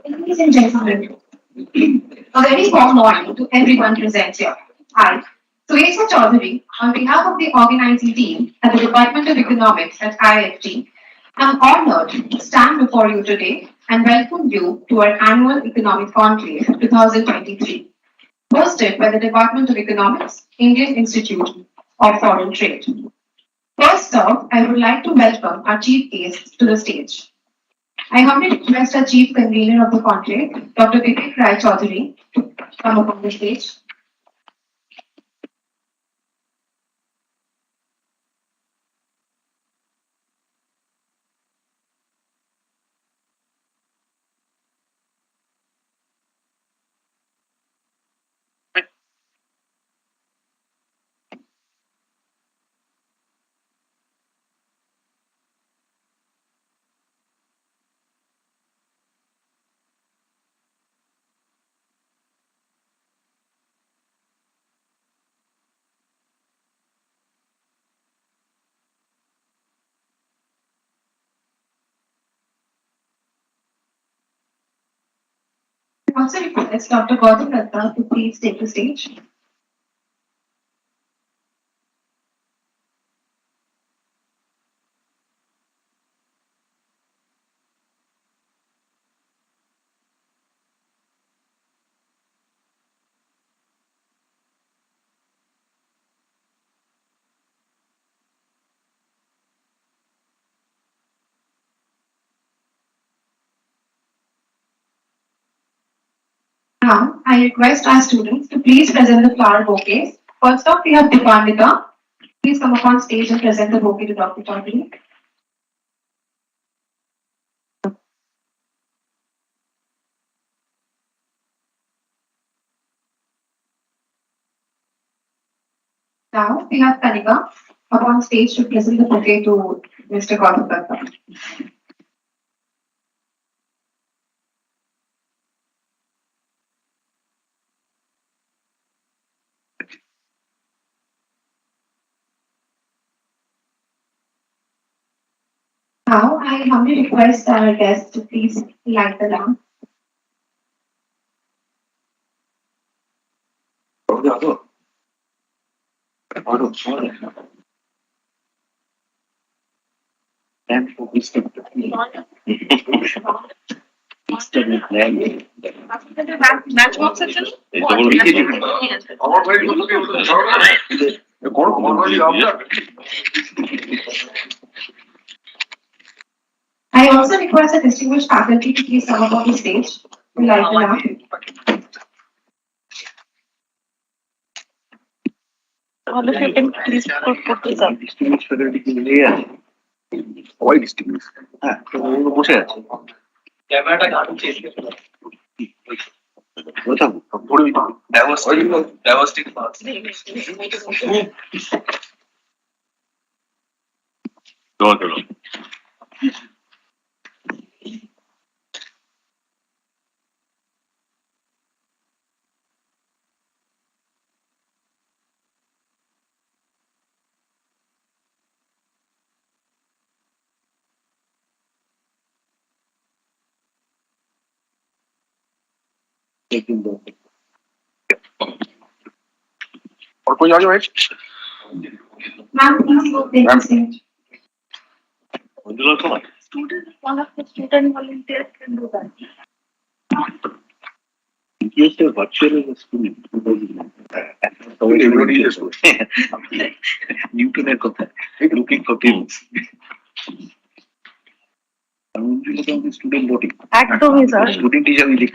Ladies and gentlemen, a very warm morning to everyone present here. I, Suresh Chaudhary, on behalf of the organizing team at the Department of Economics at IIFT, am honored to stand before you today and welcome you to our annual Economic Conclave 2023, hosted by the Department of Economics, Indian Institute of Foreign Trade. First off, I would like to welcome our chief guest to the stage. I humbly request our Chief Convener of the Conclave, Dr. Vivek Rai Chaudhary, to come up on the stage. I also request Dr. Gautam Datta to please take the stage. Now, I request our students to please present the flower bouquets. First off, we have Dipandita. Please come up on stage and present the bouquet to Dr. Chaudhary. Now, we have Kanika up on stage to present the bouquet to Mr. Gautam Datta. Now, I humbly request our guests to please light the lamp. Matchbox section? I also request the distinguished faculty to please come up on the stage to light the lamp. All of you can please put this up. Distinguished faculty কি মিলে আছে সবাই distinguished হ্যাঁ তো ওগুলো বসে আছে ক্যামেরাটা কাটুন চেঞ্জ করে ওটা পুরো ডাইভার্সিটি চলো और कोई आ जाओ Ma'am, please go take the stage. Student, one of the student volunteers can do that. In case the virtual is a student, everybody is a student. Newton is looking for things. I'm only looking at the student voting. Act to me, sir. Student teacher will take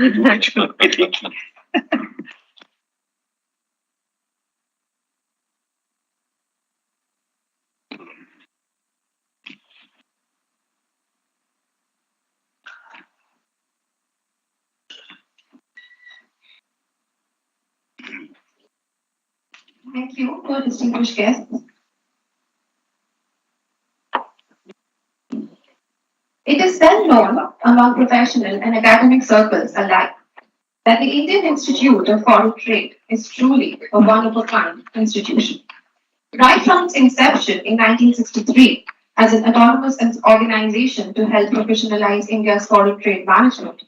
Thank you to our distinguished guests. It is well known among professional and academic circles alike that the Indian Institute of Foreign Trade is truly a one of a kind institution. Right from its inception in 1963 as an autonomous organization to help professionalize India's foreign trade management,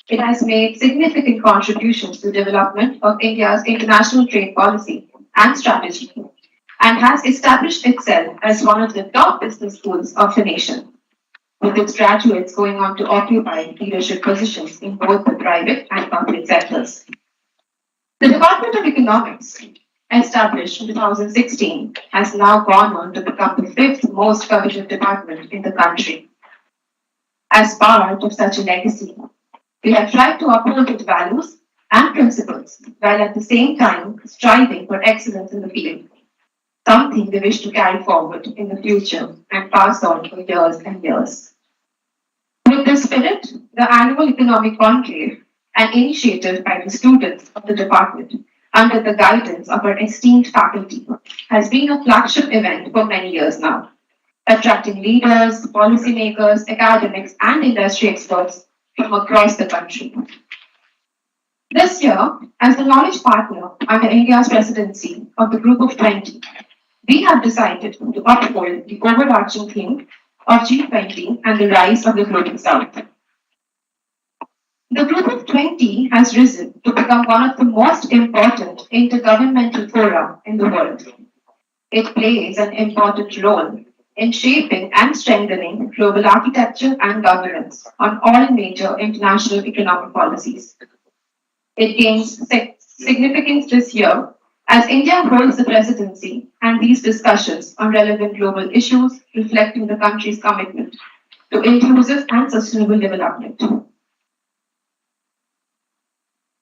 it has made significant contributions to development of India's international trade policy and strategy and has established itself as one of the top business schools of the nation, with its graduates going on to occupy leadership positions in both the private and public sectors. The Department of Economics, established in 2016, has now gone on to become the fifth most coveted department in the country. As part of such a legacy, we have tried to uphold its values and principles while at the same time striving for excellence in the field, something we wish to carry forward in the future and pass on for years and years. With this spirit, the annual economic conclave, an initiative by the students of the department under the guidance of our esteemed faculty, has been a flagship event for many years now, attracting leaders, policymakers, academics, and industry experts from across the country. This year, as the knowledge partner under India's presidency of the Group of 20, we have decided to uphold the overarching theme of G20 and the rise of the global south. The Group of 20 has risen to become one of the most important intergovernmental fora in the world. It plays an important role in shaping and strengthening global architecture and governance on all major international economic policies. It gains significance this year as India holds the presidency and these discussions on relevant global issues reflecting the country's commitment to inclusive and sustainable development.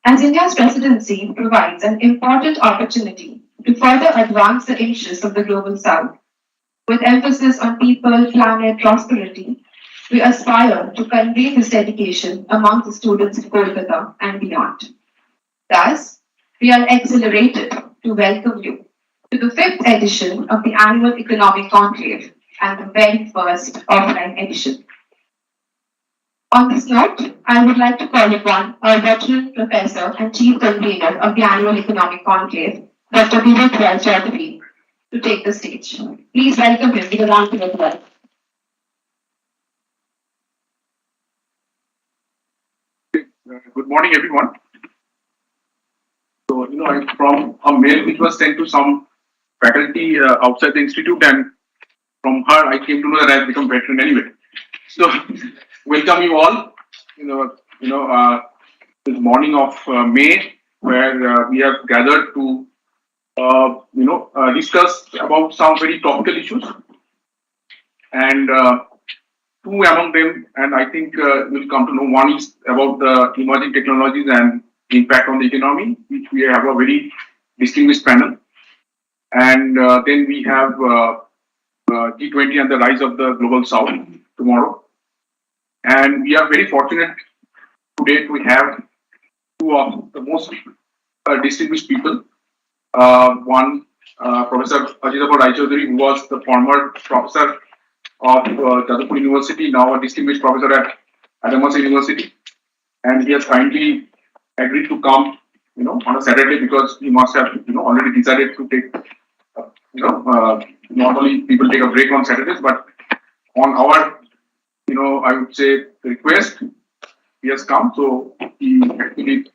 As India's presidency provides an important opportunity to further advance the interests of the global south, with emphasis on people, planet, prosperity, we aspire to convey this dedication among the students of Kolkata and beyond. Thus, we are exhilarated to welcome you to the fifth edition of the annual Economic Conclave and the very first offline edition. On this note, I would like to call upon our veteran professor and chief convener of the annual Economic Conclave, Dr. Vivek Chaudhary, to take the stage. Please welcome him with a round of applause. Good morning, everyone. So, I'm from a mail which was sent to some faculty outside the institute, and from her, I came to know that I have become veteran anyway. So, welcome you all. This morning of May, where we have gathered to, discuss about some very topical issues, and two among them, and I think we'll come to know. One is about the emerging technologies and impact on the economy, which we have a very distinguished panel. And then we have G20 and the rise of the global south tomorrow. And we are very fortunate today to have two of the most distinguished people. One, Professor Ajitapur Chaudhary, who was the former professor of Jadavpur University, now a distinguished professor at Adamasa University. And he has kindly agreed to come, on a Saturday, because he must have, already decided to take, normally people take a break on Saturdays, but on our, I would say request, he has come. So he actually,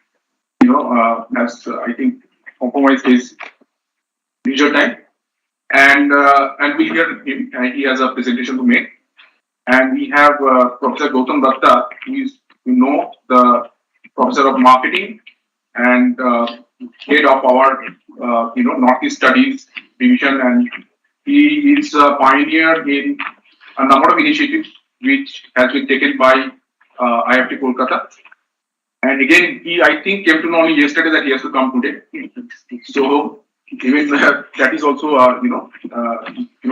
has, I think, compromised his leisure time, and we'll hear him. He has a presentation to make. And we have Professor Gautam Datta, who is, the professor of marketing and head of our, Northeast Studies division, and he is a pioneer in a number of initiatives which has been taken by IFT Kolkata. And again, he, I think, came to know only yesterday that he has to come today. So even that is also,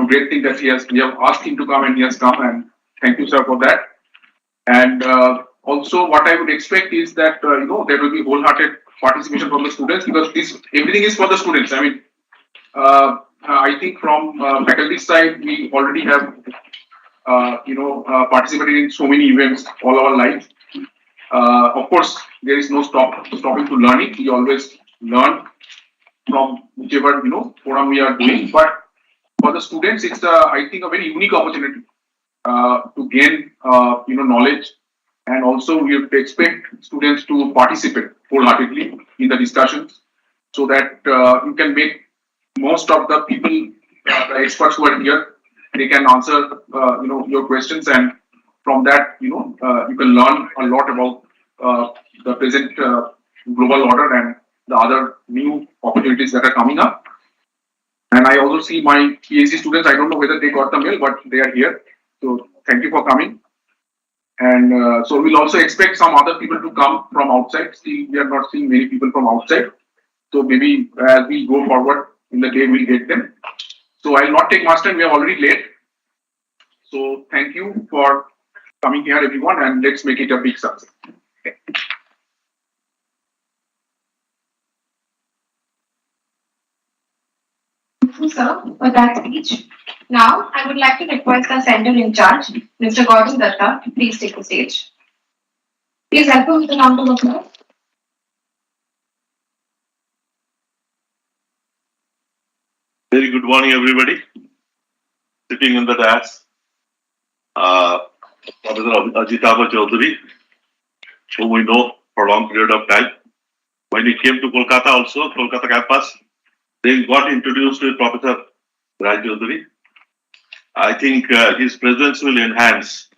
great thing that we have asked him to come and he has come, and thank you, sir, for that. And also, what I would expect is that there will be wholehearted participation from the students, because everything is for the students. I mean, I think from faculty side, we already have, participated in so many events all our life. Of course, there is no stopping to learning. We always learn from whichever, forum we are doing. But for the students, it's, I think, a very unique opportunity to gain, knowledge. And also, we have to expect students to participate wholeheartedly in the discussions so that you can make most of the people, the experts who are here, they can answer, your questions, and from that, you can learn a lot about the present global order and the other new opportunities that are coming up. And I also see my PhD students. I don't know whether they got the mail, but they are here. So thank you for coming. And so we'll also expect some other people to come from outside. See, we are not seeing many people from outside. So maybe as we go forward in the day, we'll get them. So I'll not take much time. We are already late. So thank you for coming here, everyone, and let's make it a big success. Thank you, sir, for that speech. Now, I would like to request the center in charge, Mr. Gautam Datta, to please take the stage. Please help me with the round of applause. Very good morning, everybody. Sitting in the dais, Professor Ajitaba Chaudhary, whom we know for a long period of time. When he came to Kolkata also, Kolkata campus, they got introduced to Professor Raj Chaudhary. I think his presence will enhance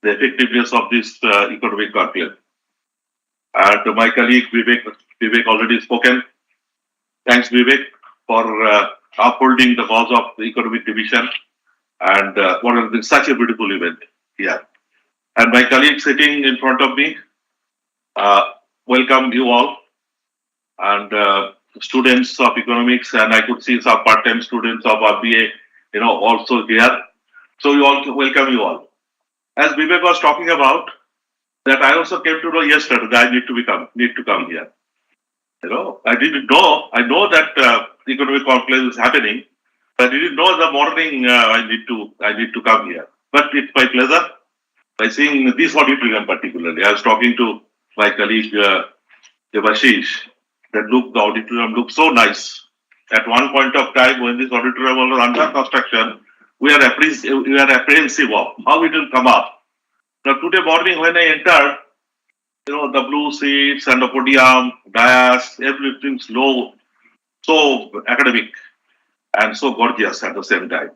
the effectiveness of this economic conclave. And my colleague Vivek already spoken. Thanks, Vivek, for upholding the cause of the economic division and what has been such a beautiful event here. And my colleague sitting in front of me, welcome you all, and students of economics, and I could see some part-time students of RBA, also here. So you all welcome you all. As Vivek was talking about, that I also came to know yesterday that I need to come here. I didn't know. I know that economic conclave is happening, but I didn't know in the morning I need to come here. But it's my pleasure by seeing this auditorium particularly. I was talking to my colleague Devashish that the auditorium looks so nice. At one point of time when this auditorium was under construction, we are apprehensive of how it will come up. Now today morning when I entered, the blue seats and the podium, dais, everything's low, so academic and so gorgeous at the same time.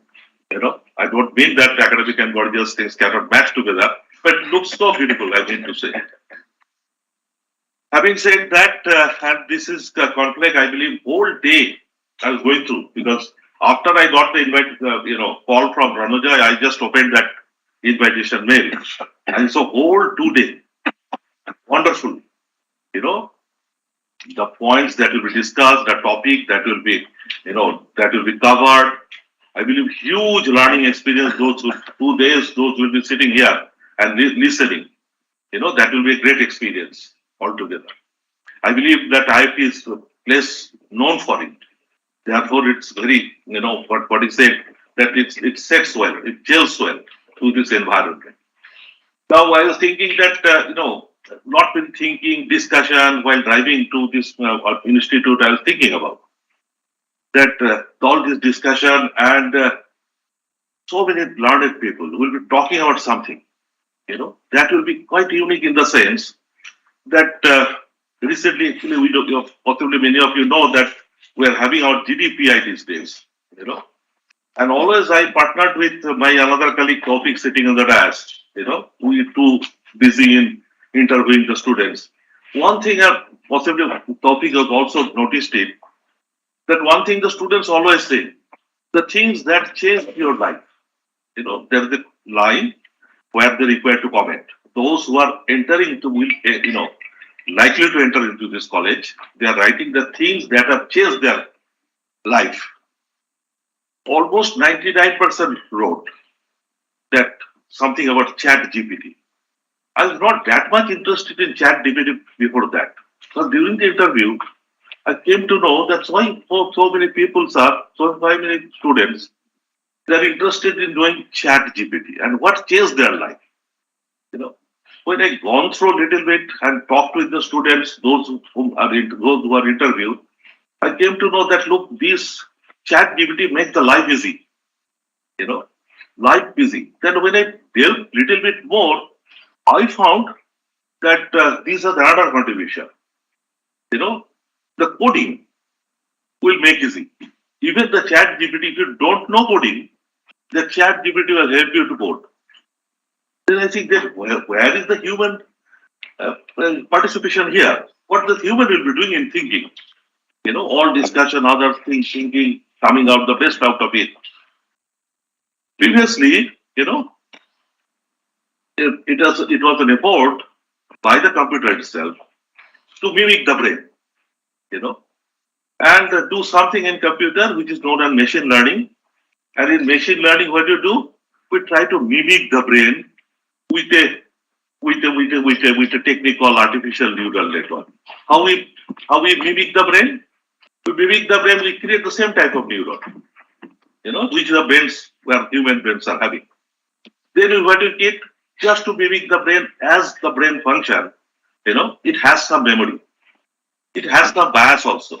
I don't mean that academic and gorgeous things cannot match together, but it looks so beautiful, I mean to say. Having said that, and this is the conflict, I believe, whole day I was going through, because after I got the invite, call from Ranuja, I just opened that invitation mail. And so whole 2 day, wonderful, the points that will be discussed, the topic that will be, that will be covered. I believe huge learning experience. Those 2 days, those will be sitting here and listening. That will be a great experience altogether. I believe that IIT is a place known for it. Therefore, it's very, what is said, that it sets well, it gels well to this environment. Now, I was thinking that, not been thinking discussion while driving to this institute, I was thinking about that all this discussion and so many learned people will be talking about something, that will be quite unique in the sense that recently, actually, possibly many of you know that we are having our GDPI these days, and always I partnered with my another colleague, Taufik, sitting on the desk, we too busy in interviewing the students. One thing possibly Taufik has also noticed it, that one thing the students always say, the things that change your life, there is a line where they require to comment. Those who are entering likely to enter into this college, they are writing the things that have changed their life. Almost 99% wrote that something about Chat GPT. I was not that much interested in Chat GPT before that. So during the interview, I came to know that's why so many people are, so many students, they're interested in doing chat GPT and what changed their life. You know, when I gone through a little bit and talked with the students, those who are interviewed, I came to know that look, this chat GPT makes the life easy. You know, life easy. Then when I delved little bit more, I found that these are the other contribution. You know, the coding will make easy. Even the chat GPT, if you don't know coding, the chat GPT will help you to code. Then I think that where is the human participation here? What the human will be doing in thinking? You know, all discussion, other things, thinking, coming out the best out of it. Previously, you know, it was an effort by the computer itself to mimic the brain, you know, and do something in computer which is known as machine learning. And in machine learning, what you do? We try to mimic the brain with a technique called artificial neural network. How we mimic the brain? We mimic the brain. We create the same type of neuron, you know, which the brains where human brains are having. Then what you get just to mimic the brain as the brain function, you know, it has some memory. It has some bias also.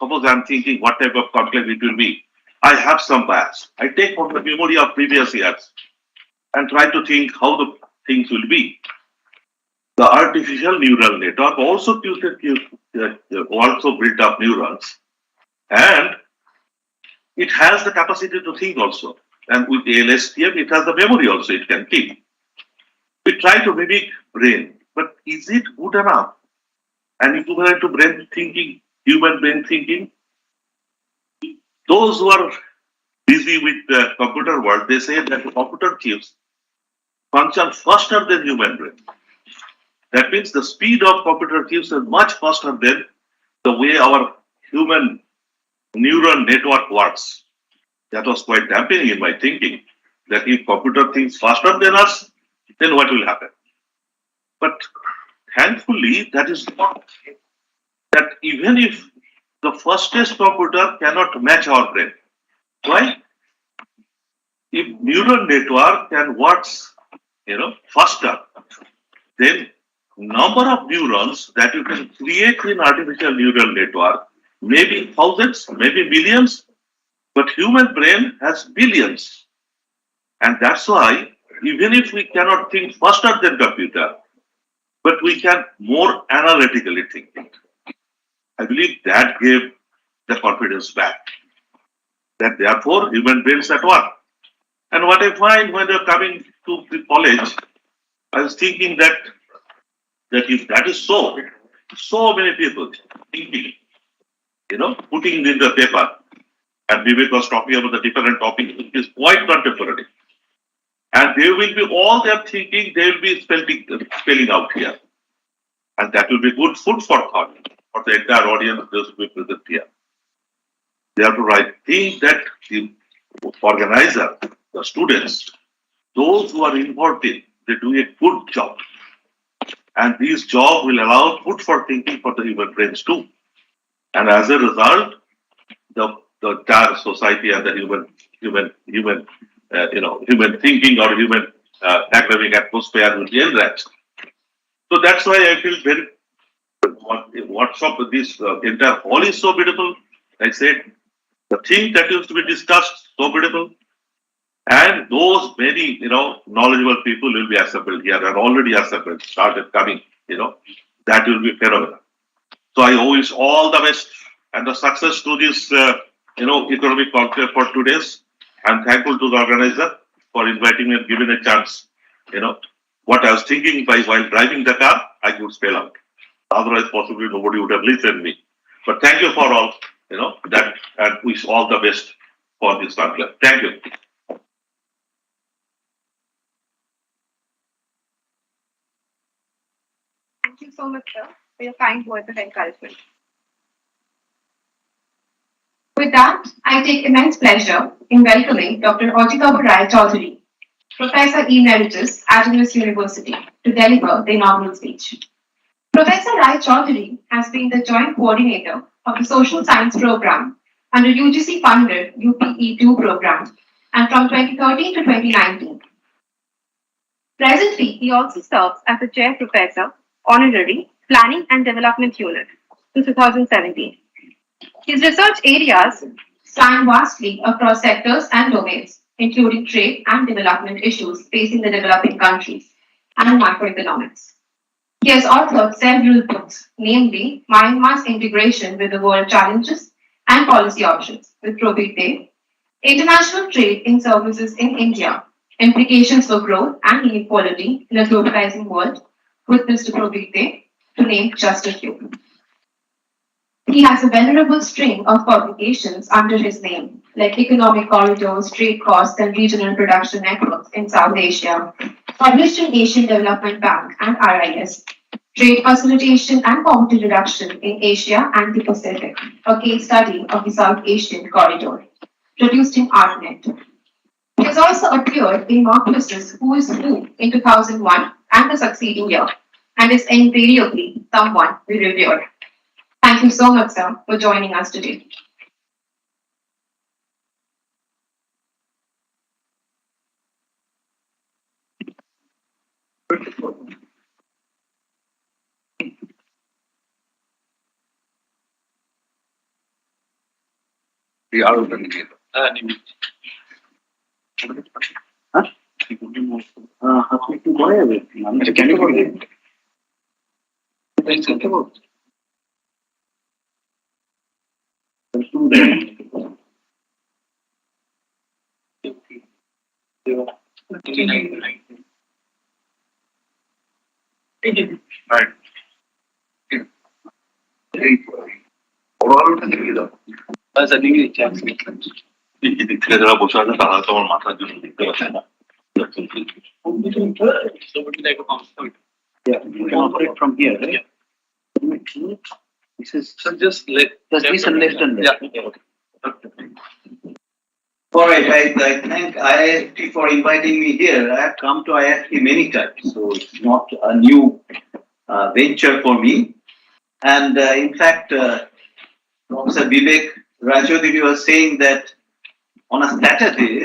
Suppose I'm thinking what type of conclave it will be. I have some bias. I take from the memory of previous years and try to think how the things will be. The artificial neural network also built up neurons, and it has the capacity to think also. And with LSTM, it has the memory also. It can think. We try to mimic brain, but is it good enough? And equivalent to brain thinking, human brain thinking. Those who are busy with the computer world, they say that the computer chips function faster than human brain. That means the speed of computer chips is much faster than the way our human neural network works. That was quite dampening in my thinking, that if computer thinks faster than us, then what will happen? But thankfully, that is not that even if the fastest computer cannot match our brain. Why? If neural network can work, you know, faster, then number of neurons that you can create in artificial neural network, maybe thousands, maybe millions, but human brain has billions. And that's why even if we cannot think faster than computer, but we can more analytically think it. I believe that gave the confidence back. That therefore human brains at work. And what I find when you're coming to the college, I was thinking that if that is so, so many people thinking, you know, putting in the paper, and Vivek was talking about the different topic, which is quite contemporary. And they will be all their thinking, they will be spelling out here. And that will be good food for thought for the entire audience that will be present here. Therefore, I think that the organizer, the students, those who are involved in, they do a good job. And this job will allow food for thinking for the human brains too. And as a result, the entire society and the human thinking or human academic atmosphere will be enriched. So that's why I feel very workshop this entire hall is so beautiful. I said the thing that used to be discussed so beautiful, and those many knowledgeable people will be assembled here and already assembled, started coming. That will be phenomenal. So I wish all the best and the success to this economic conclave for today's. I'm thankful to the organizer for inviting me and giving a chance. What I was thinking while driving the car, I could spell out. Otherwise, possibly nobody would have listened to me. But thank you for all, that, and wish all the best for this conclave. Thank you. Thank you so much, sir, for your kind words of encouragement. With that, I take immense pleasure in welcoming Dr. Ojikabu Rai Chaudhary, Professor Emeritus at US University, to deliver the inaugural speech. Professor Rai Chaudhary has been the joint coordinator of the Social Science Program under UGC funded UPE2 program and from 2013 to 2019. Presently, he also serves as a Chair Professor, Honorary, Planning and Development Unit since 2017. His research areas span vastly across sectors and domains, including trade and development issues facing the developing countries and macroeconomics. He has authored several books, namely Myanmar's Integration with the World Challenges and Policy Options with Probite, International Trade in Services in India, Implications for Growth and Inequality in a Globalizing World with Mr. Probite, to name just a few. He has a venerable string of publications under his name, like Economic Corridors, Trade Costs, and Regional Production Networks in South Asia, published in Asian Development Bank and RIS, Trade Facilitation and Poverty Reduction in Asia and the Pacific, a case study of the South Asian Corridor, produced in ArtNet. He has also appeared in Marcus's Who is Who in 2001 and the succeeding year, and is invariably someone we revere. Thank you so much, sir, for joining us today. We are open here. আপনি একটু করে যাবে কেন করে এদিক থেকে যারা বসে আছে তারা তো আমার মাথার জন্য দেখতে পাচ্ছে না। Yeah, you can operate from here, right? This is just left and right. All right, I thank IIFT for inviting me here. I have come to IIFT many times, so it's not a new venture for me. And in fact, Professor Vivek Rajodiri was saying that on a Saturday,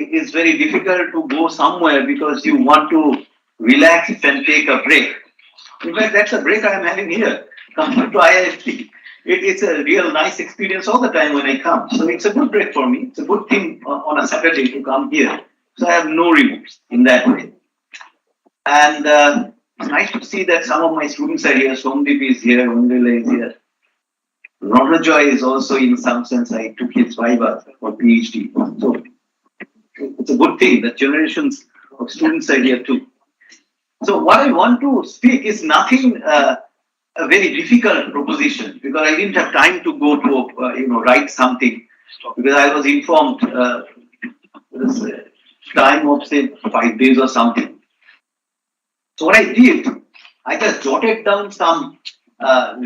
it is very difficult to go somewhere because you want to relax and take a break. In fact, that's a break I am having here. Coming to IIFT, it's a real nice experience all the time when I come. So it's a good break for me. It's a good thing on a Saturday to come here. So I have no remorse in that way. And it's nice to see that some of my students are here. Somdeep is here, Undila is here. Ronajoy is also, in some sense, I took his Viva for PhD. So it's a good thing that generations of students are here too. So what I want to speak is nothing a very difficult proposition, because I didn't have time to go to write something, because I was informed this time of say 5 days or something. So what I did, I just jotted down some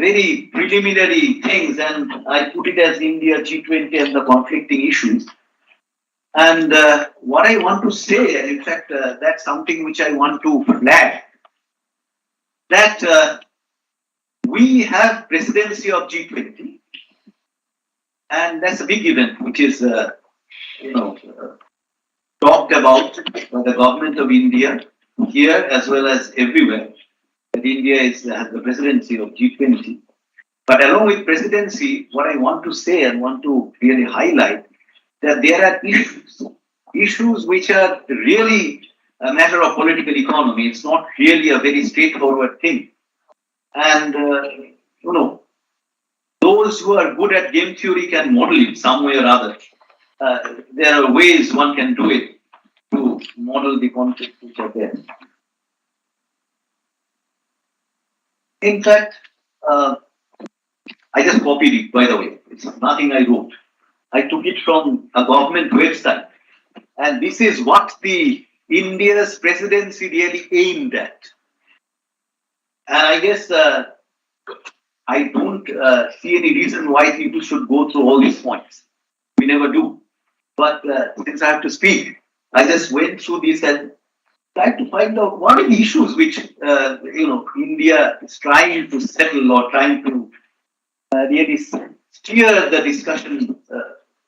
very preliminary things and I put it as India G20 and the conflicting issues. And what I want to say, and in fact, that's something which I want to flag, that we have presidency of G20, and that's a big event which is, talked about by the government of India here as well as everywhere. That India has the presidency of G20. But along with presidency, what I want to say and want to really highlight that there are issues which are really a matter of political economy. It's not really a very straightforward thing. And, those who are good at game theory can model it some way or other. There are ways one can do it to model the conflicts which are there. In fact, I just copied it, by the way. It's nothing I wrote. I took it from a government website. And this is what the India's presidency really aimed at. And I guess I don't see any reason why people should go through all these points. We never do. But since I have to speak, I just went through this and tried to find out what are the issues which India is trying to settle or trying to really steer the discussion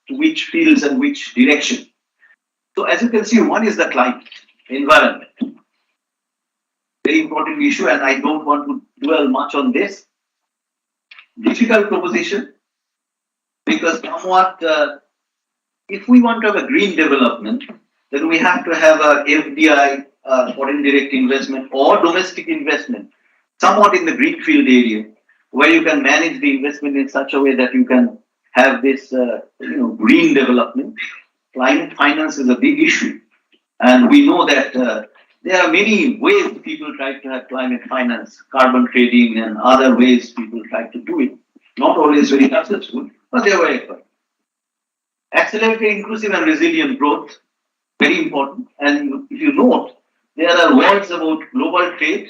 to which fields and which direction. So as you can see, one is the climate, environment. Very important issue, and I don't want to dwell much on this. Difficult proposition, because somewhat, if we want to have a green development, then we have to have a FDI, foreign direct investment, or domestic investment, somewhat in the greenfield area, where you can manage the investment in such a way that you can have this, green development. Climate finance is a big issue, and we know that there are many ways people try to have climate finance, carbon trading, and other ways people try to do it. Not always very successful, but they were effort. Accelerated inclusive and resilient growth, very important. And if you note, there are words about global trade,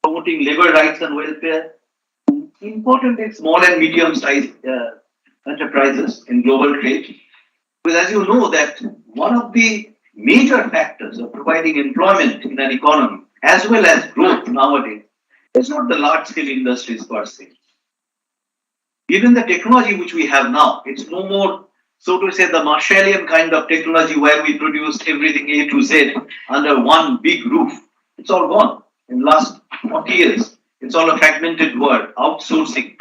promoting labor rights and welfare. Important in small and medium-sized enterprises in global trade. Because as you know that one of the major factors of providing employment in an economy as well as growth nowadays is not the large-scale industries per se. Even the technology which we have now, it's no more, so to say, the Marshallian kind of technology where we produce everything A to Z under one big roof. It's all gone in the last 40 years. It's all a fragmented world, outsourcing.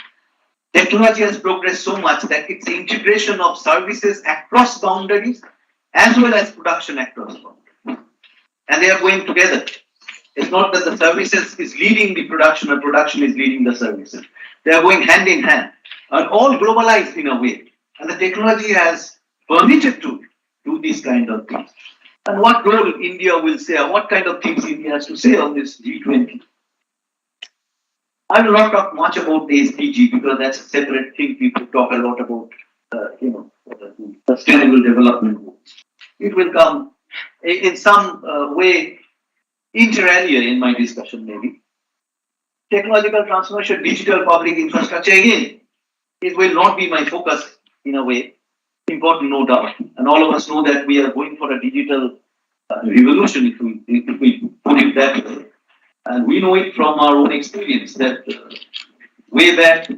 Technology has progressed so much that it's the integration of services across boundaries as well as production across boundaries. And they are going together. It's not that the services is leading the production or production is leading the services. They are going hand in hand and all globalized in a way. And the technology has permitted to do these kind of things. And what role India will say, or what kind of things India has to say on this G20. I will not talk much about the SDG because that's a separate thing. People talk a lot about, sustainable development goals. It will come in some way inter alia in my discussion maybe. Technological transformation, digital public infrastructure again, it will not be my focus in a way. Important, no doubt. And all of us know that we are going for a digital revolution if we put it that way. And we know it from our own experience that way back,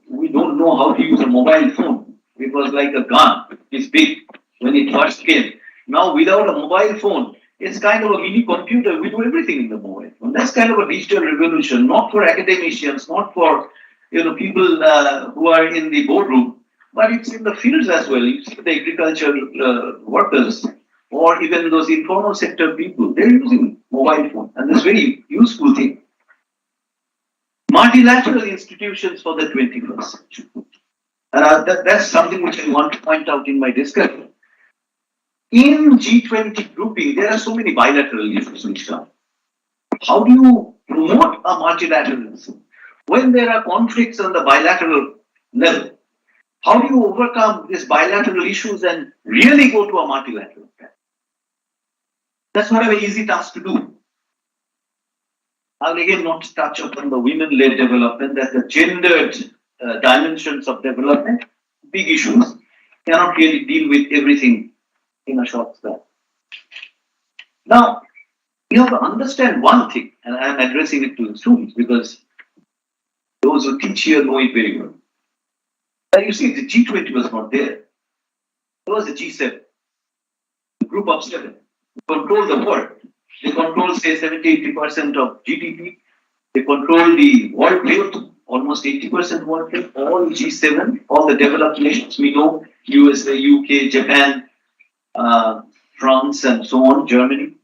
we don't know how to use a mobile phone. It was like a gun. It's big when it first came. Now, without a mobile phone, it's kind of a mini computer. We do everything in the mobile phone. That's kind of a digital revolution, not for academicians, not for people who are in the boardroom, but it's in the fields as well. You see the agricultural workers or even those informal sector people, they're using mobile phone, and that's very useful thing. Multilateral institutions for the 21st century. And that's something which I want to point out in my discussion. In G20 grouping, there are so many bilateral issues which come. How do you promote a multilateralism? When there are conflicts on the bilateral level, how do you overcome these bilateral issues and really go to a multilateral path? That's not an easy task to do. I'll again not touch upon the women-led development, that the gendered dimensions of development, big issues, cannot really deal with everything in a short span. Now, you have to understand one thing, and I'm addressing it to the students because those who teach here know it very well. And you see, the G20 was not there. It was the G7, the group of seven. They control the world. They control, say, 70-80% of GDP. They control the world trade, almost 80% world trade. All G7, all the developed nations we know, USA, UK, Japan, France, and so on, Germany.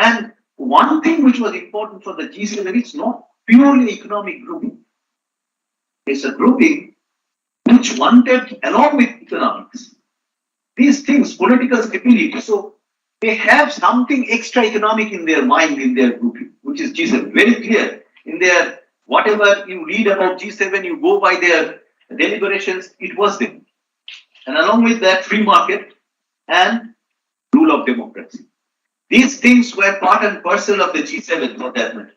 And one thing which was important for the G7, it's not purely economic grouping. It's a grouping which wanted, along with economics, these things, political stability. So they have something extra economic in their mind, in their grouping, which is G7. Very clear. In their, whatever you read about G7, you go by their deliberations, it was there. And along with that, free market and rule of democracy. These things were part and parcel of the G7 for that matter.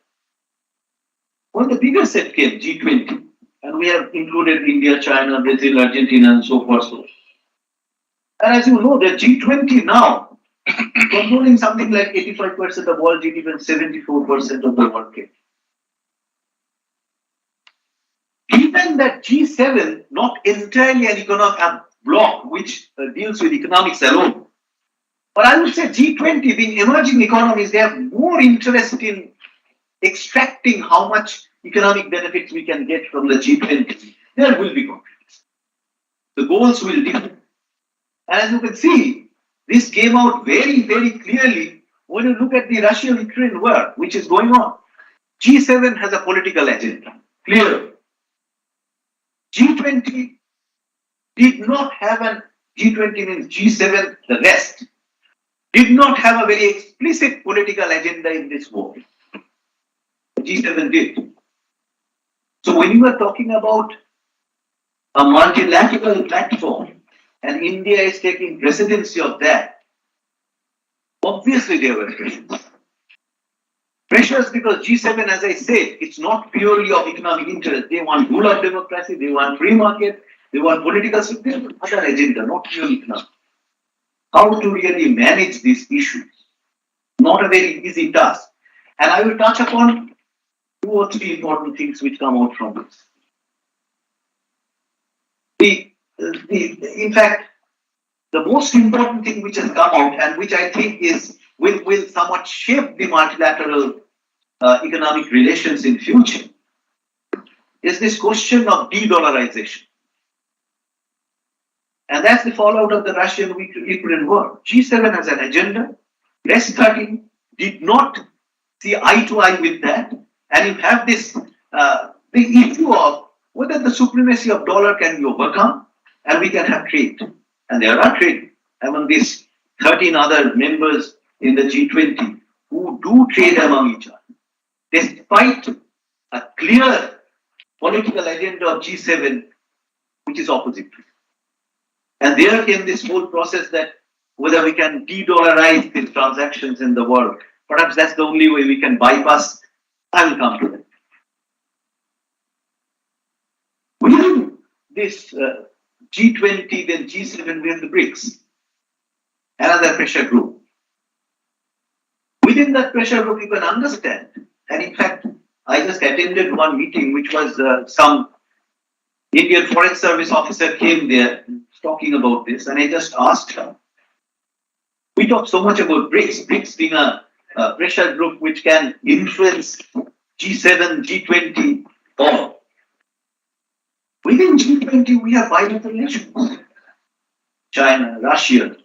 When the bigger set came, G20, and we have included India, China, Brazil, Argentina, and so forth. And as you know, the G20 now controlling something like 85% of world GDP and 74% of the world trade. given that G7, not entirely an economic bloc which deals with economics alone, but I would say G20, being emerging economies, they have more interest in extracting how much economic benefits we can get from the G20. There will be conflicts. The goals will differ. And as you can see, this came out very, very clearly when you look at the Russia-Ukraine war, which is going on. G7 has a political agenda, clear. G20 did not have an, G20 means G7, the rest, did not have a very explicit political agenda in this war. G7 did. So when you are talking about a multilateral platform, and India is taking presidency of that, obviously there were pressures. Pressures because G7, as I said, it's not purely of economic interest. They want rule of democracy, they want free market, they want political security, other agenda, not purely economic. How to really manage these issues? Not a very easy task. And I will touch upon 2 or 3 important things which come out from this. In fact, the most important thing which has come out and which I think will somewhat shape the multilateral economic relations in future is this question of de-dollarization. And that's the fallout of the Russian-Ukraine war. G7 has an agenda. Rest 13 did not see eye to eye with that. And you have this, the issue of whether the supremacy of dollar can be overcome and we can have trade. And there are trade among these 13 other members in the G20 who do trade among each other, despite a clear political agenda of G7, which is opposite to it. And there came this whole process that whether we can de-dollarize these transactions in the world. Perhaps that's the only way we can bypass. I will come to that. Within this G20, then G7, we have the BRICS, another pressure group. Within that pressure group, you can understand. And in fact, I just attended one meeting, which was some Indian Foreign Service officer came there talking about this, and I just asked her. We talk so much about BRICS, BRICS being a pressure group which can influence G7, G20, all. Within G20, we have bilateral relations. China, Russia.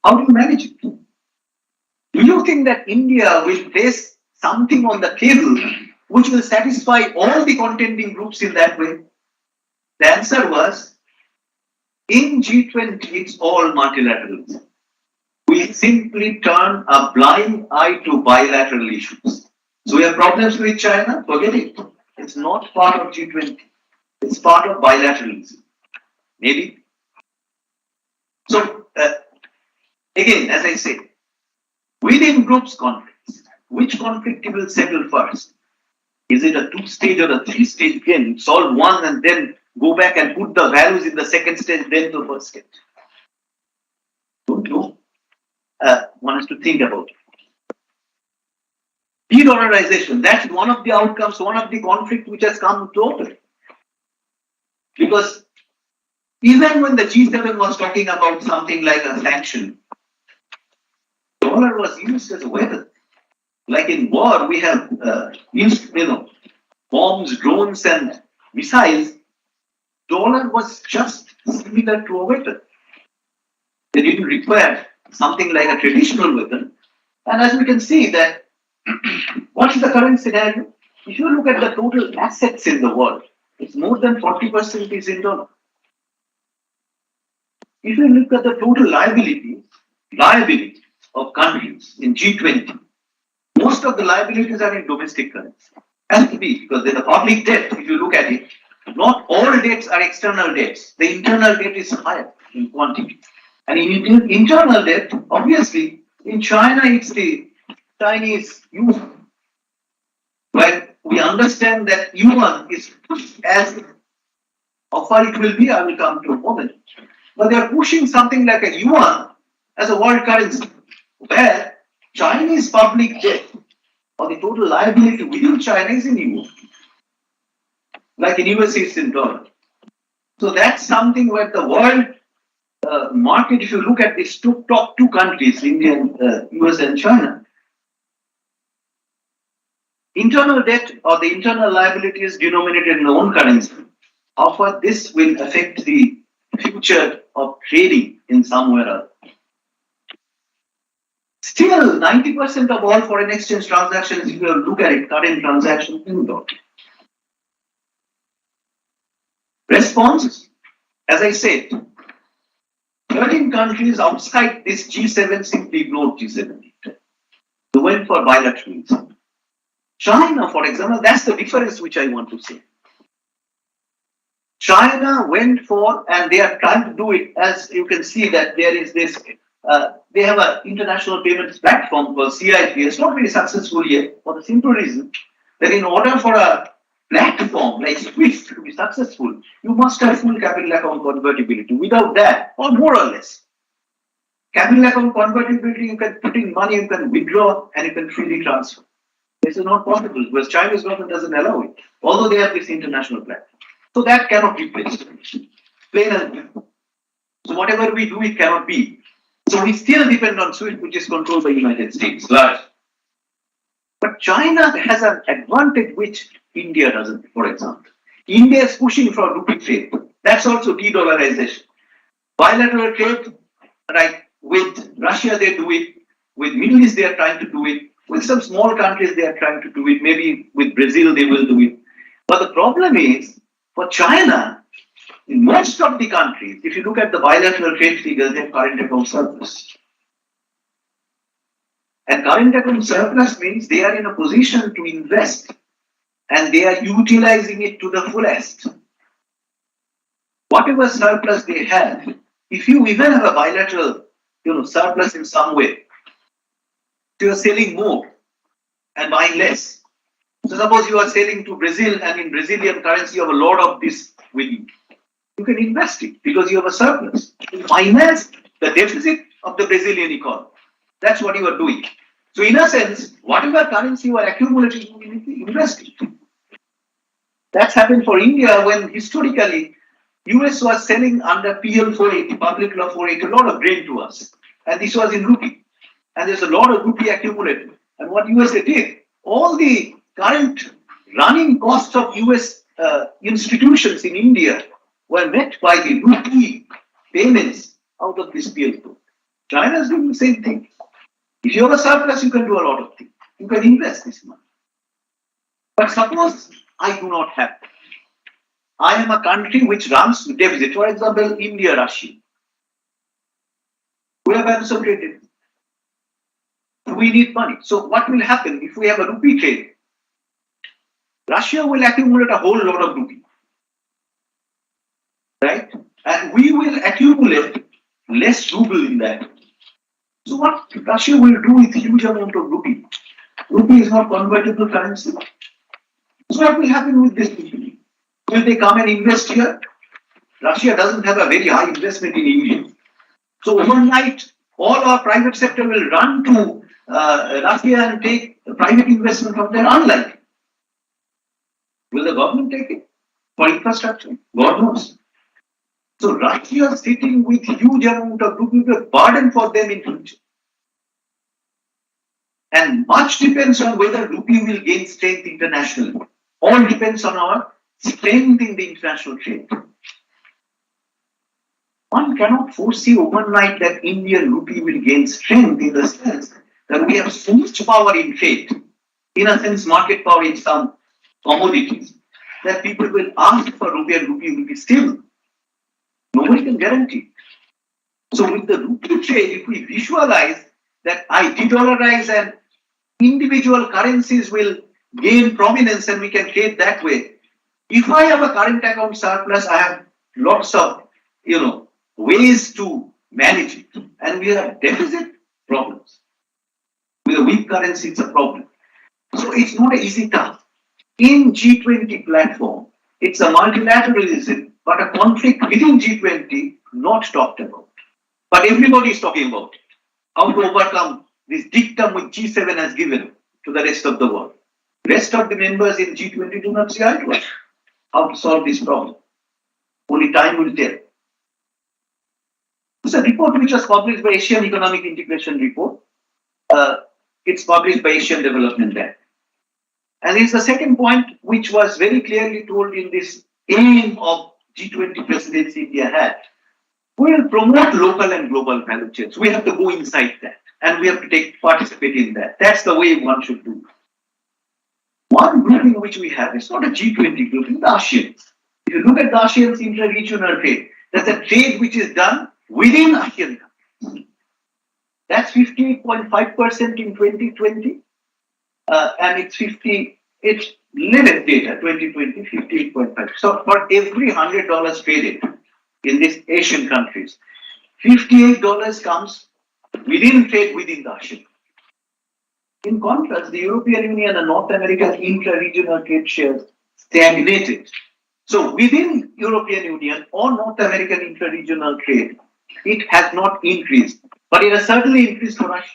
How do you manage it? Do you think that India will place something on the table which will satisfy all the contending groups in that way? The answer was, in G20, it's all multilateralism. We simply turn a blind eye to bilateral issues. So we have problems with China, forget it. It's not part of G20. It's part of bilateralism. Maybe. So, again, as I say, within groups conflicts, which conflict will settle first? Is it a 2-stage or a 3-stage game? Solve one and then go back and put the values in the second stage, then the first stage. Don't know. One has to think about it. De-dollarization, that's one of the outcomes, one of the conflict which has come to open. Because even when the G7 was talking about something like a sanction, dollar was used as a weapon. Like in war, we have bombs, drones, and missiles. Dollar was just similar to a weapon. They didn't require something like a traditional weapon. And as we can see that, what is the current scenario? If you look at the total assets in the world, it's more than 40% is in dollar. If you look at the total liabilities of countries in G20, most of the liabilities are in domestic currency. Has to be, because there's a public debt, if you look at it, not all debts are external debts. The internal debt is higher in quantity. And in internal debt, obviously, in China, it's the Chinese yuan. But we understand that yuan is pushed as how far it will be, I will come to a moment. But they are pushing something like a yuan as a world currency, where Chinese public debt or the total liability within China is in yuan. Like in US, it's in dollar. So that's something where the world market, if you look at these top two countries, India, US and China, internal debt or the internal liability is denominated in their own currency. How far this will affect the future of trading in somewhere else. Still, 90% of all foreign exchange transactions, if you look at it, current transactions in dollar. Response, as I said, 13 countries outside this G7 simply ignored G7. They went for bilateralism. China, for example, that's the difference which I want to say. China went for, and they are trying to do it, as you can see that there is this, they have an international payments platform called CIP. It's not very successful yet for the simple reason that in order for a platform like SWIFT to be successful, you must have full capital account convertibility. Without that, or more or less, capital account convertibility, you can put in money, you can withdraw, and you can freely transfer. This is not possible because Chinese government doesn't allow it, although they have this international platform. So that cannot be placed. Plain and simple. So whatever we do, it cannot be. So we still depend on SWIFT, which is controlled by the United States, large. But China has an advantage which India doesn't, for example. India is pushing for rupee trade. That's also de-dollarization. Bilateral trade, right? With Russia, they do it. With Middle East, they are trying to do it. With some small countries, they are trying to do it. Maybe with Brazil, they will do it. But the problem is, for China, in most of the countries, if you look at the bilateral trade figures, they have current account surplus. And current account surplus means they are in a position to invest and they are utilizing it to the fullest. Whatever surplus they have, if you even have a bilateral surplus in some way, so you are selling more and buying less. So suppose you are selling to Brazil and in Brazilian currency you have a lot of this with you. You can invest it because you have a surplus. You finance the deficit of the Brazilian economy. That's what you are doing. So in a sense, whatever currency you are accumulating, you need to invest it. That's happened for India when historically US was selling under PL 480, Public Law 480, a lot of grain to us. And this was in rupee. And there's a lot of rupee accumulated. And what USA did, all the current running costs of US institutions in India were met by the rupee payments out of this PL 4. China is doing the same thing. If you have a surplus, you can do a lot of things. You can invest this money. But suppose I do not have that. I am a country which runs deficit. For example, India, Russia. We have concentrated. We need money. So what will happen if we have a rupee trade? Russia will accumulate a whole lot of rupee. Right? And we will accumulate less ruble in that. So what Russia will do with huge amount of rupee? Rupee is not convertible currency. So what will happen with this rupee? Will they come and invest here? Russia doesn't have a very high investment in India. So overnight, all our private sector will run to Russia and take private investment from there. Unlikely. Will the government take it for infrastructure? God knows. So Russia is sitting with huge amount of rupee, a burden for them in future. And much depends on whether rupee will gain strength internationally. All depends on our strength in the international trade. One cannot foresee overnight that Indian rupee will gain strength in the sense that we have so much power in trade, in a sense market power in some commodities, that people will ask for rupee and rupee will be stable. Nobody can guarantee. So with the rupee trade, if we visualize that I de-dollarize and individual currencies will gain prominence and we can trade that way. If I have a current account surplus, I have lots of ways to manage it. And we have deficit problems. With a weak currency, it's a problem. So it's not an easy task. In G20 platform, it's a multilateralism, but a conflict within G20 not talked about. But everybody is talking about it. How to overcome this dictum which G7 has given to the rest of the world. Rest of the members in G20 do not see eye to eye. how to solve this problem. Only time will tell. It's a report which was published by Asian Economic Integration Report. It's published by Asian Development Bank. And it's the second point which was very clearly told in this aim of G20 presidency India had. We will promote local and global value chains. We have to go inside that and we have to participate in that. That's the way one should do. One grouping which we have is not a G20 group, it's the ASEANs. If you look at the ASEAN's intra-regional trade, that's a trade which is done within ASEAN countries. That's 58.5% in 2020, and it's latest data, 2020, 58.5. So for every $100 traded in these Asian countries, $58 comes within trade within the ASEAN. In contrast, the European Union and North America's intra-regional trade shares stagnated. So within European Union or North American intra-regional trade, it has not increased, but it has certainly increased for Russia.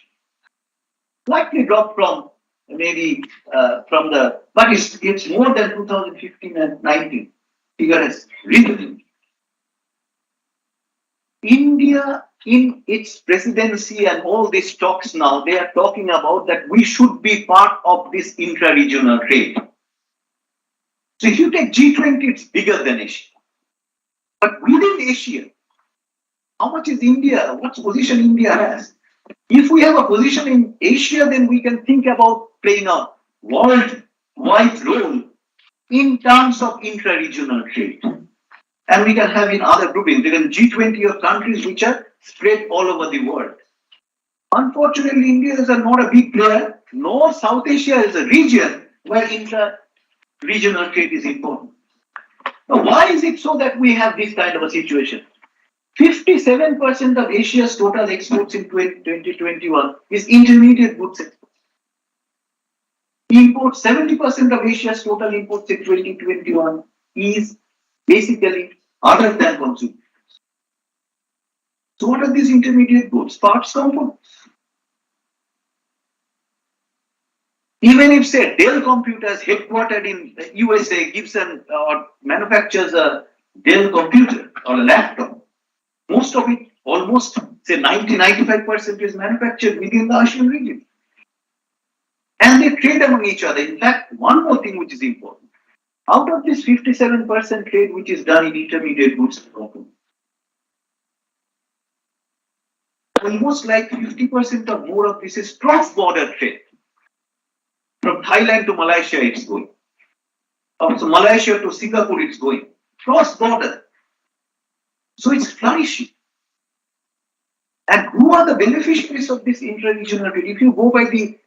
Slightly dropped from maybe but it's more than 2015 and 19. Figure has risen. India, in its presidency and all these talks now, they are talking about that we should be part of this intra-regional trade. So if you take G20, it's bigger than Asia. But within Asia, how much is India? What position India has? If we have a position in Asia, then we can think about playing a worldwide role in terms of intra-regional trade. And we can have in other groupings, there are G20 of countries which are spread all over the world. Unfortunately, India is not a big player, nor South Asia is a region where intra-regional trade is important. Now, why is it so that we have this kind of a situation? 57% of Asia's total exports in 2021 is intermediate goods exports. Imports, 70% of Asia's total imports in 2021 is basically other than consumer. So what are these intermediate goods? Parts, components. Even if, say, Dell Computers headquartered in the USA gives or manufactures a Dell computer or a laptop, most of it, almost say 90-95% is manufactured within the ASEAN region. And they trade among each other. In fact, one more thing which is important. Out of this 57% trade which is done in intermediate goods, almost like 50% or more of this is cross-border trade. From Thailand to Malaysia it's going. From Malaysia to Singapore it's going. Cross-border. So it's flourishing. And who are the beneficiaries of this intra-regional trade? If you go by the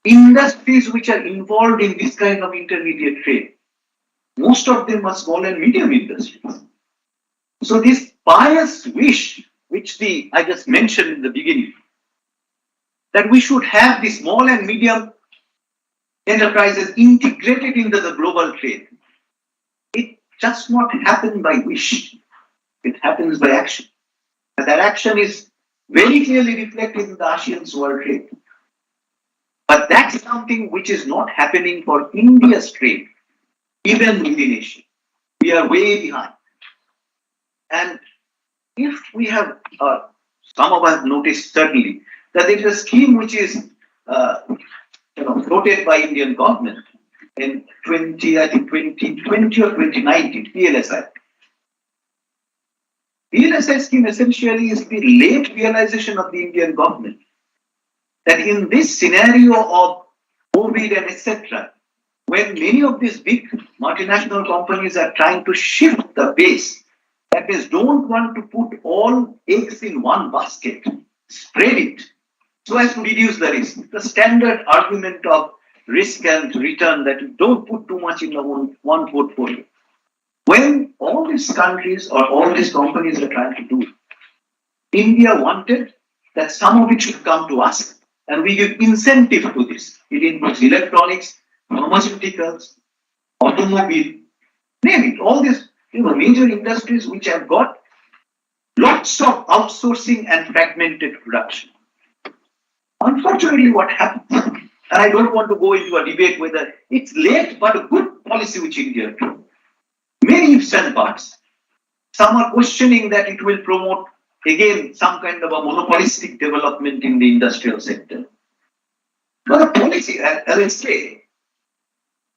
industries which are involved in this kind of intermediate trade, most of them are small and medium industries. So this pious wish, which I just mentioned in the beginning, that we should have the small and medium enterprises integrated into the global trade, it does not happen by wish. It happens by action. And that action is very clearly reflected in the ASEAN's world trade. But that's something which is not happening for India's trade, even within Asia. We are way behind. And if we have, some of us noticed certainly, that there is a scheme which is floated by Indian government in 2020 or 2019, PLSI. PLSI scheme essentially is the late realization of the Indian government that in this scenario of COVID and etc., when many of these big multinational companies are trying to shift the base, that is, don't want to put all eggs in one basket, spread it so as to reduce the risk. The standard argument of risk and return, that you don't put too much in the one portfolio. When all these countries or all these companies are trying to do it, India wanted that some of it should come to us and we give incentive to this. It includes electronics, pharmaceuticals, automobile, name it, all these major industries which have got lots of outsourcing and fragmented production. Unfortunately, what happens, and I don't want to go into a debate whether it's late but a good policy which India took. many ifs and buts. Some are questioning that it will promote, again, some kind of a monopolistic development in the industrial sector. But the policy, as I say,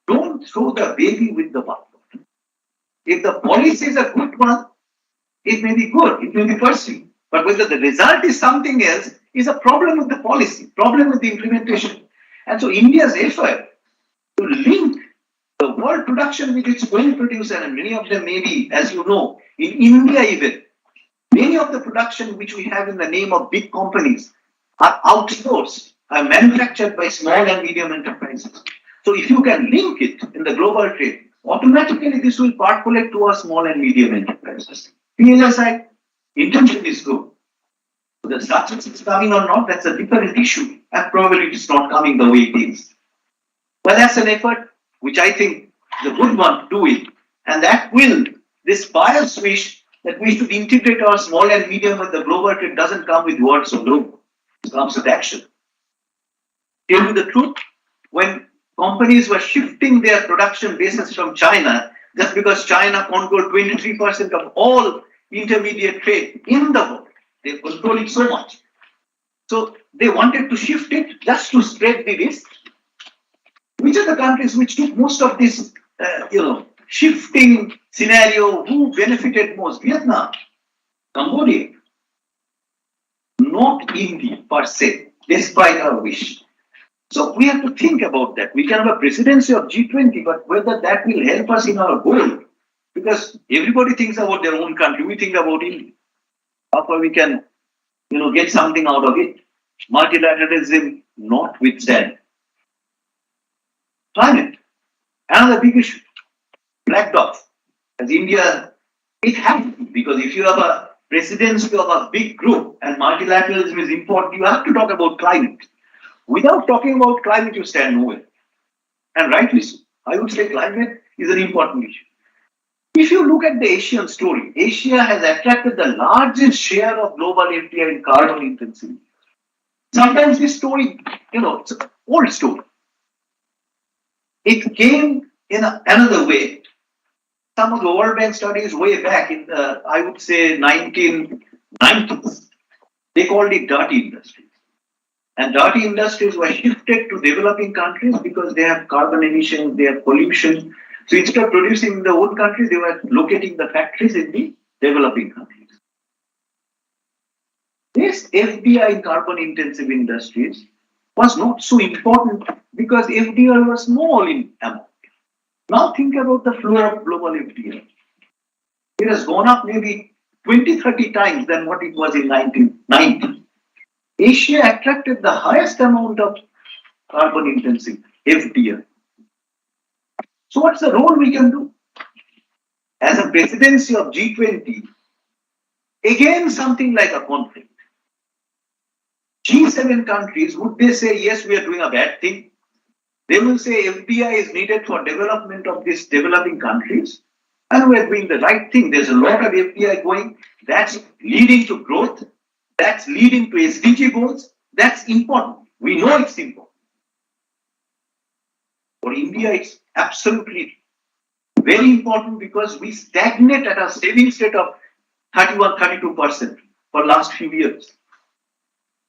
don't throw the baby with the bathwater. If the policy is a good one, it may be good, it may be pursued. But whether the result is something else is a problem with the policy, problem with the implementation. And so India's effort to link the world production with its own producer, and many of them may be, as you know, in India even, many of the production which we have in the name of big companies are outsourced, are manufactured by small and medium enterprises. So if you can link it in the global trade, automatically this will percolate to our small and medium enterprises. PLSI intention is good. The success is coming or not, that's a different issue. And probably it is not coming the way it is. But that's an effort which I think is a good one to do it. And that will, this pious wish that we should integrate our small and medium with the global trade doesn't come with words alone. It comes with action. Tell you the truth, when companies were shifting their production bases from China, just because China controlled 23% of all intermediate trade in the world, they control it so much. So they wanted to shift it just to spread the risk. Which are the countries which took most of this, shifting scenario? Who benefited most? Vietnam, Cambodia, not India per se, despite our wish. So we have to think about that. We can have a presidency of G20, but whether that will help us in our goal, because everybody thinks about their own country. We think about India. How far we can, get something out of it. Multilateralism notwithstanding. Climate, another big issue, flagged off. As India, it has to, because if you have a presidency of a big group and multilateralism is important, you have to talk about climate. Without talking about climate, you stand nowhere. And rightly so. I would say climate is an important issue. If you look at the Asian story, Asia has attracted the largest share of global FDI in carbon intensity. Sometimes this story, it's an old story. It came in another way. Some of the World Bank studies way back in the, I would say, 1990s, they called it dirty industries. And dirty industries were shifted to developing countries because they have carbon emissions, they have pollution. So instead of producing in their own countries, they were locating the factories in the developing countries. This FDI in carbon intensive industries was not so important because FDI was small in amount. Now think about the flow of global FDI. It has gone up maybe 20-30 times than what it was in 1990. Asia attracted the highest amount of carbon intensive FDI. So what's the role we can do? As a presidency of G20, again something like a conflict. G7 countries, would they say, yes, we are doing a bad thing? They will say FDI is needed for development of these developing countries, and we are doing the right thing. There's a lot of FDI going, that's leading to growth, that's leading to SDG goals, that's important. We know it's important. For India, it's absolutely very important because we stagnate at a savings rate of 31-32% for last few years.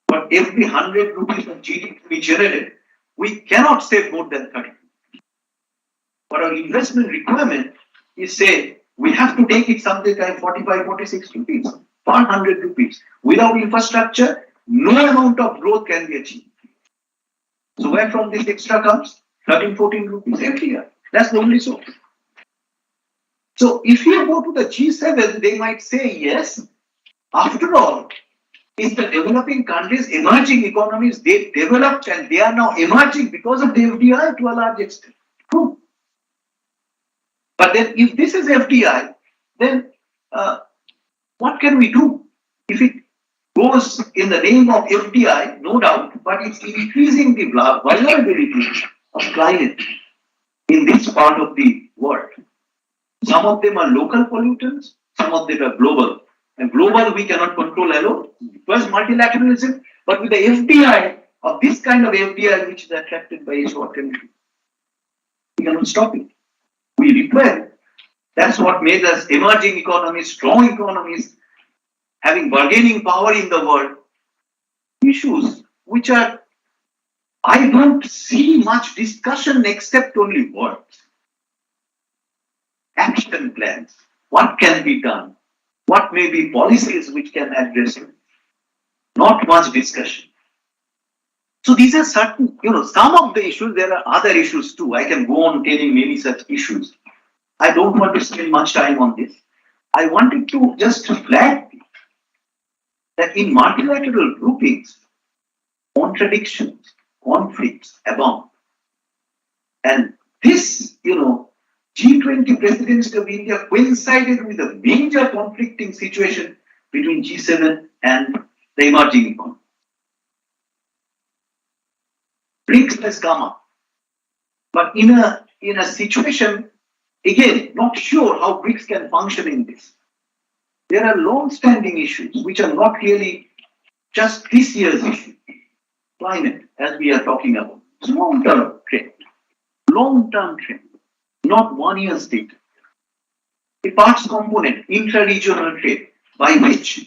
For every 100 rupees of GDP we generate, we cannot save more than 30. But our investment requirement is, say, we have to take it something like 45-46 rupees per 100 rupees. Without infrastructure, no amount of growth can be achieved. So where from this extra comes? 13-14 rupees every year. That's the only source. So if you go to the G7, they might say, yes, after all, if the developing countries, emerging economies, they developed and they are now emerging because of the FDI to a large extent. True. But then if this is FDI, then what can we do? If it goes in the name of FDI, no doubt, but it's increasing the vulnerability of climate in this part of the world. Some of them are local pollutants, some of them are global. And global we cannot control alone. It was multilateralism, but with the FDI of this kind of FDI which is attracted by Asia, what can we do? We cannot stop it. We require That's what made us emerging economies, strong economies, having bargaining power in the world. Issues which are, I don't see much discussion except only words. Action plans. What can be done? What may be policies which can address it? Not much discussion. So these are certain, some of the issues, there are other issues too. I can go on telling many such issues. I don't want to spend much time on this. I wanted to just flag that in multilateral groupings, contradictions, conflicts abound. And this, G20 presidency of India coincided with a major conflicting situation between G7 and the emerging economy. BRICS has come up, but in a situation, again, not sure how BRICS can function in this. There are long-standing issues which are not really just this year's issue. Climate, as we are talking about, it's long-term trend, not 1 year's data. A parts component, intra-regional trade, by which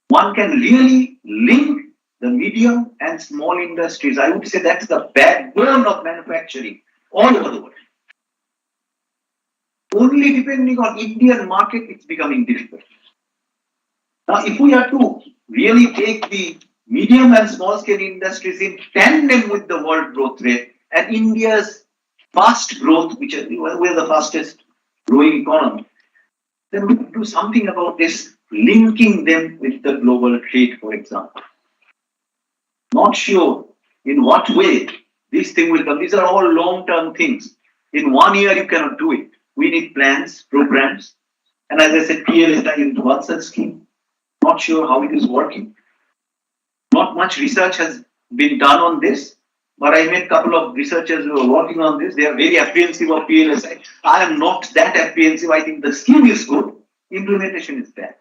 one can really link the medium and small industries. I would say that's the backbone of manufacturing all over the world. Only depending on Indian market, it's becoming difficult. Now, if we are to really take the medium and small scale industries in tandem with the world growth rate and India's fast growth, which is we're the fastest growing economy, then we could do something about this, linking them with the global trade, for example. Not sure in what way this thing will come. These are all long-term things. In 1 year, you cannot do it. We need plans, programs. And as I said, PLSI is one such scheme. Not sure how it is working. Not much research has been done on this, but I met a couple of researchers who are working on this. They are very apprehensive of PLSI. I am not that apprehensive. I think the scheme is good. Implementation is bad.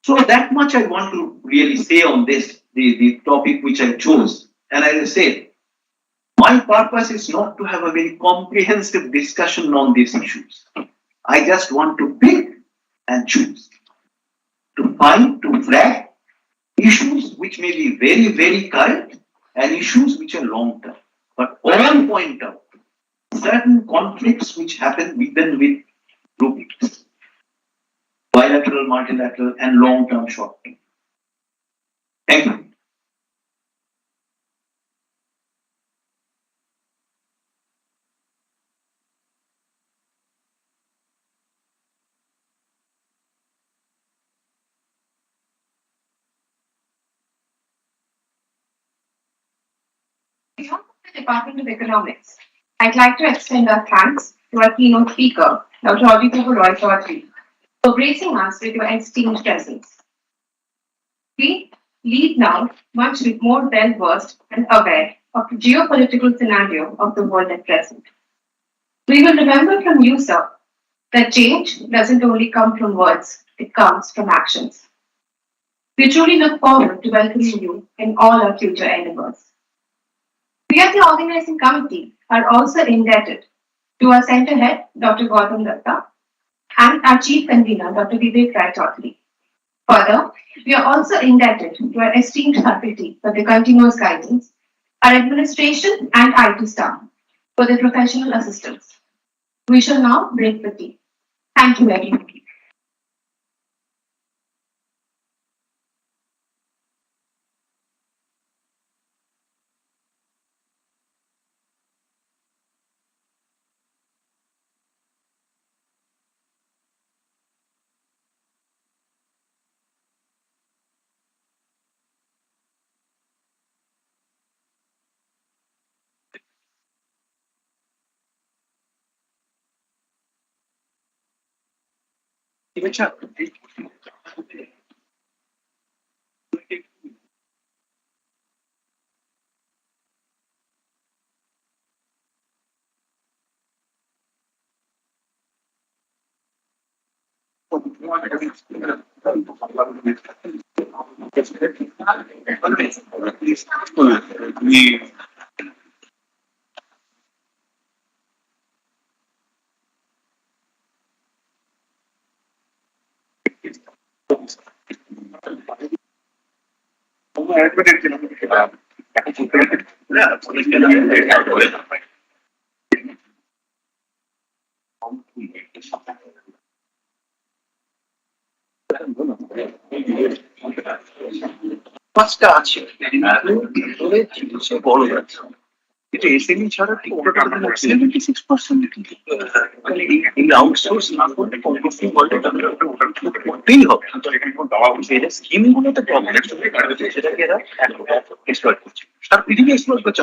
So that much I want to really say on this, the topic which I chose. And as I said, my purpose is not to have a very comprehensive discussion on these issues. I just want to pick and choose, to find, to flag issues which may be very, very current and issues which are long term. But all point out certain conflicts which happen even with groupings. Bilateral, multilateral, and long-term, short-term. Thank you. Beyond the Department of Economics, I'd like to extend our thanks to our keynote speaker, Dr. Aditya Roy Chaudhary, for gracing us with your esteemed presence. We leave now much more well-versed and aware of the geopolitical scenario of the world at present. We will remember from you, sir, that change doesn't only come from words, it comes from actions. We truly look forward to welcoming you in all our future endeavors. We at the organizing committee are also indebted to our center head, Dr. Gautam Datta, and our chief convener, Dr. Vivek Rai Chaudhary. Further, we are also indebted to our esteemed faculty for their continuous guidance, our administration and IT staff for their professional assistance. We shall now break the tea. Thank you very much. পাঁচটা আছে ভিতরে তিনশো বড় আছে এটা SME ছাড়া TikTok 76% মানে এই আউটসোর্স না করলে কমপ্লিটলি ওয়ার্ল্ডে করতেই হবে এটা স্কিম গুলোতে প্রবলেম সেটাকে এরা এক্সপ্লয়েট করছে সারা পৃথিবী এক্সপ্লয়েট করছে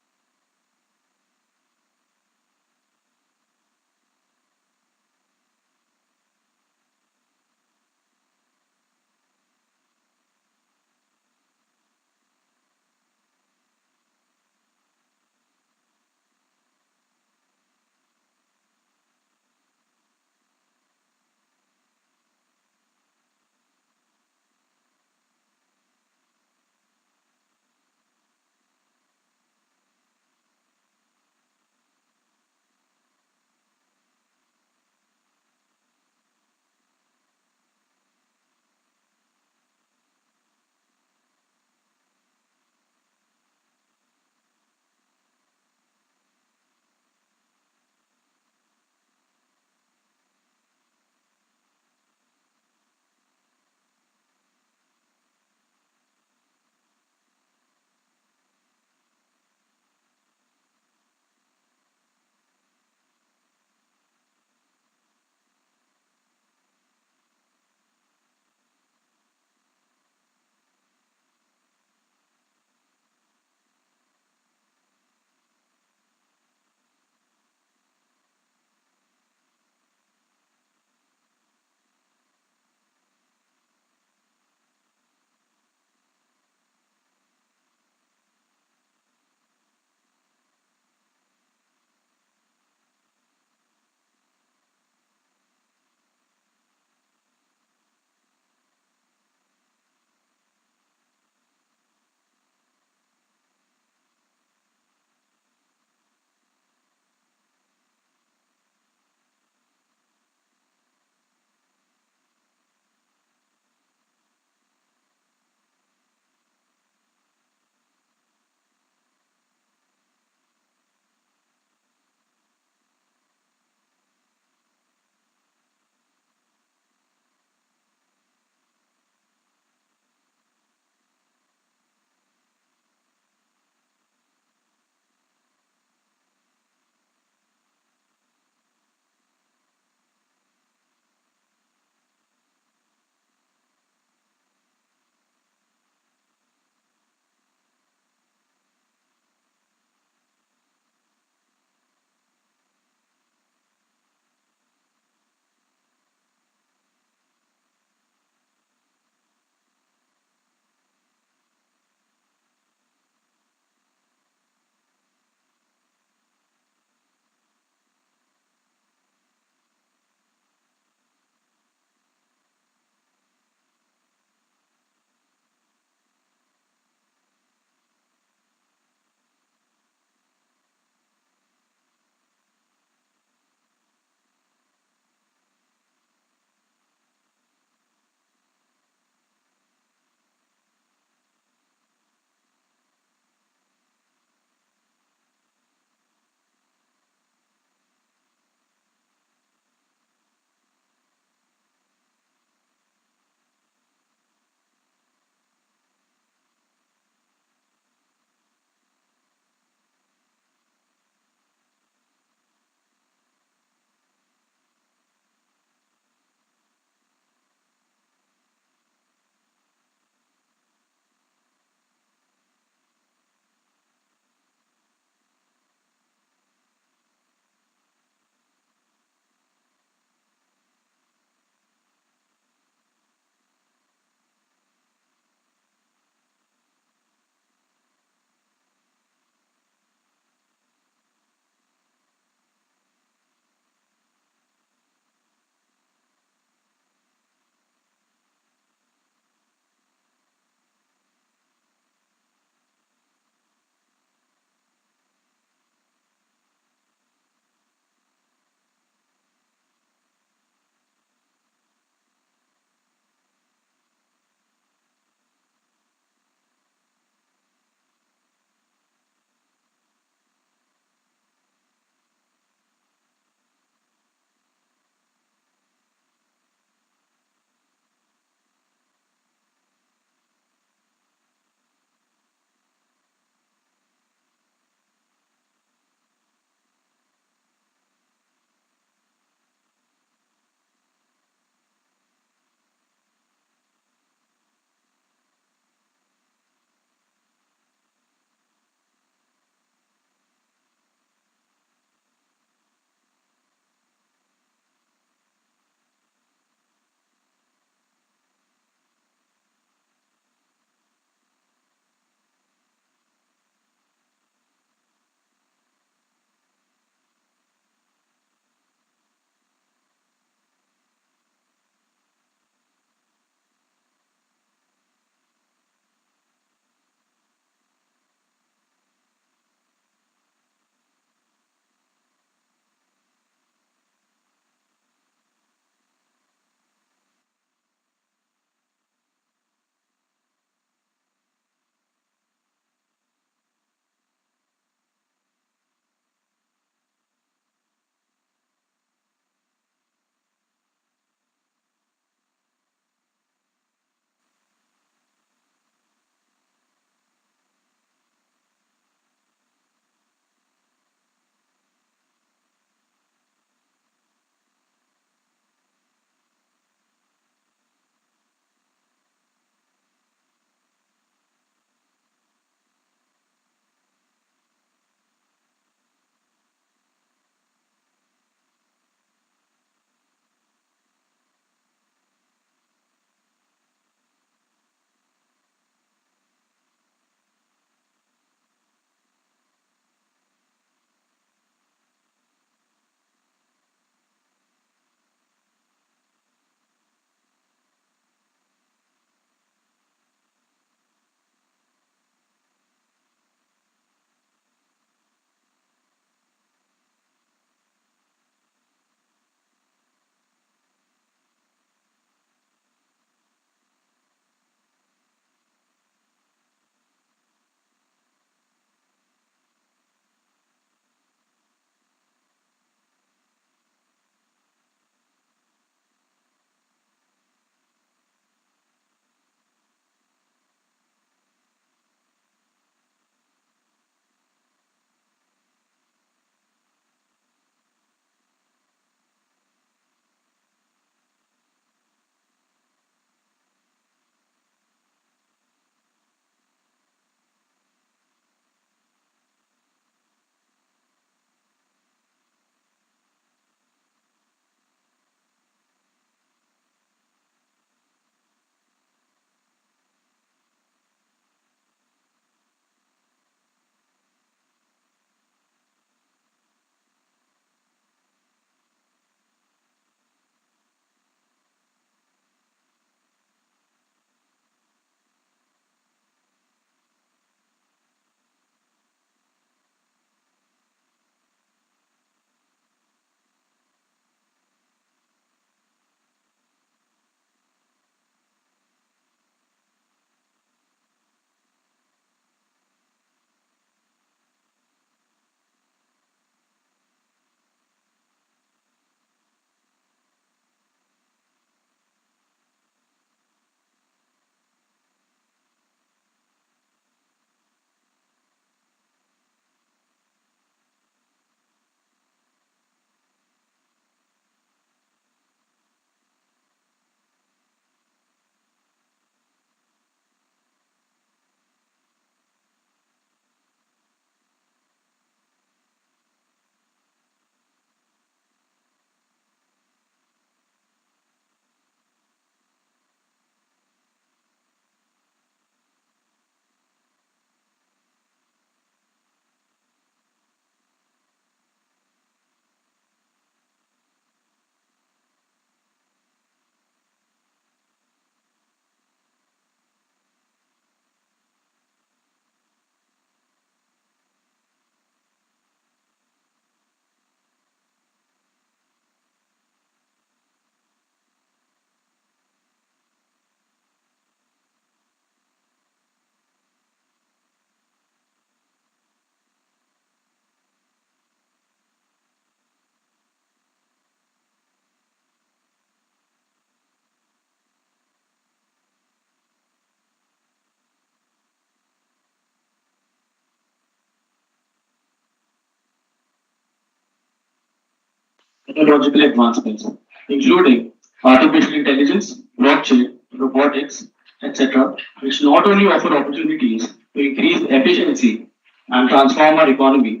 technological advancements, including artificial intelligence, blockchain, robotics, etc., which not only offer opportunities to increase efficiency and transform our economy,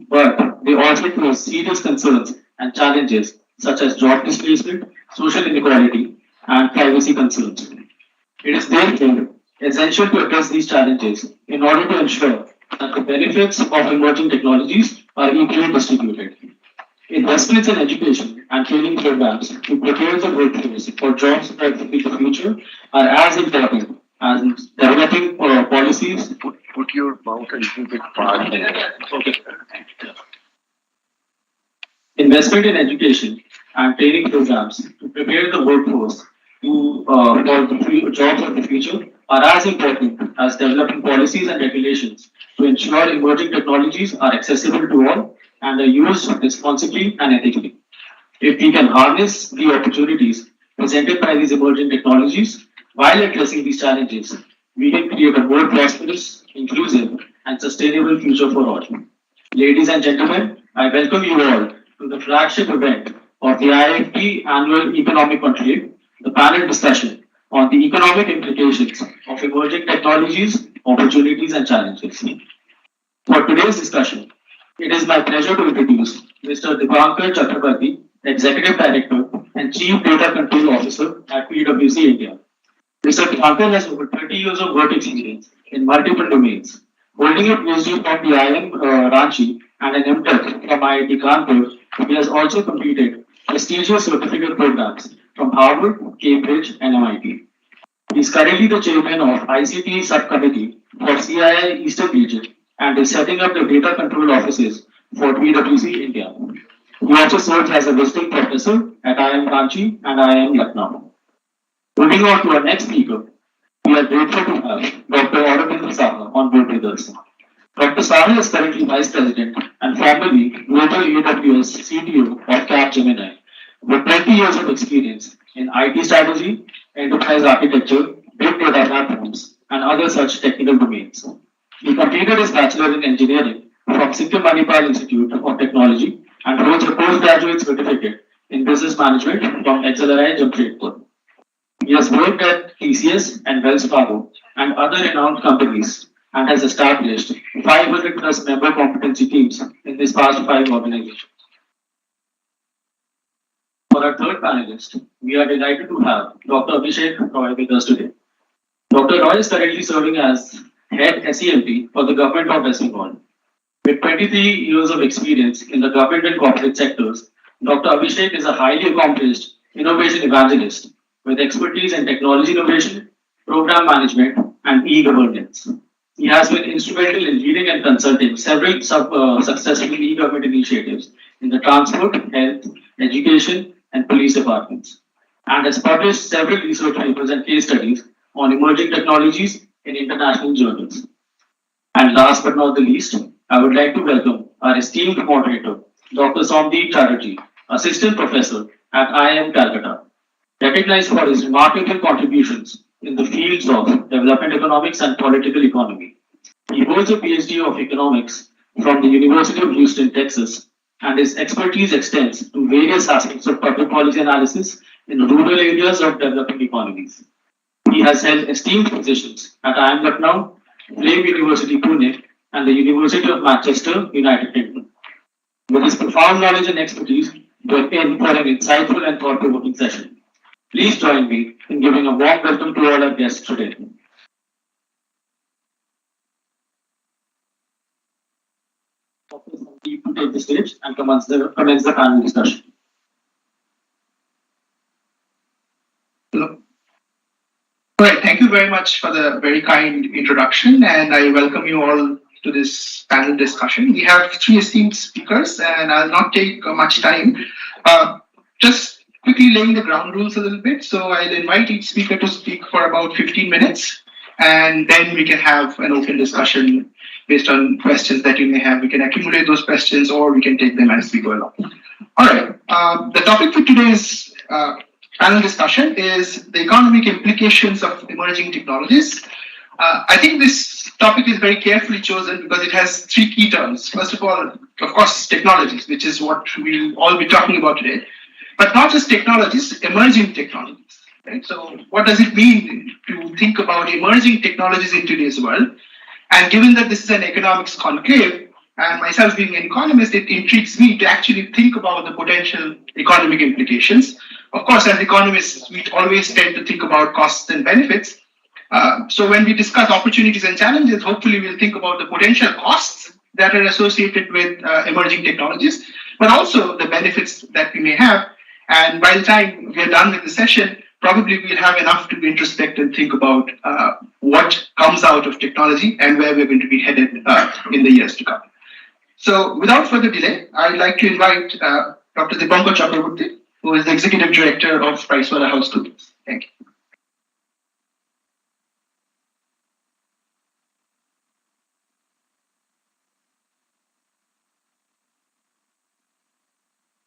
but they also pose serious concerns and challenges such as job displacement, social inequality, and privacy concerns. It is therefore essential to address these challenges in order to ensure that the benefits of emerging technologies are equally distributed. Investments in education and training programs to prepare the workforce for jobs of the future are as important as developing policies. Put your mouth a little bit far. Okay. Investment in education and training programs to prepare the workforce for the jobs of the future are as important as developing policies and regulations to ensure emerging technologies are accessible to all and are used responsibly and ethically. If we can harness the opportunities presented by these emerging technologies while addressing these challenges, we can create a more prosperous, inclusive, and sustainable future for all. Ladies and gentlemen, I welcome you all to the flagship event of the IIT Annual Economic Conclave, the panel discussion on the economic implications of emerging technologies, opportunities, and challenges. For today's discussion, it is my pleasure to introduce Mr. Dipankar Chakrabarti, Executive Director and Chief Data Control Officer at PwC India. Mr. Dipankar has over 30 years of work experience in multiple domains, holding a PhD from the IIM Ranchi and an MTech from IIT Kanpur. He has also completed prestigious certificate programs from Harvard, Cambridge, and MIT. He is currently the chairman of ICT subcommittee for CII Eastern Region and is setting up the data control offices for PwC India. He also serves as a visiting professor at IIM Ranchi and IIM Lucknow. Moving on to our next speaker, we are grateful to have Dr. Aurobindo Saha on board with us. Dr. Saha is currently Vice President and formerly Global AWS CTO of Capgemini, with 20 years of experience in IT strategy, enterprise architecture, big data platforms, and other such technical domains. He completed his Bachelor in Engineering from Sikkim Manipal Institute of Technology and holds a postgraduate certificate in Business Management from XLRI Jamshedpur. He has worked at TCS and Wells Fargo and other renowned companies and has established 500 plus member competency teams in these past 5 organizations. For our third panelist, we are delighted to have Dr. Abhishek Roy with us today. Dr. Roy is currently serving as Head SEMP for the Government of West Bengal. With 23 years of experience in the government and corporate sectors, Dr. Abhishek is a highly accomplished innovation evangelist with expertise in technology innovation, program management, and e-governance. He has been instrumental in leading and consulting several successful e-government initiatives in the transport, health, education, and police departments, and has published several research papers and case studies on emerging technologies in international journals. And last but not the least, I would like to welcome our esteemed moderator, Dr. Somdeep Chatterjee, Assistant Professor at IIM Calcutta, recognized for his remarkable contributions in the fields of development economics and political economy. He holds a PhD of economics from the University of Houston, Texas, and his expertise extends to various aspects of public policy analysis in rural areas of developing economies. He has held esteemed positions at IIM Lucknow, Flame University Pune, and the University of Manchester, United Kingdom. With his profound knowledge and expertise, we're in for an insightful and thought-provoking session. Please join me in giving a warm welcome to all our guests today. Dr. Sandeep to take the stage and commence the panel discussion. Hello. All right, thank you very much for the very kind introduction, and I welcome you all to this panel discussion. We have 3 esteemed speakers, and I'll not take much time. Just quickly laying the ground rules a little bit. So I'll invite each speaker to speak for about 15 minutes, and then we can have an open discussion based on questions that you may have. We can accumulate those questions, or we can take them as we go along. All right, the topic for today's panel discussion is the economic implications of emerging technologies, I think this topic is very carefully chosen because it has three key terms. First of all, of course, technologies, which is what we'll all be talking about today. But not just technologies, emerging technologies. Right? So, what does it mean to think about emerging technologies in today's world? And given that this is an economics conclave, and myself being an economist, it intrigues me to actually think about the potential economic implications. Of course, as economists, we always tend to think about costs and benefits. So when we discuss opportunities and challenges, hopefully we'll think about the potential costs that are associated with emerging technologies, but also the benefits that we may have. And by the time we're done with the session, probably we'll have enough to introspect and think about what comes out of technology and where we're going to be headed in the years to come. So without further delay, I'd like to invite Dr. Dipankar Chakraborty, who is the Executive Director of PricewaterhouseCoopers. Thank you.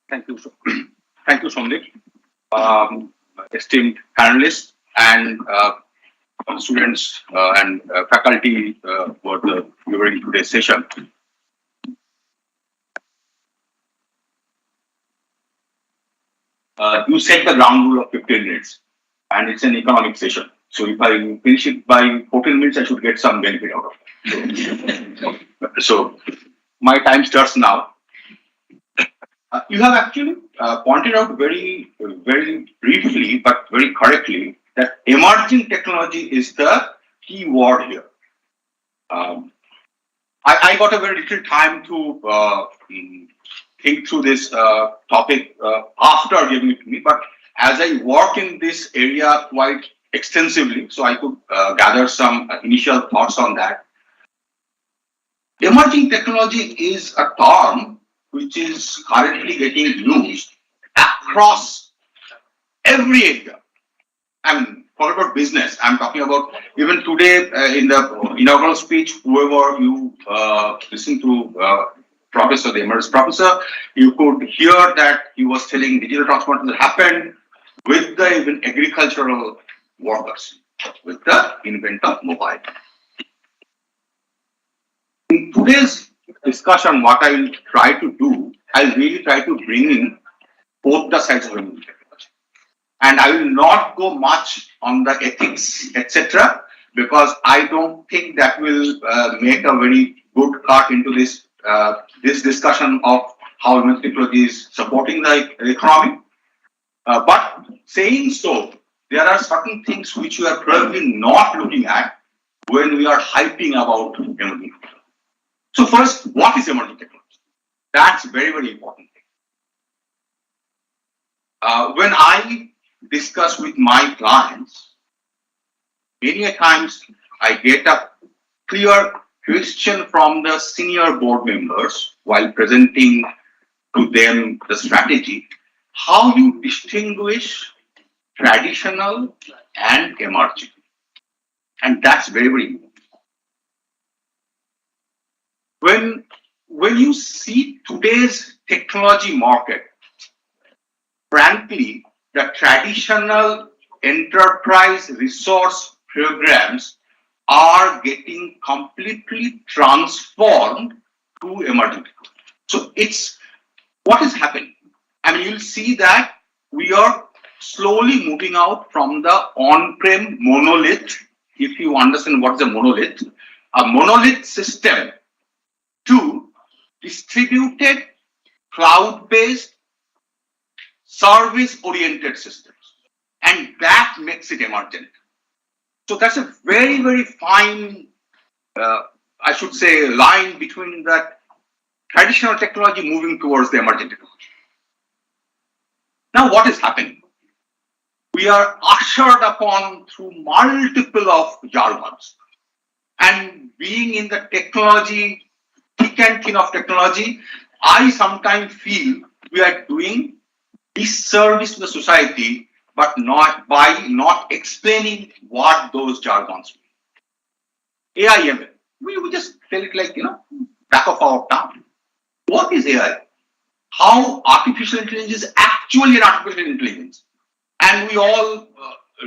Thank you. Thank you, Somdeep. Esteemed panelists and students and faculty for during today's session. You set the ground rule of 15 minutes, and it's an economic session. So if I finish it by 14 minutes, I should get some benefit out of it. So my time starts now. You have actually pointed out very briefly, but very correctly, that emerging technology is the key word here. I got a very little time to think through this topic after giving it to me, but as I work in this area quite extensively, so I could gather some initial thoughts on that. Emerging technology is a term which is currently getting used across every area. I mean, forget about business. I'm talking about even today in the inaugural speech, whoever you listen to, Professor, the Emeritus Professor, you could hear that he was telling digital transformation happened with the even agricultural workers, with the invent of mobile. In today's discussion, what I will try to do, I'll really try to bring in both the sides of the technology. And I will not go much on the ethics, etc., because I don't think that will make a very good cut into this this discussion of how emerging technology is supporting the economy. But saying so, there are certain things which we are probably not looking at when we are hyping about emerging technology. So first, what is emerging technology? That's very important thing. When I discuss with my clients, many a times I get a clear question from the senior board members while presenting to them the strategy, how you distinguish traditional and emerging. And that's very important. When you see today's technology market, frankly, the traditional enterprise resource programs are getting completely transformed to emerging technology. So it's what is happening. I mean, you'll see that we are slowly moving out from the on-prem monolith. If you understand what is a monolith system to distributed, cloud-based, service-oriented systems. And that makes it emergent. So that's a very fine, I should say, line between that traditional technology moving towards the emerging technology. Now, what is happening? We are ushered upon through multiple of jargons. And being in the technology, thick and thin of technology, I sometimes feel we are doing disservice to the society, but not by not explaining what those jargons mean. AI, ML. We just tell it like, back of our tongue. What is AI? How artificial intelligence is actually an artificial intelligence. And we all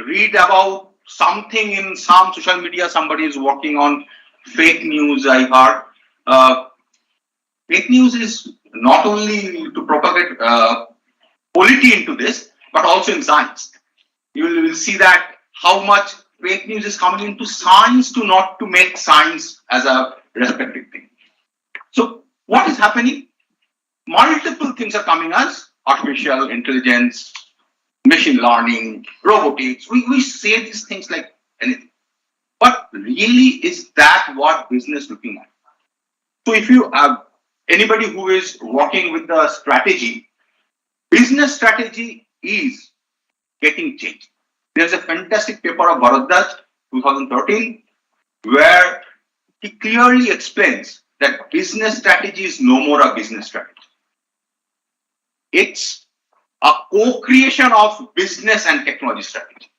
read about something in some social media, somebody is working on fake news, I heard. Fake news is not only to propagate polity into this, but also in science. You will see that how much fake news is coming into science to not to make science as a respected thing. So what is happening? Multiple things are coming as artificial intelligence, machine learning, robotics. We say these things like anything. But really, is that what business looking at? So if you have anybody who is working with the strategy, business strategy is getting changed. There's a fantastic paper of Bharadwaj, 2013, where he clearly explains that business strategy is no more a business strategy. It's a co-creation of business and technology strategy.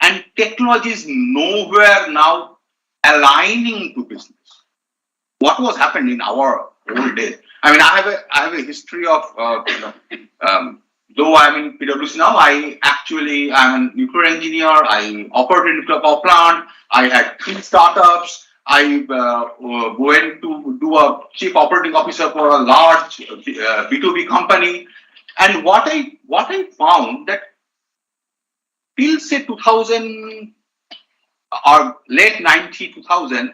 And technology is nowhere now aligning to business. What was happening in our old days? I mean, I have a history of, though I'm in PwC now, I'm a nuclear engineer. I operated a nuclear power plant. I had 3 startups. I went to do a chief operating officer for a large B2B company. And what I found that till say 2000 or late 90, 2000,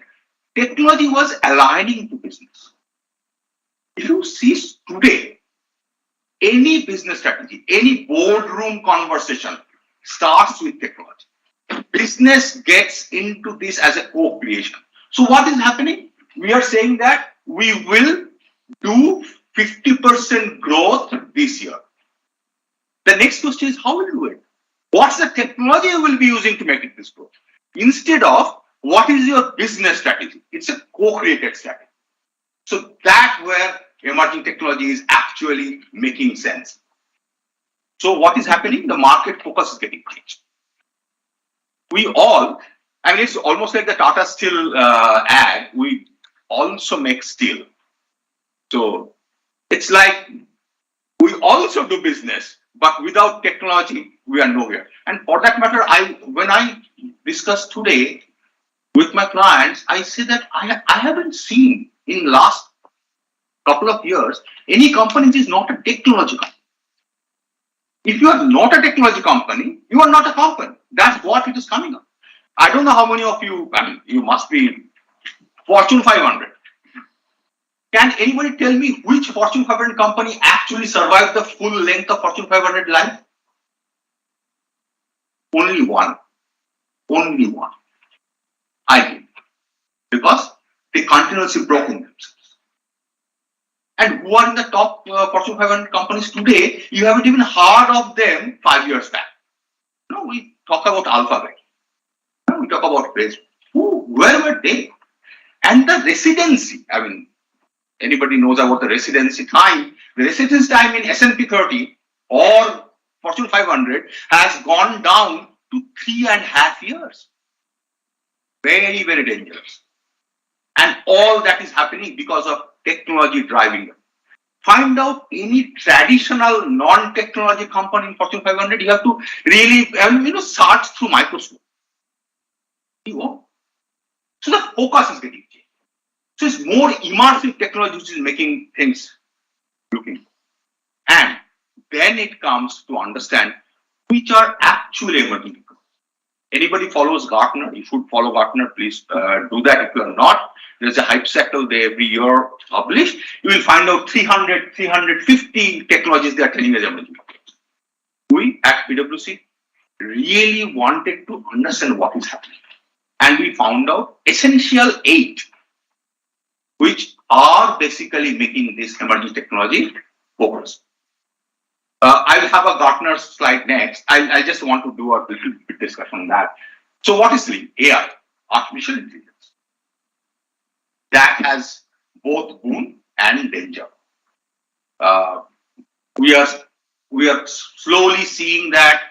technology was aligning to business. If you see today, any business strategy, any boardroom conversation starts with technology. Business gets into this as a co-creation. So what is happening? We are saying that we will do 50% growth this year. The next question is how will you do it? What's the technology you will be using to make it this growth? Instead of what is your business strategy? It's a co-created strategy. So that's where emerging technology is actually making sense. So what is happening? The market focus is getting changed. It's almost like the Tata Steel ad. We also make steel. So it's like we also do business, but without technology, we are nowhere. And for that matter, when I discuss today with my clients, I say that I haven't seen in last couple of years any company which is not a technology company. If you are not a technology company, you are not a company. That's what it is coming up. I don't know how many of you, you must be Fortune 500. Can anybody tell me which Fortune 500 company actually survived the full length of Fortune 500 life? Only one. Only one. I think. Because they continuously broke in themselves. And who are in the top Fortune 500 companies today? You haven't even heard of them 5 years back. No, we talk about Alphabet. No, we talk about Facebook. Where were they? And the residency, anybody knows about the residency time. The residence time in S&P 30 or Fortune 500 has gone down to 3.5 years. Very, very dangerous. And all that is happening because of technology driving them. Find out any traditional non-technology company in Fortune 500. You have to really, search through microscope. You won't. So the focus is getting changed. So it's more immersive technology which is making things looking. And then it comes to understand which are actually emerging. Anybody follows Gartner? You should follow Gartner. Please do that. If you are not, there's a hype cycle they every year publish. You will find out 300, 350 technologies they are telling as emerging. We at PwC really wanted to understand what is happening. And we found out essential 8, which are basically making this emerging technology focus. I will have a Gartner slide next. I just want to do a little bit discussion on that. So what is AI, artificial intelligence? That has both boon and danger. We are slowly seeing that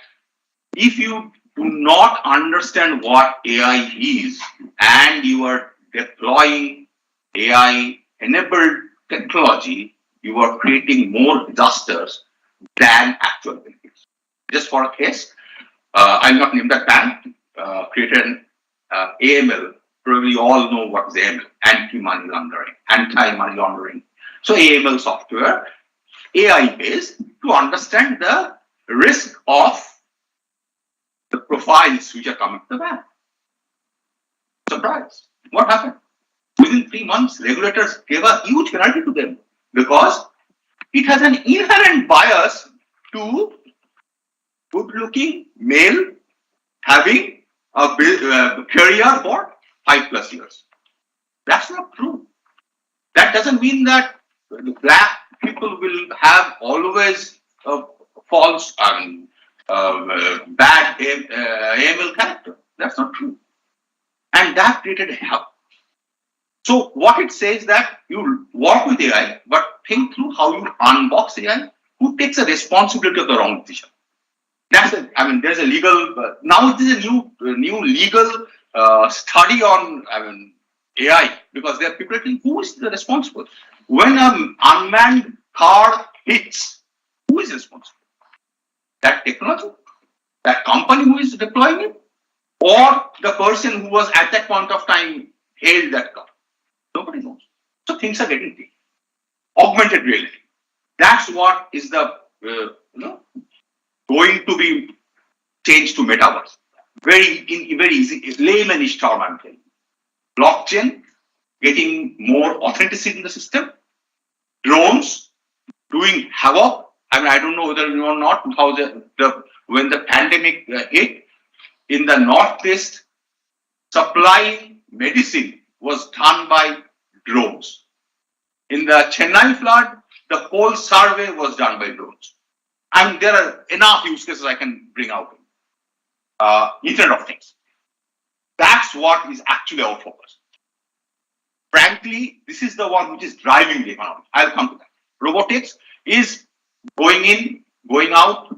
if you do not understand what AI is and you are deploying AI-enabled technology, you are creating more disasters than actual benefits. Just for a case, I'll not name that bank. created an AML. Probably you all know what is AML, anti-money laundering. So AML software, AI based, to understand the risk of the profiles which are coming to the bank. Surprise! What happened? Within 3 months, regulators gave a huge penalty to them because it has an inherent bias to good-looking male having a career for 5+ years. That's not true. That doesn't mean that black people will have always false and bad AML character. That's not true. And that created hell. So what it says that you work with AI, but think through how you unbox AI. Who takes the responsibility of the wrong decision? There's a legal now. This is a new legal study on AI, because there are people thinking, who is the responsible when an unmanned car hits? Who is responsible? That technology, that company who is deploying it, or the person who was at that point of time hailed that car? Nobody knows. So things are getting deep. Augmented reality. That's what is the going to be changed to metaverse. Very easy, layman-ish term I'm telling you. Blockchain getting more authenticity in the system. Drones doing havoc. I don't know whether you know or not how when the pandemic hit in the Northeast, supplying medicine was done by drones. In the Chennai flood, the whole survey was done by drones. There are enough use cases I can bring out. Internet of Things. That's what is actually our focus. Frankly, this is the one which is driving the economy. I'll come to that. Robotics is going in, going out.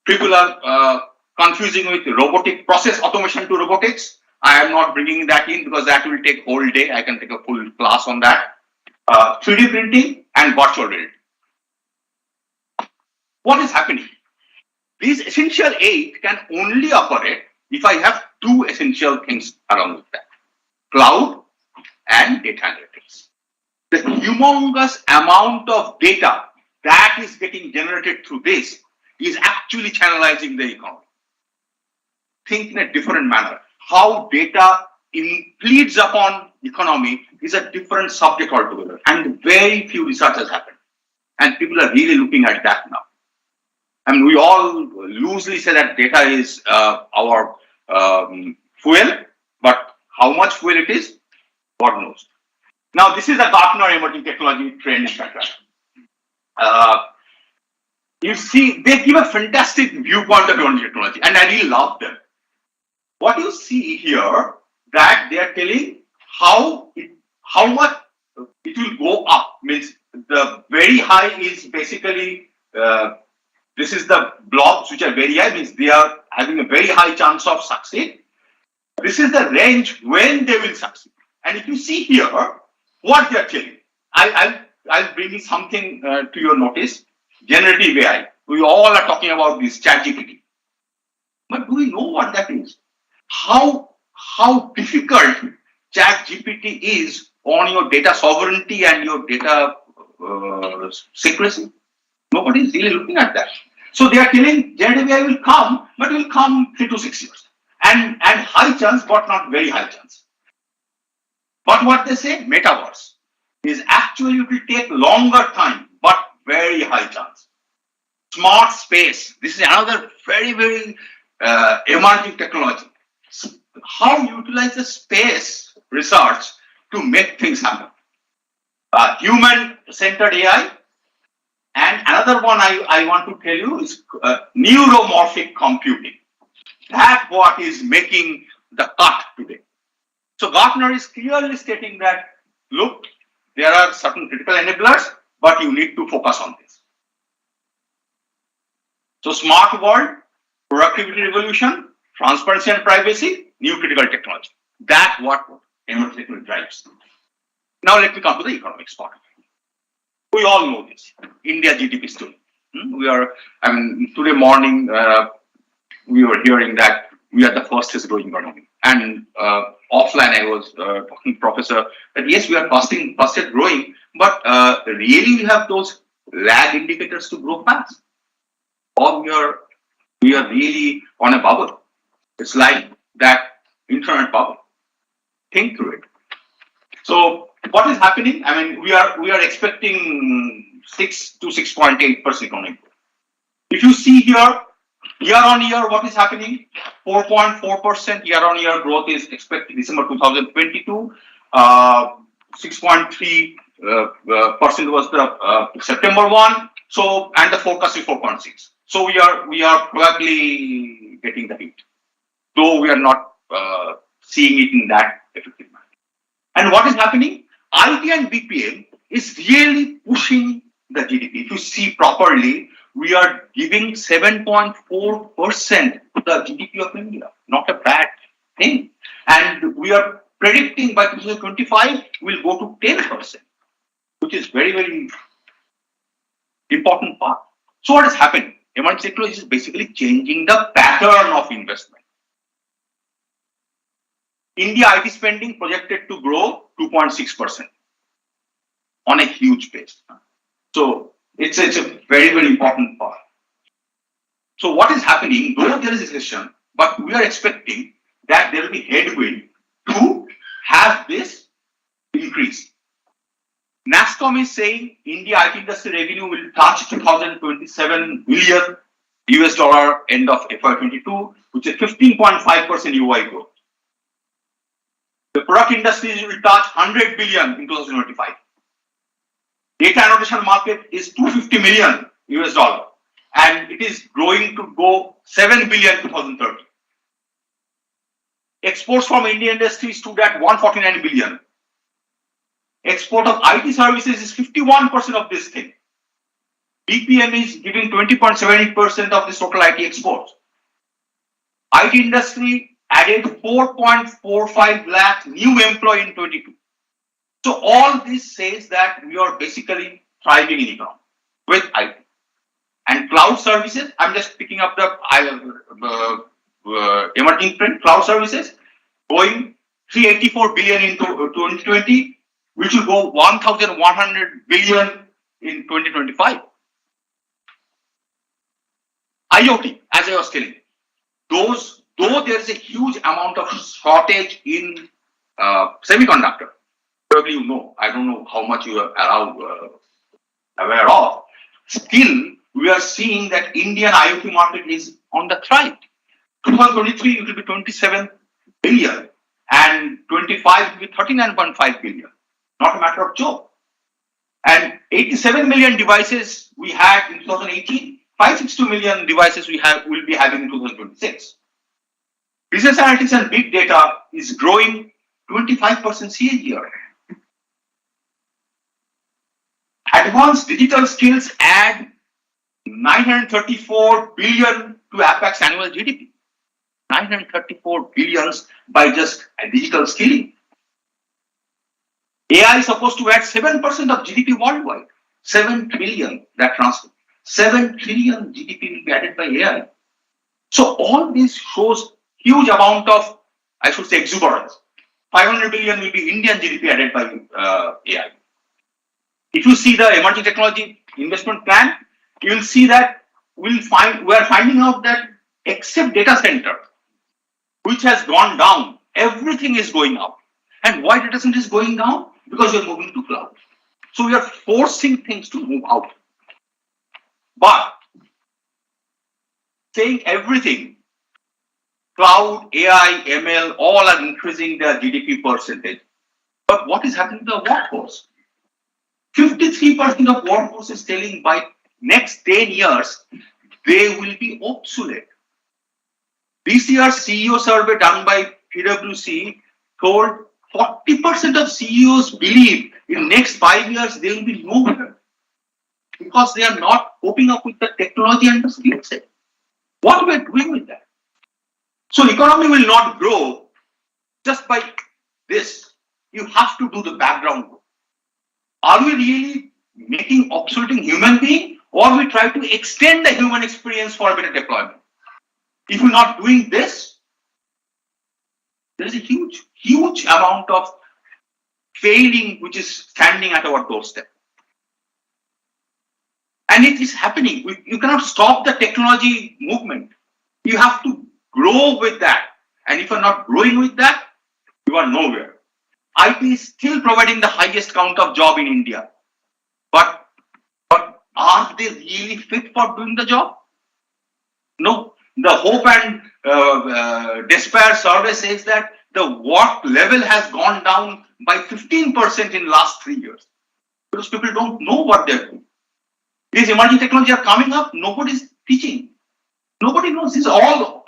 People are confusing with robotic process automation to robotics. I am not bringing that in because that will take whole day. I can take a full class on that. 3D printing and virtual reality. What is happening? These essential 8 can only operate if I have 2 essential things along with that: cloud and data analytics. The humongous amount of data that is getting generated through this is actually channelizing the economy. Think in a different manner. How data impledes upon economy is a different subject altogether, and very few research has happened. And people are really looking at that now. We all loosely say that data is our fuel, but how much fuel it is, God knows. Now, this is a Gartner emerging technology trend tracker. You see, they give a fantastic viewpoint of emerging technology, and I really love them. What you see here, that they are telling how much it will go up. Means the very high is basically this is the blobs which are very high, means they are having a very high chance of succeed. This is the range when they will succeed. And if you see here, what they are telling, I'll bring something to your notice. Generative AI. We all are talking about this ChatGPT. But do we know what that is? How difficult ChatGPT is on your data sovereignty and your data secrecy? Nobody is really looking at that. So they are telling generative AI will come, but will come 3 to 6 years. And high chance, but not very high chance. But what they say, metaverse, is actually it will take longer time, but very high chance. Smart space, this is another very, very emerging technology. How utilize the space research to make things happen. Human-centered AI. And another one I want to tell you is neuromorphic computing. That's what is making the cut today. So Gartner is clearly stating that, look, there are certain critical enablers, but you need to focus on this. So smart world, productivity revolution, transparency and privacy, new critical technology. That's what emerging technology drives. Now let me come to the economics part. We all know this. India GDP story. We are, today morning we were hearing that we are the fastest growing economy. And offline, I was talking to Professor that yes, we are fastest growing, but really we have those lag indicators to grow fast, or we are really on a bubble. It's like that internet bubble. Think through it. So what is happening? I mean, we are expecting 6 to 6.8% economic growth. If you see here, year on year, what is happening? 4.4% year on year growth is expected December 2022. 6.3% was the September one. So, and the forecast is 4.6. So we are probably getting the hit, though we are not seeing it in that effective manner. And what is happening? IT and BPM is really pushing the GDP. If you see properly, we are giving 7.4% to the GDP of India. Not a bad thing. And we are predicting by 2025 we'll go to 10%, which is very, very important part. So what has happened? Emerging technology is basically changing the pattern of investment. India IT spending projected to grow 2.6% on a huge base. So it's a very, very important part. So what is happening, though there is a recession, but we are expecting that there will be headwind to have this increase. NASSCOM is saying India IT industry revenue will touch 2027 billion US dollar end of FY22, which is 15.5% UI growth. The product industries will touch 100 billion in 2025. Data annotation market is 250 million US dollar, and it is growing to go 7 billion 2030. Exports from Indian industry stood at 149 billion. Export of IT services is 51% of this thing. BPM is giving 20.78% of this total IT exports. IT industry added 4.45 lakh new employees in 22. So all this says that we are basically thriving in economy with IT. And cloud services, I'm just picking up the emerging trend, cloud services going 384 billion in 2020, which will go 1,100 billion in 2025. IoT, as I was telling, though there is a huge amount of shortage in semiconductor, probably you know, I don't know how much you are aware of, still we are seeing that Indian IoT market is on the thrive. 2023 it will be 27 billion and 25 will be 39.5 billion. Not a matter of joke. And 87 million devices we had in 2018, 562 million devices will be having in 2026. Business analytics and big data is growing 25% CAGR. Advanced digital skills add 934 billion to APAC's annual GDP. 934 billions by just digital skilling. AI is supposed to add 7% of GDP worldwide. 7 trillion, that translates. 7 trillion GDP will be added by AI. So all this shows huge amount of, I should say, exuberance. 500 billion will be Indian GDP added by AI. If you see the emerging technology investment plan, you will see that we are finding out that except data center, which has gone down, everything is going up. And why data center is going down? Because we are moving to cloud. So we are forcing things to move out. But saying everything, cloud, AI, ML, all are increasing their GDP percentage. But what is happening to the workforce? 53% of workforce is telling by next 10 years, they will be obsolete. This year's CEO survey done by PwC told 40% of CEOs believe in next 5 years they will be nowhere because they are not coping up with the technology and the skill set. What we are doing with that? So economy will not grow just by this. You have to do the background work. Are we really making obsolete human being, or we try to extend the human experience for a better deployment? If we're not doing this, There is a huge amount of failing which is standing at our doorstep. And it is happening. You cannot stop the technology movement. You have to grow with that. And if you're not growing with that, you are nowhere. IT is still providing the highest count of job in India. But are they really fit for doing the job? No. The hope and despair survey says that the work level has gone down by 15% in last 3 years. Because people don't know what they're doing. These emerging technologies are coming up, nobody's teaching. Nobody knows. This is all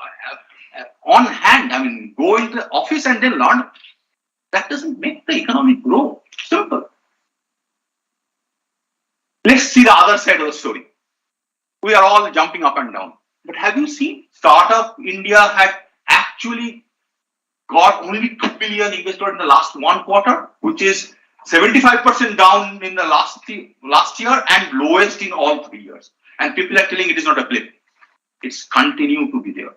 on hand. I mean, go into the office and then learn. That doesn't make the economy grow. Simple. Let's see the other side of the story. We are all jumping up and down. But have you seen Startup India had actually got only 2 billion invested in the last 1 quarter, which is 75% down in the last year and lowest in all 3 years. And people are telling it is not a blip. It's continued to be there.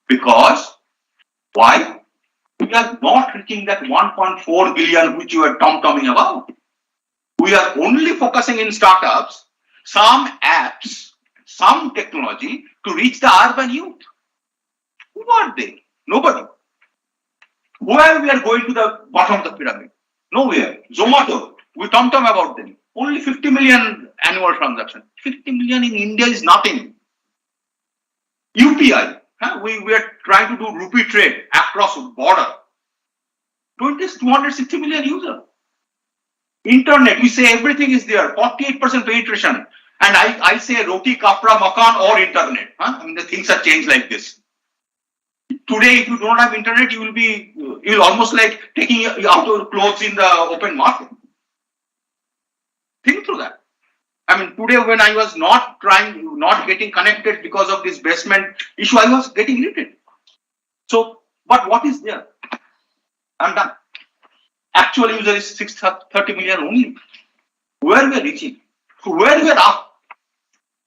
Because why? We are not reaching that 1.4 billion which you are tom-tomming about. We are only focusing in startups, some apps, some technology to reach the urban youth. Who are they? Nobody. Where we are going to the bottom of the pyramid? Nowhere. Zomato, we tom-tom about them. Only 50 million annual transaction. 50 million in India is nothing. UPI, we are trying to do rupee trade across border. 260 million users. Internet, we say everything is there, 48% penetration. And I say roti, kapra, makan or internet. I mean, the things are changed like this. Today, if you don't have internet, you'll almost like taking out your clothes in the open market. Think through that. I mean, today when I was not getting connected because of this basement issue, I was getting irritated. So, but what is there? I'm done. Actual user is 630 million only. Where we are reaching? Where we are up?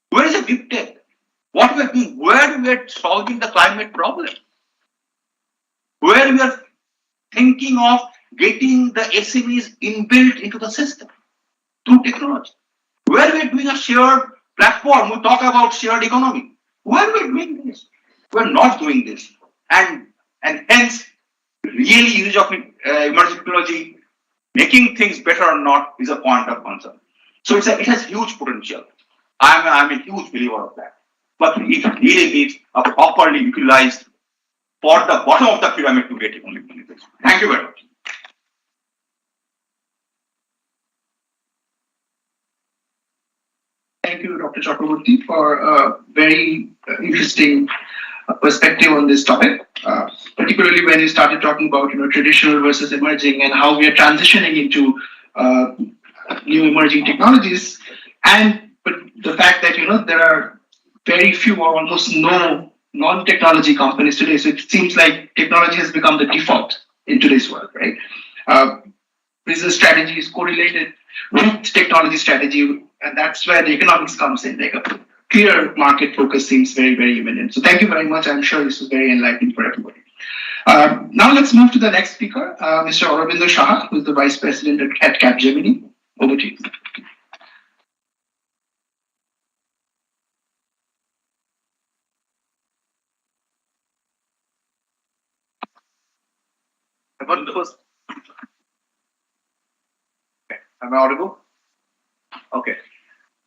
Where is the big tech? What we are doing? Where we are solving the climate problem? Where we are thinking of getting the SMEs inbuilt into the system through technology? Where we are doing a shared platform, we talk about shared economy. Where we are doing this? We are not doing this. And hence, really usage of emerging technology, making things better or not is a point of concern. So it has huge potential. I'm a huge believer of that. But it really needs a properly utilized for the bottom of the pyramid to get economic benefits. Thank you very much. Thank you, Dr. Chakraborty, for a very interesting perspective on this topic, particularly when you started talking about traditional versus emerging and how we are transitioning into new emerging technologies, but the fact that there are very few or almost no non-technology companies today. So it seems like technology has become the default in today's world, right? Business strategy is correlated with technology strategy, and that's where the economics comes in. Like a clear market focus seems very, very imminent. So thank you very much. I'm sure this was very enlightening for everybody. Now let's move to the next speaker, Mr. Aurobindo Shah, who's the Vice President at Capgemini. Over to you. Am I audible? Okay.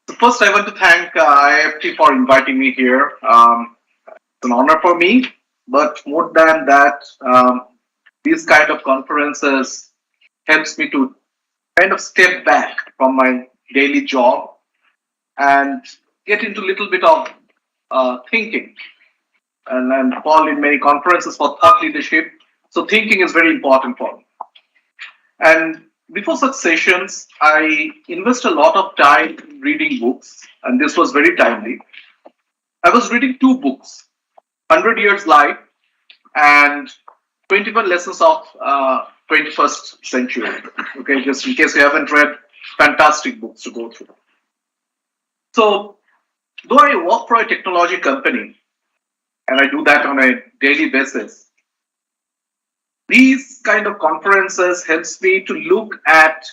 So first, I want to thank IFT for inviting me here. It's an honor for me, but more than that, these kind of conferences helps me to kind of step back from my daily job and get into a little bit of thinking. And I'm called in many conferences for thought leadership. So thinking is very important for me. And before such sessions, I invest a lot of time reading books, and this was very timely. I was reading 2 books, 100 Years Life and 21 Lessons of 21st Century. Okay, just in case you haven't read, fantastic books to go through. So, though I work for a technology company, and I do that on a daily basis, these kind of conferences helps me to look at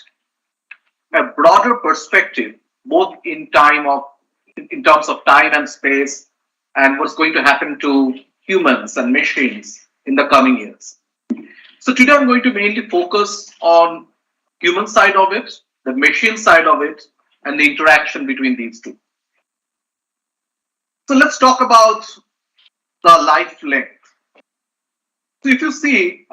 a broader perspective, both in terms of time and space, and what's going to happen to humans and machines in the coming years. So today I'm going to mainly focus on human side of it, the machine side of it, and the interaction between these two. So let's talk about the life length. So if you see,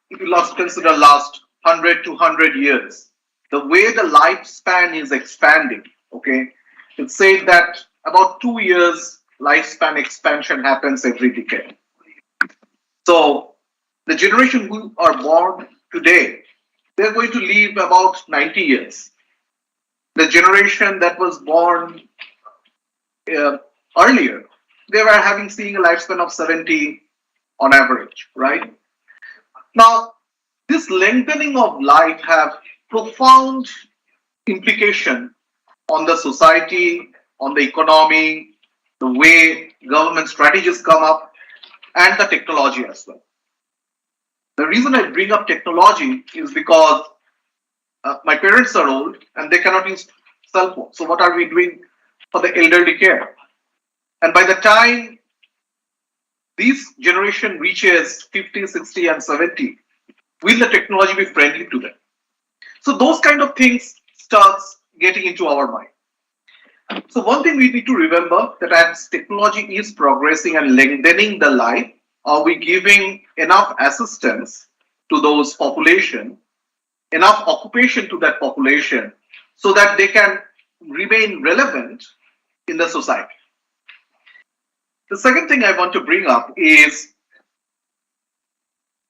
if you consider last 100, 200 years, the way the lifespan is expanding, okay, it's said that about 2 years lifespan expansion happens every decade. So the generation who are born today, they're going to live about 90 years. The generation that was born earlier, they were seeing a lifespan of 70 on average, right? Now, this lengthening of life have profound implication on the society, on the economy, the way government strategies come up, and the technology as well. The reason I bring up technology is because my parents are old and they cannot use cell phones. So what are we doing for the elderly care? And by the time this generation reaches 50, 60, and 70, will the technology be friendly to them? So those kind of things starts getting into our mind. So one thing we need to remember that as technology is progressing and lengthening the life, are we giving enough assistance to those population, enough occupation to that population so that they can remain relevant in the society? The second thing I want to bring up is,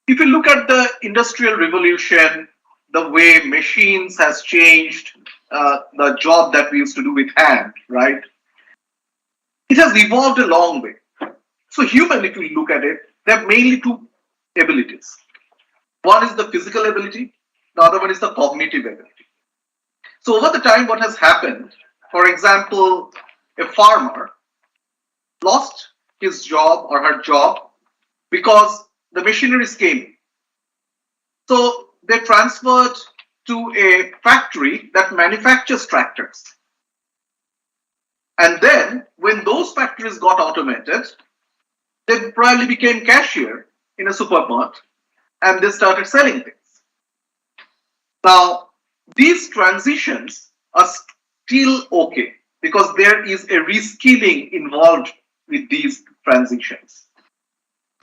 if you look at the industrial revolution, the way machines has changed the job that we used to do with hand, right? It has evolved a long way. So human, if you look at it, they have mainly two abilities. One is the physical ability, the other one is the cognitive ability. So over the time, what has happened, for example, a farmer lost his job or her job because the machineries came. So they transferred to a factory that manufactures tractors. And then when those factories got automated, they probably became cashier in a supermarket and they started selling things. Now, these transitions are still okay because there is a reskilling involved with these transitions.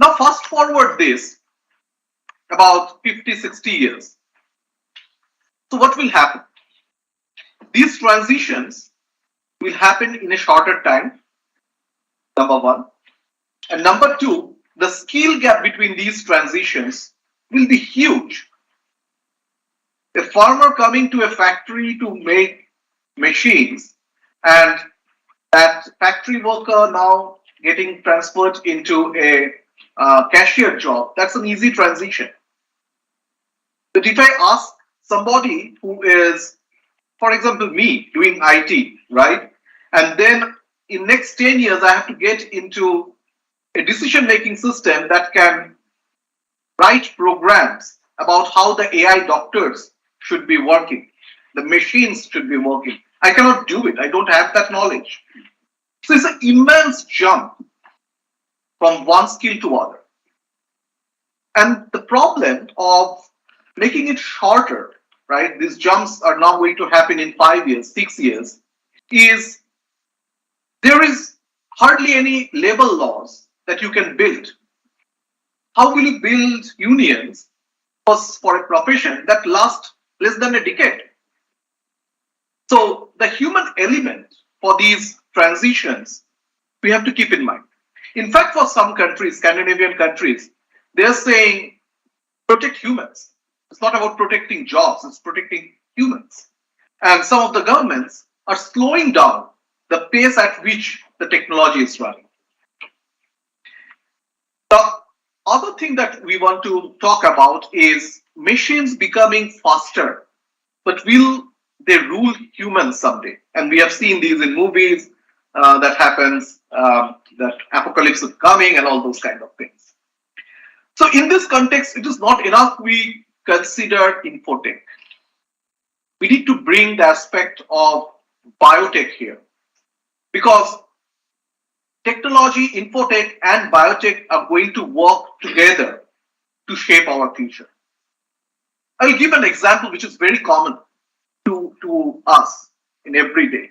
Now, fast forward this about 50, 60 years. So what will happen? These transitions will happen in a shorter time, number one. And number two, the skill gap between these transitions will be huge. A farmer coming to a factory to make machines and that factory worker now getting transferred into a cashier job, that's an easy transition. But if I ask somebody who is, for example, me doing IT, right? And then in next 10 years, I have to get into a decision-making system that can write programs about how the AI doctors should be working, the machines should be working. I cannot do it. I don't have that knowledge. So it's an immense jump from one skill to other. And the problem of making it shorter, right? These jumps are now going to happen in 5 years, 6 years, is there is hardly any labor laws that you can build. How will you build unions for a profession that lasts less than a decade? So the human element for these transitions, we have to keep in mind. In fact, for some countries, Scandinavian countries, they're saying protect humans. It's not about protecting jobs, it's protecting humans. And some of the governments are slowing down the pace at which the technology is running. The other thing that we want to talk about is machines becoming faster, but will they rule humans someday? And we have seen these in movies that happens, that apocalypse is coming and all those kind of things. So in this context, it is not enough we consider infotech. We need to bring the aspect of biotech here, because technology, infotech, and biotech are going to work together to shape our future. I'll give an example which is very common to us in every day.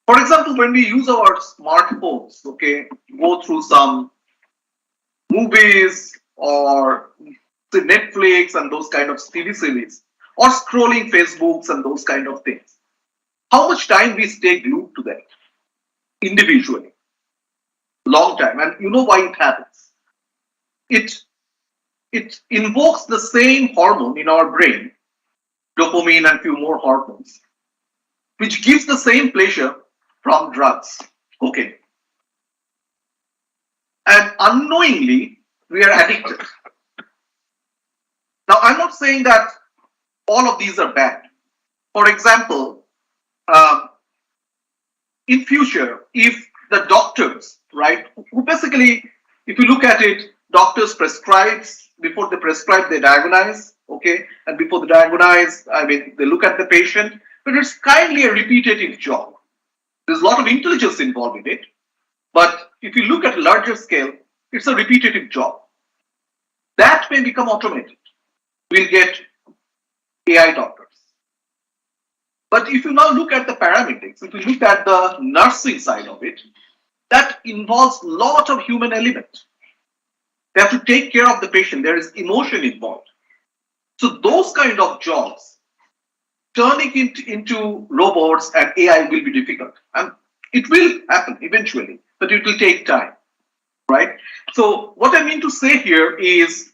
For example, when we use our smartphones, okay, go through some movies or say Netflix and those kind of TV series, or scrolling Facebooks and those kind of things. How much time we stay glued to that individually? Long time. And you know why it happens? It invokes the same hormone in our brain, dopamine and few more hormones, which gives the same pleasure from drugs. Okay. And unknowingly, we are addicted. Now, I'm not saying that all of these are bad. For example, in future, if the doctors, right, who basically, if you look at it, doctors prescribe, before they prescribe, they diagnose, okay, and before they diagnose, I mean, they look at the patient, but it's kindly a repetitive job. There's a lot of intelligence involved in it, but if you look at a larger scale, it's a repetitive job. That may become automated. We'll get AI doctors. But if you now look at the paramedics, if you look at the nursing side of it, that involves a lot of human element. They have to take care of the patient. There is emotion involved. So those kind of jobs, turning it into robots and AI will be difficult. And it will happen eventually, but it will take time, right? So what I mean to say here is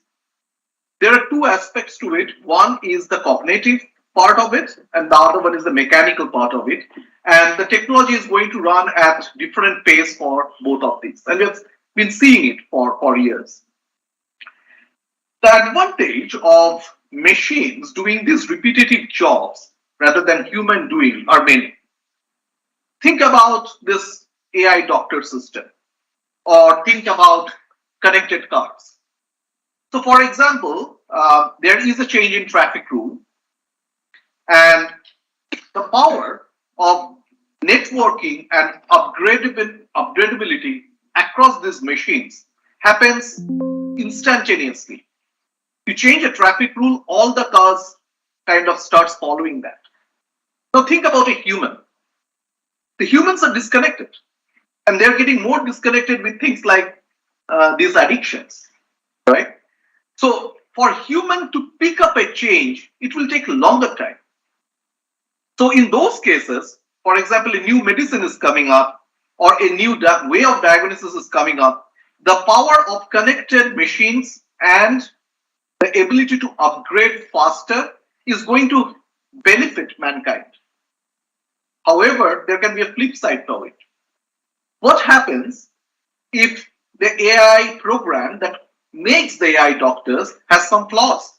there are two aspects to it. One is the cognitive part of it, and the other one is the mechanical part of it. And the technology is going to run at different pace for both of these. And we've been seeing it for years. The advantage of machines doing these repetitive jobs rather than human doing are many. Think about this AI doctor system, or think about connected cars. So for example, there is a change in traffic rule, and the power of networking and upgradability across these machines happens instantaneously. You change a traffic rule, all the cars kind of starts following that. Now think about a human. The humans are disconnected, and they're getting more disconnected with things like these addictions, right? So for human to pick up a change, it will take a longer time. So in those cases, for example, a new medicine is coming up or a new way of diagnosis is coming up, the power of connected machines and the ability to upgrade faster is going to benefit mankind. However, there can be a flip side to it. What happens if the AI program that makes the AI doctors has some flaws?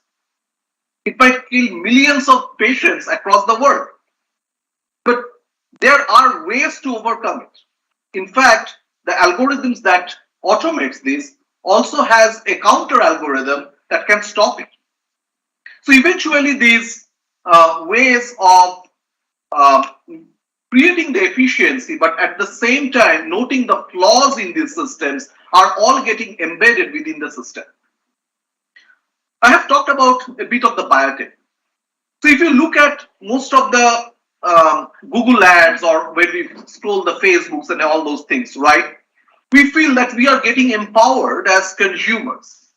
It might kill millions of patients across the world. But there are ways to overcome it. In fact, the algorithms that automates this also has a counter algorithm that can stop it. So eventually these ways of creating the efficiency, but at the same time noting the flaws in these systems are all getting embedded within the system. I have talked about a bit of the biotech. So if you look at most of the Google ads or when we scroll the Facebooks and all those things, right? We feel that we are getting empowered as consumers.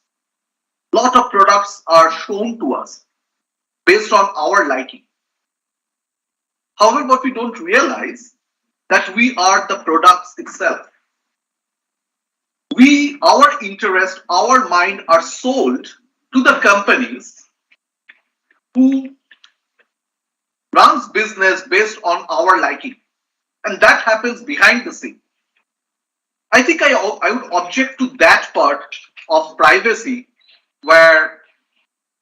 A lot of products are shown to us based on our liking. However, what we don't realize that we are the products itself. Our interest, our mind are sold to the companies who runs business based on our liking, and that happens behind the scene. I think I would object to that part of privacy where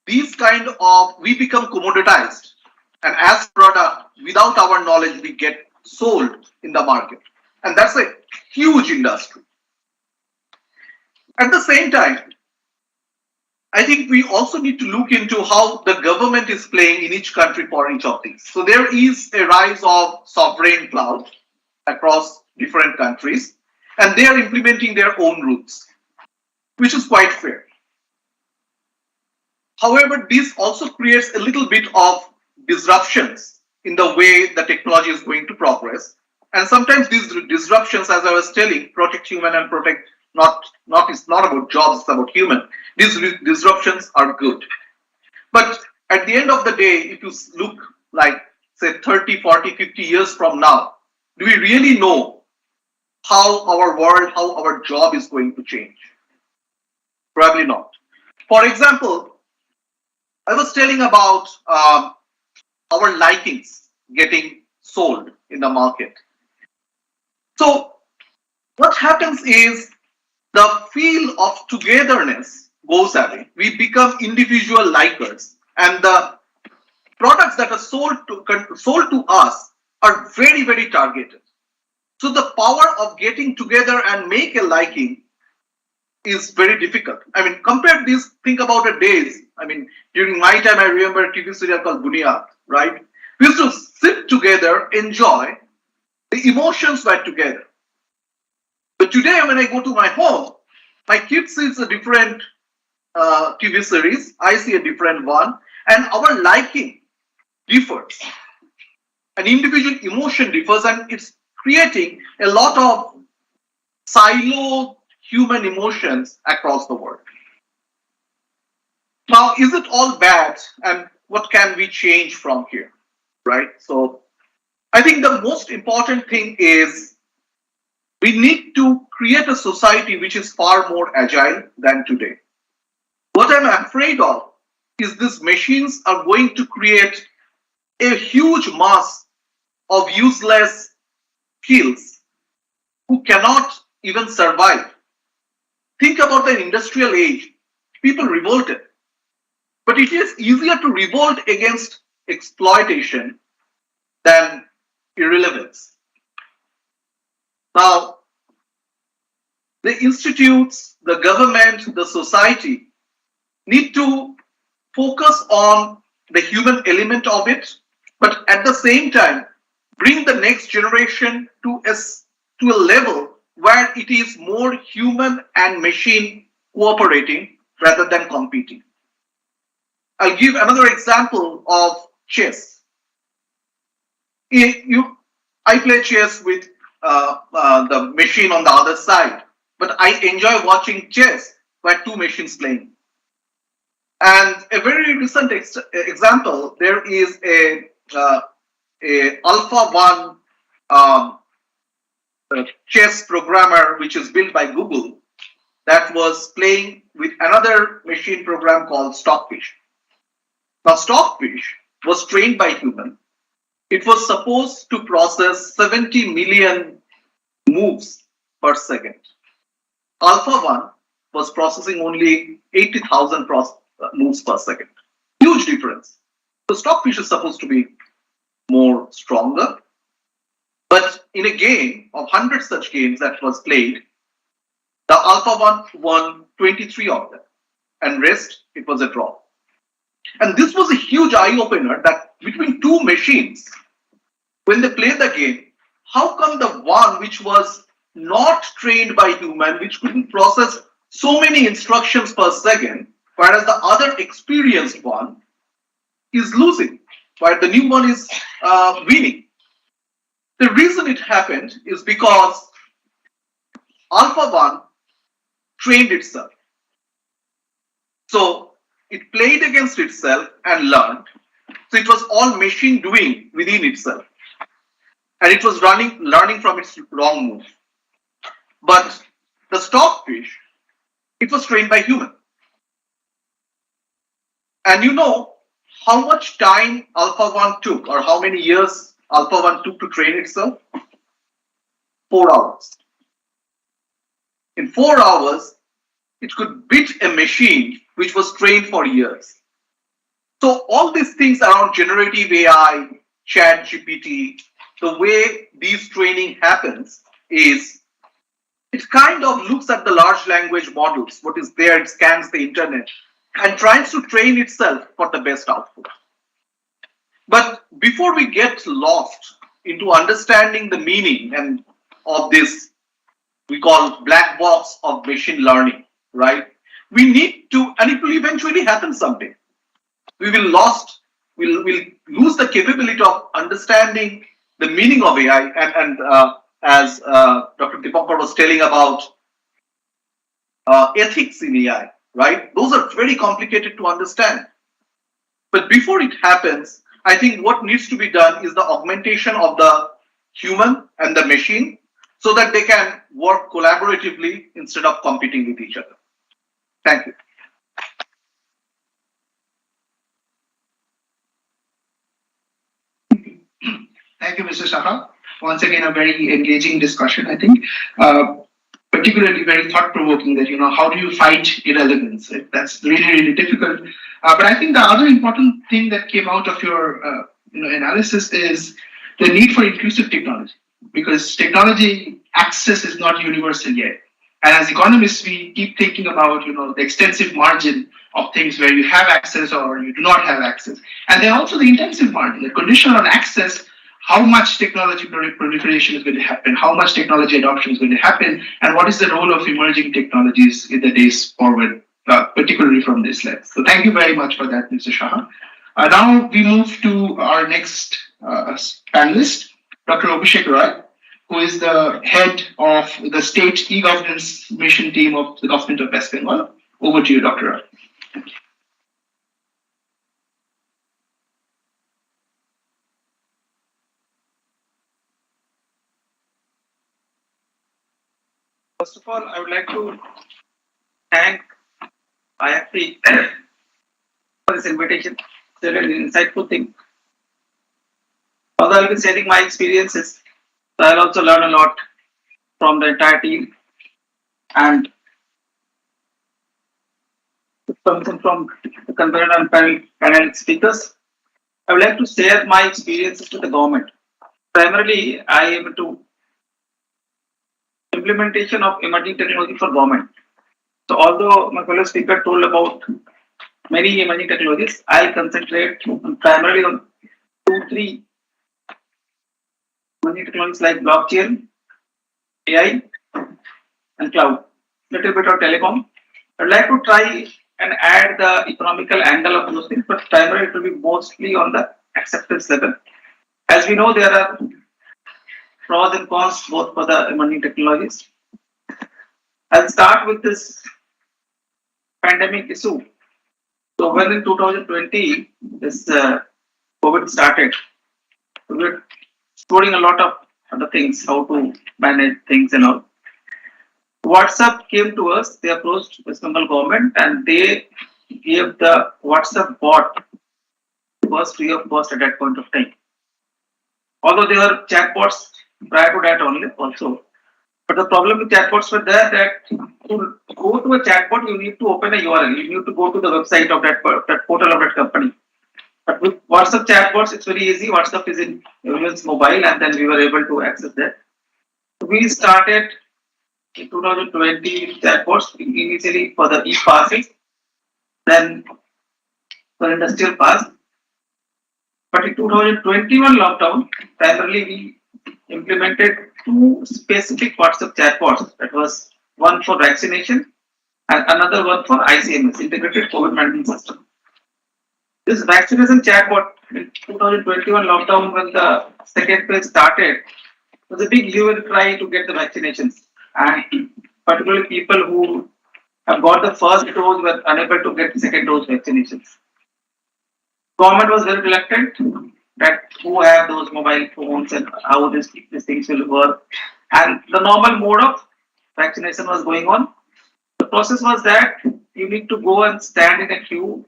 these kind of we become commoditized, and as product without our knowledge we get sold in the market, and that's a huge industry. At the same time, I think we also need to look into how the government is playing in each country for each of these. So there is a rise of sovereign cloud across different countries, and they are implementing their own rules, which is quite fair. However, this also creates a little bit of disruptions in the way the technology is going to progress. And sometimes these disruptions, as I was telling, protect human and protect it's not about jobs, it's about human. These disruptions are good. But at the end of the day, if you look like, say, 30, 40, 50 years from now, do we really know how our world, how our job is going to change? Probably not. For example, I was telling about our likings getting sold in the market. So what happens is the feel of togetherness goes away. We become individual likers, and the products that are sold to us are very, very targeted. So the power of getting together and make a liking is very difficult. I mean, compare this, think about the days. I mean, during my time, I remember a TV serial called Bunyad, right? We used to sit together, enjoy, the emotions were together. But today, when I go to my home, my kid sees a different TV series, I see a different one, and our liking differs. An individual emotion differs, and it's creating a lot of silo human emotions across the world. Now, is it all bad, and what can we change from here, right? So I think the most important thing is we need to create a society which is far more agile than today. What I'm afraid of is these machines are going to create a huge mass of useless skills who cannot even survive. Think about the industrial age. People revolted. But it is easier to revolt against exploitation than irrelevance. Now, the institutes, the government, the society need to focus on the human element of it, but at the same time, bring the next generation to a level where it is more human and machine cooperating rather than competing. I'll give another example of chess. I play chess with the machine on the other side, but I enjoy watching chess where two machines playing. And a very recent example, there is a Alpha 1 chess programmer which is built by Google that was playing with another machine program called Stockfish. Now, Stockfish was trained by human. It was supposed to process 70 million moves per second. Alpha 1 was processing only 80,000 moves per second. Huge difference. So Stockfish is supposed to be more stronger. But in a game of 100 such games that was played, the Alpha 1 won 23 of them. And rest, it was a draw. And this was a huge eye-opener that between two machines, when they play the game, how come the one which was not trained by human, which couldn't process so many instructions per second, whereas the other experienced one is losing, while the new one is winning? The reason it happened is because Alpha 1 trained itself. So it played against itself and learned. So it was all machine doing within itself. And it was learning from its wrong move. But the Stockfish, it was trained by human. And you know how much time Alpha 1 took, or how many years Alpha 1 took to train itself? 4 hours. In 4 hours, it could beat a machine which was trained for years. So all these things around generative AI, chat GPT, the way these training happens is it kind of looks at the large language models, what is there, it scans the internet, and tries to train itself for the best output. But before we get lost into understanding the meaning and of this we call black box of machine learning, right? We need to, and it will eventually happen someday. We will we'll lose the capability of understanding the meaning of AI. And as Dr. Deepankar was telling about ethics in AI, right? Those are very complicated to understand. But before it happens, I think what needs to be done is the augmentation of the human and the machine so that they can work collaboratively instead of competing with each other. Thank you. Thank you, Mr. Shah. Once again, a very engaging discussion, I think. Particularly very thought-provoking that, how do you fight irrelevance? That's really, really difficult. But I think the other important thing that came out of your analysis is the need for inclusive technology, because technology access is not universal yet. And as economists, we keep thinking about the extensive margin of things where you have access or you do not have access. And then also the intensive margin, the condition on access, how much technology proliferation is going to happen, how much technology adoption is going to happen, and what is the role of emerging technologies in the days forward, particularly from this lens. So thank you very much for that, Mr. Shah. Now we move to our next panelist, Dr. Abhishek Roy, who is the head of the state e-governance mission team of the government of West Bengal. Over to you, Dr. Roy. First of all, I would like to thank IFP for this invitation. It's a really insightful thing. Although I'll be sharing my experiences, I'll also learn a lot from the entire team and something from the convener and panel speakers. I would like to share my experiences with the government. Primarily, I am into implementation of emerging technology for government. So although my fellow speaker told about many emerging technologies, I'll concentrate primarily on 2-3 emerging technologies like blockchain, AI, and cloud. Little bit of telecom. I'd like to try and add the economical angle of those things, but primarily it will be mostly on the acceptance level. As we know, there are pros and cons both for the emerging technologies. I'll start with this pandemic issue. So when in 2020 this COVID started, we were exploring a lot of other things, how to manage things and all. WhatsApp came to us, they approached West Bengal government and they gave the WhatsApp bot was free of cost at that point of time. Although there were chatbots prior to that only also. But the problem with chatbots were there that to go to a chatbot, you need to open a URL. You need to go to the website of that portal of that company. But with WhatsApp chatbots, it's very easy. WhatsApp is in everyone's mobile and then we were able to access that. We started in 2020 chatbots initially for the e-passes, then for industrial pass. But in 2021 lockdown, primarily we implemented 2 specific WhatsApp chatbots. That was one for vaccination and another one for ICMS, Integrated COVID Management System. This vaccination chatbot in 2021 lockdown, when the second phase started, was a big hue and cry to get the vaccinations. And particularly people who have got the first dose were unable to get the second dose vaccinations. Government was very reluctant that who have those mobile phones and how these things will work. And the normal mode of vaccination was going on. The process was that you need to go and stand in a queue.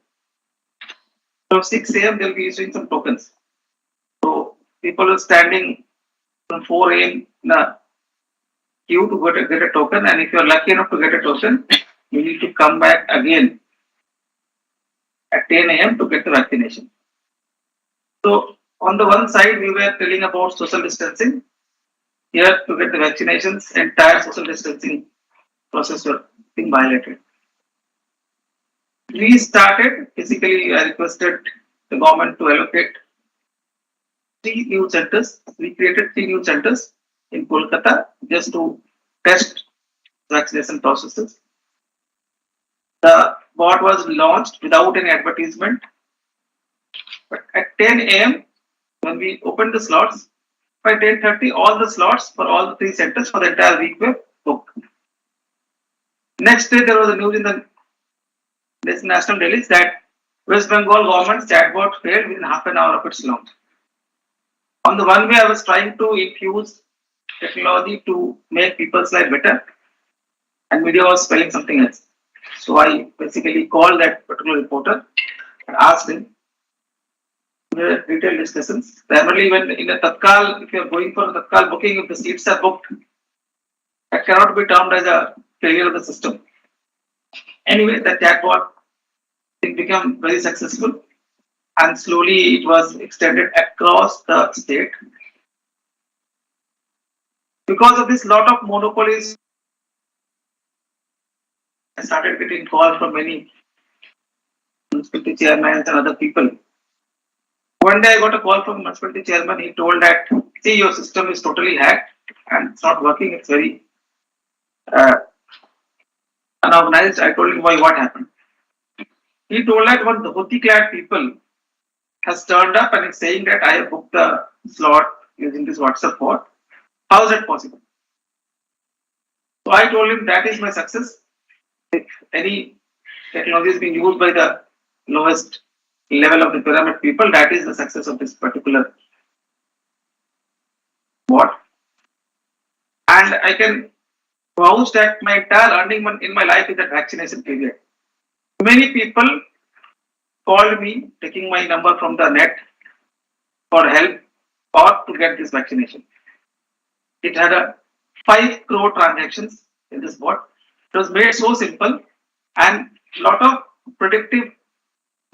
From 6 a.m. they'll be issuing some tokens. So people are standing from 4 a.m. in a queue to get a token, and if you're lucky enough to get a token, you need to come back again at 10 a.m. to get the vaccination. So on the one side, we were telling about social distancing. Here to get the vaccinations, entire social distancing process was being violated. We started, basically, I requested the government to allocate 3 new centers. We created 3 new centers in Kolkata just to test vaccination processes. The bot was launched without any advertisement, but at 10 a.m., when we opened the slots, by 10:30, all the slots for all the 3 centers for the entire week were booked. Next day, there was a news in the national dailies that West Bengal government's chatbot failed within half an hour of its launch. On the one way, I was trying to infuse technology to make people's life better, and media was spelling something else. So I basically called that particular reporter and asked him detailed discussions. Primarily, when in a Tatkal, if you are going for a Tatkal booking, if the seats are booked, that cannot be termed as a failure of the system. Anyway, the chatbot it became very successful, and slowly it was extended across the state. Because of this, lot of monopolies. I started getting calls from many municipality chairmen and other people. One day I got a call from municipality chairman. He told that, see, your system is totally hacked and it's not working. It's very unorganized. I told him why, what happened. He told that one dhoti clad people has turned up and is saying that I have booked the slot using this WhatsApp bot. How is that possible? So I told him that is my success. If any technology is being used by the lowest level of the pyramid people, that is the success of this particular bot. And I can vouch that my entire earning in my life is that vaccination period. Many people called me taking my number from the net for help or to get this vaccination. It had a 5 crore transactions in this bot. It was made so simple and lot of predictive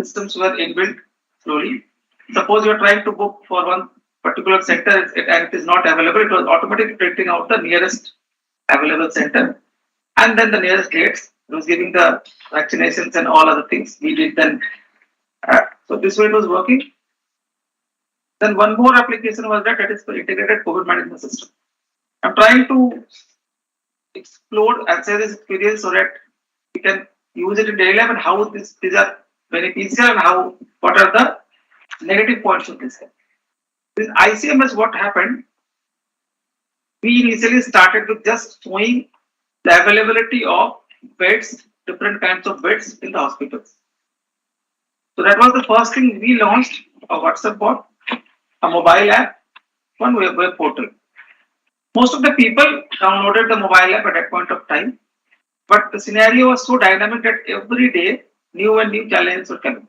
systems were inbuilt slowly. Suppose you are trying to book for one particular center and it is not available, it was automatically predicting out the nearest available center and then the nearest dates. It was giving the vaccinations and all other things. We did then. So this way it was working. Then one more application was that is for integrated COVID management system. I'm trying to explore and say this experience so that we can use it in daily life and how these are beneficial and how what are the negative points of this. This ICMS, what happened? We initially started with just showing the availability of beds, different kinds of beds in the hospitals. So that was the first thing we launched: a WhatsApp bot, a mobile app, one web portal. Most of the people downloaded the mobile app at that point of time, but the scenario was so dynamic that every day new and new challenges were coming.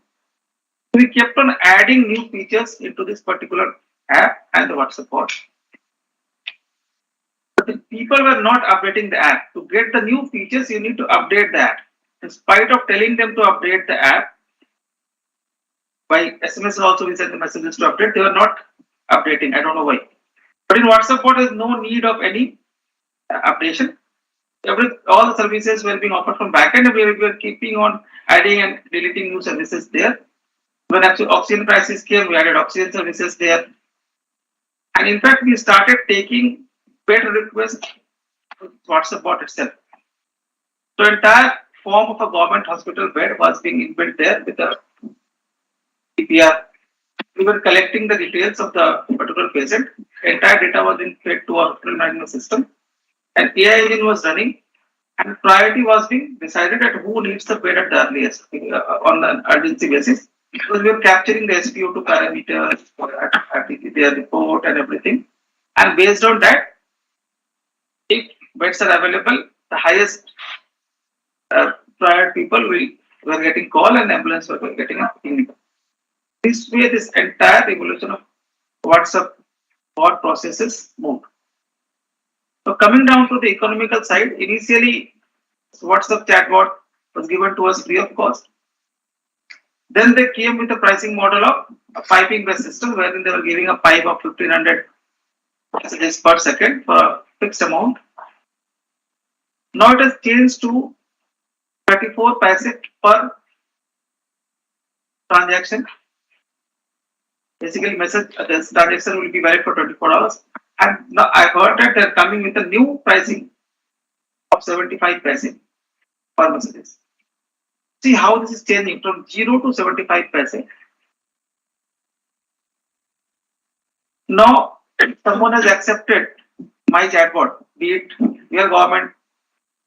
So we kept on adding new features into this particular app and the WhatsApp bot. But the people were not updating the app. To get the new features, you need to update the app. In spite of telling them to update the app, by SMS also we sent the messages to update, they were not updating. I don't know why. But in WhatsApp bot, there is no need of any updation. All the services were being offered from backend, and we were keeping on adding and deleting new services there. When actually oxygen prices came, we added oxygen services there. And in fact, we started taking bed requests to WhatsApp bot itself. So entire form of a government hospital bed was being inbuilt there with a PPR. We were collecting the details of the particular patient. Entire data was being fed to our hospital management system. An AI engine was running, and priority was being decided at who needs the bed at the earliest on an urgency basis. Because we were capturing the SpO2 parameters, their report and everything. And based on that, if beds are available, the highest prior people were getting call and ambulance were getting a ping. This way, this entire evolution of WhatsApp bot processes moved. So coming down to the economical side, initially WhatsApp chatbot was given to us free of cost. Then they came with a pricing model of a piping based system wherein they were giving a pipe of 1500 messages per second for a fixed amount. Now it has changed to 34 paise per transaction. Basically, this transaction will be valid for 24 hours. And now I heard that they're coming with a new pricing of 75 paise per message. See how this is changing from 0 to 75 paise. Now, someone has accepted my chatbot, be it your government.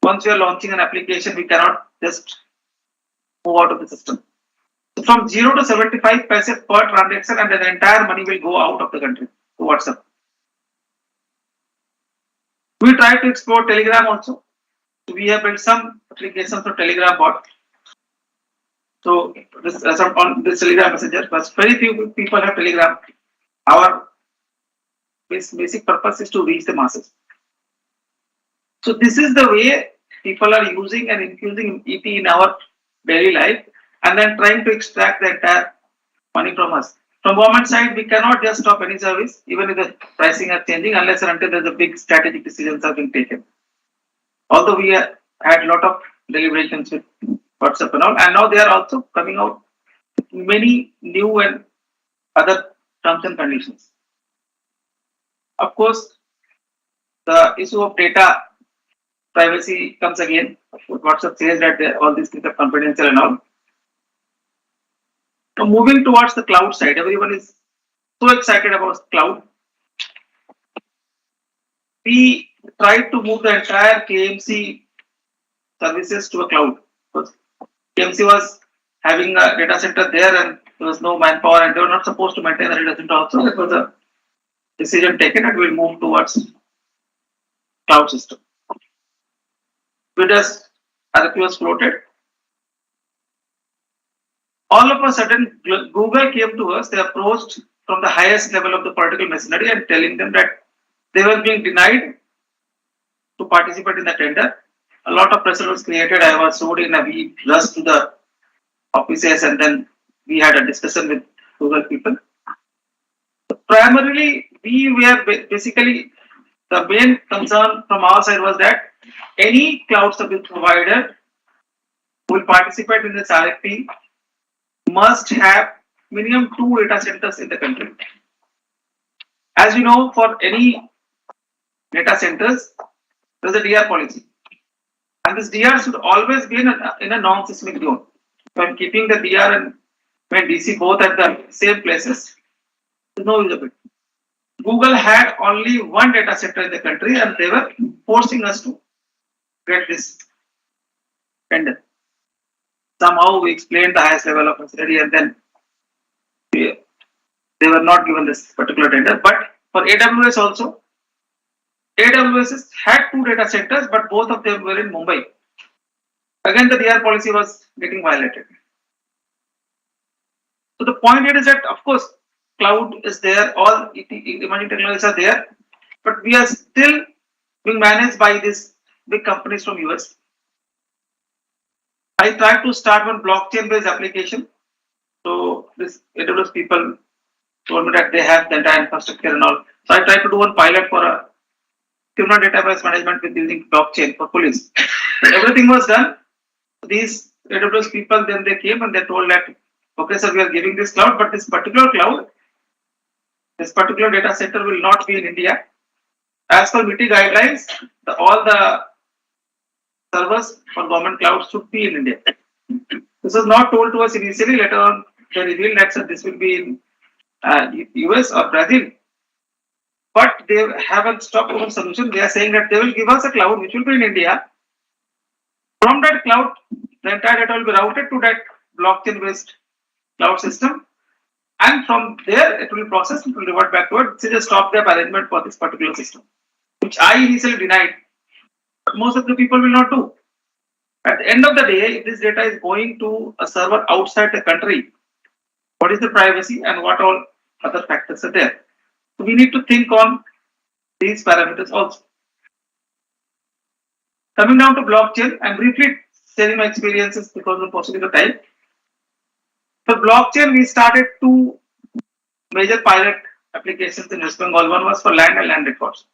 Once we are launching an application, we cannot just move out of the system. So from 0 to 75 paise per transaction, and the entire money will go out of the country to WhatsApp. We try to explore Telegram also. So we have built some applications for Telegram bot. So this on this Telegram messenger, but very few people have Telegram. Our basic purpose is to reach the masses. So this is the way people are using and infusing EP in our daily life, and then trying to extract the entire money from us. From government side, we cannot just stop any service, even if the pricing are changing, unless and until there's a big strategic decisions have been taken. Although we had a lot of deliberations with WhatsApp and all, and now they are also coming out with many new and other terms and conditions. Of course, the issue of data privacy comes again. WhatsApp says that all these things are confidential and all. Now moving towards the cloud side, everyone is so excited about cloud. We tried to move the entire KMC services to a cloud. Because KMC was having a data center there and there was no manpower and they were not supposed to maintain the data center also. That was a decision taken and we move towards cloud system. We just RFP was floated. All of a sudden, Google came to us. They approached from the highest level of the political machinery and telling them that they were being denied to participate in the tender. A lot of pressure was created. I was showed in. We rushed to the offices and then we had a discussion with Google people. Primarily, we were basically the main concern from our side was that any cloud service provider who will participate in this RFP must have minimum 2 data centers in the country. As we know, for any data centers, there is a DR policy. And this DR should always be in a non-seismic zone. So I'm keeping the DR and DC both at the same places. There's no use of it. Google had only one data center in the country and they were forcing us to get this tender. Somehow we explained the highest level of machinery and then they were not given this particular tender. But for AWS also, AWS had 2 data centers, but both of them were in Mumbai. Again, the DR policy was getting violated. So the point here is that, of course, cloud is there, all emerging technologies are there, but we are still being managed by these big companies from US. I tried to start one blockchain-based application. So this AWS people told me that they have the entire infrastructure and all. So I tried to do one pilot for a criminal database management with using blockchain for police. So everything was done. These AWS people then they came and they told that, okay, sir, we are giving this cloud, but this particular cloud, this particular data center will not be in India. As per MITI guidelines, all the servers for government cloud should be in India. This was not told to us initially. Later on, they revealed that this will be in US or Brazil. But they haven't stopped our solution. They are saying that they will give us a cloud which will be in India. From that cloud, the entire data will be routed to that blockchain-based cloud system. And from there, it will be processed, it will revert back to it. This is a stopgap arrangement for this particular system, which I initially denied. But most of the people will not do. At the end of the day, if this data is going to a server outside the country, what is the privacy and what all other factors are there? So we need to think on these parameters also. Coming down to blockchain, I'm briefly sharing my experiences because of paucity of time. For blockchain, we started 2 major pilot applications in West Bengal. One was for land and land records.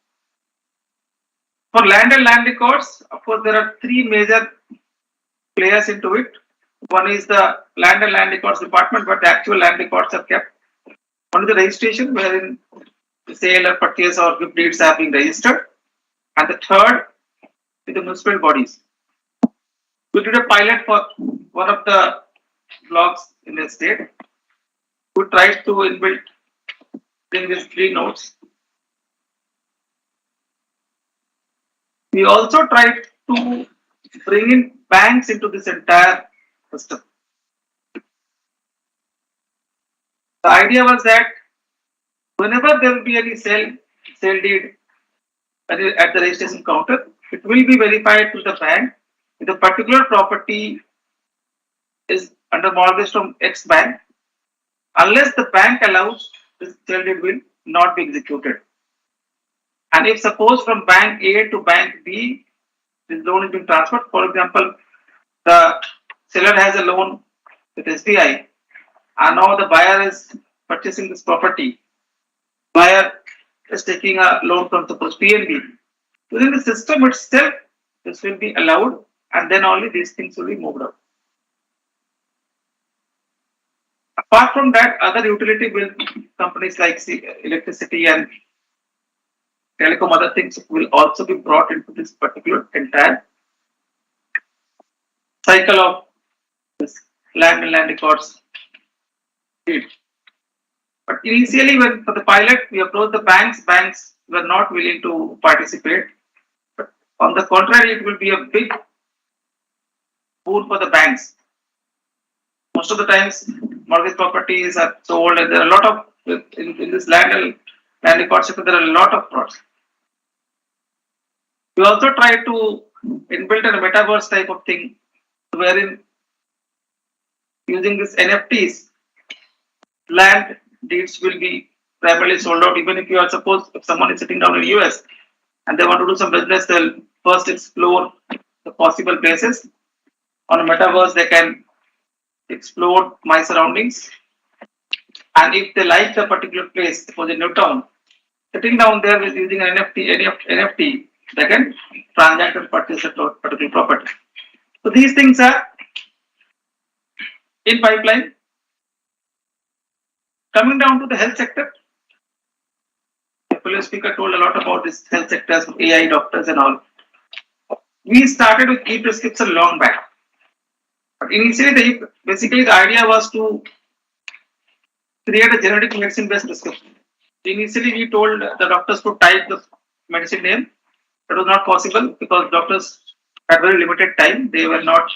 For land and land records, of course, there are 3 major players into it. One is the land and land records department, but the actual land records are kept. One is the registration, wherein the sale or purchase or gift deeds are being registered. And the third is the municipal bodies. We did a pilot for one of the blocks in the state. We tried to inbuilt in these three nodes. We also tried to bring in banks into this entire system. The idea was that whenever there will be any sale deed at the registration counter, it will be verified to the bank if the particular property is under mortgage from X bank. Unless the bank allows, this sale deed will not be executed. And if suppose from bank A to bank B, this loan is being transferred, for example, the seller has a loan with SBI and now the buyer is purchasing this property. Buyer is taking a loan from suppose PNB. Within the system itself, this will be allowed and then only these things will be moved out. Apart from that, other utility bill companies like electricity and telecom, other things will also be brought into this particular entire cycle of this land and land records. But initially, when for the pilot, we approached the banks were not willing to participate. But on the contrary, it will be a big boon for the banks. Most of the times, mortgage properties are sold, and there are a lot of in this land record sector. There are a lot of frauds. We also try to inbuilt a metaverse type of thing, wherein using this NFTs, land deeds will be primarily sold out. Even if you are suppose if someone is sitting down in US and they want to do some business, they'll first explore the possible places. On a metaverse, they can explore my surroundings, and if they like the particular place, suppose in Newtown, sitting down there with using an NFT, they can transact and purchase a particular property. So these things are in pipeline. Coming down to the health sector, the previous speaker told a lot about this health sectors, AI doctors and all. We started with e-prescription long back. But initially, basically the idea was to create a generic medicine-based prescription. Initially, we told the doctors to type the medicine name. That was not possible because doctors had very limited time. They were not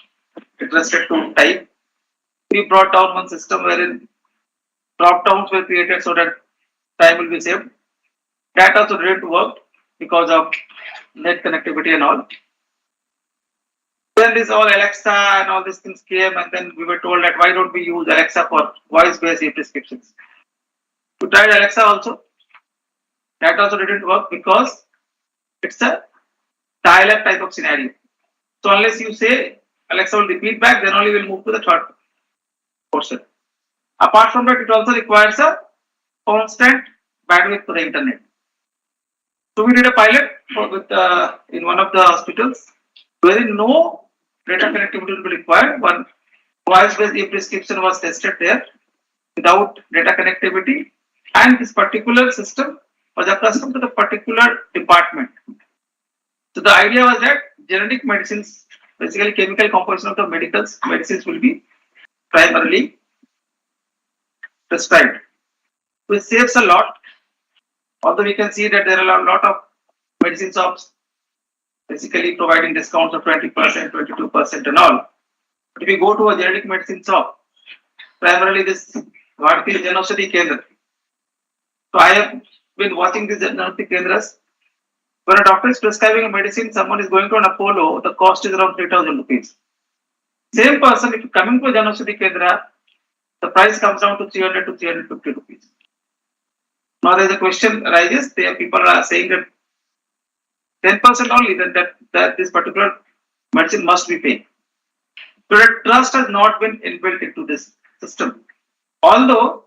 interested to type. We brought down one system wherein drop downs were created so that time will be saved. That also didn't work because of net connectivity and all. Then this all Alexa and all these things came, and then we were told that why don't we use Alexa for voice-based e-prescriptions. We tried Alexa also. That also didn't work because it's a dial-up type of scenario. So unless you say Alexa will repeat back, then only we'll move to the third portion. Apart from that, it also requires a constant bandwidth for the internet. So we did a pilot in one of the hospitals wherein no data connectivity will be required. One voice-based e-prescription was tested there without data connectivity, and this particular system was accustomed to the particular department. So the idea was that generic medicines, basically chemical composition of the medicines will be primarily prescribed, which saves a lot. Although we can see that there are a lot of medicine shops basically providing discounts of 20%, 22% and all. But if you go to a generic medicine shop, primarily this Bharatiya Janaushadhi Kendra. So I have been watching these Janaushadhi Kendras. When a doctor is prescribing a medicine, someone is going to an Apollo, the cost is around 3,000 rupees. Same person, if you coming to a Janaushadhi Kendra, the price comes down to 300 to 350 rupees. Now there is a question arises, people are saying that 10% only that this particular medicine must be paid. So that trust has not been inbuilt into this system. Although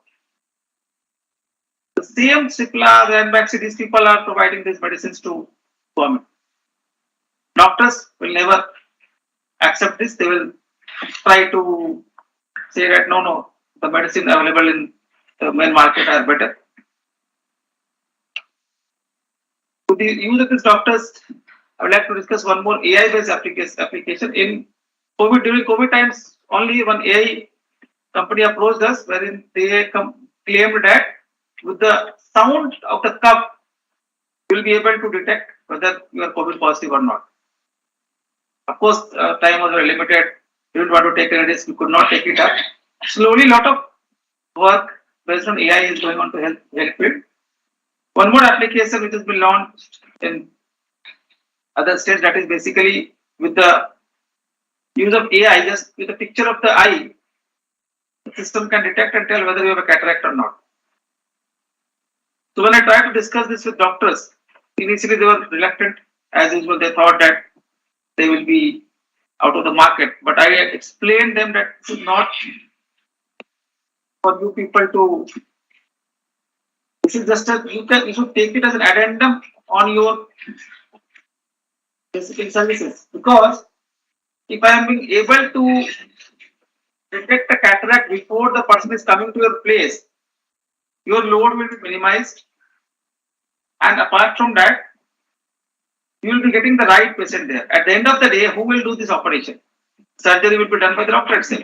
the same Cipla and Baxi, these people are providing these medicines to government. Doctors will never accept this. They will try to say that no, the medicine available in the main market are better. To the use of these doctors, I would like to discuss one more AI-based application in COVID. During COVID times, only one AI company approached us, wherein they claimed that with the sound of the cup, you will be able to detect whether you are COVID positive or not. Of course, time was very limited. We didn't want to take any risk. We could not take it up. Slowly, lot of work based on AI is going on to help it. One more application which has been launched in other states, that is basically with the use of AI, just with a picture of the eye, the system can detect and tell whether you have a cataract or not. So when I tried to discuss this with doctors, initially they were reluctant. As usual, they thought that they will be out of the market. But I explained them that this is not for you people to. This is just you should take it as an addendum on your basic services, because if I am being able to detect a cataract before the person is coming to your place, your load will be minimized, and apart from that, you will be getting the right patient there. At the end of the day, who will do this operation? Surgery will be done by the doctor itself.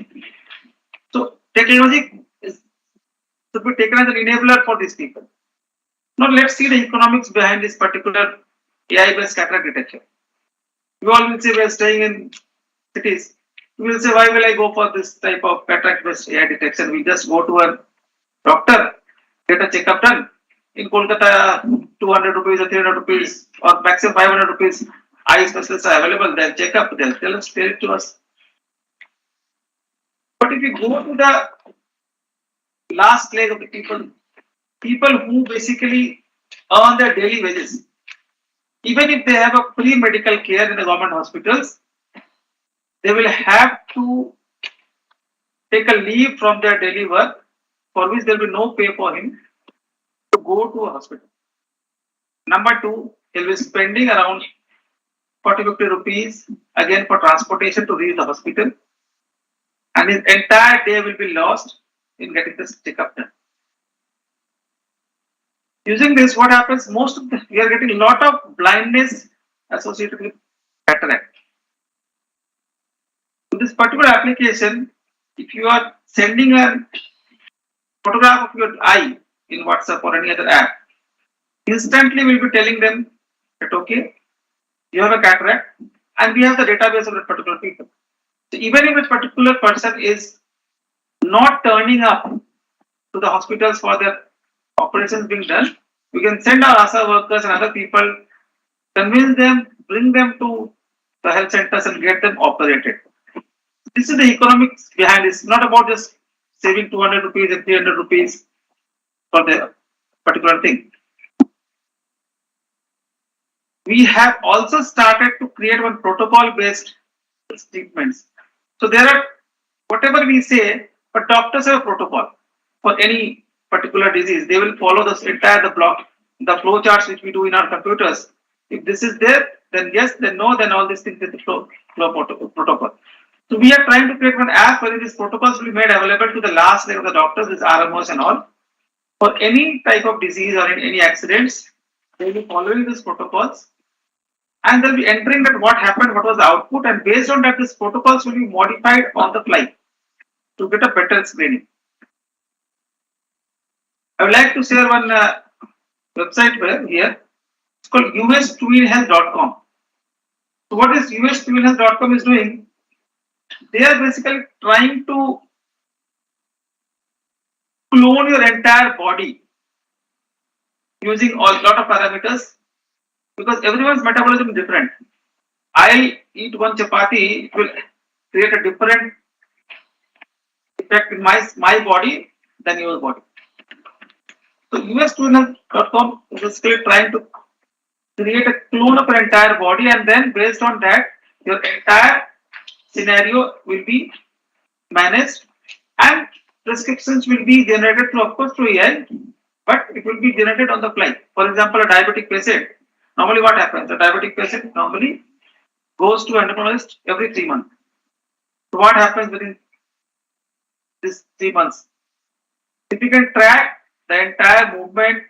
So technology should be taken as an enabler for these people. Now let's see the economics behind this particular AI-based cataract detection. You all will say we are staying in cities. You will say, why will I go for this type of cataract-based AI detection? We just go to a doctor, get a checkup done. In Kolkata, 200 rupees or 300 rupees or maximum 500 rupees, eye specialists are available. They'll check up, they'll tell it to us. But if you go to the last leg of the people who basically earn their daily wages, even if they have a free medical care in the government hospitals, they will have to take a leave from their daily work, for which there will be no pay for him to go to a hospital. Number two, he'll be spending around 40-50 rupees again for transportation to reach the hospital, and his entire day will be lost in getting this checkup done. Using this, what happens? We are getting a lot of blindness associated with cataract. To this particular application, if you are sending a photograph of your eye in WhatsApp or any other app, instantly we'll be telling them that okay, you have a cataract, and we have the database of that particular people. So even if a particular person is not turning up to the hospitals for their operations being done, we can send our ASA workers and other people, convince them, bring them to the health centers and get them operated. This is the economics behind it. It's not about just saving 200 rupees and 300 rupees for the particular thing. We have also started to create one protocol-based treatments. So there are, whatever we say, but doctors have a protocol for any particular disease. They will follow the entire the flow charts which we do in our computers. If this is there, then yes, then no, then all these things is the flow protocol. So we are trying to create one app where these protocols will be made available to the last leg of the doctors, these RMOs and all. For any type of disease or in any accidents, they will be following these protocols, and they'll be entering that what happened, what was the output, and based on that, these protocols will be modified on the fly to get a better screening. I would like to share one website here. It's called ustwinhealth.com. So what is ustwinhealth.com is doing? They are basically trying to clone your entire body using a lot of parameters, because everyone's metabolism is different. I eat one chapati, it will create a different effect in my body than your body. So ustwinhealth.com is basically trying to create a clone of your entire body, and then based on that, your entire scenario will be managed, and prescriptions will be generated through, of course, through AI, but it will be generated on the fly. For example, a diabetic patient, normally what happens? A diabetic patient normally goes to an endocrinologist every 3 months. So what happens within this 3 months? If you can track the entire movement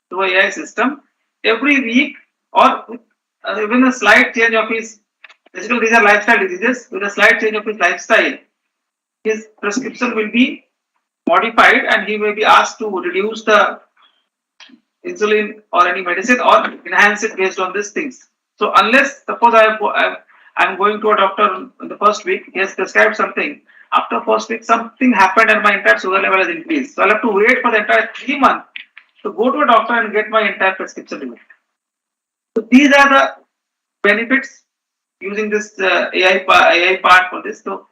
through AI system every week, or even a slight change of his, basically these are lifestyle diseases, with a slight change of his lifestyle, his prescription will be modified and he may be asked to reduce the insulin or any medicine or enhance it based on these things. So unless suppose I'm going to a doctor in the first week, he has prescribed something. After first week, something happened and my entire sugar level has increased. So I'll have to wait for the entire 3 months to go to a doctor and get my entire prescription removed. So these are the benefits using this AI part for this. So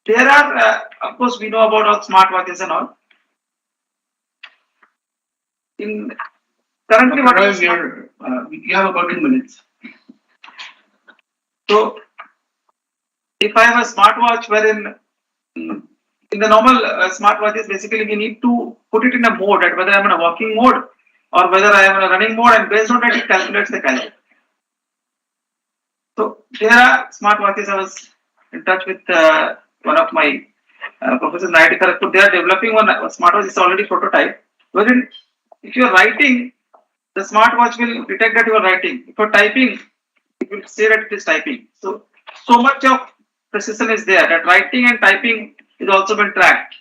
there are, of course, we know about all smartwatches and all. In currently, what is you have about 2 minutes. So if I have a smartwatch wherein in the normal smartwatches, basically we need to put it in a mode, that whether I'm in a walking mode or whether I am in a running mode, and based on that it calculates the calorie. So there are smartwatches. I was in touch with one of my professors in IIT Kharagpur. They are developing one smartwatch. It's already prototype. Wherein if you are writing, the smartwatch will detect that you are writing. If you are typing, it will say that it is typing. So much of precision is there that writing and typing is also been tracked.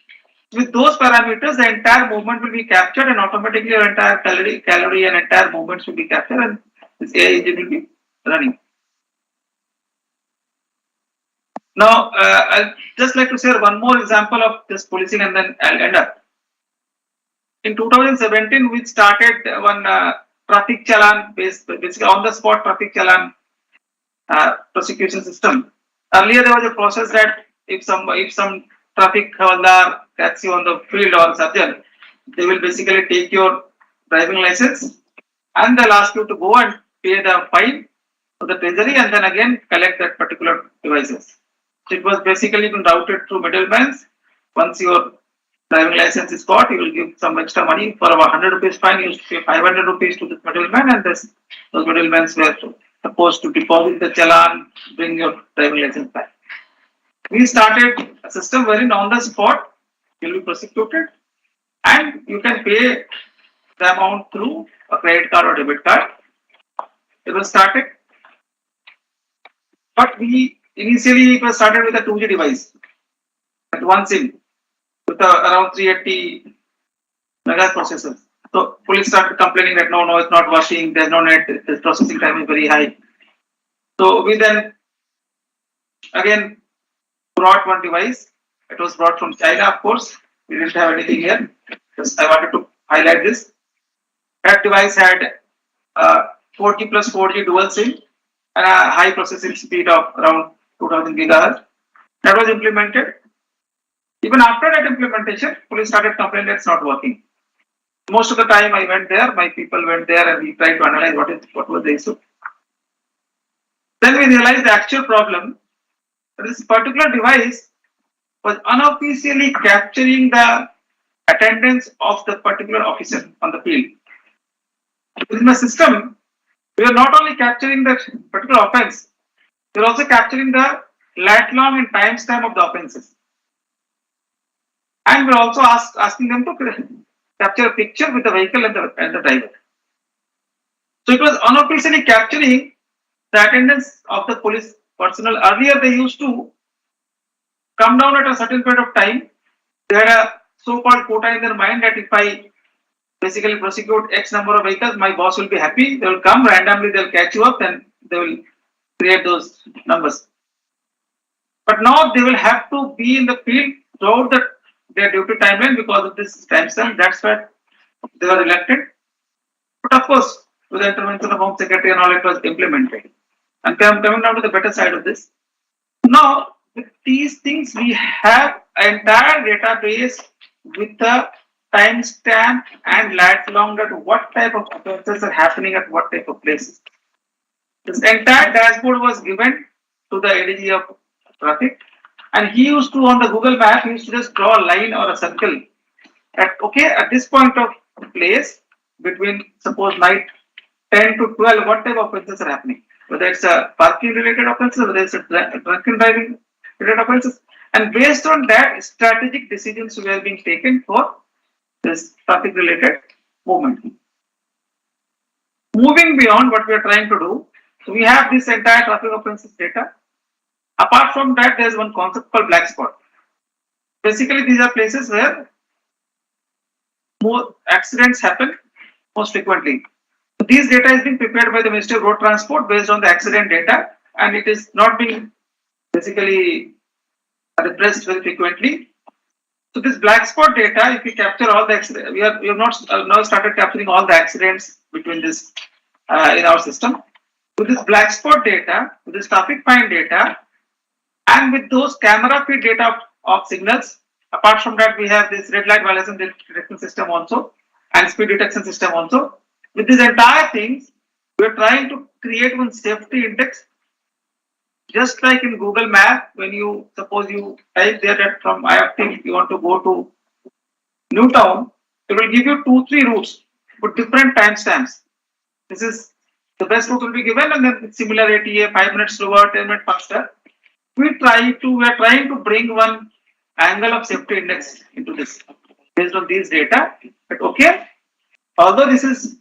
With those parameters, the entire movement will be captured and automatically your entire calorie and entire movements will be captured and this AI engine will be running. Now, I'll just like to share one more example of this policing and then I'll end up. In 2017, we started one traffic challan basically on the spot traffic challan prosecution system. Earlier, there was a process that if some traffic havaldar catch you on the field or surgeon, they will basically take your driving license and they'll ask you to go and pay the fine to the treasury and then again collect that particular devices. So it was basically been routed through middlemen. Once your driving license is got, you will give some extra money for about 100 rupees fine. You pay 500 rupees to the middleman, and those middlemen were supposed to deposit the challan, bring your driving license back. We started a system wherein on the spot you will be prosecuted, and you can pay the amount through a credit card or debit card. It was started, but initially it was started with a 2G device at one SIM with around 380 megahertz processors. So police started complaining that no, it's not working. There's no net. The processing time is very high. So we then again brought one device. It was brought from China, of course. We didn't have anything here. Just I wanted to highlight this. That device had 4G plus 4G dual SIM and a high processing speed of around 2000 gigahertz. That was implemented. Even after that implementation, police started complaining that it's not working. Most of the time I went there, my people went there and we tried to analyze what was the issue. Then we realized the actual problem. This particular device was unofficially capturing the attendance of the particular officer on the field. Within the system, we are not only capturing the particular offense, we are also capturing the lat long and timestamp of the offenses. And we are also asking them to capture a picture with the vehicle and the driver. So it was unofficially capturing the attendance of the police personnel. Earlier, they used to come down at a certain period of time. They had a so-called quota in their mind that if I basically prosecute X number of vehicles, my boss will be happy. They will come randomly, they'll catch you up, and they will create those numbers. But now they will have to be in the field throughout their duty timeline because of this timestamp. That's why they were elected. But of course, with the intervention of Home Secretary and all, it was implemented. And coming down to the better side of this. Now, with these things, we have an entire database with the timestamp and lat long that what type of offences are happening at what type of places. This entire dashboard was given to the ADG of traffic, and he used to, on the Google map, he used to just draw a line or a circle at at this point of place between suppose night 10 to 12, what type of offences are happening, whether it's a parking related offences, whether it's a drunken driving related offences. And based on that, strategic decisions were being taken for this traffic related movement. Moving beyond what we are trying to do, so we have this entire traffic offences data. Apart from that, there is one concept called black spot. Basically, these are places where more accidents happen most frequently. So these data is being prepared by the Ministry of Road Transport based on the accident data, and it is not being basically repressed very frequently. So this black spot data, if we capture all the accidents, we have not now started capturing all the accidents between this in our system. With this black spot data, with this traffic fine data, and with those camera feed data of signals, apart from that, we have this red light violation detection system also and speed detection system also. With these entire things, we are trying to create one safety index. Just like in Google Map, when you suppose you type there that from IFT you want to go to Newtown, it will give you 2-3 routes with different timestamps. This is the best route will be given, and then similar ATA, 5 minutes slower, 10 minutes faster. We are trying to bring one angle of safety index into this based on these data. But okay, although this is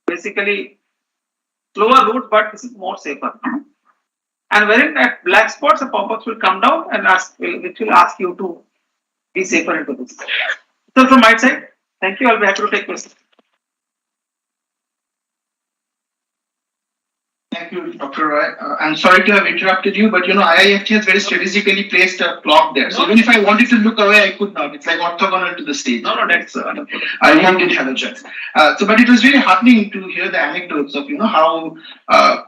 basically slower route, but this is more safer. And wherein at black spots, the pop-ups will come down and which will ask you to be safer into this. So from my side, thank you. I'll be happy to take questions. Thank you, Dr. Roy. I'm sorry to have interrupted you, but IIFT has very strategically placed a clock there. So even if I wanted to look away, I could not. It's like orthogonal to the stage. No, that's I won't have a chance. But it was really heartening to hear the anecdotes of how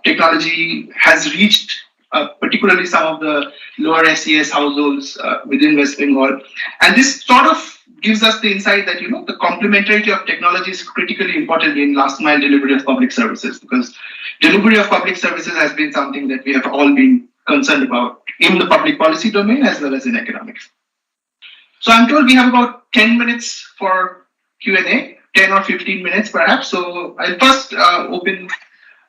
technology has reached particularly some of the lower SES households within West Bengal, and this sort of gives us the insight that the complementarity of technology is critically important in last mile delivery of public services, because delivery of public services has been something that we have all been concerned about in the public policy domain as well as in economics. So I'm told we have about 10 minutes for Q&A, 10 or 15 minutes perhaps. So I'll first open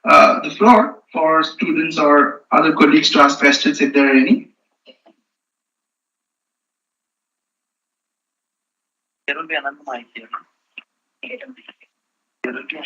the floor for students or other colleagues to ask questions if there are any. There will be another mic here. There will be.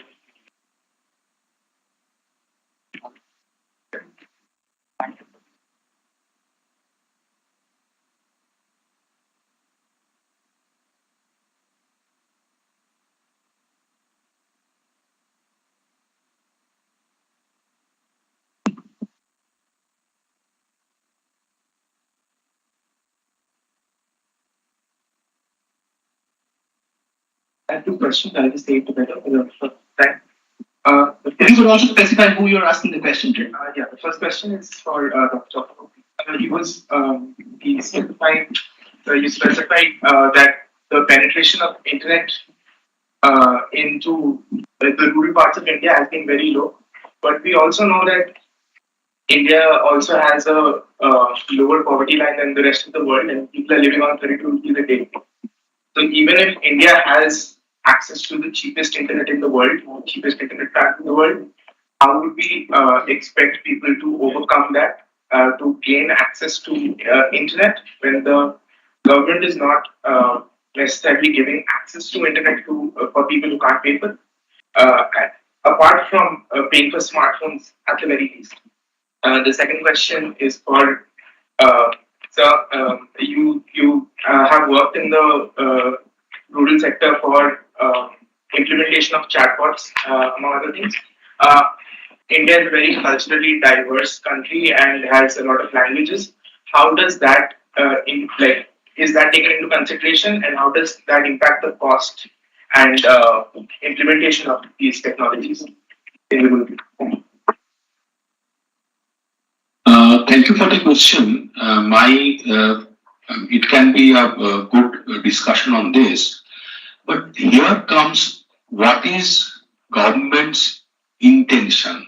I have two questions. I'll just say it together for the first time. If you could also specify who you're asking the question to. Yeah, the first question is for Dr. He specified that the penetration of internet into the rural parts of India has been very low. But we also know that India also has a lower poverty line than the rest of the world, and people are living on 32 rupees a day. So even if India has access to the cheapest internet in the world, or cheapest internet plan in the world, how would we expect people to overcome that, to gain access to internet when the government is not necessarily giving access to internet for people who can't pay for, apart from paying for smartphones at the very least. The second question is for you have worked in the rural sector for implementation of chatbots, among other things. India is a very culturally diverse country and has a lot of languages. How does that is that taken into consideration, and how does that impact the cost and implementation of these technologies in the rural? Thank you for the question. It can be a good discussion on this, but here comes what is government's intention.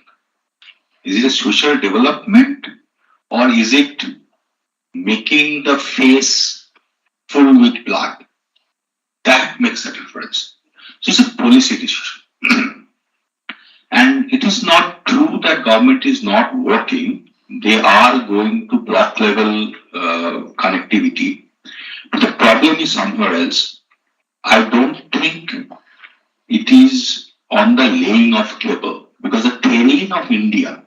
Is it a social development, or is it making the face full with blood? That makes a difference. So it's a policy decision. And it is not true that government is not working. they are going to block level connectivity. But the problem is somewhere else. I don't think it is on the laying of cable, because the terrain of India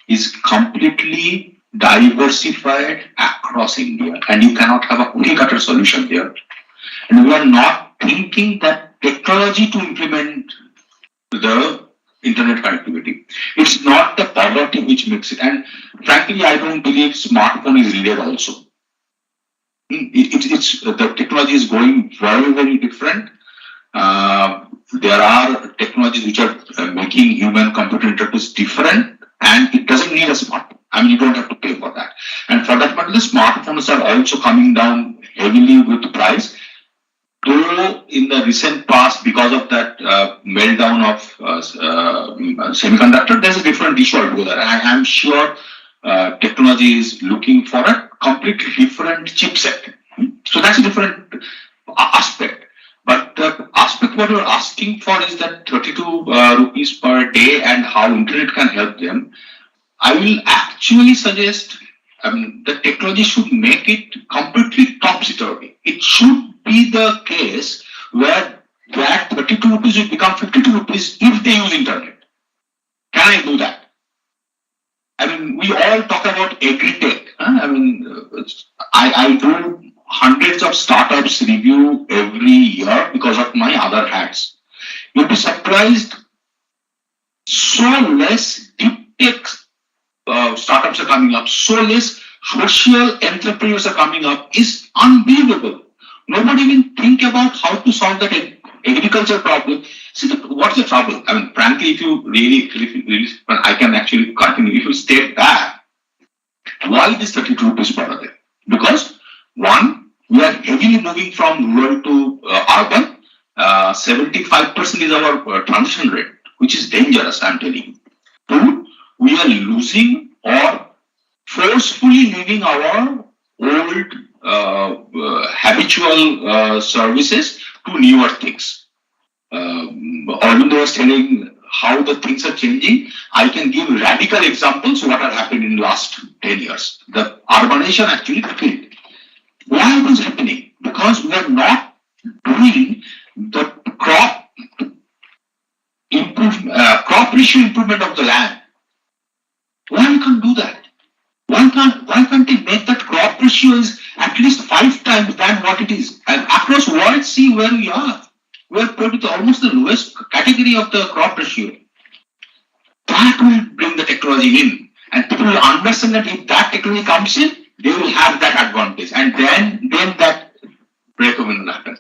is completely diversified across India, and you cannot have a cookie cutter solution here. And we are not thinking that technology to implement the internet connectivity. It's not the poverty which makes it. And frankly, I don't believe smartphone is needed also. It's the technology is going very, very different. There are technologies which are making human computer interface different, and it doesn't need a smartphone. I mean, you don't have to pay for that. And for that matter, the smartphones are also coming down heavily with price. Though in the recent past, because of that meltdown of semiconductor, there's a different issue altogether. I'm sure technology is looking for a completely different chipset. So that's a different aspect. But the aspect what you're asking for is that 32 rupees per day and how internet can help them. I will actually suggest the technology should make it completely topsy-turvy. It should be the case where that 32 rupees will become 52 rupees if they use internet. Can I do that? I mean, we all talk about agri-tech. I mean, I do hundreds of startups review every year because of my other hats. You'll be surprised, so less deep tech startups are coming up, so less social entrepreneurs are coming up, is unbelievable. Nobody even think about how to solve that agriculture problem. See, what's the trouble? I mean, frankly, if you really, I can actually continue. If you step back, why this 32 rupees per day? Because one, we are heavily moving from rural to urban. 75% is our transition rate, which is dangerous, I'm telling you. Two, we are losing or forcefully leaving our old habitual services to newer things. Arvind was telling how the things are changing. I can give radical examples what have happened in the last 10 years. The urbanization actually killed. Why it is happening? Because we are not doing the crop ratio improvement of the land. Why we can't do that? Why can't they make that crop ratio is at least 5 times than what it is? And across world, see where we are. We are put with almost the lowest category of the crop ratio. That will bring the technology in, and people will understand that if that technology comes in, they will have that advantage, and then that break-even will happen.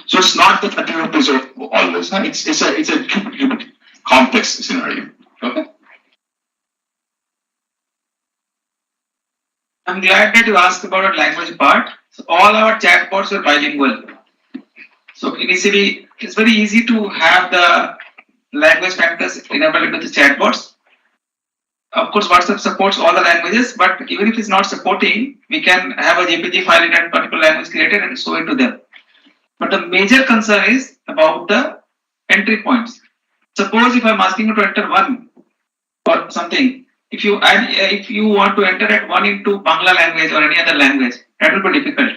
So it's not the 30 rupees always. It's a complex scenario. Okay. I'm glad that you asked about the language part. So all our chatbots are bilingual. So initially, it's very easy to have the language factors enabled into the chatbots. Of course, WhatsApp supports all the languages, but even if it's not supporting, we can have a JPG file in a particular language created and show it to them. But the major concern is about the entry points. Suppose if I'm asking you to enter 1 or something, if you want to enter at 1 into Bangla language or any other language, that will be difficult.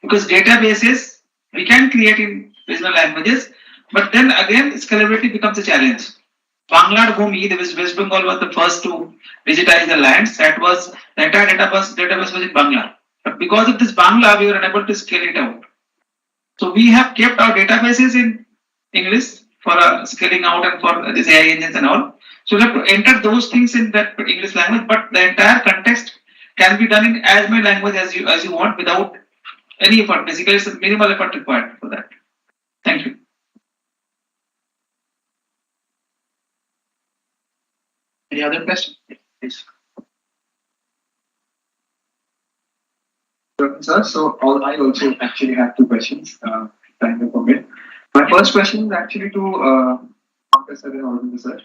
Because databases we can create in regional languages, but then again scalability becomes a challenge. Bangla Bhumi, the West Bengal was the first to digitize the lands. That was the entire database was in Bangla. But because of this Bangla, we were unable to scale it out. So we have kept our databases in English for scaling out and for these AI engines and all. So you have to enter those things in that English language, but the entire context can be done in as many languages as you want without any effort. Basically, it's a minimal effort required for that. Thank you. Any other questions? Please. Sir, so I also actually have 2 questions. Time to permit. My first question is actually to Professor and Arvind sir.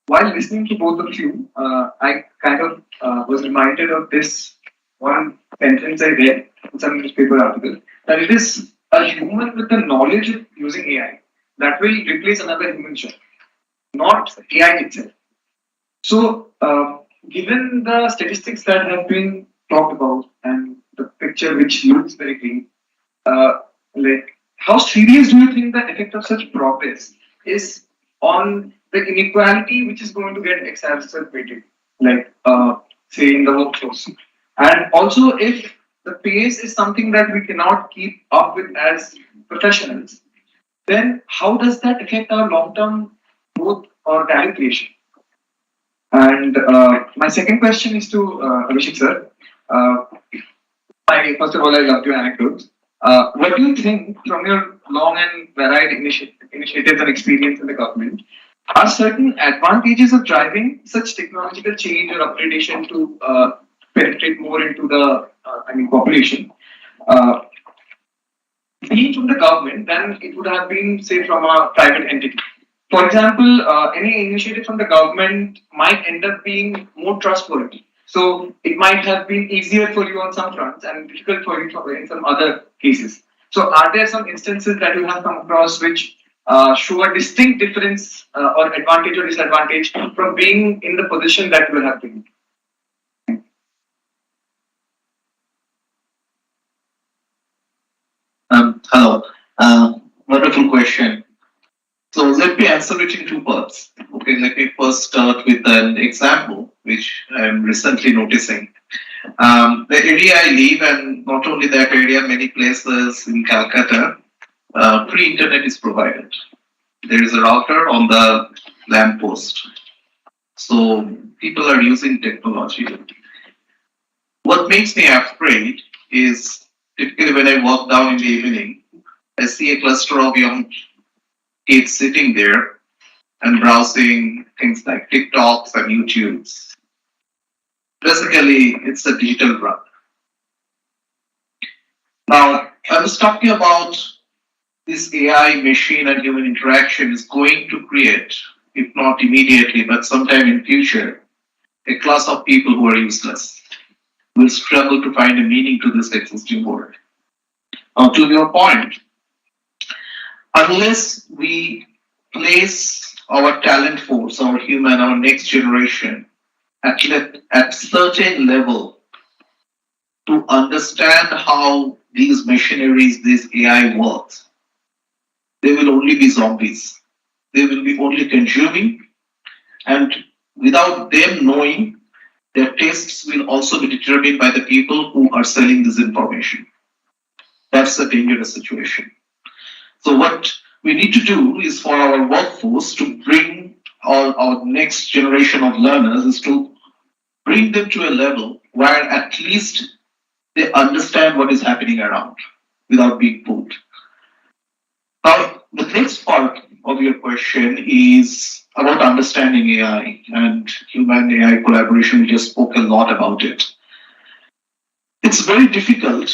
While listening to both of you, I kind of was reminded of this one sentence I read in some newspaper article, that it is a human with the knowledge of using AI that will replace another human job, not AI itself. So given the statistics that have been talked about and the picture which looks very clean, uh, like how serious do you think the effect of such progress is on the inequality which is going to get exacerbated, like say in the workforce, and also if the pace is something that we cannot keep up with as professionals, then how does that affect our long-term growth or value creation? And my second question is to Abhishek sir. Uh, First of all, I loved your anecdotes. What do you think, from your long and varied initiatives and experience in the government, are certain advantages of driving such technological change or upgradation to penetrate more into the, population? Uh, Being from the government than it would have been, say, from a private entity. For example, any initiative from the government might end up being more trustworthy. So it might have been easier for you on some fronts and difficult for you in some other cases. So are there some instances that you have come across which show a distinct difference or advantage or disadvantage from being in the position that you have been? Hello. Wonderful question. So let me answer it in two parts. Okay, let me first start with an example which I'm recently noticing. The area I live, and not only that area, many places in Calcutta, free internet is provided. There is a router on the lamppost. So people are using technology. What makes me afraid is typically when I walk down in the evening, I see a cluster of young kids sitting there and browsing things like TikToks and YouTubes. Basically, it's a digital drug. Now, I was talking about this AI machine and human interaction is going to create, if not immediately, but sometime in future, a class of people who are useless, will struggle to find a meaning to this existing world. Now, to your point, unless we place our talent force, our human, our next generation at certain level to understand how these machineries, this AI works, they will only be zombies. They will be only consuming, and without them knowing, their tastes will also be determined by the people who are selling this information. That's a dangerous situation. So what we need to do is for our workforce to bring our next generation of learners is to bring them to a level where at least they understand what is happening around without being pulled. Now, the next part of your question is about understanding AI and human AI collaboration. We just spoke a lot about it. It's very difficult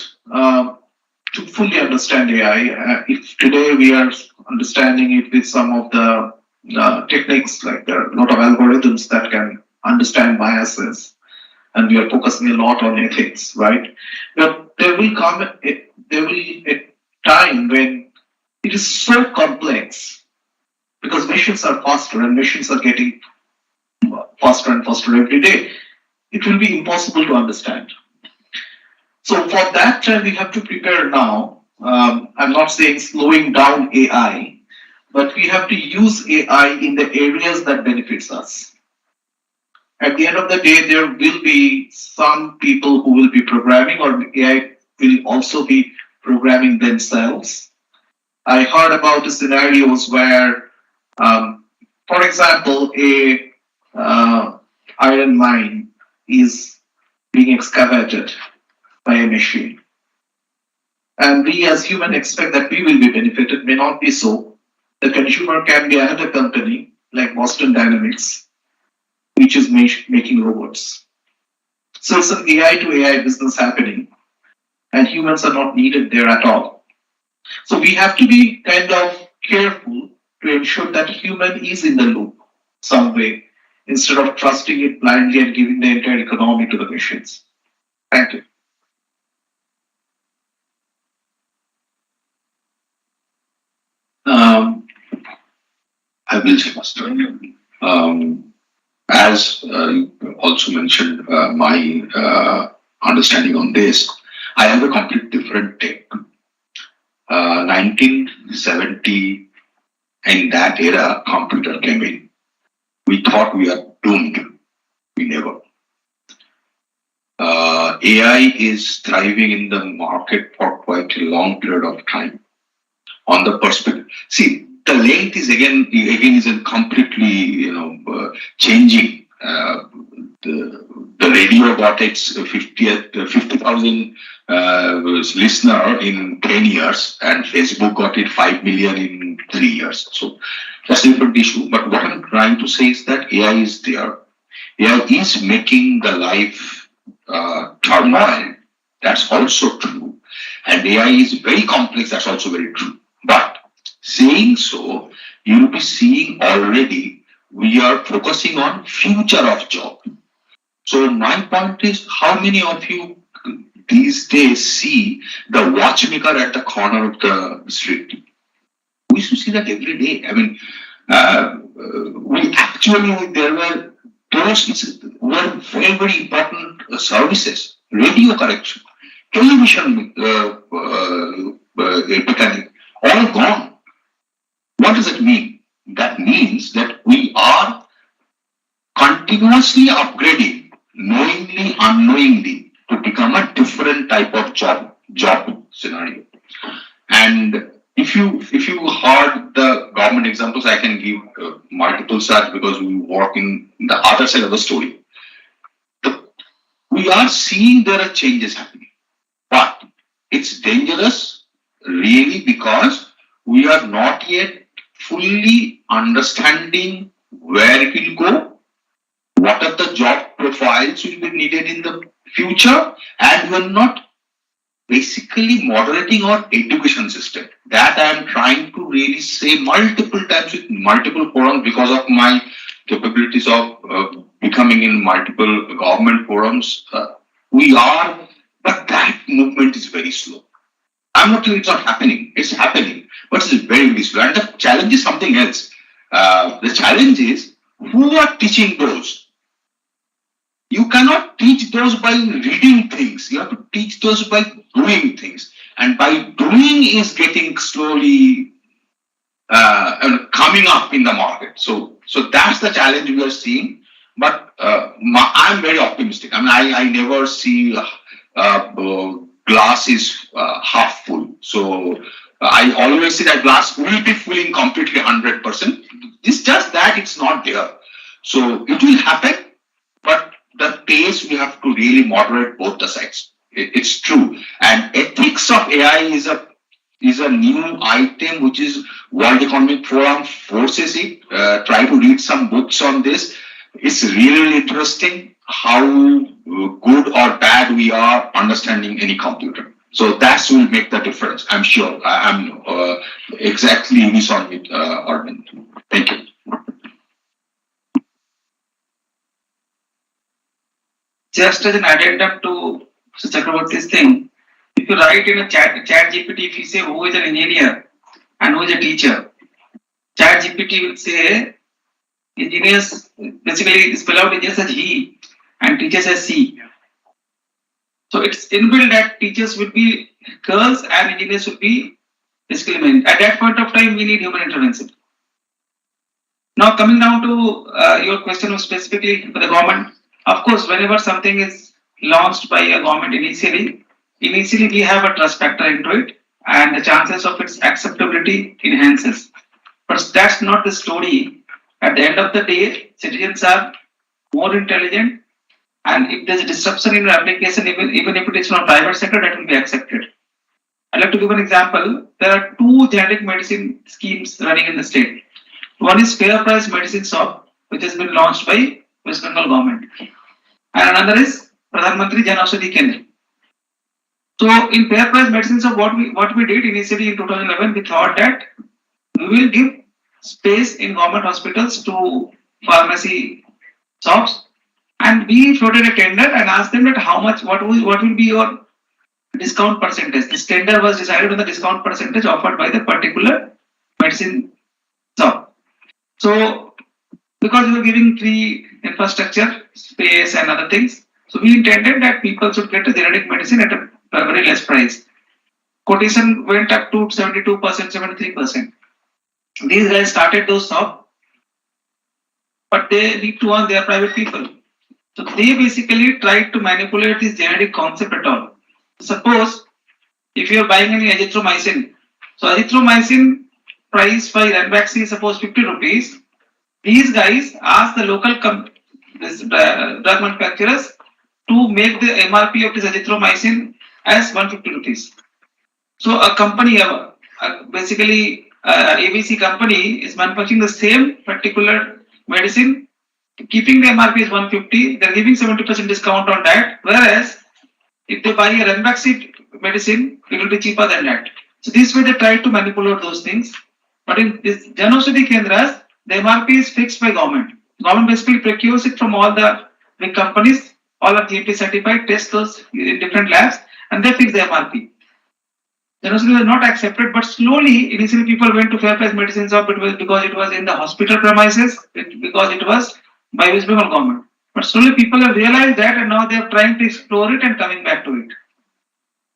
to fully understand AI. If today we are understanding it with some of the techniques, like there are a lot of algorithms that can understand biases, and we are focusing a lot on ethics, right? But there will come a time when it is so complex because machines are faster and machines are getting faster and faster every day. It will be impossible to understand. So for that time, we have to prepare now. I'm not saying slowing down AI, but we have to use AI in the areas that benefits us. At the end of the day, there will be some people who will be programming, or AI will also be programming themselves. I heard about the scenarios where, for example, a iron mine is being excavated by a machine. And we as humans expect that we will be benefited, may not be so. The consumer can be another company like Boston Dynamics, which is making robots. So it's an AI to AI business happening, and humans are not needed there at all. So we have to be kind of careful to ensure that human is in the loop some way, instead of trusting it blindly and giving the entire economy to the machines. Thank you. I will say, Master. As also mentioned my understanding on this. I have a complete different take. 1970, in that era, computer came in. We thought we are doomed. We never. AI is thriving in the market for quite a long period of time. On the perspective, see, the length is again is a completely changing. The radio got its 50,000 listener in 10 years, and Facebook got it 5 million in 3 years. So that's a different issue. But what I'm trying to say is that AI is there. AI is making the life turmoil. That's also true. And AI is very complex. That's also very true. But saying so, you will be seeing already we are focusing on future of job. So my point is, how many of you these days see the watchmaker at the corner of the street? We used to see that every day. I mean, we actually, there were those were very, very important services. Radio correction, television mechanic, all gone. What does it mean? That means that we are continuously upgrading, knowingly, unknowingly, to become a different type of job scenario. And if you heard the government examples, I can give multiple such because we work in the other side of the story. We are seeing there are changes happening, but it's dangerous really because we are not yet fully understanding where it will go, what are the job profiles will be needed in the future, and we are not basically moderating our education system. That I am trying to really say multiple times with multiple forums because of my capabilities of becoming in multiple government forums. We are, but that movement is very slow. I'm not saying it's not happening. It's happening, but it's very, very slow. And the challenge is something else. The challenge is who are teaching those? You cannot teach those by reading things. You have to teach those by doing things. And by doing is getting slowly coming up in the market. So that's the challenge we are seeing. But I'm very optimistic. I mean, I never see glass is half full. So I always say that glass will be filling completely 100%. It's just that it's not there. So it will happen, but the pace we have to really moderate both the sides. It's true. And ethics of AI is a new item which is World Economic Forum forces it. Try to read some books on this. It's really interesting how good or bad we are understanding any computer. So that will make the difference. I'm sure. I'm exactly unison with Arvind. Thank you. Just as an addendum to Mr. Chakraborty's thing, if you write in a chat GPT, if you say who is an engineer and who is a teacher, chat GPT will say engineers, basically spell out engineers as he and teachers as she. So it's inbuilt that teachers will be girls and engineers will be basically men. At that point of time, we need human intervention. Now coming down to your question specifically for the government, of course, whenever something is launched by a government initially we have a trust factor into it and the chances of its acceptability enhances. But that's not the story. At the end of the day, citizens are more intelligent, and if there's a disruption in your application, even if it is from private sector, that will be accepted. I'd like to give an example. There are two generic medicine schemes running in the state. One is Fair Price Medicine Shop, which has been launched by West Bengal government, and another is Pradhan Mantri Jan Aushadhi Kendra. So in Fair Price Medicine Shop, what we did initially in 2011, we thought that we will give space in government hospitals to pharmacy shops, and we floated a tender and asked them that how much, what will be your discount percentage. This tender was decided on the discount percentage offered by the particular medicine shop. So because we were giving free infrastructure, space and other things. So we intended that people should get a generic medicine at a very less price. Quotation went up to 72%, 73%. These guys started those shops, but they need to earn, they are private people. So they basically tried to manipulate this generic concept at all. Suppose if you are buying any azithromycin, so azithromycin price by Ranbaxy is suppose 50 rupees. These guys ask the local drug manufacturers to make the MRP of this azithromycin as 150 rupees. So a company, basically ABC company is manufacturing the same particular medicine, keeping the MRP is 150, they're giving 70% discount on that, whereas if they buy a Ranbaxy medicine, it will be cheaper than that. So this way they try to manipulate those things. But in this Janaushadhi Kendras, the MRP is fixed by government. Government basically procures it from all the big companies, all are GMP certified, test those in different labs, and they fix the MRP. Janaushadhi was not accepted, but slowly, initially people went to fair price medicine shop because it was in the hospital premises, because it was by West Bengal government. But slowly people have realized that and now they are trying to explore it and coming back to it.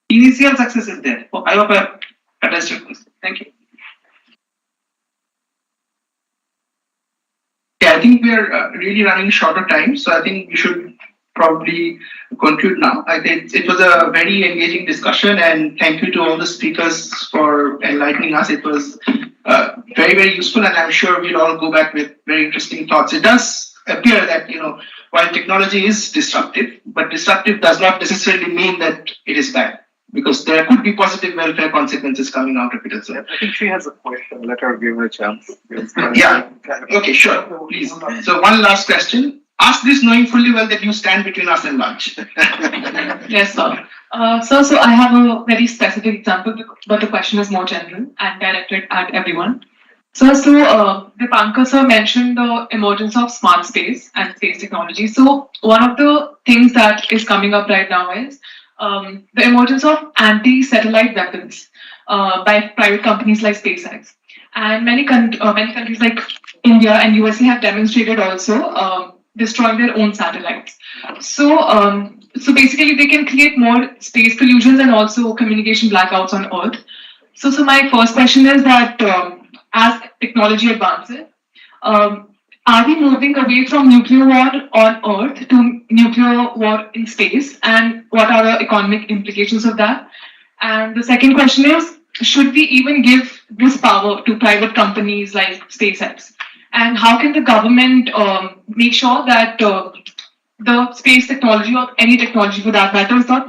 Initial success is there. I hope I have addressed your question. Thank you. Yeah, I think we are really running short of time, so I think we should probably conclude now. I think it was a very engaging discussion, and thank you to all the speakers for enlightening us. It was very, very useful, and I'm sure we'll all go back with very interesting thoughts. It does appear that, while technology is disruptive, but disruptive does not necessarily mean that it is bad, because there could be positive welfare consequences coming out of it as well. I think she has a question. Let her give her a chance. Yeah. Okay, sure. Please. So one last question. Ask this knowing fully well that you stand between us and lunch. Yes, sir. So I have a very specific example, but the question is more general and directed at everyone. So Dipankar sir mentioned the emergence of smart space and space technology. So one of the things that is coming up right now is the emergence of anti-satellite weapons by private companies like SpaceX. And many countries like India and USA have demonstrated also destroying their own satellites. So basically they can create more space collisions and also communication blackouts on Earth. So my first question is that as technology advances, are we moving away from nuclear war on Earth to nuclear war in space? And what are the economic implications of that? And the second question is, should we even give this power to private companies like SpaceX? And how can the government make sure that the space technology or any technology for that matter is not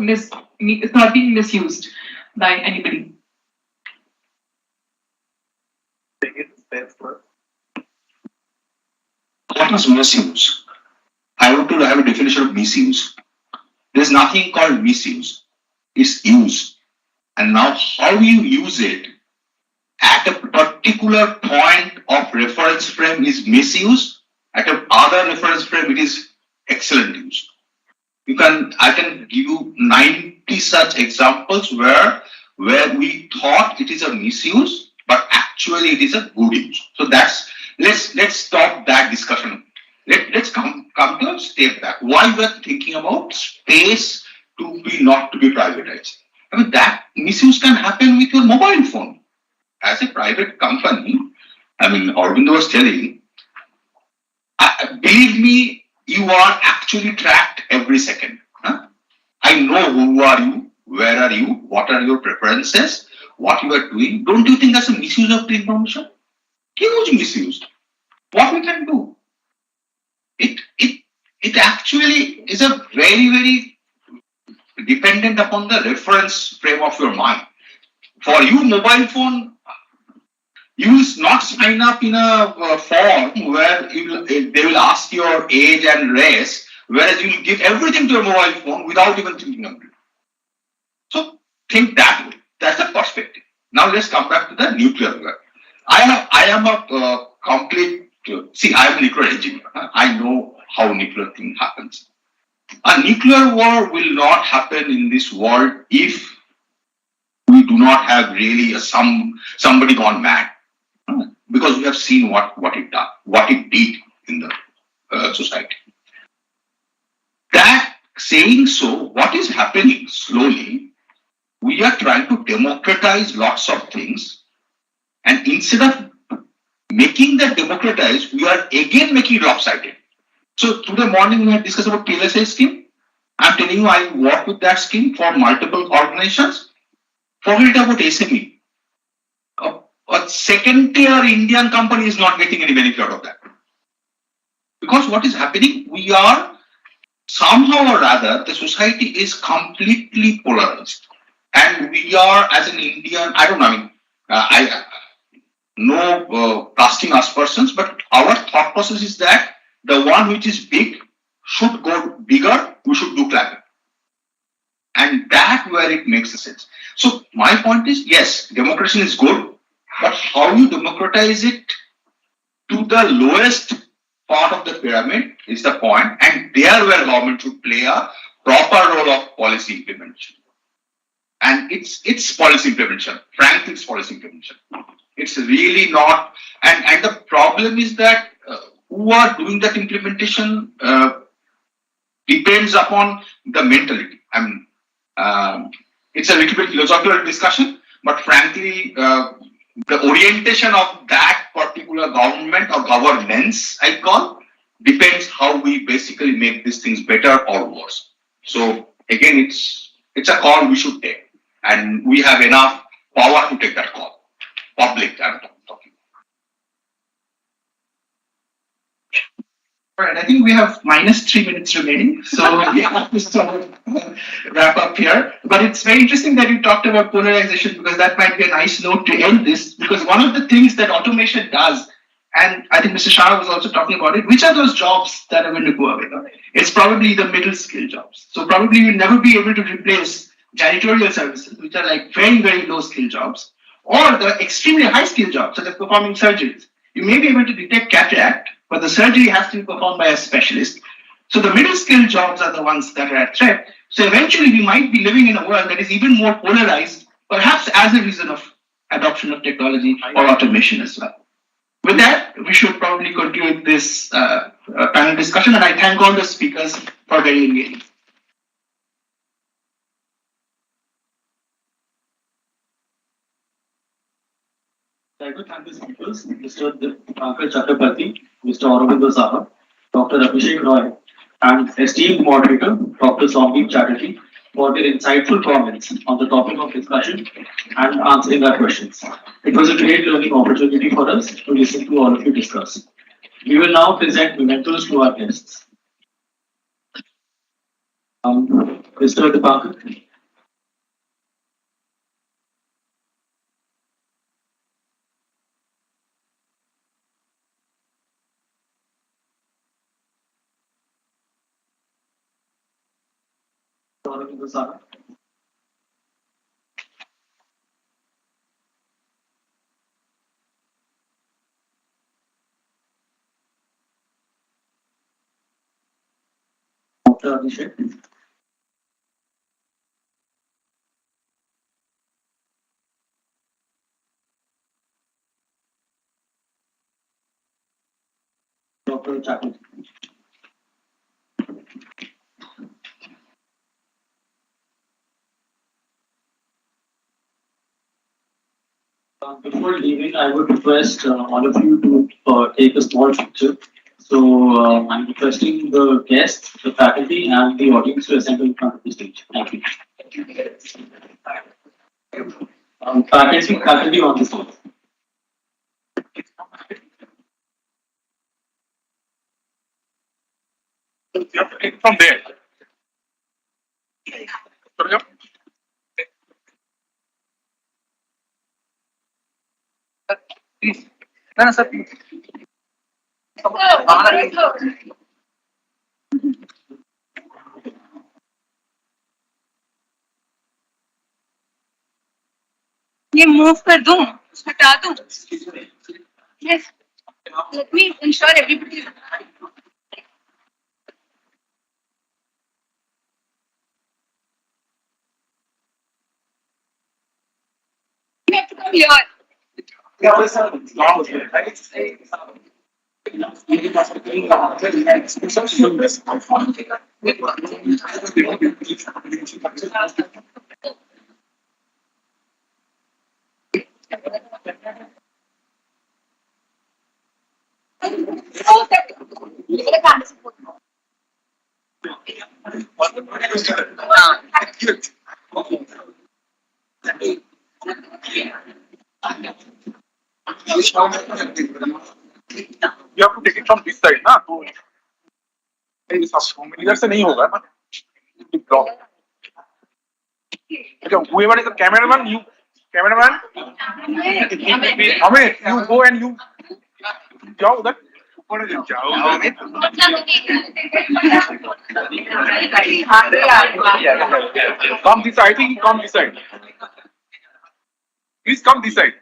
being misused by anybody? What is misuse? I want to have a definition of misuse. There's nothing called misuse. It's use. And now how you use it at a particular point of reference frame is misuse. At another reference frame, it is excellent use. I can give you 90 such examples where we thought it is a misuse, but actually it is a good use. So let's stop that discussion. Let's come to a step back. Why we are thinking about space not to be privatized? I mean, that misuse can happen with your mobile phone. As a private company, Aurobindo was telling, believe me, you are actually tracked every second. I know who are you, where are you, what are your preferences, what you are doing. Don't you think that's a misuse of the information? Huge misuse. What we can do? It actually is a very, very dependent upon the reference frame of your mind. For you, mobile phone, you will not sign up in a form where they will ask your age and race, whereas you will give everything to your mobile phone without even thinking of it. So think that way. That's the perspective. Now let's come back to the nuclear war. I am a complete. I am a nuclear engineer. I know how nuclear thing happens. A nuclear war will not happen in this world if we do not have really somebody gone mad. Because we have seen what it did in the society. That saying so, what is happening slowly, we are trying to democratize lots of things, and instead of making that democratized, we are again making it lopsided. So today morning we had discussed about PLSA scheme. I'm telling you, I work with that scheme for multiple organizations. Forget about SME. A second tier Indian company is not getting any benefit out of that. Because what is happening, we are somehow or rather, the society is completely polarized. And we are, as an Indian, I don't know, I mean, no casting aspersions, but our thought process is that the one which is big should go bigger, we should do climate. And that where it makes sense. So my point is, yes, democracy is good, but how you democratize it to the lowest part of the pyramid is the point, and there where government should play a proper role of policy implementation. And it's policy implementation. Frankly, it's policy implementation. It's really not, and the problem is that who are doing that implementation depends upon the mentality. I mean, it's a little bit philosophical discussion, but frankly, the orientation of that particular government or governance, I call, depends how we basically make these things better or worse. So again, it's a call we should take, and we have enough power to take that call. Public, I'm talking. All right, I think we have -3 minutes remaining, so we have to start, wrap up here. But it's very interesting that you talked about polarization, because that might be a nice note to end this. Because one of the things that automation does, and I think Mr. Shah was also talking about it, which are those jobs that are going to go away? It's probably the middle skill jobs. So probably you'll never be able to replace janitorial services, which are like very, very low skill jobs, or the extremely high skill jobs, such as performing surgeries. You may be able to detect cataract, but the surgery has to be performed by a specialist. So the middle skill jobs are the ones that are at threat. So eventually we might be living in a world that is even more polarized, perhaps as a reason of adoption of technology or automation as well. With that, we should probably conclude this panel discussion, and I thank all the speakers for very engaging. I would thank the speakers, Mr. Pankaj Chakrabarti, Mr. Aurobindo Saha, Dr. Abhishek Roy, and esteemed moderator, Dr. Somdeep Chatterjee, for their insightful comments on the topic of discussion and answering our questions. It was a great learning opportunity for us to listen to all of you discuss. We will now present mementos to our guests. Mr. Dipankar. Aurobindo Saha. Dr. Abhishek. Dr. Chatterjee. Before leaving, I would request all of you to take a small picture. So I'm requesting the guests, the faculty, and the audience to assemble in front of the stage. Thank you. Faculty on the stage. You have to take from there. Please. No, sir, please. ये move कर दूं, हटा दूं. Yes. Let me ensure everybody is. You have to come here. Yeah, You have to take it from this side, ना? तो इधर से नहीं होगा ना? Block. Okay, whoever is the cameraman, you cameraman. Amit, you go and you जाओ उधर. ऊपर जाओ Amit. Come this side. I think come this side. Please come this side.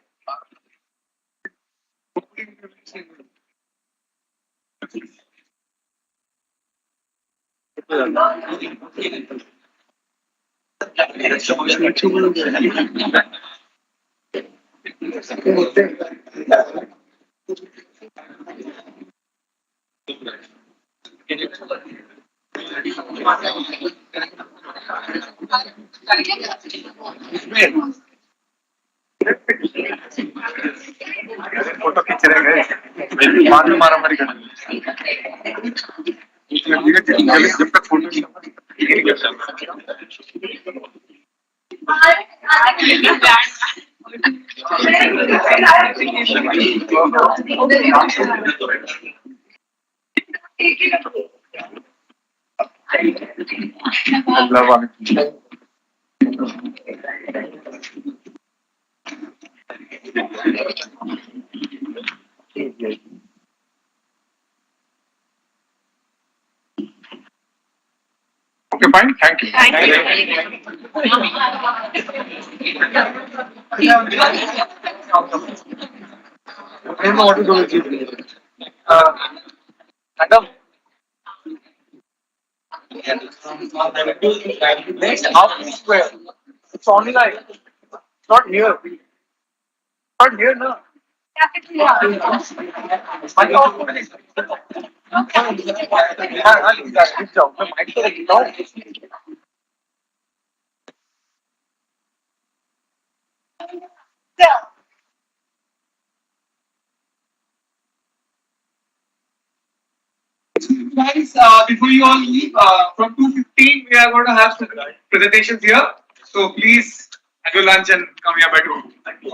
Photo खींच रहे हैं बाद में मारामारी करेंगे जब तक photo Okay, fine. Thank you. Thank you. I don't know what to do with you. Madam. Half square. It's only like, it's not here. Not here, no. Guys, before you all leave, from 2:15 we are going to have some presentations here. So please have your lunch and come here by 2. Thank you.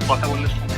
কথা বললে সময়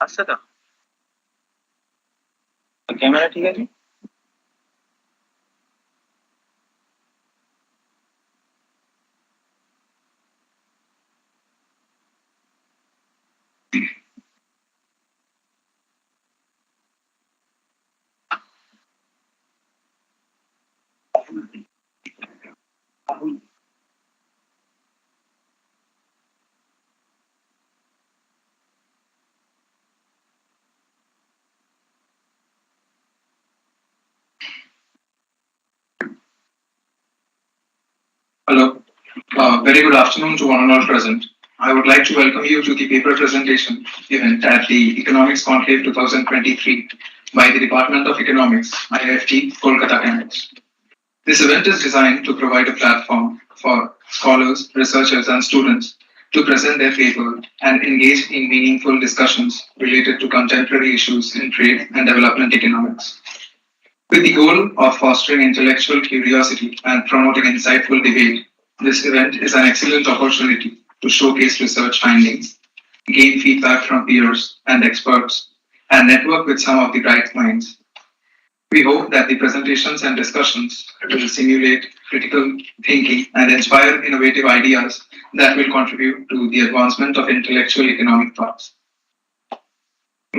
আচ্ছা তো camera ঠিক আছে Hello. Very good afternoon to one and all present. I would like to welcome you to the paper presentation event at the Economics Conclave 2023 by the Department of Economics, IIFT, Kolkata campus. This event is designed to provide a platform for scholars, researchers, and students to present their paper and engage in meaningful discussions related to contemporary issues in trade and development economics. With the goal of fostering intellectual curiosity and promoting insightful debate, this event is an excellent opportunity to showcase research findings, gain feedback from peers and experts, and network with some of the bright minds. We hope that the presentations and discussions will simulate critical thinking and inspire innovative ideas that will contribute to the advancement of intellectual economic thoughts.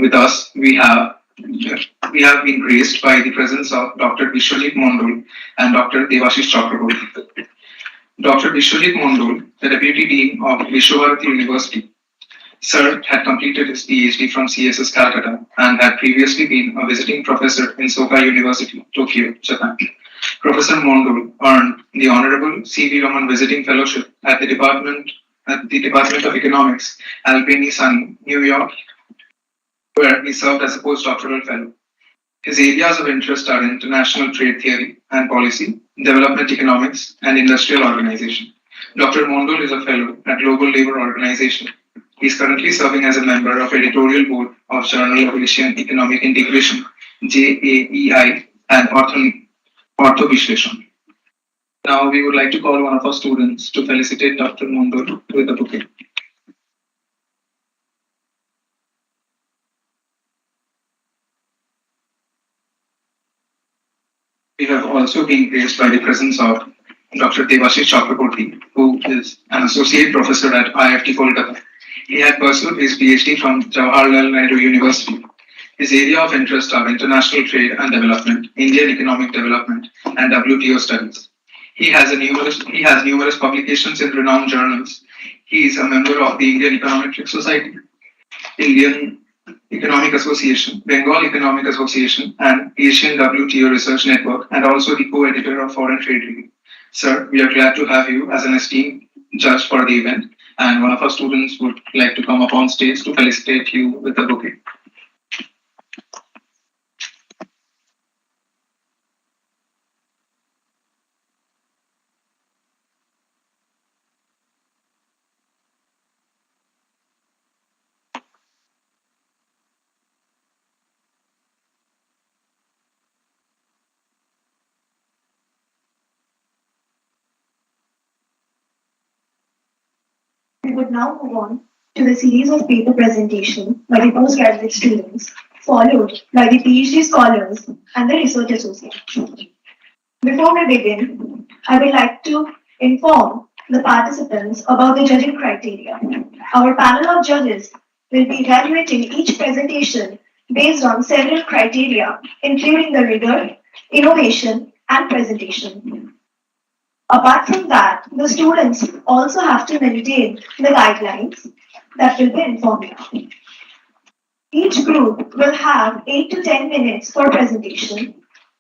With us, we have been graced by the presence of Dr. Vishwajit Mondol and Dr. Devashish Chakraborty. Dr. Vishwajit Mondol, the Deputy Dean of Vishwabharati University, Sir had completed his PhD from CSS Calcutta and had previously been a visiting professor in Soka University, Tokyo, Japan. Professor Mondol earned the Honorable C.V. Raman Visiting Fellowship at the Department of Economics, Albany Sun, New York, where he served as a postdoctoral fellow. His areas of interest are international trade theory and policy, development economics, and industrial organization. Dr. Mondol is a fellow at Global Labour Organization. He is currently serving as a member of editorial board of Journal of Asian Economic Integration, JAEI, and Ortho Vishleshon. Now we would like to call one of our students to felicitate Dr. Mondol with a bouquet. We have also been graced by the presence of Dr. Devashish Chakraborty, who is an associate professor at IIFT Kolkata. He had pursued his PhD from Jawaharlal Nehru University. His area of interest are international trade and development, Indian economic development, and WTO studies. He has numerous publications in renowned journals. He is a member of the Indian Econometric Society, Indian Economic Association, Bengal Economic Association, and Asian WTO Research Network, and also the co-editor of Foreign Trade Review. Sir, we are glad to have you as an esteemed judge for the event, and one of our students would like to come up on stage to felicitate you with a bouquet. We would now move on to the series of paper presentation by the postgraduate students, followed by the PhD scholars and the research associates. Before we begin, I would like to inform the participants about the judging criteria. Our panel of judges will be evaluating each presentation based on several criteria, including the rigor, innovation, and presentation. Apart from that, the students also have to maintain the guidelines that will be informed. Each group will have 8 to 10 minutes for presentation,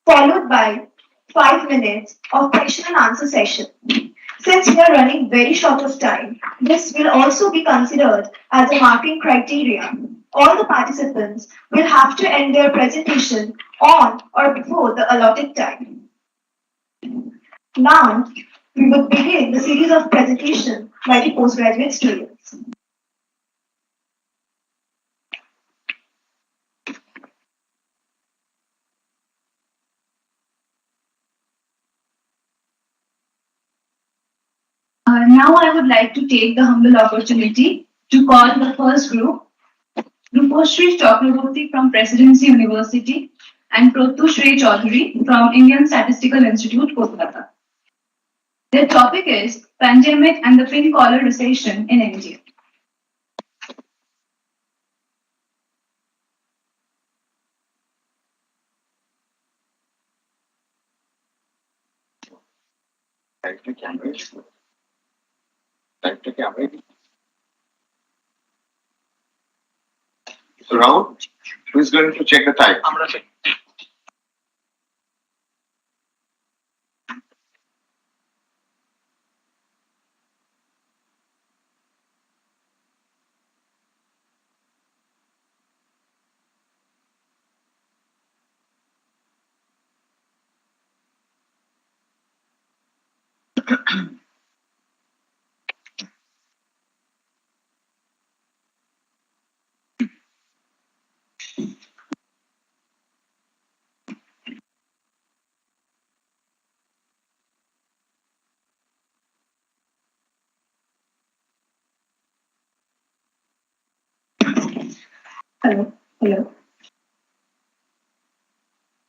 followed by 5 minutes of question and answer session. Since we are running very short of time, this will also be considered as a marking criteria. All the participants will have to end their presentation on or before the allotted time. Now, we will begin the series of presentation by the postgraduate students. Now I would like to take the humble opportunity to call the first group, Ruposhri Chakraborty from Presidency University and Protushri Chaudhary from Indian Statistical Institute, Kolkata. Their topic is Pandemic and the Pink Collar Recession in India. Director camera. Director camera. So Rahul, who is going to check the time? I'm gonna check. Hello. Hello.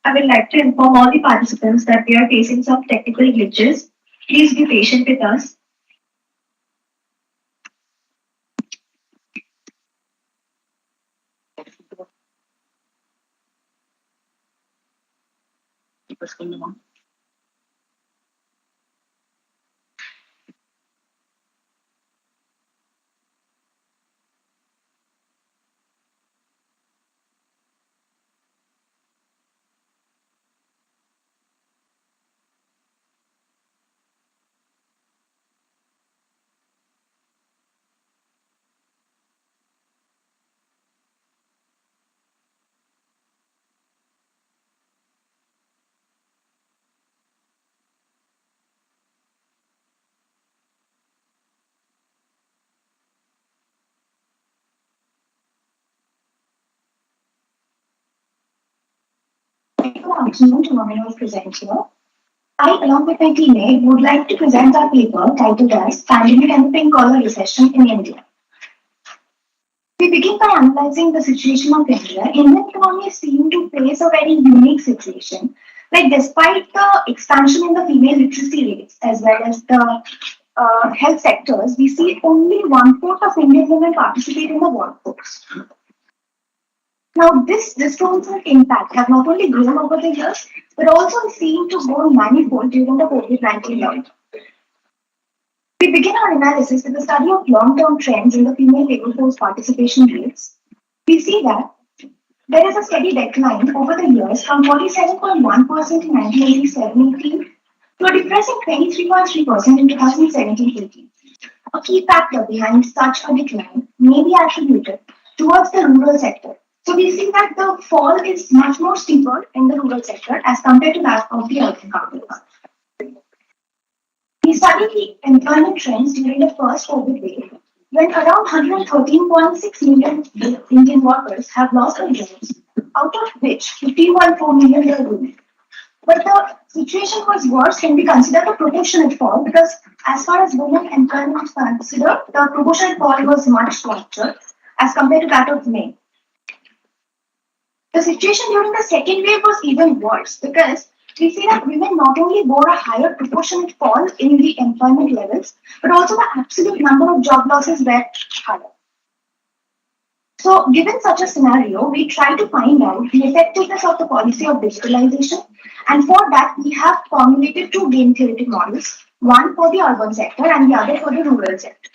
I would like to inform all the participants that we are facing some technical glitches. Please be patient with us. Good afternoon to my presenter. I, along with my teammate, would like to present our paper titled as Pandemic and the Pink Collar Recession in India. We begin by analyzing the situation of India. Indian economy seemed to face a very unique situation. Like despite the expansion in the female literacy rates as well as the health sectors, we see only 1/4 of Indian women participate in the workforce. Now, this disproportionate impact have not only grown over the years, but also seemed to grow manifold during the COVID-19 lockdown. We begin our analysis with a study of long-term trends in the female labor force participation rates. We see that there is a steady decline over the years from 47.1% in 1987-18 to a depressing 23.3% in 2017-18. A key factor behind such a decline may be attributed towards the rural sector. So we see that the fall is much more steeper in the rural sector as compared to that of the urban counterpart. We studied the employment trends during the first COVID wave, when around 113.6 million Indian workers have lost their jobs, out of which 15.4 million were women. But the situation was worse when we consider the proportionate fall because as far as women employment is considered, the proportionate fall was much larger as compared to that of men. The situation during the second wave was even worse because we see that women not only bore a higher proportionate fall in the employment levels, but also the absolute number of job losses were higher. So, given such a scenario, we try to find out the effectiveness of the policy of digitalization, and for that, we have formulated two game theoretic models, one for the urban sector and the other for the rural sector.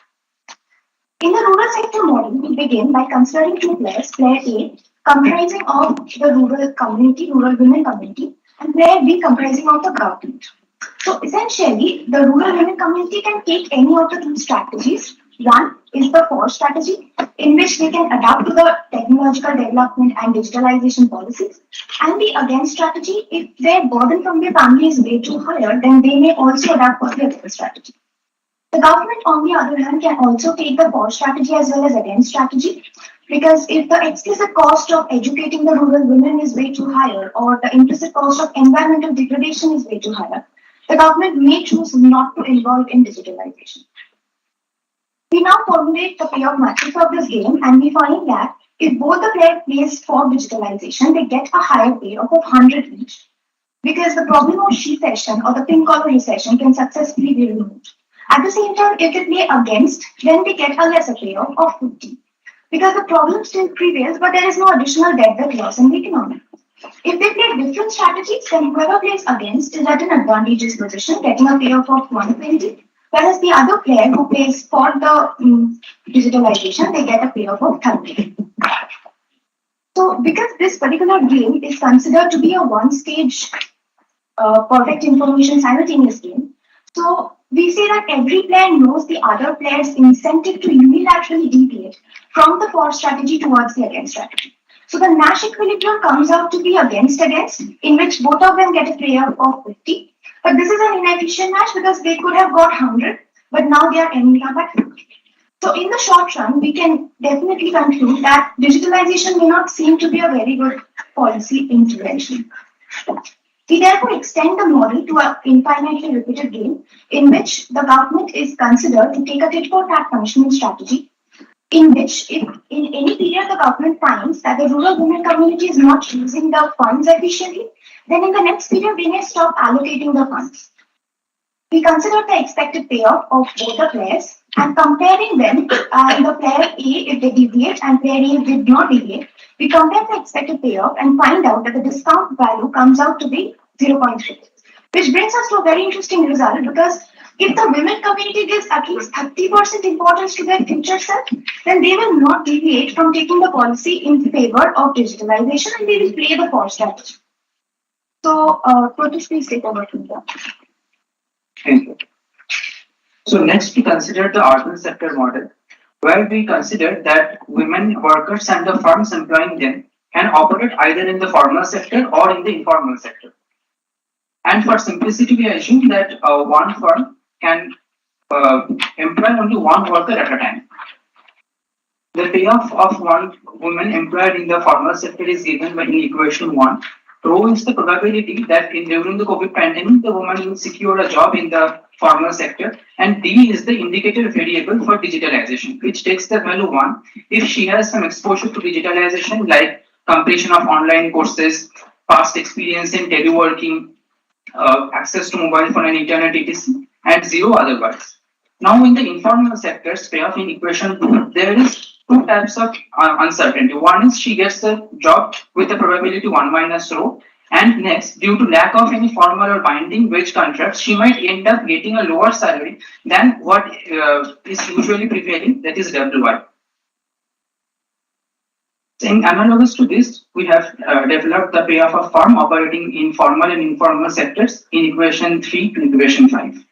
In the rural sector model, we begin by considering two players, player A comprising of the rural community, rural women community, and player B comprising of the government. So essentially, the rural women community can take any of the two strategies. One is the for strategy, in which they can adapt to the technological development and digitalization policies, and the against strategy, if their burden from their family is way too higher, then they may also adapt for the against strategy. The government, on the other hand, can also take the for strategy as well as against strategy, because if the explicit cost of educating the rural women is way too higher, or the implicit cost of environmental degradation is way too higher, the government may choose not to involve in digitalization. We now formulate the payoff matrix of this game, and we find that if both the player plays for digitalization, they get a higher payoff of 100 each, because the problem of recession or the pink collar recession can successfully be removed. At the same time, if they play against, then they get a lesser payoff of 50, because the problem still prevails, but there is no additional debt that loss in the economy. If they play different strategies, then whoever plays against is at an advantageous position, getting a payoff of 120. Whereas the other player who plays for the digitalization, they get a payoff of 30. So, because this particular game is considered to be a one-stage perfect information simultaneous game, so we say that every player knows the other player's incentive to unilaterally deviate from the for strategy towards the against strategy. So the Nash equilibrium comes out to be against, in which both of them get a payoff of 50. But this is an inefficient match because they could have got 100, but now they are ending up at 50. So in the short run, we can definitely conclude that digitalization may not seem to be a very good policy intervention. We therefore extend the model to an infinitely repeated game in which the government is considered to take a tit-for-tat punishment strategy, in which if in any period the government finds that the rural women community is not using the funds efficiently, then in the next period they may stop allocating the funds. We consider the expected payoff of both the players and comparing them, the player A, if they deviate, and player A did not deviate, we compare the expected payoff and find out that the discount value comes out to be 0.3, which brings us to a very interesting result, because if the women community gives at least 30% importance to their future self, then they will not deviate from taking the policy in favor of digitalization and they will play the for strategy. So, Protesh, please take over from there. Thank you. So next we consider the urban sector model, where we consider that women workers and the firms employing them can operate either in the formal sector or in the informal sector. And for simplicity, we assume that one firm can employ only one worker at a time. The payoff of one woman employed in the formal sector is given by in equation 1. Rho is the probability that during the COVID pandemic, the woman will secure a job in the formal sector, and D is the indicator variable for digitalization, which takes the value 1 if she has some exposure to digitalization like completion of online courses, past experience in teleworking, access to mobile phone and internet etc., and 0 otherwise. Now in the informal sector's payoff in equation 2, there is 2 types of uncertainty. One is she gets the job with the probability 1 minus rho, and next, due to lack of any formal or binding wage contracts, she might end up getting a lower salary than what is usually prevailing, that is WI. In analogous to this, we have developed the payoff of firm operating in formal and informal sectors in equation 3 to equation 5.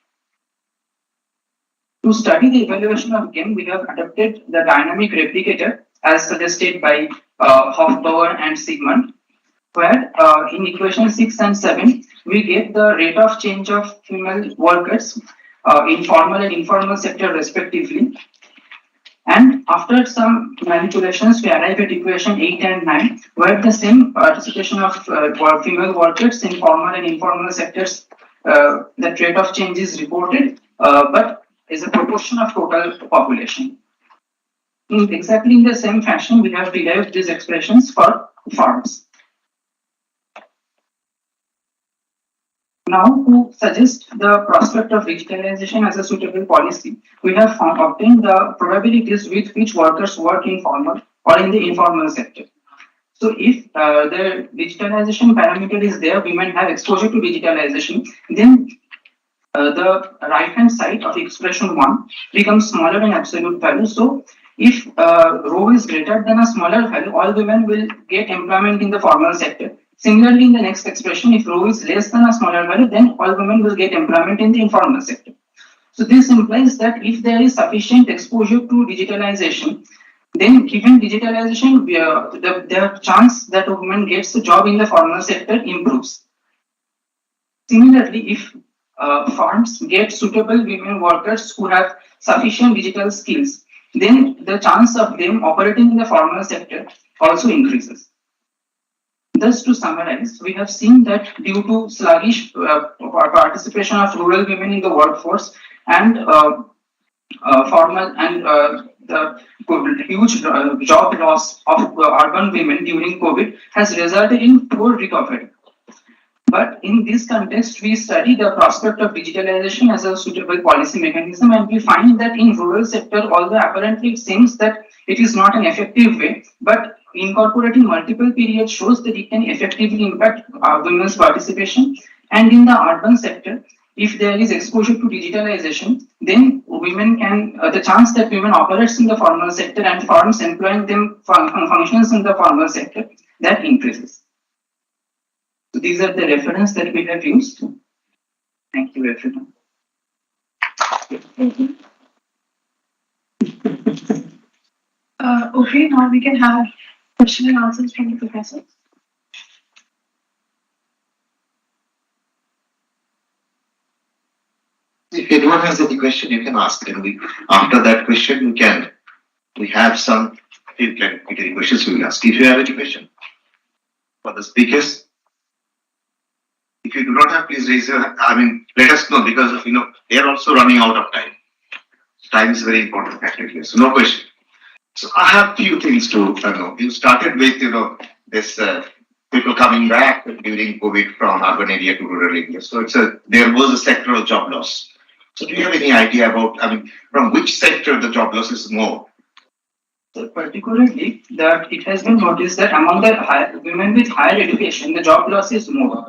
To study the evaluation of game, we have adopted the dynamic replicator as suggested by Hofbauer and Sigmund, where in equation 6 and 7, we get the rate of change of female workers in formal and informal sector respectively. And after some manipulations, we arrive at equation 8 and 9, where the same participation of female workers in formal and informal sectors, the rate of change is reported, but is a proportion of total population. Exactly in the same fashion, we have derived these expressions for farms. Now, to suggest the prospect of digitalization as a suitable policy, we have obtained the probabilities with which workers work in formal or in the informal sector. So, if the digitalization parameter is there, women have exposure to digitalization, then the right-hand side of expression 1 becomes smaller in absolute value. So, if rho is greater than a smaller value, all women will get employment in the formal sector. Similarly, in the next expression, if rho is less than a smaller value, then all women will get employment in the informal sector. So this implies that if there is sufficient exposure to digitalization, then given digitalization, the chance that a woman gets a job in the formal sector improves. Similarly, if firms get suitable women workers who have sufficient digital skills, then the chance of them operating in the formal sector also increases. Thus, to summarize, we have seen that due to sluggish participation of rural women in the workforce and formal and the huge job loss of urban women during COVID has resulted in poor recovery. But in this context, we study the prospect of digitalization as a suitable policy mechanism, and we find that in rural sector, although apparently it seems that it is not an effective way, but incorporating multiple periods shows that it can effectively impact women's participation. And in the urban sector, if there is exposure to digitalization, then women can, the chance that women operates in the formal sector and firms employing them functions in the formal sector, that increases. So these are the reference that we have used. Thank you, everyone. Thank you. Okay, now we can have question and answers from the professor. If anyone has any question, you can ask. And after that question, we have some, you can pick any questions we will ask. If you have any question for the speakers, if you do not have, please raise your hand. Let us know because they are also running out of time. Time is very important factor here. So no question. So I have few things to know. You started with, this people coming back during COVID from urban area to rural area. So there was a sectoral job loss. So do you have any idea about, from which sector the job loss is more? So particularly that it has been noticed that among the women with higher education, the job loss is more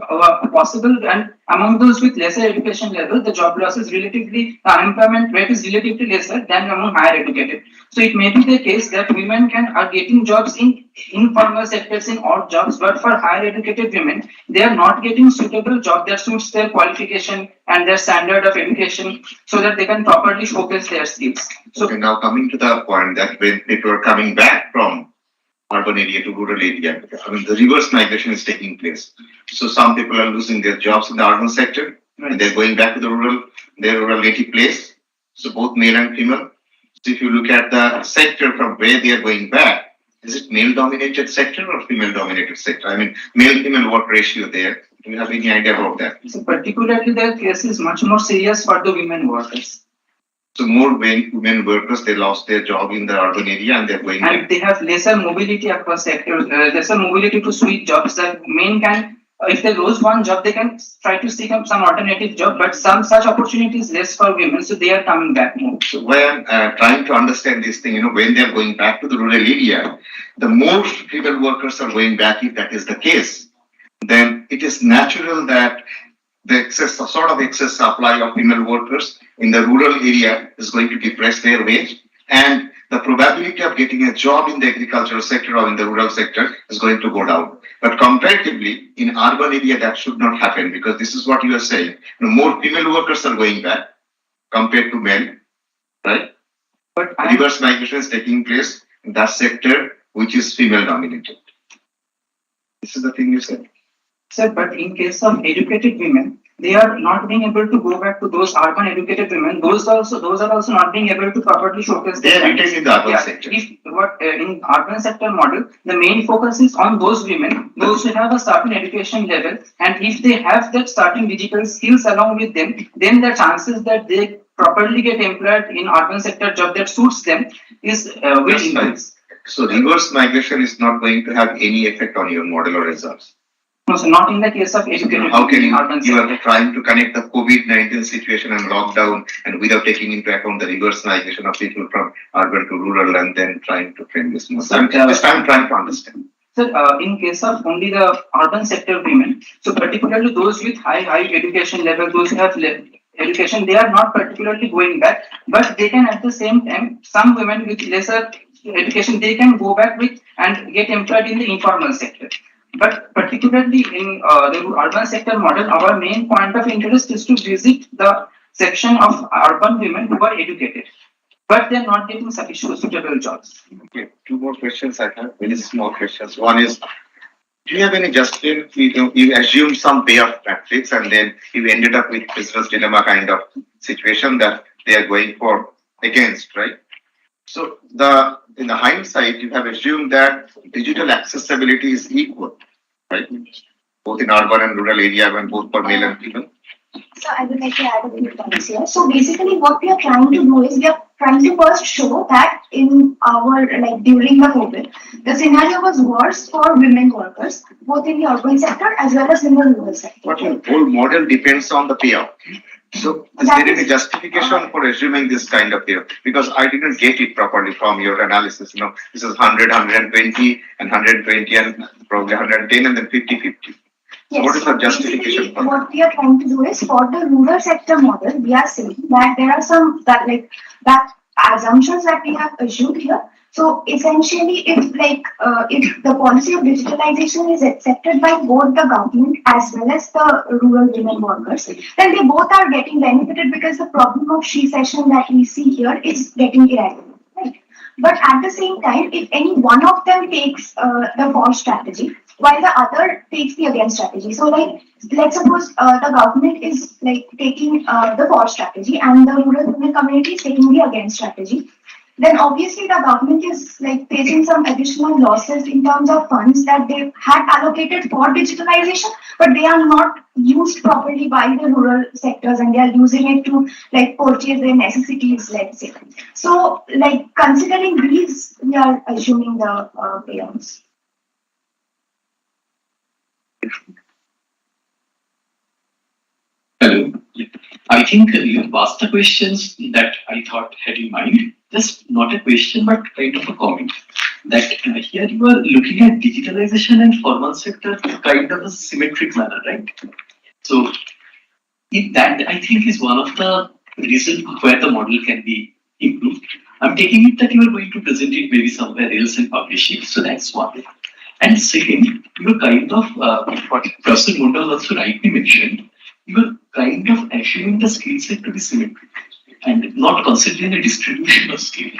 possible, and among those with lesser education level, the job loss is relatively, the unemployment rate is relatively lesser than among higher educated. So it may be the case that women are getting jobs in informal sectors, in odd jobs, but for higher educated women, they are not getting suitable job that suits their qualification and their standard of education so that they can properly showcase their skills. So okay, now coming to the point that when people are coming back from urban area to rural area, the reverse migration is taking place. So some people are losing their jobs in the urban sector, right, and they're going back to their rural native place. So both male and female. So if you look at the sector from where they are going back, is it male-dominated sector or female-dominated sector? Male-female work ratio there. Do you have any idea about that? So particularly the case is much more serious for the women workers. So more women workers, they lost their job in the urban area and they're going back. And they have lesser mobility across sectors, lesser mobility to switch jobs. That men can, if they lose one job, they can try to seek some alternative job, but some such opportunities less for women, so they are coming back more. So why I'm trying to understand this thing, when they're going back to the rural area, the more female workers are going back, if that is the case, then it is natural that the excess supply of female workers in the rural area is going to depress their wage, and the probability of getting a job in the agricultural sector or in the rural sector is going to go down. But comparatively, in urban area, that should not happen because this is what you are saying. More female workers are going back compared to men, right? But reverse migration is taking place in that sector which is female dominated. This is the thing you said. Sir, but in case of educated women, they are not being able to go back to those urban educated women. Those are also not being able to properly showcase. They are retained in the urban sector. In urban sector model, the main focus is on those women, those who have a certain education level, and if they have that certain digital skills along with them, then the chances that they properly get employed in urban sector job that suits them is will increase. So reverse migration is not going to have any effect on your model or results. No, so not in the case of educated. How can you are trying to connect the COVID-19 situation and lockdown and without taking into account the reverse migration of people from urban to rural and then trying to frame this model? I'm trying to understand. Sir, in case of only the urban sector women, so particularly those with high education level, those who have education, they are not particularly going back, but they can at the same time, some women with lesser education, they can go back with and get employed in the informal sector. But particularly in the urban sector model, our main point of interest is to visit the section of urban women who are educated, but they are not getting sufficient suitable jobs. Okay, two more questions I have, very small questions. One is, do you have any justification? You assumed some payoff metrics and then you ended up with business dilemma kind of situation that they are going for against, right? So in the hindsight, you have assumed that digital accessibility is equal right? Both in urban and rural area and both for male and female. So I would like to add a few points here. So basically what we are trying to do is we are trying to first show that in our, like during the COVID, the scenario was worse for women workers, both in the urban sector as well as in the rural sector. But your whole model depends on the payout. So is there any justification for assuming this kind of payout? Because I didn't get it properly from your analysis. This is 100, 120 and 120 and probably 110 and then 50, 50. Yes. What is the justification Basically, for that? what we are trying to do is for the rural sector model, we are saying that there are some that assumptions that we have assumed here. So essentially, if the policy of digitalization is accepted by both the government as well as the rural women workers, then they both are getting benefited because the problem of she-session that we see here is getting eradicated, right? But at the same time, if any one of them takes the for strategy, while the other takes the against strategy. So, like, let's suppose the government is like taking the for strategy and the rural women community is taking the against strategy. Then obviously the government is like facing some additional losses in terms of funds that they had allocated for digitalization, but they are not used properly by the rural sectors and they are using it to like purchase their necessities, let's say. So, like considering these, we are assuming the payouts. Hello. I think you asked the questions that I thought had in mind. Just not a question, but kind of a comment. That here you are looking at digitalization and formal sector kind of a symmetric manner, right? So, if that I think is one of the reasons where the model can be improved. I'm taking it that you are going to present it maybe somewhere else and publish it. So that's one. And second, you're kind of what Professor Mundal also rightly mentioned. You're kind of assuming the skill set to be symmetric and not considering the distribution of skill.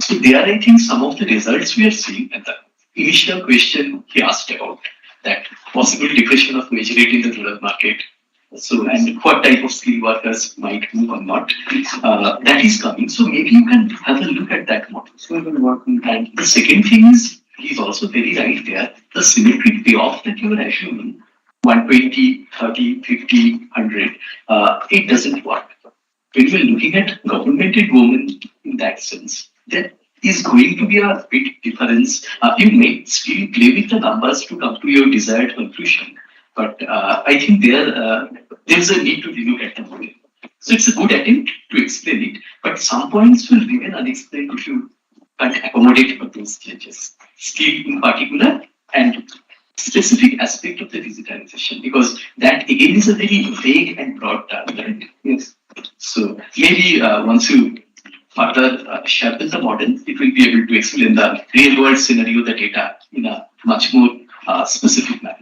So there I think some of the results we are seeing at the initial question he asked about that possible depression of wage rate in the rural market. So and what type of skilled workers might move or not, that is coming. So maybe you can have a look at that model. And the second thing is he's also very right there. The symmetric payoff that you are assuming 120, 30, 50, 100, it doesn't work. When we're looking at government and women in that sense, there is going to be a big difference. You may still play with the numbers to come to your desired conclusion, but I think there's a need to relook at the model. So it's a good attempt to explain it, but some points will remain unexplained if you can't accommodate for those changes. Skill in particular and specific aspect of the digitalization, because that again is a very vague and broad term, right? Yes. So maybe once you further sharpen the model, it will be able to explain the real world scenario, the data in a much more specific manner.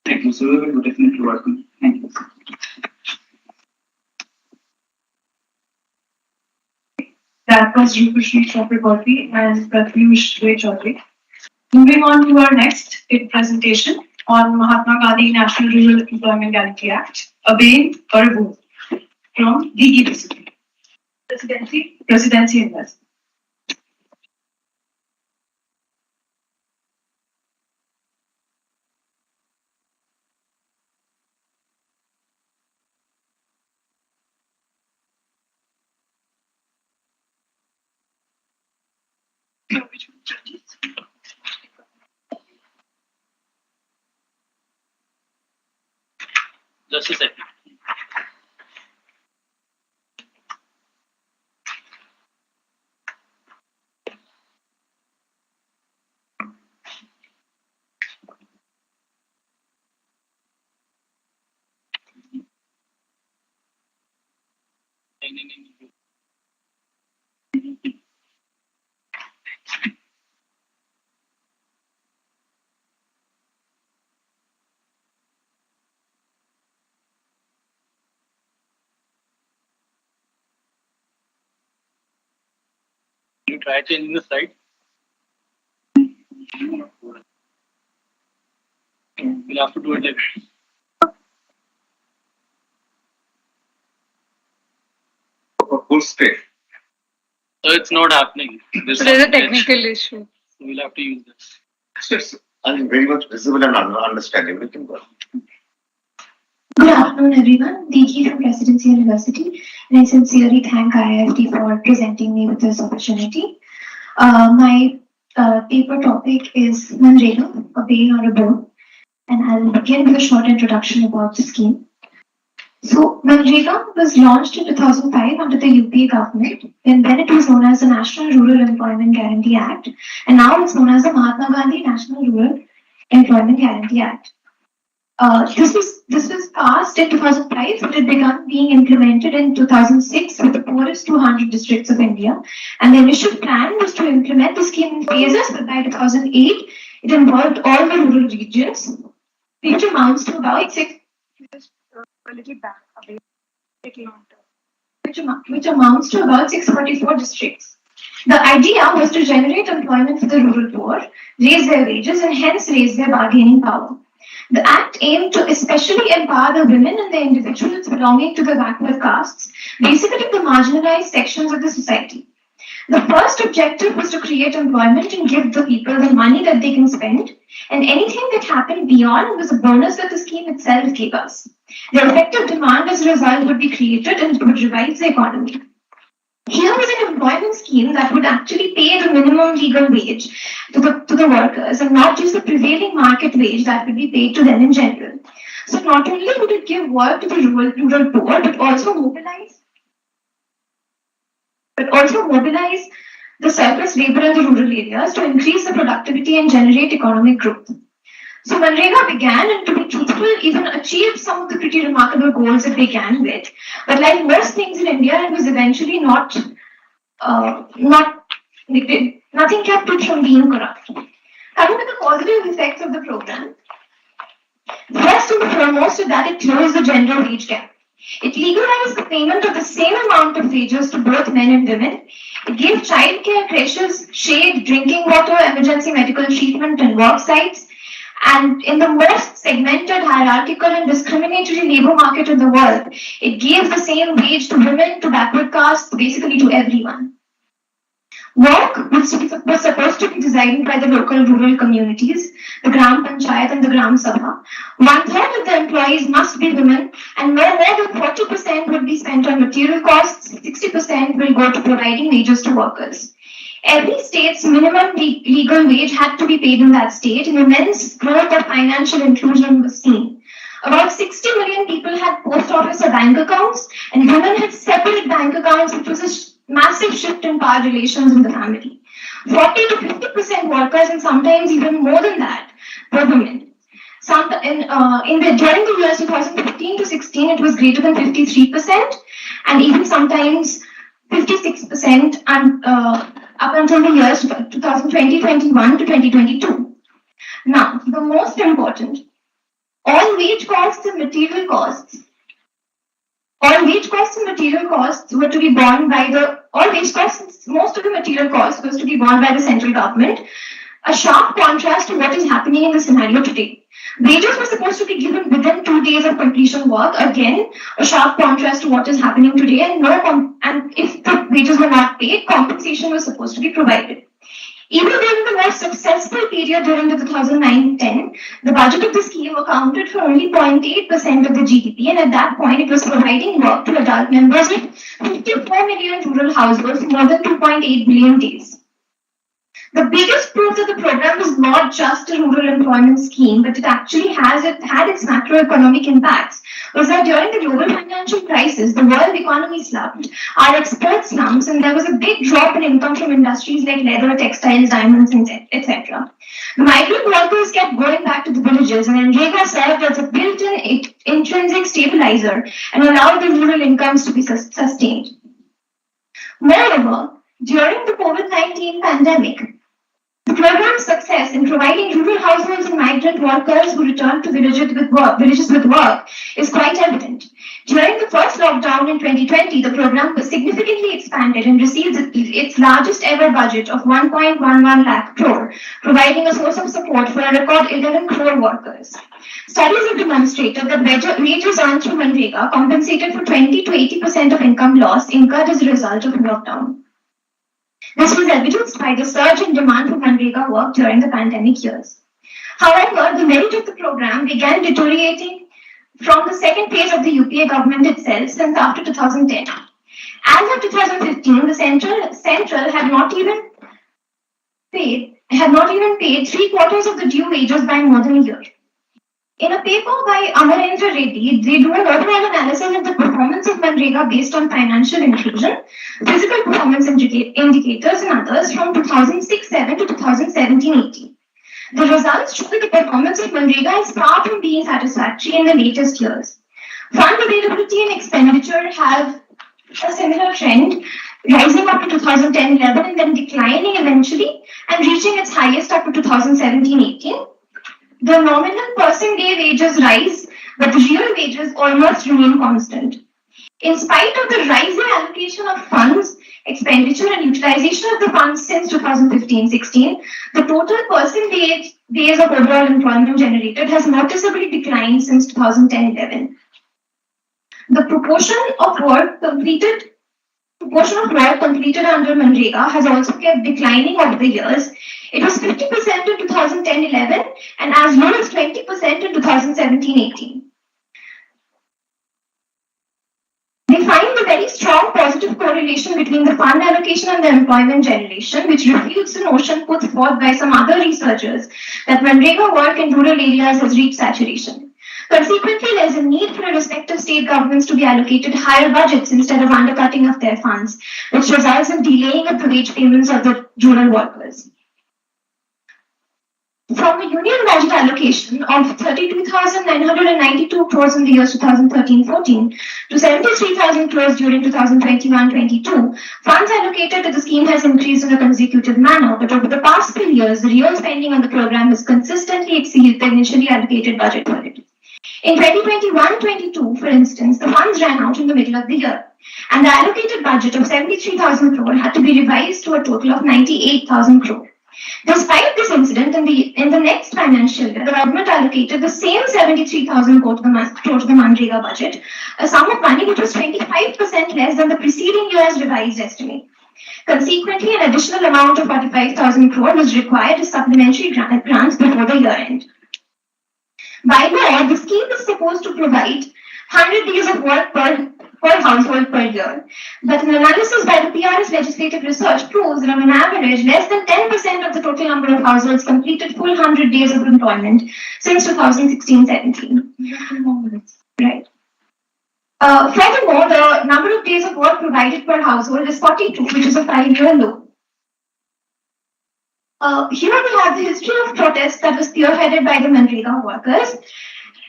Thank you. So we will definitely work on. Thank you. That was Rupashri Chakraborty and Pratyush Ray Chaudhary. Moving on to our next presentation on Mahatma Gandhi National Rural Employment Guarantee Act, a bane or a boon, from DE Presidency Invest. Just a second. You try changing the slide. We'll have to do it later. Full screen. So it's not happening. So there's a technical issue. So we'll have to use this. So it's very much visible and understandable. You can go. Good afternoon, everyone. DG from Presidency University, and I sincerely thank IIFT for presenting me with this opportunity. My paper topic is Manrega, a bane or a boon, and I'll begin with a short introduction about the scheme. So, Manrega was launched in 2005 under the UPA government, and then it was known as the National Rural Employment Guarantee Act, and now it's known as the Mahatma Gandhi National Rural Employment Guarantee Act. This was passed in 2005, but it began being implemented in 2006 with the poorest 200 districts of India. And the initial plan was to implement the scheme in phases, but by 2008, it involved all the rural regions, which amounts to about which amounts to about 644 districts. The idea was to generate employment for the rural poor, raise their wages, and hence raise their bargaining power. The Act aimed to especially empower the women and the individuals belonging to the backward castes, basically the marginalized sections of the society. The first objective was to create employment and give the people the money that they can spend, and anything that happened beyond was a bonus that the scheme itself gave us. The effective demand as a result would be created and it would revive the economy. Here was an employment scheme that would actually pay the minimum legal wage to the workers and not just the prevailing market wage that would be paid to them in general. So not only would it give work to the rural poor, but also mobilize the surplus labor in the rural areas to increase the productivity and generate economic growth. So Manrega began, and to be truthful, even achieved some of the pretty remarkable goals it began with. But like most things in India, it was eventually nothing kept it from being corrupt. Coming to the positive effects of the program, first and foremost is that it closed the gender wage gap. It legalized the payment of the same amount of wages to both men and women. It gave childcare, creches, shade, drinking water, emergency medical treatment, and work sites. And in the most segmented, hierarchical, and discriminatory labor market in the world, it gave the same wage to women, to backward castes, basically to everyone. Work was supposed to be decided by the local rural communities, the Gram Panchayat and the Gram Sabha. 1/3 of the employees must be women, and no more than 40% would be spent on material costs, 60% will go to providing wages to workers. Every state's minimum legal wage had to be paid in that state, and immense growth of financial inclusion was seen. About 60 million people had post office or bank accounts, and women had separate bank accounts, which was a massive shift in power relations in the family. 40 to 50% workers, and sometimes even more than that, were women. During the years 2015 to 16, it was greater than 53%, and even sometimes 56%, and up until the years 2020-21 to 2022. Now, the most important, all wage costs and material costs were to be borne by most of the material costs was to be borne by the central government, a sharp contrast to what is happening in the scenario today. Wages were supposed to be given within 2 days of completion work. Again, a sharp contrast to what is happening today, and if the wages were not paid, compensation was supposed to be provided. Even during the most successful period during the 2009-10, the budget of the scheme accounted for only 0.8% of the GDP, and at that point, it was providing work to adult members of 54 million rural households, more than 2.8 billion days. The biggest proof that the program is not just a rural employment scheme, but it actually had its macroeconomic impacts, was that during the global financial crisis, the world economy slumped, our exports slumped, and there was a big drop in income from industries like leather, textiles, diamonds, etc. The migrant workers kept going back to the villages, and Manrega served as a built-in intrinsic stabilizer and allowed the rural incomes to be sustained. Moreover, during the COVID-19 pandemic, the program's success in providing rural households and migrant workers who returned to villages with work is quite evident. During the first lockdown in 2020, the program was significantly expanded and received its largest ever budget of 1.11 lakh crore, providing a source of support for a record 11 crore workers. Studies have demonstrated that wages earned through Manrega compensated for 20 to 80% of income loss incurred as a result of lockdown. This was evidenced by the surge in demand for Manrega work during the pandemic years. However, the merit of the program began deteriorating from the second phase of the UPA government itself since after 2010. As of 2015, the central had not even paid 3/4 of the due wages by more than a year. In a paper by Amarendra Reddy, they do an overall analysis of the performance of Manrega based on financial inclusion, physical performance indicators, and others from 2006-7 to 2017-18. The results show that the performance of Manrega is far from being satisfactory in the latest years. Fund availability and expenditure have a similar trend, rising up to 2010-11 and then declining eventually and reaching its highest up to 2017-18. The nominal person day wages rise, but the real wages almost remain constant. In spite of the rising allocation of funds, expenditure and utilization of the funds since 2015-16, the total person days of overall employment generated has noticeably declined since 2010-11. The proportion of work completed under Manrega has also kept declining over the years. It was 50% in 2010-11 and as low as 20% in 2017-18. They find a very strong positive correlation between the fund allocation and the employment generation, which refutes the notion put forth by some other researchers that Manrega work in rural areas has reached saturation. Consequently, there is a need for respective state governments to be allocated higher budgets instead of undercutting of their funds, which results in delaying of the wage payments of the rural workers. From a union budget allocation of 32,992 crores in the years 2013-14 to 73,000 crores during 2021-22, funds allocated to the scheme has increased in a consecutive manner, but over the past 3 years, the real spending on the program has consistently exceeded the initially allocated budget for it. In 2021-22, for instance, the funds ran out in the middle of the year, and the allocated budget of 73,000 crore had to be revised to a total of 98,000 crore. Despite this incident, in the next financial year, the government allocated the same 73,000 crore to the Manrega budget, a sum of money which was 25% less than the preceding year's revised estimate. Consequently, an additional amount of 45,000 crore was required as supplementary grants before the year end. By law, the scheme is supposed to provide 100 days of work per household per year. But an analysis by the PRS Legislative Research proves that on an average, less than 10% of the total number of households completed full 100 days of employment since 2016-17. Right. Furthermore, the number of days of work provided per household is 42, which is a 5-year low. Here we have the history of protests that was spearheaded by the Manrega workers,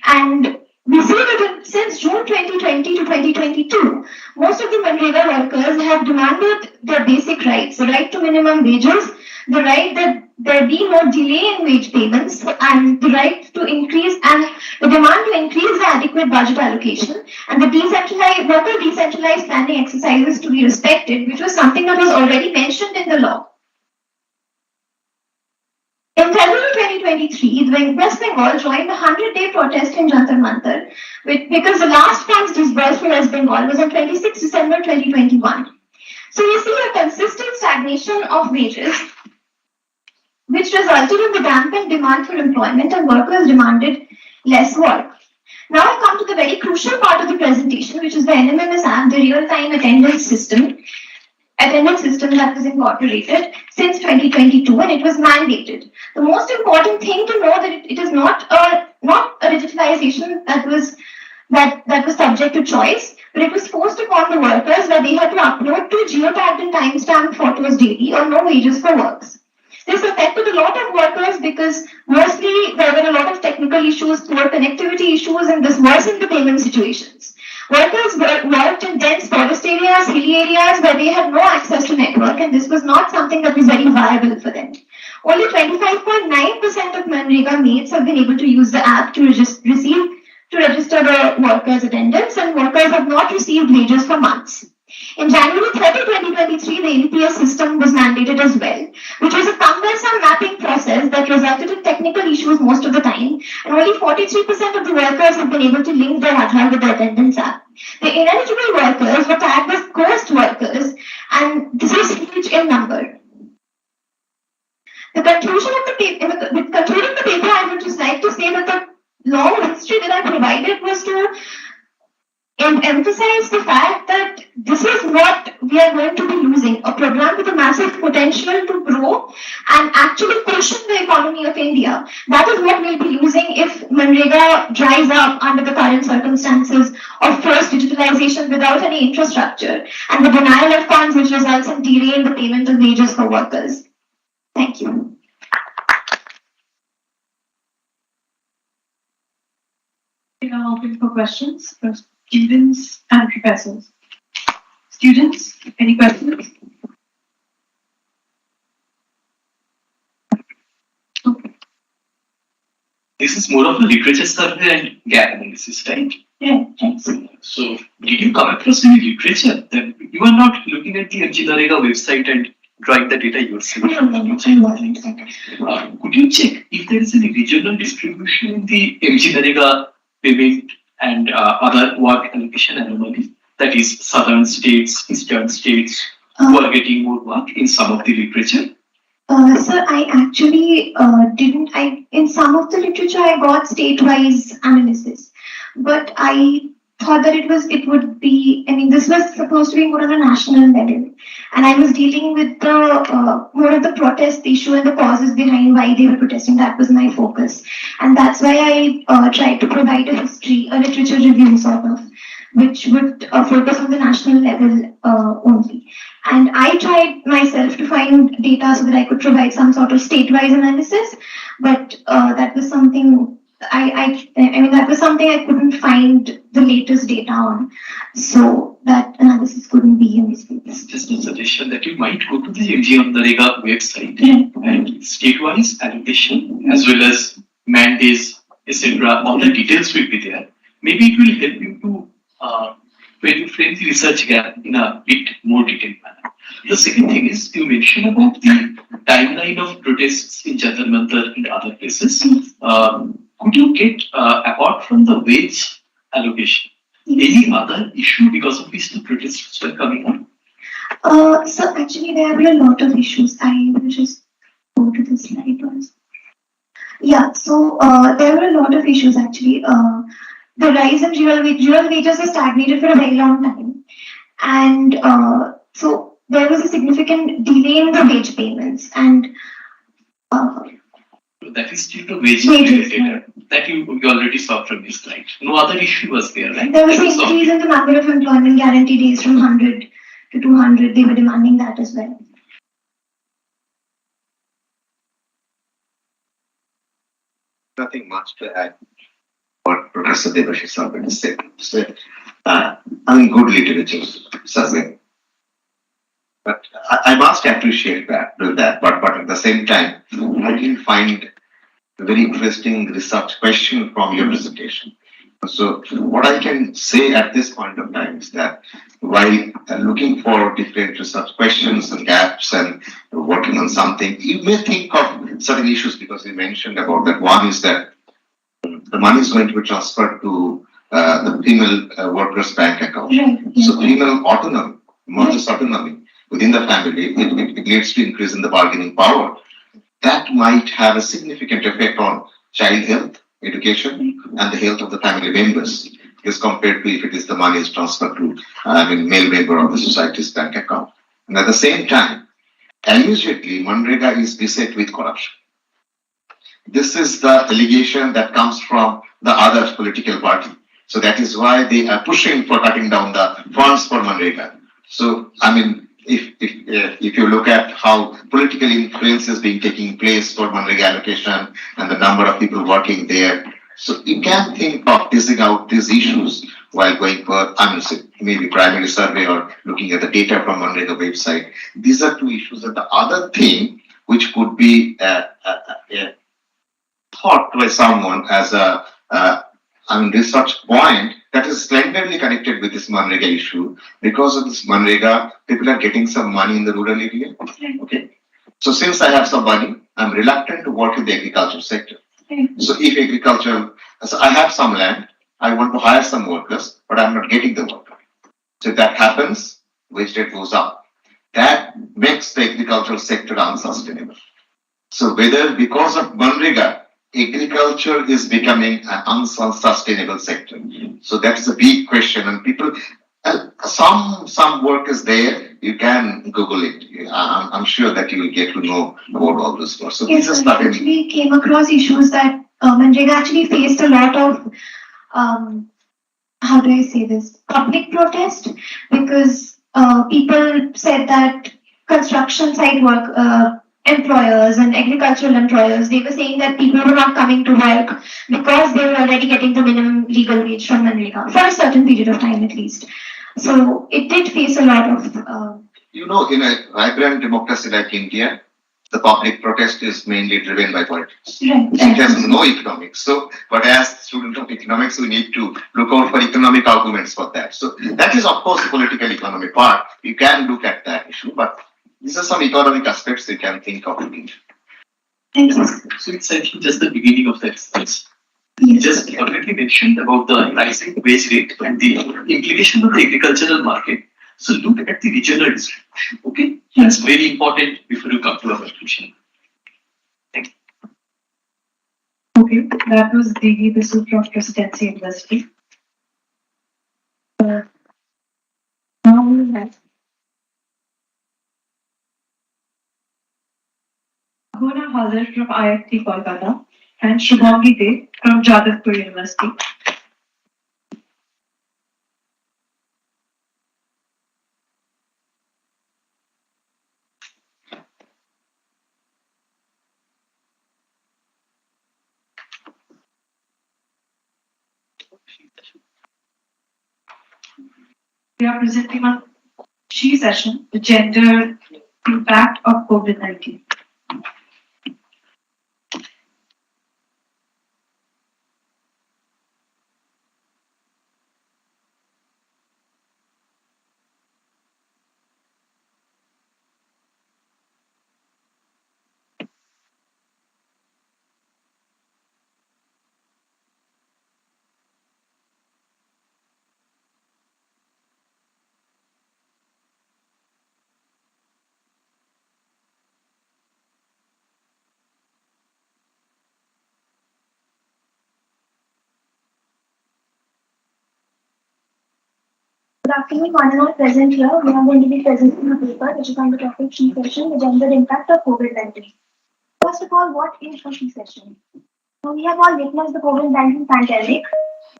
and we see that since June 2020 to 2022, most of the Manrega workers have demanded their basic rights, the right to minimum wages, the right that there be no delay in wage payments, and the right to increase and the demand to increase the adequate budget allocation, and the local decentralized planning exercises to be respected, which was something that was already mentioned in the law. In February 2023, the West Bengal joined a 100-day protest in Jantar Mantar because the last funds disbursed for West Bengal was on 26 December 2021. So we see a consistent stagnation of wages, which resulted in the dampened demand for employment, and workers demanded less work. Now I come to the very crucial part of the presentation, which is the NMMS app, the real-time attendance system that was incorporated since 2022, and it was mandated. The most important thing to know that it is not a digitalization that was subject to choice, but it was forced upon the workers where they had to upload 2 geotagged and timestamped photos daily or no wages for works. This affected a lot of workers because mostly there were a lot of technical issues, poor connectivity issues, and this worsened the payment situations. Workers worked in dense forest areas, hilly areas where they had no access to network, and this was not something that was very viable for them. Only 25.9% of Manrega mates have been able to use the app to register the workers' attendance, and workers have not received wages for months. In January 30, 2023, the LPS system was mandated as well, which was a cumbersome mapping process that resulted in technical issues most of the time, and only 43% of the workers have been able to link their Aadhaar with the attendance app. The ineligible workers were tagged as ghost workers, and this is huge in number. With concluding the paper, I want to long history that I provided was to emphasize the fact that this is what we are going to be losing, a program with a massive potential to grow and actually cushion the economy of India. That is what we'll be losing if Manrega dries up under the current circumstances of forced digitalization without any infrastructure and the denial of funds which results in delaying the payment of wages for workers. Thank you. We are now open for questions for students and professors. Students, any questions? This is more of a literature survey and gap analysis, right? Yeah, thanks. So, did you come across any literature? Then you are not looking at the MGNREGA website and drawing the data yourself. Could you check if there is any regional distribution in the MGNREGA payment and other work allocation anomaly? That is, southern states, eastern states who are getting more work in some of the literature? Sir, I actually didn't. In some of the literature, I got state-wise analysis, but I thought that it would be. I mean, this was supposed to be more on a national level, and I was dealing with the more of the protest issue and the causes behind why they were protesting. That was my focus, and that's why I tried to provide a history, a literature review sort of, which would focus on the national level only. And I tried myself to find data so that I could provide some sort of state-wise analysis, but that was something I mean that was something I couldn't find the latest data on, so that analysis couldn't be in this paper. Just a suggestion that you might go to the MGNREGA website and state-wise allocation as well as mandates, etc. All the details will be there. Maybe it will help you to frame the research gap in a bit more detailed manner. The second thing is you mentioned about the timeline of protests in Jantar Mantar and other places. Could you get, apart from the wage allocation, any other issue because of which the protests were coming on? So actually there were a lot of issues. I will just go to the slide once. Yeah, so there were a lot of issues actually. The rise in real wages has stagnated for a very long time. And so there was a significant delay in the wage payments. And that is still the wage data that you already saw from this slide. No other issue was there, right? There was an increase in the number of employment guarantee days from 100 to 200. They were demanding that as well. Nothing much to add. What Professor Debashish already said. I mean, good literature survey. But I must appreciate that, but at the same time, I didn't find a very interesting research question from your presentation. So what I can say at this point of time is that while looking for different research questions and gaps and working on something, you may think of certain issues because you mentioned about that. One is that the money is going to be transferred to the female workers' bank account. So female autonomy, mother's autonomy within the family, it leads to increase in the bargaining power. That might have a significant effect on child health, education, and the health of the family members, as compared to if it is the money is transferred to male member of the society's bank account. And at the same time, allegedly, Manrega is beset with corruption. This is the allegation that comes from the other political party. So that is why they are pushing for cutting down the funds for Manrega. So, I mean, if you look at how political influence is being taking place for Manrega allocation and the number of people working there, so you can think of teasing out these issues while going for, maybe primary survey or looking at the data from Manrega website. These are two issues. And the other thing which could be thought by someone as a research point that is slightly connected with this Manrega issue. Because of this Manrega, people are getting some money in the rural area. Okay. So since I have some money, I'm reluctant to work in the agriculture sector. So so I have some land, I want to hire some workers, but I'm not getting the worker. So if that happens, wage rate goes up. That makes the agricultural sector unsustainable. So whether because of Manrega, agriculture is becoming an unsustainable sector. So that is a big question, and people, some work is there. You can Google it. I'm sure that you will get to know about all this work. So Yes, these are sir. We started. actually came across issues that Manrega actually faced a lot of, how do I say this, public protest because people said that construction site work employers and agricultural employers, they were saying that people were not coming to work because they were already getting the minimum legal wage from Manrega for a certain period of time at least. So it did face a lot of. You know, in a vibrant democracy like India, the public protest is mainly driven by politics. Right. It has no economics. So, but as student of economics, we need to look out for economic arguments for that. So that is of course the political economy part. You can look at that issue, but these are some economic aspects you can think of. Thank you. So it's I think just the beginning of the exercise. You just already mentioned about the rising wage rate and the implication of the agricultural market. So look at the regional distribution. Okay, that's very important before you come to a conclusion. Thank you. Okay, that was Devi Bisu from Presidency University. Now we have Hona Hazar from IIT Kolkata and Shubhangi De from Jadavpur University. We are presenting a She session, the gender impact of COVID-19. Good afternoon, one and all present here. We are going to be presenting a paper which is on the topic She session, the gender impact of COVID-19. First of all, what is a She session? So we have all witnessed the COVID-19 pandemic.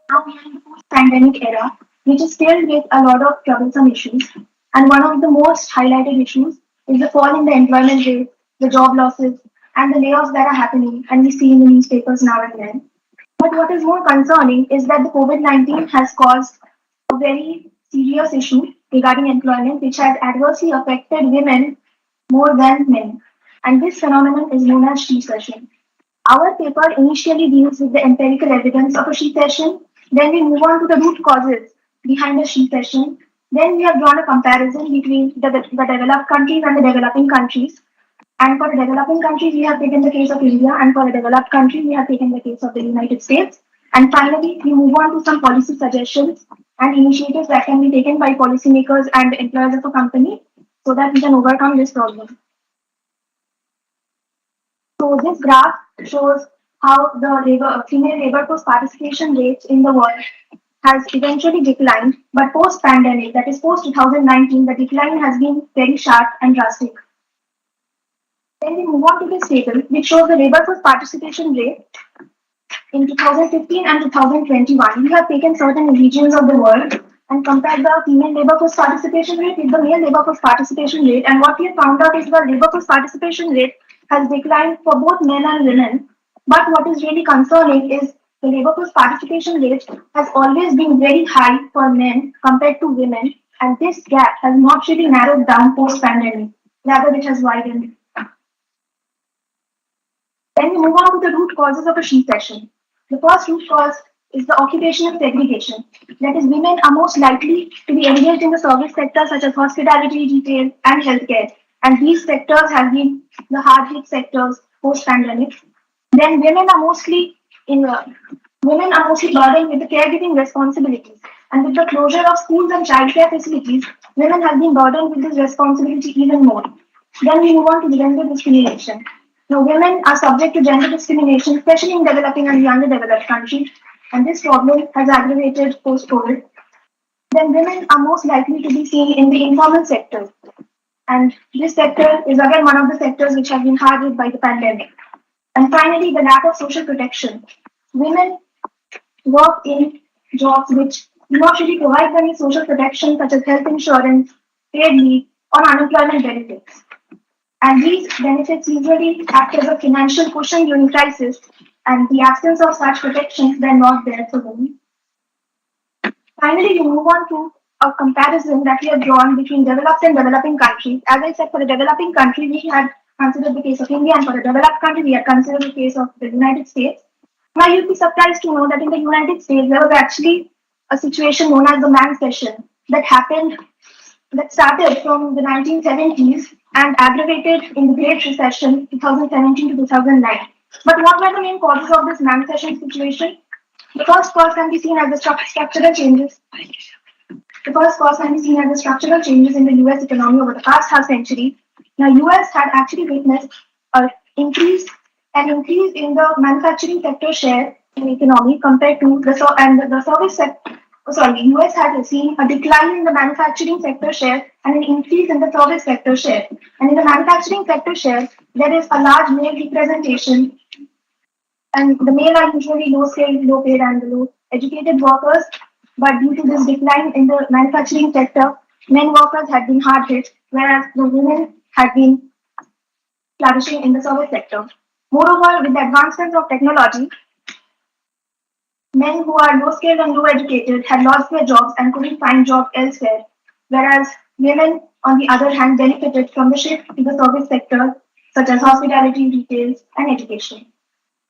Now we are in the post-pandemic era, which is filled with a lot of troublesome issues. And one of the most highlighted issues is the fall in the employment rate, the job losses, and the layoffs that are happening, and we see in the newspapers now and then. But what is more concerning is that the COVID-19 has caused a very serious issue regarding employment, which has adversely affected women more than men. And this phenomenon is known as She session. Our paper initially deals with the empirical evidence of a She session, then we move on to the root causes behind a She session. Then we have drawn a comparison between the developed countries and the developing countries. And for the developing countries, we have taken the case of India, and for the developed countries, we have taken the case of the United States. And finally, we move on to some policy suggestions and initiatives that can be taken by policymakers and employers of a company so that we can overcome this problem. So this graph shows how the female labor force participation rates in the world has eventually declined, but post-pandemic, that is post-2019, the decline has been very sharp and drastic. Then we move on to this table, which shows the labor force participation rate in 2015 and 2021. We have taken certain regions of the world and compared the female labor force participation rate with the male labor force participation rate. And what we have found out is the labor force participation rate has declined for both men and women. But what is really concerning is the labor force participation rate has always been very high for men compared to women. And this gap has not really narrowed down post-pandemic. Rather, it has widened. Then we move on to the root causes of a She session. The first root cause is the occupational segregation. That is, women are most likely to be engaged in the service sector such as hospitality, retail, and healthcare. And these sectors have been the hard-hit sectors post-pandemic. Then women are mostly burdened with the caregiving responsibilities. And with the closure of schools and childcare facilities, women have been burdened with this responsibility even more. Then we move on to gender discrimination. Now, women are subject to gender discrimination, especially in developing and the underdeveloped countries, and this problem has aggravated post-COVID. Then women are most likely to be seen in the informal sector, and this sector is again one of the sectors which have been hard hit by the pandemic. And finally, the lack of social protection. Women work in jobs which do not really provide them with social protection such as health insurance, paid leave, or unemployment benefits. And these benefits usually act as a financial cushion during crisis, and the absence of such protections then not there for women. Finally, we move on to a comparison that we have drawn between developed and developing countries. As I said, for the developing country, we had considered the case of India, and for the developed country, we had considered the case of the United States. Now, you'd be surprised to know that in the United States, there was actually a situation known as the Man Session that started from the 1970s and aggravated in the Great Recession 2017 to 2009. But what were the main causes of this Man Session situation? The first cause can be seen as the structural changes. The first cause can be seen as the structural changes in the US economy over the past half century. Now, US had actually witnessed an increase in the manufacturing sector share in the economy compared to the service sector. US had seen a decline in the manufacturing sector share and an increase in the service sector share. And in the manufacturing sector share, there is a large male representation, and the male are usually low skilled, low paid, and low educated workers. But due to this decline in the manufacturing sector, men workers had been hard hit, whereas the women had been flourishing in the service sector. Moreover, with the advancements of technology, men who are low skilled and low educated had lost their jobs and couldn't find jobs elsewhere, whereas women, on the other hand, benefited from the shift to the service sector, such as hospitality, retail, and education.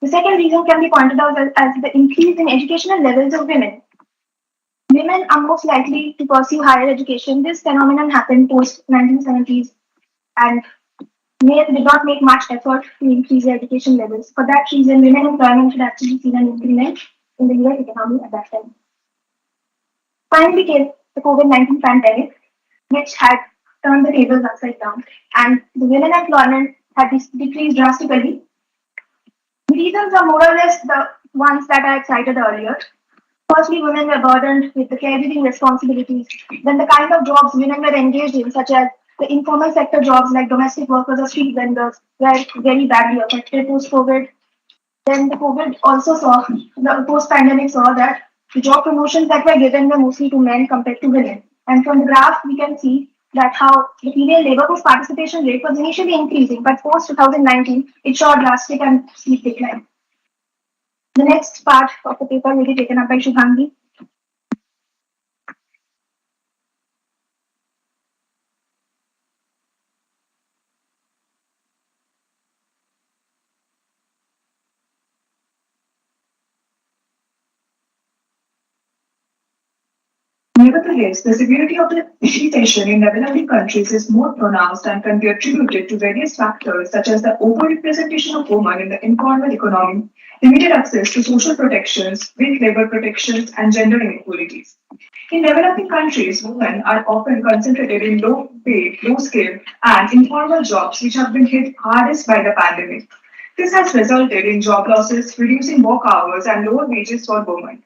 The second reason can be pointed out as the increase in educational levels of women. Women are most likely to pursue higher education. This phenomenon happened post 1970s, and men did not make much effort to increase their education levels. For that reason, women employment had actually seen an increment in the US economy at that time. Finally came the COVID-19 pandemic, which had turned the tables upside down, and the women employment had decreased drastically. The reasons are more or less the ones that I had cited earlier. Firstly, women were burdened with the caregiving responsibilities. Then the kind of jobs women were engaged in, such as the informal sector jobs like domestic workers or street vendors, were very badly affected post-COVID. Then the post-pandemic saw that the job promotions that were given were mostly to men compared to women. And from the graph, we can see that how the female labor force participation rate was initially increasing, but post-2019, it saw a drastic and steep decline. The next part of the paper will be taken up by Shubhangi. Nevertheless, the severity of the recession in developing countries is more pronounced and can be attributed to various factors such as the overrepresentation of women in the informal economy, limited access to social protections, weak labor protections, and gender inequalities. In developing countries, women are often concentrated in low-paid, low-skilled, and informal jobs which have been hit hardest by the pandemic. This has resulted in job losses, reducing work hours, and lower wages for women.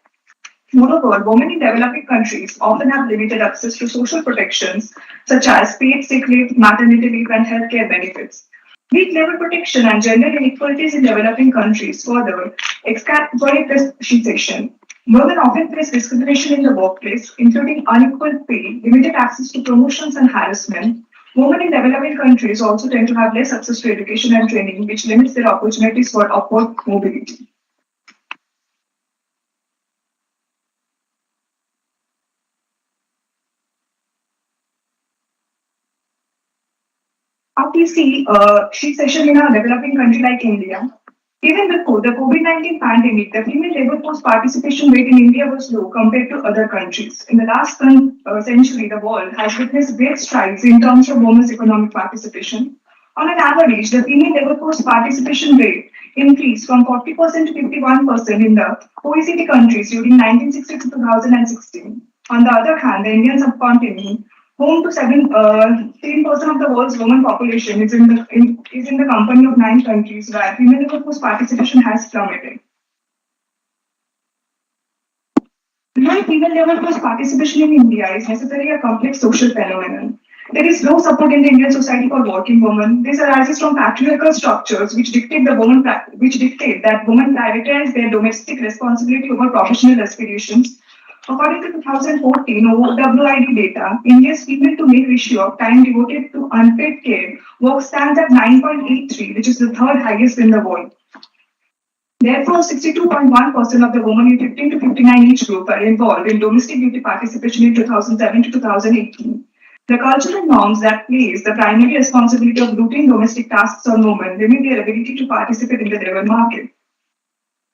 Moreover, women in developing countries often have limited access to social protections such as paid sick leave, maternity leave, and healthcare benefits. Weak labor protection and gender inequalities in developing countries further exacerbate this recession. Women often face discrimination in the workplace, including unequal pay, limited access to promotions, and harassment. Women in developing countries also tend to have less access to education and training, which limits their opportunities for upward mobility. How do you see recession in a developing country like India? Even before the COVID-19 pandemic, the female labor force participation rate in India was low compared to other countries. In the last century, the world has witnessed great strides in terms of women's economic participation. On an average, the female labor force participation rate increased from 40% to 51% in the OECD countries during 1960 to 2016. On the other hand, the Indian subcontinent home to 10% of the world's women population, is in the company of 9 countries where female workforce participation has plummeted. Low female labor force participation in India is necessarily a complex social phenomenon. There is no support in the Indian society for working women. This arises from patriarchal structures which dictate that women prioritize their domestic responsibility over professional aspirations. According to 2014 OWID data, India's female to male ratio of time devoted to unpaid care work stands at 9.83, which is the third highest in the world. Therefore, 62.1% of the women in 15 to 59 age group are involved in domestic duty participation in 2007 to 2018. The cultural norms that place the primary responsibility of routine domestic tasks on women limit their ability to participate in the labor market.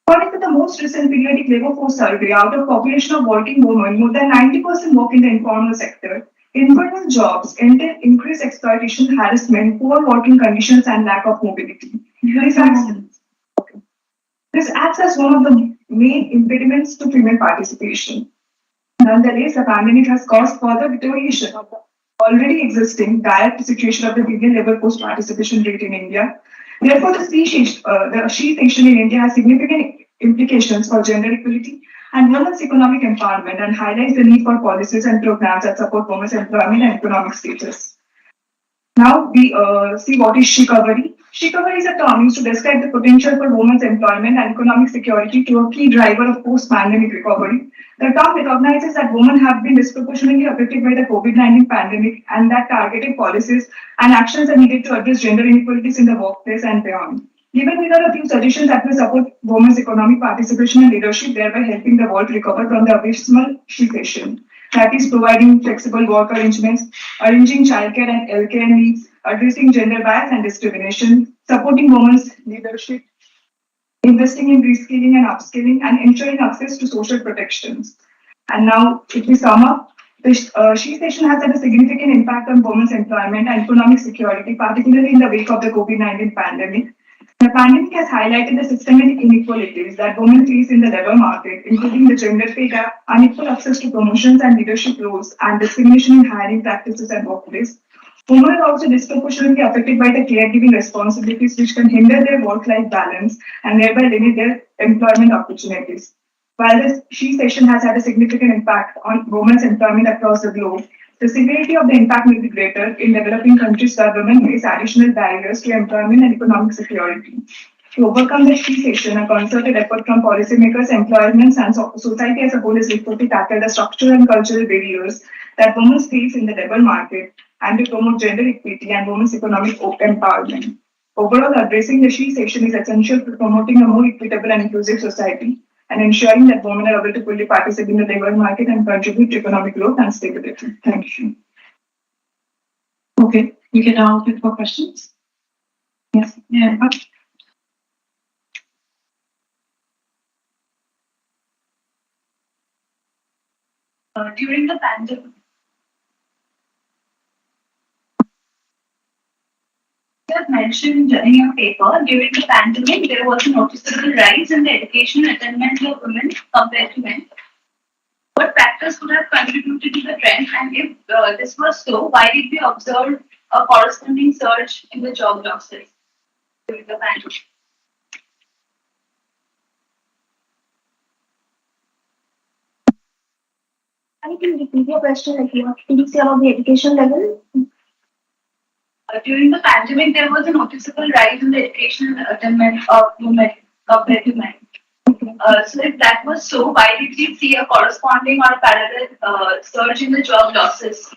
According to the most recent periodic labor force survey, out of population of working women, more than 90% work in the informal sector. Informal jobs entail increased exploitation, harassment, poor working conditions, and lack of mobility. This acts as one of the main impediments to female participation. Nonetheless, the pandemic has caused further deterioration of the already existing dire situation of the female labor force participation rate in India. Therefore, the she session in India has significant implications for gender equality and women's economic empowerment and highlights the need for policies and programs that support women's employment and economic status. Now we see what is she-covery. She-covery is a term used to describe the potential for women's employment and economic security to a key driver of post-pandemic recovery. The term recognizes that women have been disproportionately affected by the COVID-19 pandemic and that targeted policies and actions are needed to address gender inequalities in the workplace and beyond. Given here are a few suggestions that will support women's economic participation and leadership, thereby helping the world recover from the abysmal she-session. That is providing flexible work arrangements, arranging childcare and healthcare needs, addressing gender bias and discrimination, supporting women's leadership, investing in reskilling and upskilling, and ensuring access to social protections. And now, if we sum up, the she session has had a significant impact on women's employment and economic security, particularly in the wake of the COVID-19 pandemic. The pandemic has highlighted the systematic inequalities that women face in the labor market, including the gender pay gap, unequal access to promotions and leadership roles, and discrimination in hiring practices and workplace. Women are also disproportionately affected by the caregiving responsibilities, which can hinder their work-life balance and thereby limit their employment opportunities. While this she session has had a significant impact on women's employment across the globe, the severity of the impact may be greater in developing countries where women face additional barriers to employment and economic security. To overcome the she session, a concerted effort from policymakers, employers, and society as a whole is required to tackle the structural and cultural barriers that women face in the labor market and to promote gender equity and women's economic empowerment. Overall, addressing the she session is essential for promoting a more equitable and inclusive society and ensuring that women are able to fully participate in the labor market and contribute to economic growth and stability. Thank you. Okay, we can now open for questions. Yes. Yeah. During the pandemic, you have mentioned in your paper, during the pandemic, there was a noticeable rise in the education attainment of women compared to men. What factors could have contributed to the trend? And if this was so, why did we observe a corresponding surge in the job losses during the pandemic? Can you repeat your question? Like, what did you say about the education level? During the pandemic, there was a noticeable rise in the education attainment of women compared to men. So if that was so, why did we see a corresponding or a parallel surge in the job losses?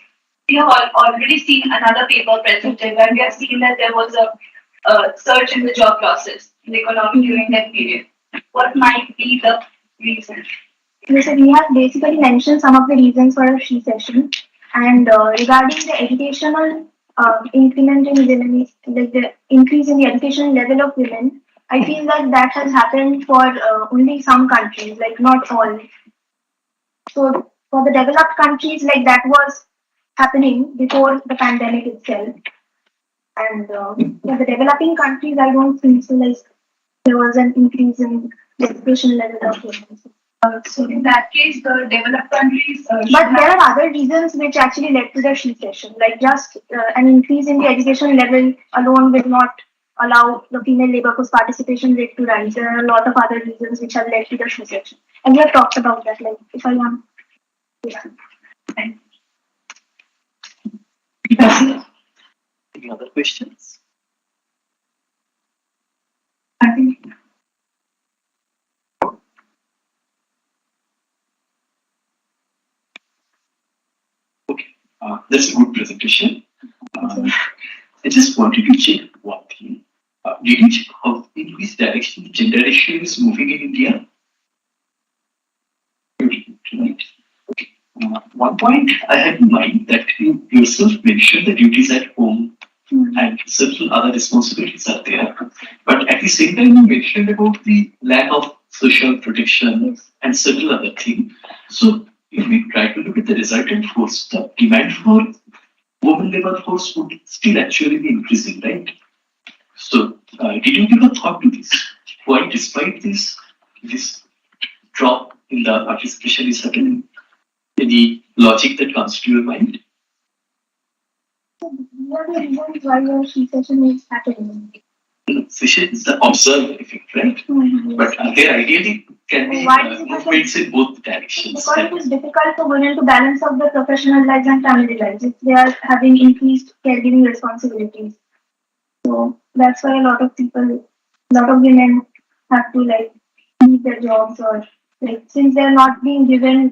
We have already seen another paper presented where we have seen that there was a surge in the job losses in the economy during that period. What might be the reason? So we have basically mentioned some of the reasons for a she session, and regarding the educational increment in women, like the increase in the education level of women, I feel that that has happened for only some countries, like not all. So for the developed countries, like that was happening before the pandemic itself, and for the developing countries, I don't think so. Like there was an increase in the education level of women. So in that case, the developed countries. But there are other reasons which actually led to the recession, like just an increase in the education level alone will not allow the female labor force participation rate to rise. There are a lot of other reasons which have led to the recession. And we have talked about that, like if I want. Yeah. Any other questions? I think That's a good presentation. I just wanted to check one thing. Did you check how in which direction gender ratio is moving in India? Right. Okay. One point I had in mind that you yourself mentioned the duties at home and several other responsibilities are there. But at the same time, you mentioned about the lack of social protection and several other things. So if we try to look at the resultant force, the demand for women labor force would still actually be increasing, right? So did you give a thought to this? Why despite this drop in the participation is happening? Any logic that comes to your mind? These are the reasons why your recession is happening. Recession is the observed effect, right? But there ideally can be movements in both directions. Because it is difficult for women to balance out their professional lives and family lives if they are having increased caregiving responsibilities. So that's why a lot of women have to like leave their jobs or like since they're not being given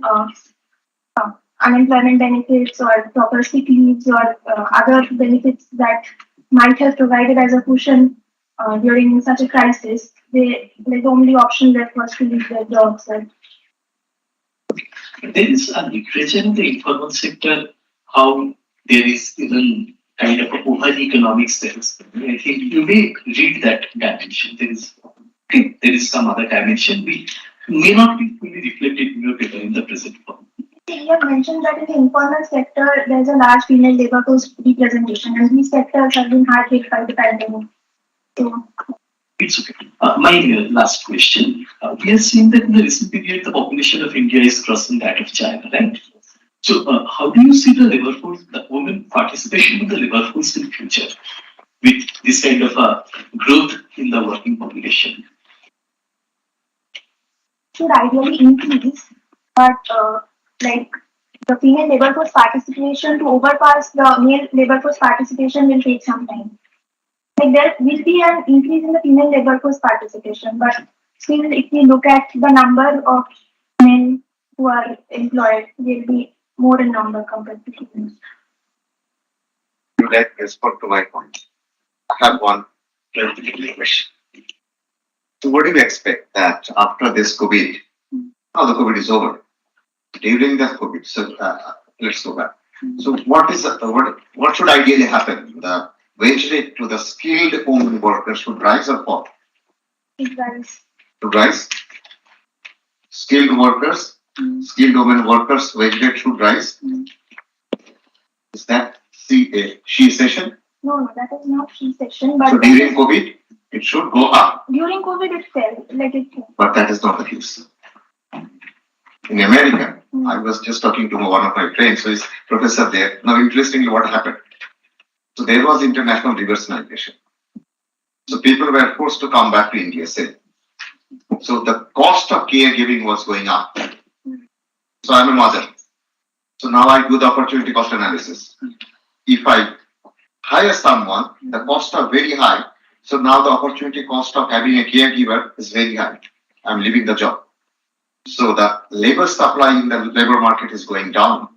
unemployment benefits or proper sick leaves or other benefits that might have provided as a cushion during such a crisis, the only option left was to leave their jobs. And there is a literature in the informal sector how there is even kind of a over economics there. I think you may read that dimension. There is some other dimension which may not be fully reflected in your paper in the present form. you have mentioned that in the informal sector, there's a large female labor force representation, and these sectors have been hard hit by the pandemic. So, it's okay. My last question. We are seeing that in the recent period, the population of India is crossing that of China, right? So, how do you see the labor force, the women participation in the labor force in future with this kind of growth in the working population? should ideally increase, but like the female labor force participation to overpass the male labor force participation will take some time. Like there will be an increase in the female labor force participation, but still, if we look at the number of men who are employed, will be more in number compared to females. You like respond to my point. I have one particular question. So what do you expect that after this COVID, now the COVID is over, during the COVID, so let's go back. So what should ideally happen? The wage rate to the skilled women workers should rise or fall? It varies. Should rise. Skilled workers, skilled women workers, wage rate should rise. Is that she session? No, that is not she section. But so during COVID, it should go up. During COVID, it fell. Like it fell. But that is not the case. In America, I was just talking to one of my friends who is professor there. Now, interestingly, what happened? So there was international reverse migration. So people were forced to come back to India, say. So the cost of caregiving was going up. So I'm a mother. So now I do the opportunity cost analysis. If I hire someone, the costs are very high. So now the opportunity cost of having a caregiver is very high. I'm leaving the job. So the labor supply in the labor market is going down.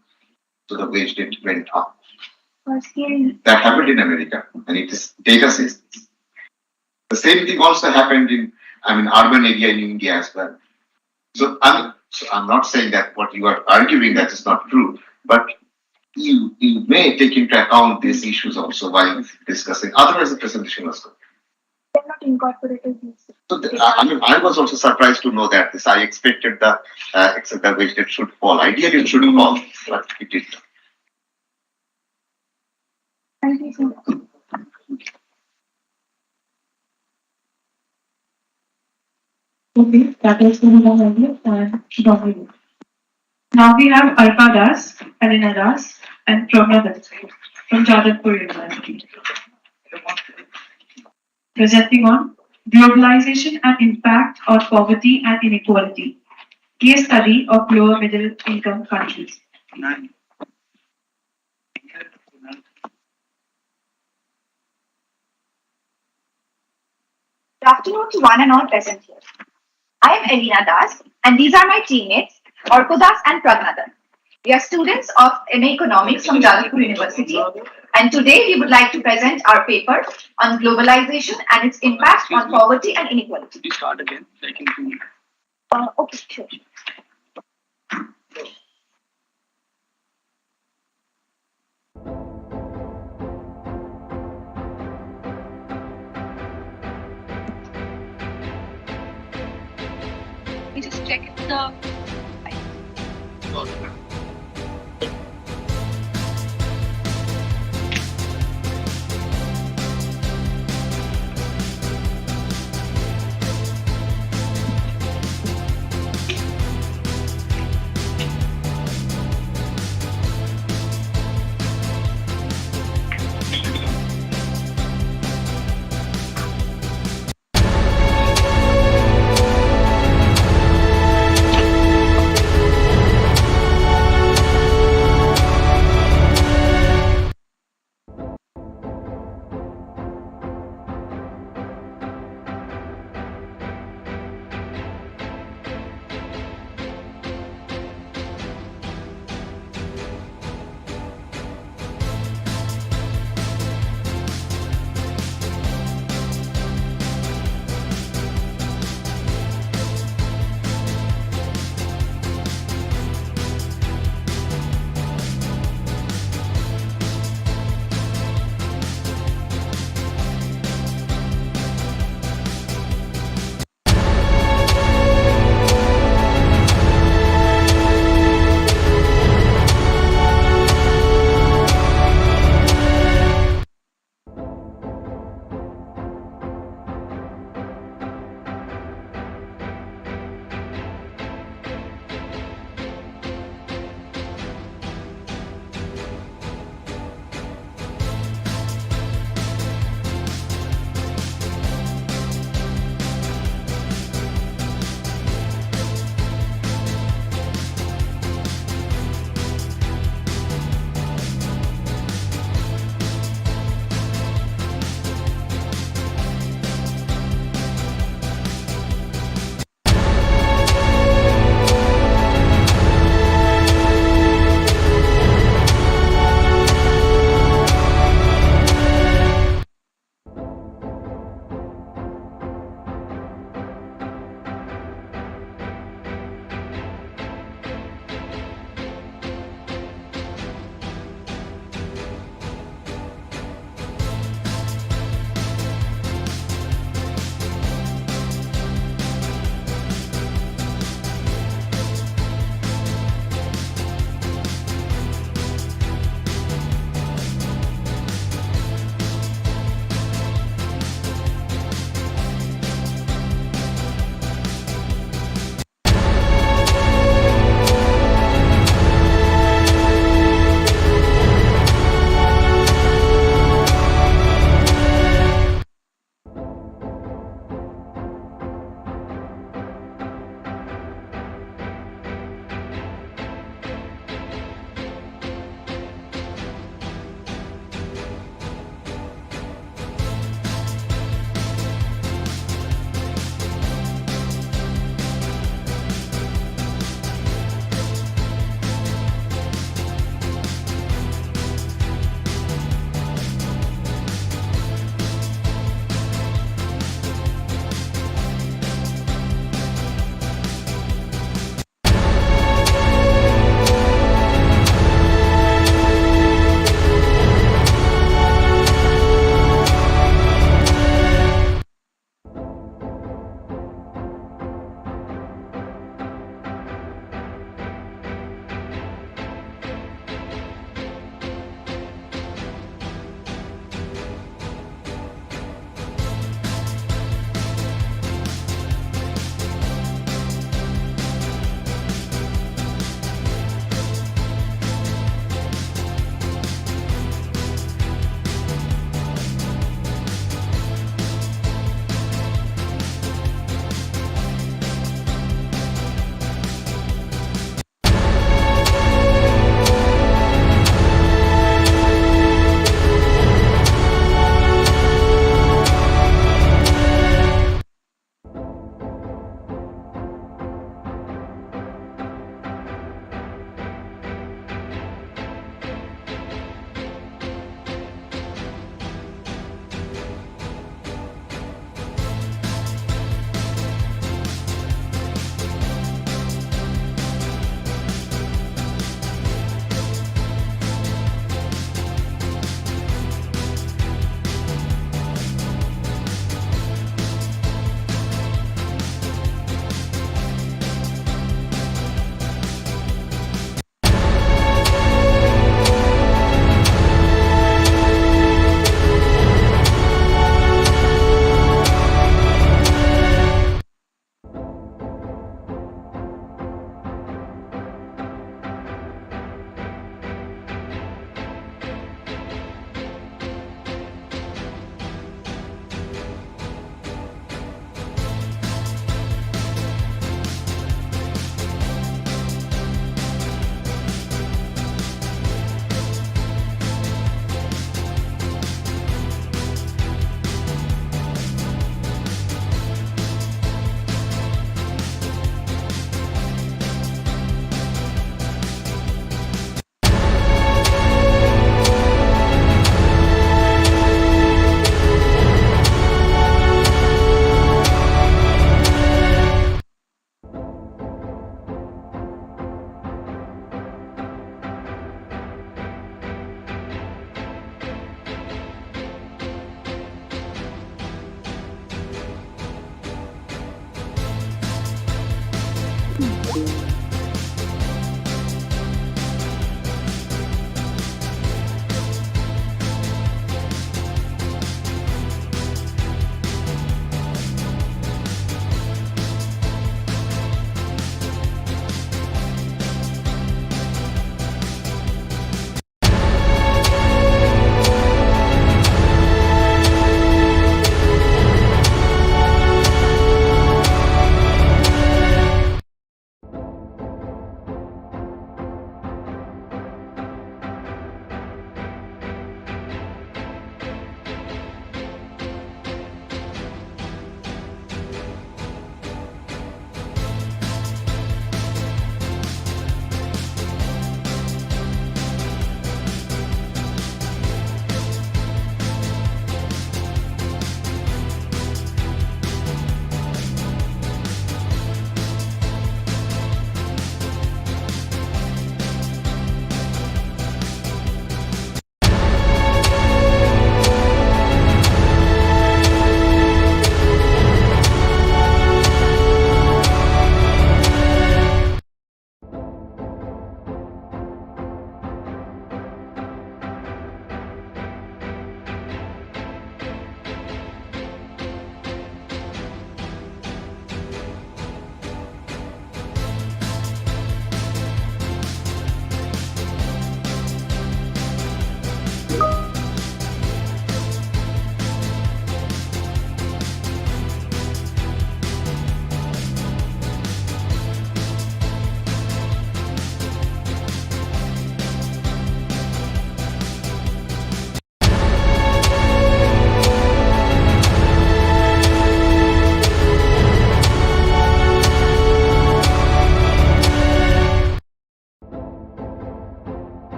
So the wage rate went up. That happened in America, and it is data says this. The same thing also happened in, urban area in India as well. So I'm not saying that what you are arguing that is not true, but you may take into account these issues also while discussing. Otherwise, the presentation was good. They're not incorporated. So I was also surprised to know that this. I expected the wage rate should fall. Ideally, it should fall, but it did not. Thank you so much. Okay, that is Mohit and Dominic. Now we have Arpa Das, Elena Das, and Prabha Das from Jadavpur University. Presenting on globalization and impact on poverty and inequality. Case study of lower middle income countries. Good afternoon to one and all present here. I am Elena Das, and these are my teammates, Orko Das and Pragnadan. We are students of MA Economics from Jadavpur University, and today we would like to present our paper on globalization and its impact on poverty and inequality. We start again. Okay, sure. We just check the.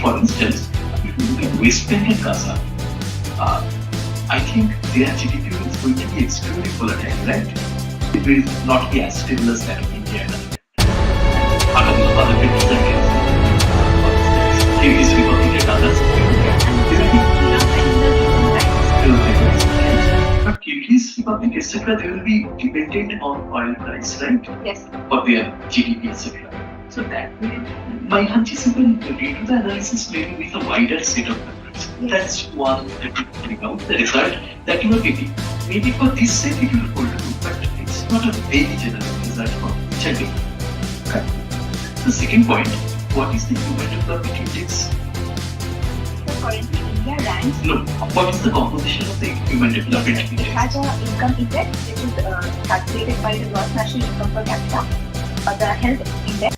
for instance, if you look at West Bengal and Gaza, I think their GDP is going to be extremely volatile, right? It will not be as stable as that of India and other countries like Kyrgyz Republic and others. But Kyrgyz Republic, etc., they will be dependent on oil price, right? Yes. For their GDP, etc. So that way, my hunch is even redo the analysis maybe with a wider set of countries. That's one that you bring out, the result that you are getting. Maybe for this set it will hold true, but it's not a very general result for each and every country. The second point, what is the human development index? Currently, India ranks. No, what is the composition of the human development It index? has an income index which is calculated by the gross national income per capita, the health index.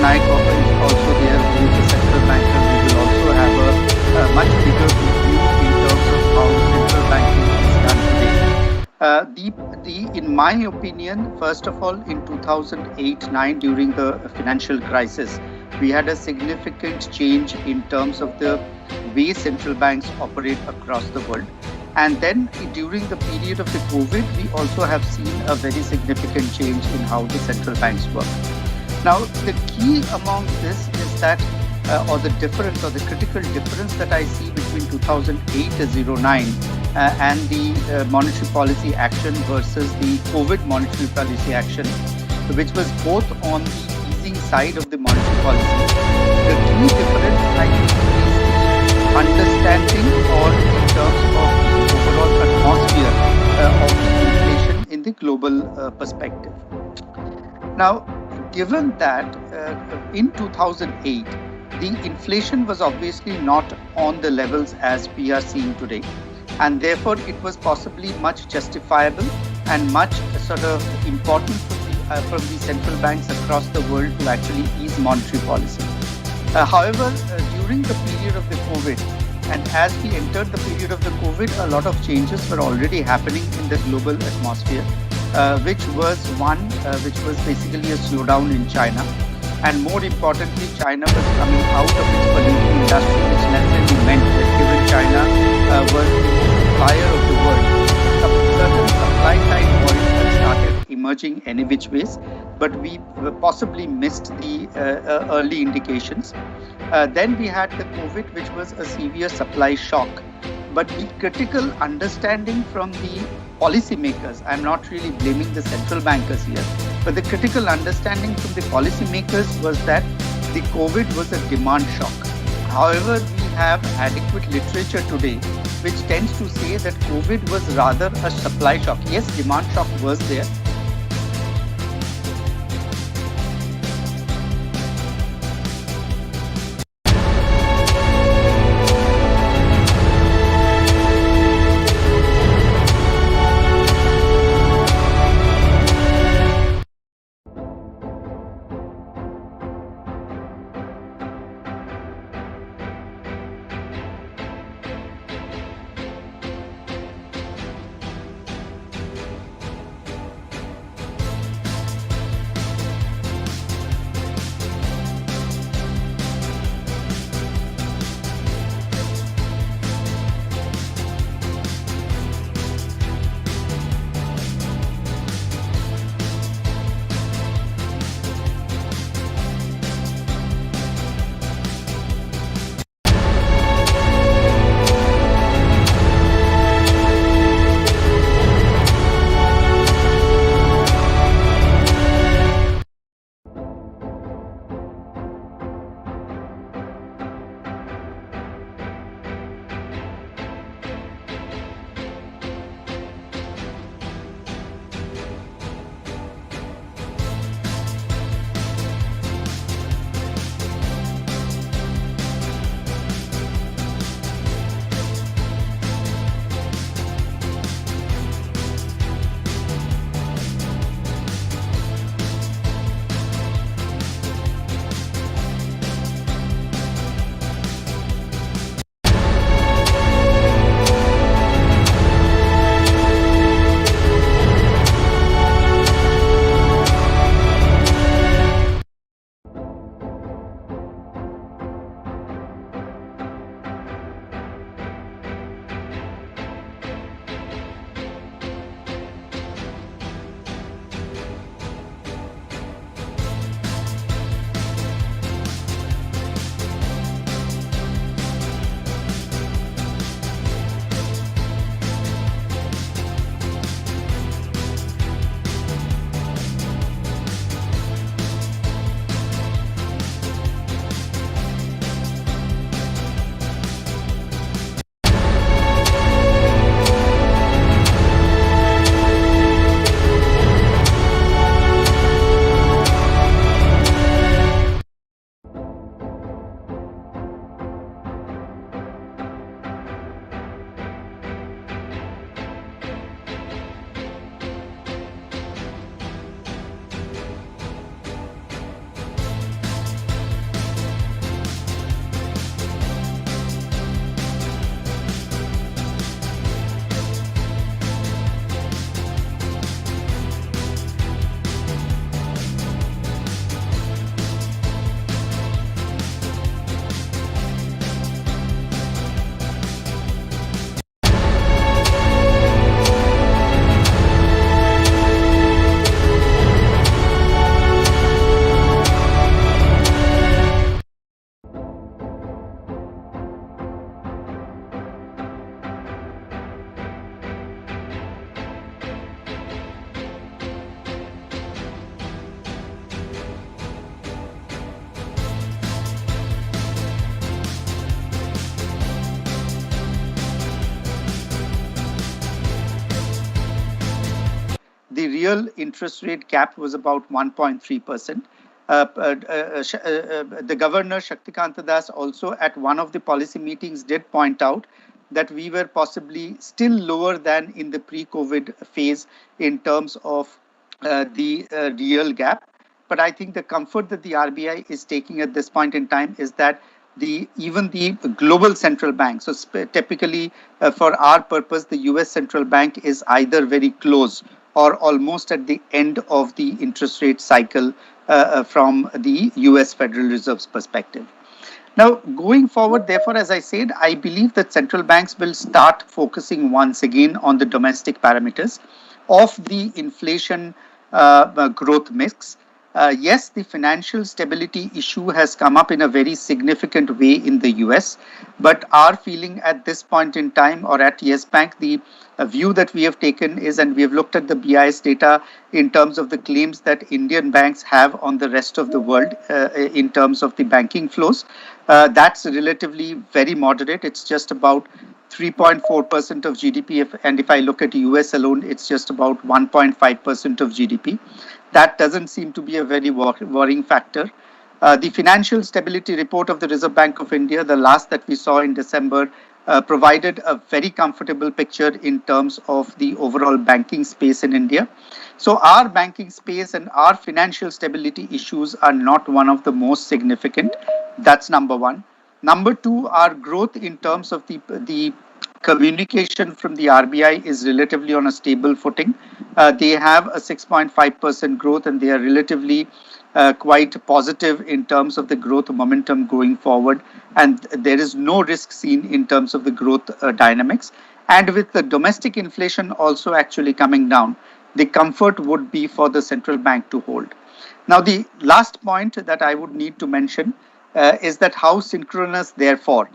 Patnaik is also there, who is a central banker, who will also have a much bigger review in terms of how central banking is done today. In my opinion, first of all, in 2008-9, during the financial crisis, we had a significant change in terms of the way central banks operate across the world. And then during the period of the COVID, we also have seen a very significant change in how the central banks work. Now, the key among this is that, or the difference, or the critical difference that I see between 2008-09 and the monetary policy action versus the COVID monetary policy action, which was both on the easing side of the monetary policy. The key difference, I think, is the understanding, or in terms of the overall atmosphere of the inflation in the global perspective. Now, given that in 2008, the inflation was obviously not on the levels as we are seeing today, and therefore it was possibly much justifiable and much sort of important from the central banks across the world to actually ease monetary policy. However, during the period of the COVID, and as we entered the period of the COVID, a lot of changes were already happening in the global atmosphere, which was which was basically a slowdown in China. And more importantly, China was coming out of its polluting industry, which necessarily meant that given China was the supplier of the world, certain supply side worries had started emerging any which ways, but we possibly missed the early indications. Then we had the COVID, which was a severe supply shock. But the critical understanding from the policymakers, I'm not really blaming the central bankers here, but the critical understanding from the policymakers was that the COVID was a demand shock. However, we have adequate literature today which tends to say that COVID was rather a supply shock. Yes, demand shock was there. real interest rate gap was about 1.3%. The governor Shaktikanta Das also at one of the policy meetings did point out that we were possibly still lower than in the pre-COVID phase in terms of the real gap. But I think the comfort that the RBI is taking at this point in time is that even the global central bank, so typically for our purpose, the US central bank is either very close or almost at the end of the interest rate cycle from the US Federal Reserve's perspective. Now, going forward, therefore, as I said, I believe that central banks will start focusing once again on the domestic parameters of the inflation growth mix. Yes, the financial stability issue has come up in a very significant way in the US, but our feeling at this point in time, or at Yes Bank, the view that we have taken is, and we have looked at the BIS data in terms of the claims that Indian banks have on the rest of the world in terms of the banking flows. That's relatively very moderate. It's just about 3.4% of GDP, and if I look at US alone, it's just about 1.5% of GDP. That doesn't seem to be a very worrying factor. The financial stability report of the Reserve Bank of India, the last that we saw in December, provided a very comfortable picture in terms of the overall banking space in India. So our banking space and our financial stability issues are not one of the most significant. That's number one. Number two, our growth in terms of the communication from the RBI is relatively on a stable footing. They have a 6.5% growth, and they are relatively quite positive in terms of the growth momentum going forward. And there is no risk seen in terms of the growth dynamics. And with the domestic inflation also actually coming down, the comfort would be for the central bank to hold. Now, the last point that I would need to mention is that how synchronous, therefore,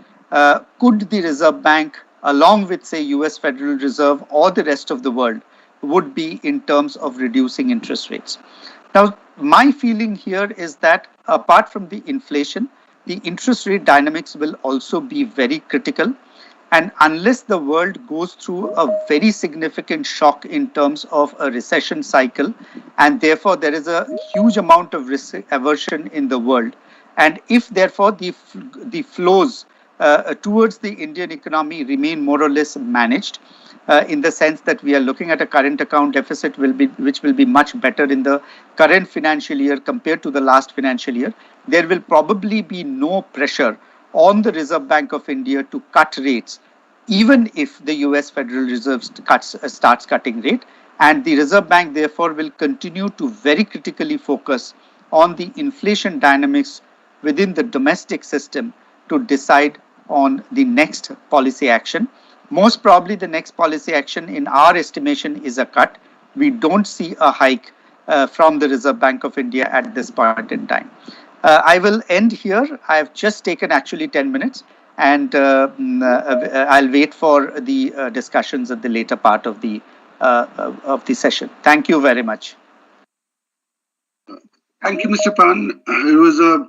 could the Reserve Bank, along with, say, US Federal Reserve or the rest of the world, would be in terms of reducing interest rates. Now, my feeling here is that apart from the inflation, the interest rate dynamics will also be very critical. And unless the world goes through a very significant shock in terms of a recession cycle, and therefore there is a huge amount of risk aversion in the world, and if therefore the flows towards the Indian economy remain more or less managed, in the sense that we are looking at a current account deficit which will be much better in the current financial year compared to the last financial year, there will probably be no pressure on the Reserve Bank of India to cut rates, even if the US Federal Reserve starts cutting rate. And the Reserve Bank therefore will continue to very critically focus on the inflation dynamics within the domestic system to decide on the next policy action. Most probably the next policy action in our estimation is a cut. We don't see a hike from the Reserve Bank of India at this point in time. I will end here. I've just taken actually 10 minutes, and I'll wait for the discussions at the later part of the session. Thank you very much. Thank you, Mr. Pan. It was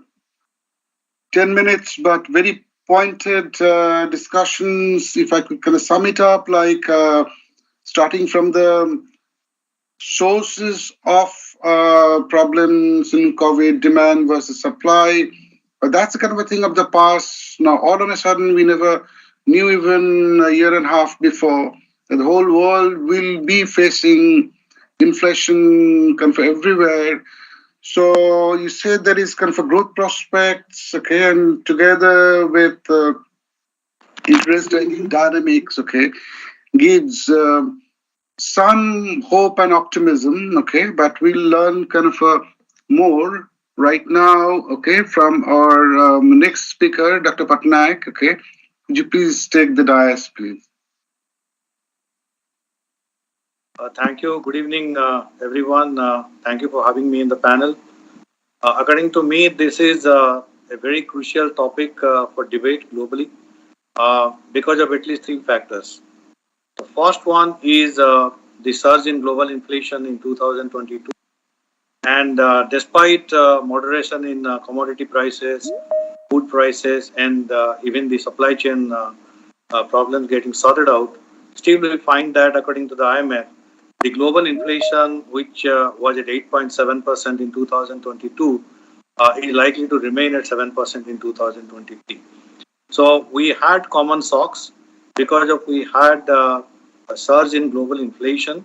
10 minutes, but very pointed discussions. If I could kind of sum it up, like starting from the sources of problems in COVID, demand versus supply. That's the kind of a thing of the past. Now, all of a sudden, we never knew even a year and a half before that the whole world will be facing inflation kind of everywhere. So you said there is kind of a growth prospects, okay, and together with interest rate dynamics, okay, gives some hope and optimism, okay, but we'll learn kind of more right now, okay, from our next speaker, Dr. Patnaik, okay. Could you please take the dais, please? Thank you. Good evening, everyone. Thank you for having me in the panel. According to me, this is a very crucial topic for debate globally because of at least three factors. The first one is the surge in global inflation in 2022. And despite moderation in commodity prices, food prices, and even the supply chain problems getting sorted out, still we find that according to the IMF, the global inflation, which was at 8.7% in 2022, is likely to remain at 7% in 2023. So we had common shocks because of we had a surge in global inflation.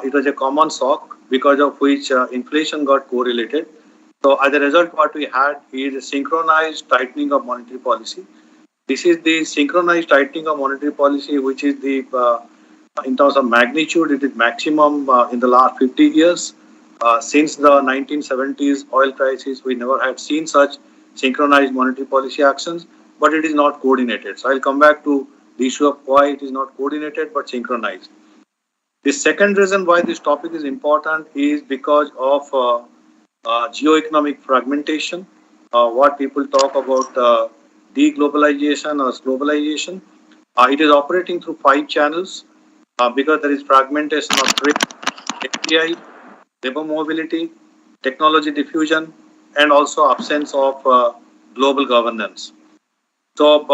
It was a common shock because of which inflation got correlated. So as a result, what we had is a synchronized tightening of monetary policy. This is the synchronized tightening of monetary policy, which is the in terms of magnitude, it is maximum in the last 50 years. Since the 1970s oil crisis, we never had seen such synchronized monetary policy actions, but it is not coordinated. So I'll come back to the issue of why it is not coordinated but synchronized. The second reason why this topic is important is because of geoeconomic fragmentation. What people talk about deglobalization or globalization. It is operating through 5 channels because there is fragmentation of trade, FDI, labor mobility, technology diffusion, and also absence of global governance. So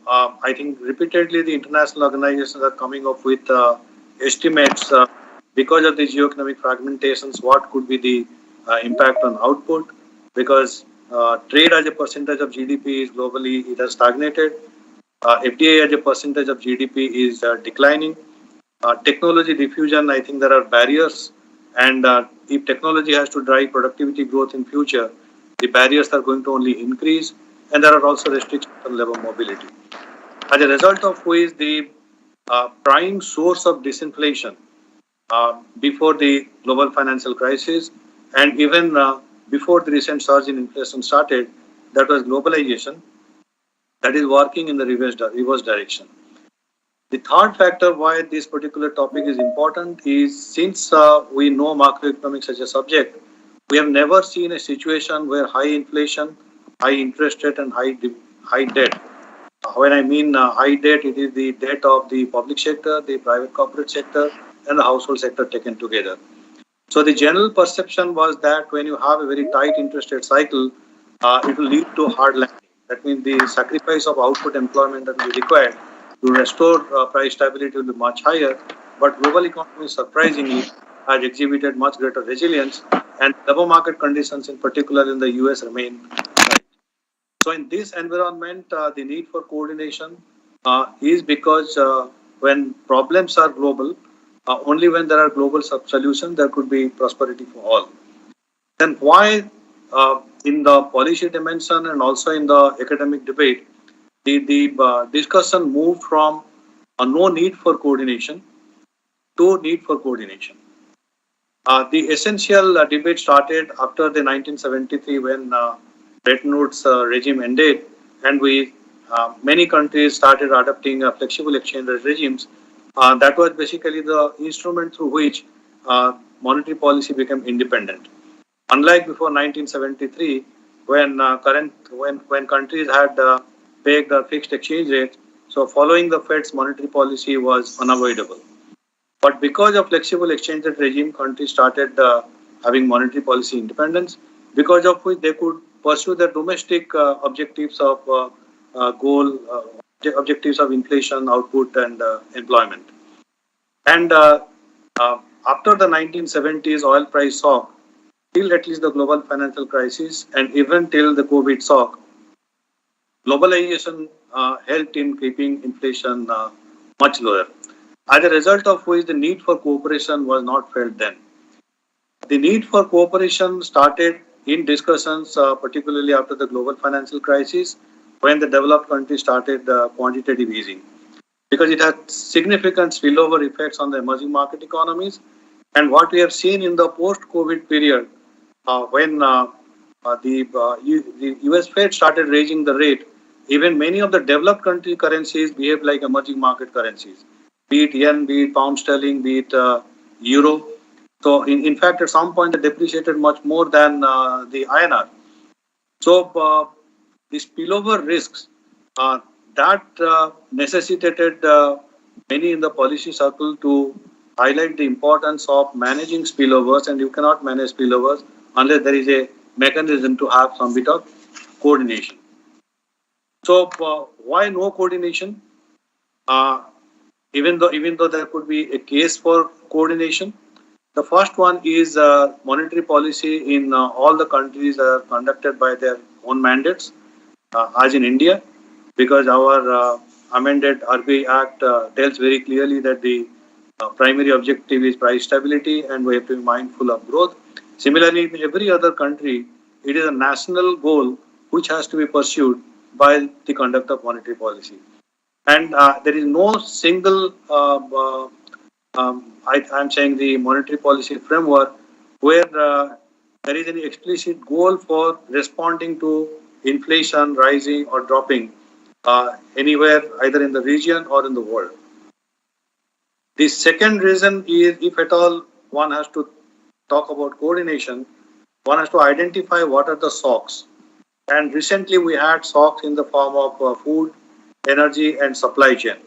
I think repeatedly the international organizations are coming up with estimates because of the geoeconomic fragmentations, what could be the impact on output, because trade as a percentage of GDP is globally, it has stagnated. FDI as a percentage of GDP is declining. Technology diffusion, I think there are barriers, and if technology has to drive productivity growth in future, the barriers are going to only increase, and there are also restrictions on labor mobility. As a result of which the prime source of disinflation before the global financial crisis and even before the recent surge in inflation started, that was globalization that is working in the reverse direction. The third factor why this particular topic is important is since we know macroeconomics as a subject, we have never seen a situation where high inflation, high interest rate and high debt. When I mean high debt, it is the debt of the public sector, the private corporate sector and the household sector taken together. So the general perception was that when you have a very tight interest rate cycle, it will lead to hard landing. That means the sacrifice of output employment that will be required to restore price stability will be much higher. But global economy surprisingly has exhibited much greater resilience, and labor market conditions in particular in the US remain tight. So in this environment, the need for coordination is because when problems are global, only when there are global solutions, there could be prosperity for all. Then why in the policy dimension and also in the academic debate, the discussion moved from a no need for coordination to need for coordination. The essential debate started after the 1973 when Bretton Woods regime ended, and many countries started adopting flexible exchange rate regimes. That was basically the instrument through which monetary policy became independent. Unlike before 1973, when countries had pegged a fixed exchange rate, so following the Fed's monetary policy was unavoidable. But because of flexible exchange rate regime, countries started having monetary policy independence, because of which they could pursue their domestic objectives of objectives of inflation, output, and employment. And after the 1970s oil price shock, till at least the global financial crisis, and even till the COVID shock, globalization helped in keeping inflation much lower. As a result of which the need for cooperation was not felt then. The need for cooperation started in discussions, particularly after the global financial crisis, when the developed countries started quantitative easing, because it had significant spillover effects on the emerging market economies. And what we have seen in the post-COVID period, when the US Fed started raising the rate, even many of the developed country currencies behaved like emerging market currencies, be it yen, be it pound sterling, be it euro. So in fact, at some point, they depreciated much more than the INR. So the spillover risks that necessitated many in the policy circle to highlight the importance of managing spillovers, and you cannot manage spillovers unless there is a mechanism to have some bit of coordination. So why no coordination? even though there could be a case for coordination. The first one is monetary policy in all the countries are conducted by their own mandates, as in India, because our amended RBI Act tells very clearly that the primary objective is price stability and we have to be mindful of growth. Similarly, in every other country, it is a national goal which has to be pursued by the conduct of monetary policy. And there is no single, I'm saying the monetary policy framework where there is any explicit goal for responding to inflation rising or dropping anywhere, either in the region or in the world. The second reason is, if at all one has to talk about coordination, one has to identify what are the shocks. And recently we had shocks in the form of food, energy, and supply chain.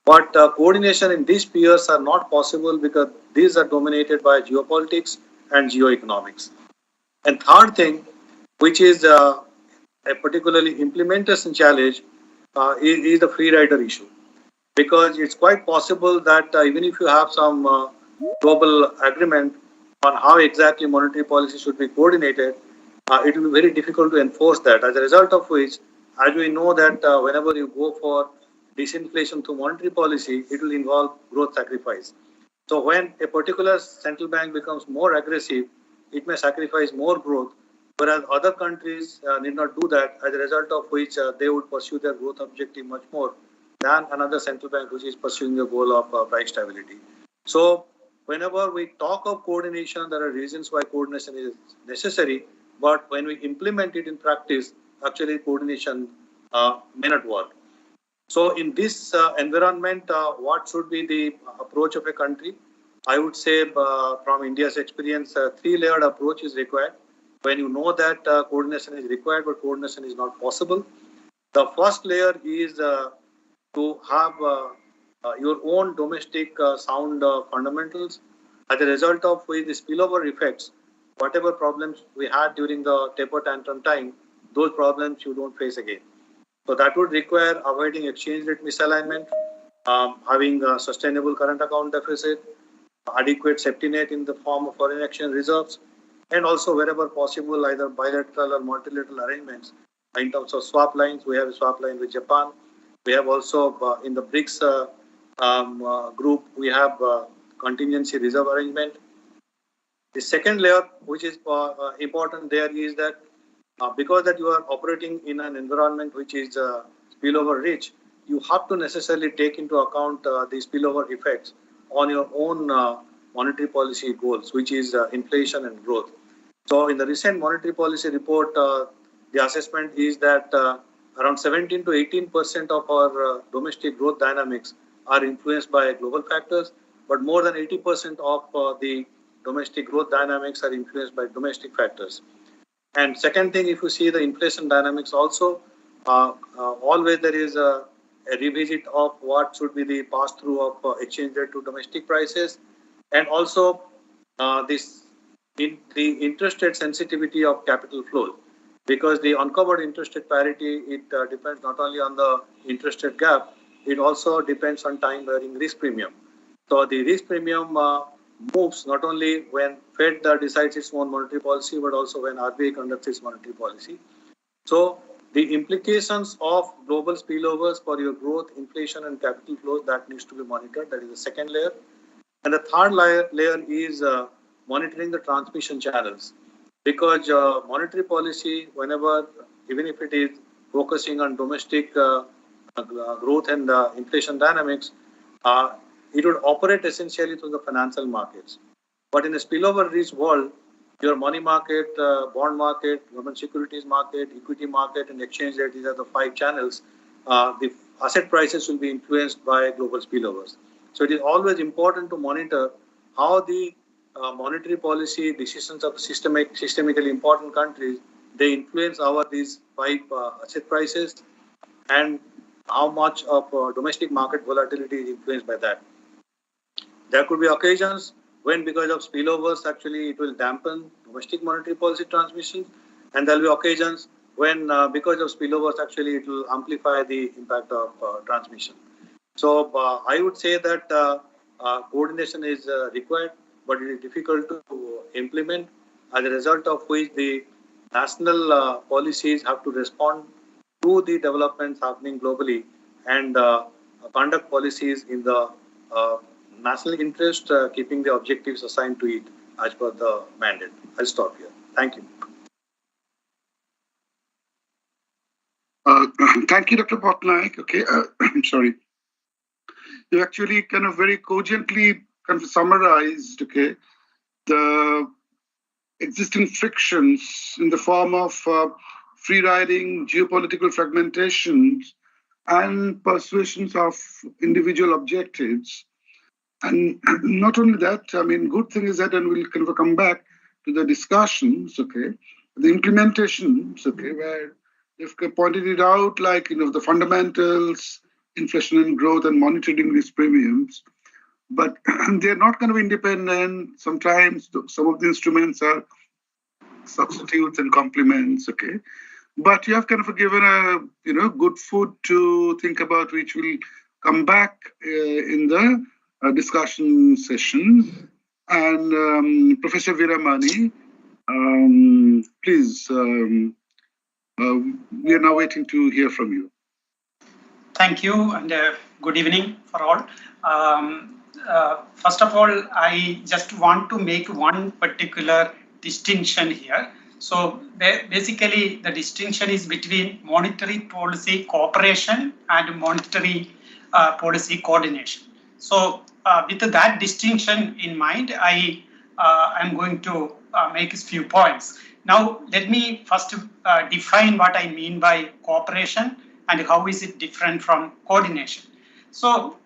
But coordination in these spheres are not possible because these are dominated by geopolitics and geoeconomics. And third thing, which is a particularly implementation challenge, is the free rider issue. Because it's quite possible that even if you have some global agreement on how exactly monetary policy should be coordinated, it will be very difficult to enforce that. As a result of which, as we know that whenever you go for disinflation through monetary policy, it will involve growth sacrifice. So when a particular central bank becomes more aggressive, it may sacrifice more growth, whereas other countries need not do that, as a result of which they would pursue their growth objective much more than another central bank which is pursuing the goal of price stability. So whenever we talk of coordination, there are reasons why coordination is necessary, but when we implement it in practice, actually coordination may not work. So in this environment, what should be the approach of a country? I would say from India's experience, a three-layered approach is required. When you know that coordination is required, but coordination is not possible, the first layer is to have your own domestic sound fundamentals, as a result of which the spillover effects, whatever problems we had during the taper tantrum time, those problems you don't face again. So that would require avoiding exchange rate misalignment, having a sustainable current account deficit, adequate safety net in the form of foreign exchange reserves, and also wherever possible, either bilateral or multilateral arrangements. In terms of swap lines, we have a swap line with Japan. We have also in the BRICS group, we have contingency reserve arrangement. The second layer, which is important there, is that because that you are operating in an environment which is spillover rich, you have to necessarily take into account the spillover effects on your own monetary policy goals, which is inflation and growth. So in the recent monetary policy report, the assessment is that around 17 to 18% of our domestic growth dynamics are influenced by global factors, but more than 80% of the domestic growth dynamics are influenced by domestic factors. And second thing, if you see the inflation dynamics also, always there is a revisit of what should be the pass-through of exchange rate to domestic prices, and also this in the interest rate sensitivity of capital flows, because the uncovered interest rate parity, it depends not only on the interest rate gap, it also depends on time varying risk premium. So the risk premium moves not only when Fed decides its own monetary policy, but also when RBI conducts its monetary policy. So the implications of global spillovers for your growth, inflation, and capital flows, that needs to be monitored. That is the second layer. And the third layer is monitoring the transmission channels, because monetary policy, whenever, even if it is focusing on domestic growth and inflation dynamics, it would operate essentially through the financial markets. But in a spillover rich world, your money market, bond market, government securities market, equity market, and exchange rate, these are the five channels. The asset prices will be influenced by global spillovers. So it is always important to monitor how the monetary policy decisions of systemically important countries, they influence these five asset prices, and how much of domestic market volatility is influenced by that. There could be occasions when, because of spillovers, actually it will dampen domestic monetary policy transmission, and there will be occasions when, because of spillovers, actually it will amplify the impact of transmission. So I would say that coordination is required, but it is difficult to implement. As a result of which the national policies have to respond to the developments happening globally and conduct policies in the national interest, keeping the objectives assigned to it as per the mandate. I'll stop here. Thank you. Thank you, Dr. Patnaik. Okay, I'm sorry. You actually kind of very cogently kind of summarized, okay, the existing frictions in the form of free riding, geopolitical fragmentations, and persuasions of individual objectives. And not only that, I mean, good thing is that, and we'll kind of come back to the discussions, okay, the implementations, okay, where they've pointed it out, like, you know, the fundamentals, inflation and growth, and monitoring risk premiums. But they're not kind of independent. Sometimes some of the instruments are substitutes and complements, okay. But you have kind of given a, you know, good food to think about, which will come back in the discussion session. And Professor Veeramani, please, we are now waiting to hear from you. Thank you, and good evening for all. First of all, I just want to make one particular distinction here. So basically, the distinction is between monetary policy cooperation and monetary policy coordination. So with that distinction in mind, I am going to make a few points. Now, let me first define what I mean by cooperation and how is it different from coordination. So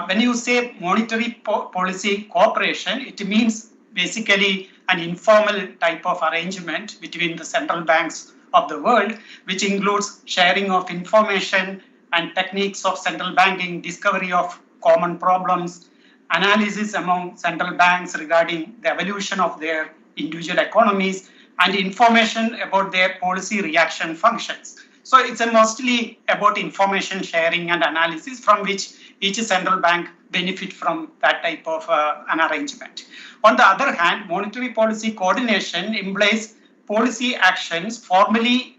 when you say monetary policy cooperation, it means basically an informal type of arrangement between the central banks of the world, which includes sharing of information and techniques of central banking, discovery of common problems, analysis among central banks regarding the evolution of their individual economies, and information about their policy reaction functions. So it's mostly about information sharing and analysis from which each central bank benefit from that type of an arrangement. On the other hand, monetary policy coordination implies policy actions formally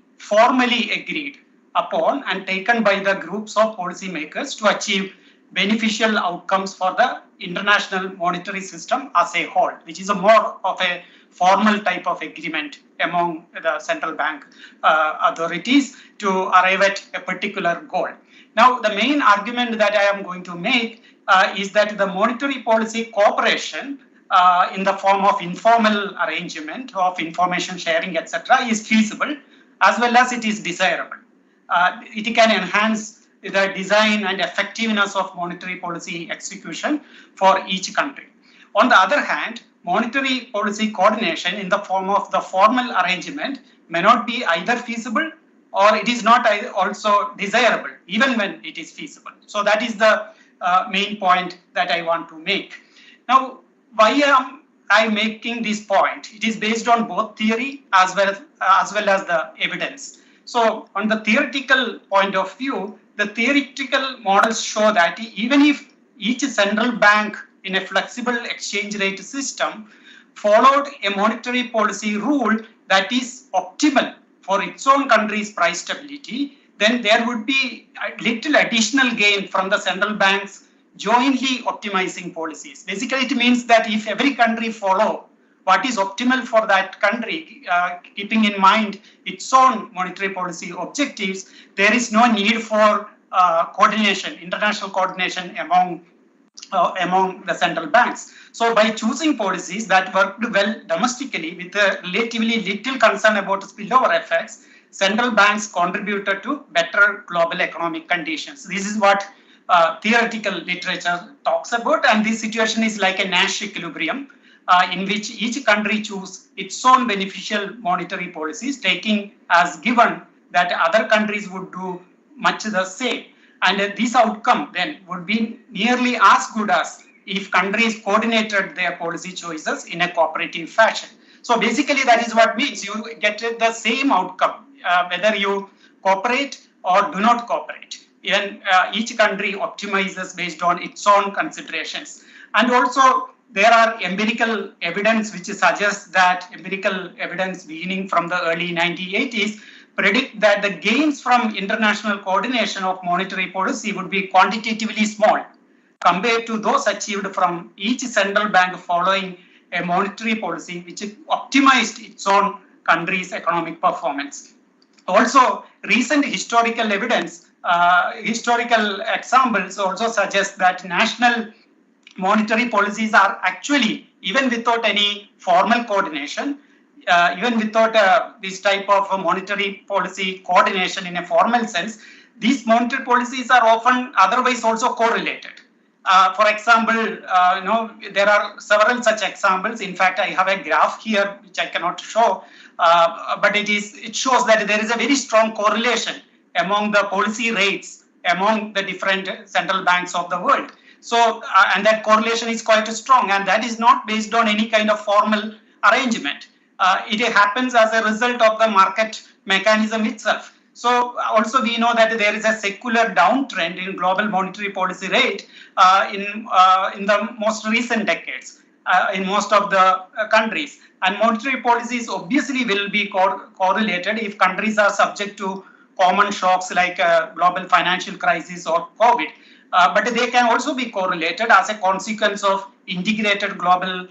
agreed upon and taken by the groups of policymakers to achieve beneficial outcomes for the international monetary system as a whole, which is a more of a formal type of agreement among the central bank authorities to arrive at a particular goal. Now, the main argument that I am going to make is that the monetary policy cooperation in the form of informal arrangement of information sharing, etc., is feasible as well as it is desirable. It can enhance the design and effectiveness of monetary policy execution for each country. On the other hand, monetary policy coordination in the form of the formal arrangement may not be either feasible or it is not also desirable, even when it is feasible. So that is the main point that I want to make. Now, why am I making this point? It is based on both theory as well as the evidence. So on the theoretical point of view, the theoretical models show that even if each central bank in a flexible exchange rate system followed a monetary policy rule that is optimal for its own country's price stability, then there would be a little additional gain from the central banks jointly optimizing policies. Basically, it means that if every country follow what is optimal for that country, keeping in mind its own monetary policy objectives, there is no need for coordination, international coordination among the central banks. So by choosing policies that worked well domestically with a relatively little concern about spillover effects, central banks contributed to better global economic conditions. This is what theoretical literature talks about, and this situation is like a Nash equilibrium in which each country chooses its own beneficial monetary policies, taking as given that other countries would do much the same. And this outcome then would be nearly as good as if countries coordinated their policy choices in a cooperative fashion. So basically that is what means you get the same outcome whether you cooperate or do not cooperate. even each country optimizes based on its own considerations. And also there are empirical evidence which suggests that empirical evidence beginning from the early 1980s predict that the gains from international coordination of monetary policy would be quantitatively small compared to those achieved from each central bank following a monetary policy which optimized its own country's economic performance. Also, recent historical evidence, historical examples also suggest that national monetary policies are actually, even without any formal coordination, even without this type of monetary policy coordination in a formal sense, these monetary policies are often otherwise also correlated. For example, there are several such examples. In fact, I have a graph here which I cannot show, but it shows that there is a very strong correlation among the policy rates among the different central banks of the world. So, and that correlation is quite strong, and that is not based on any kind of formal arrangement. It happens as a result of the market mechanism itself. So also we know that there is a secular downtrend in global monetary policy rate in the most recent decades in most of the countries. And monetary policies obviously will be correlated if countries are subject to common shocks like global financial crisis or COVID. But they can also be correlated as a consequence of integrated global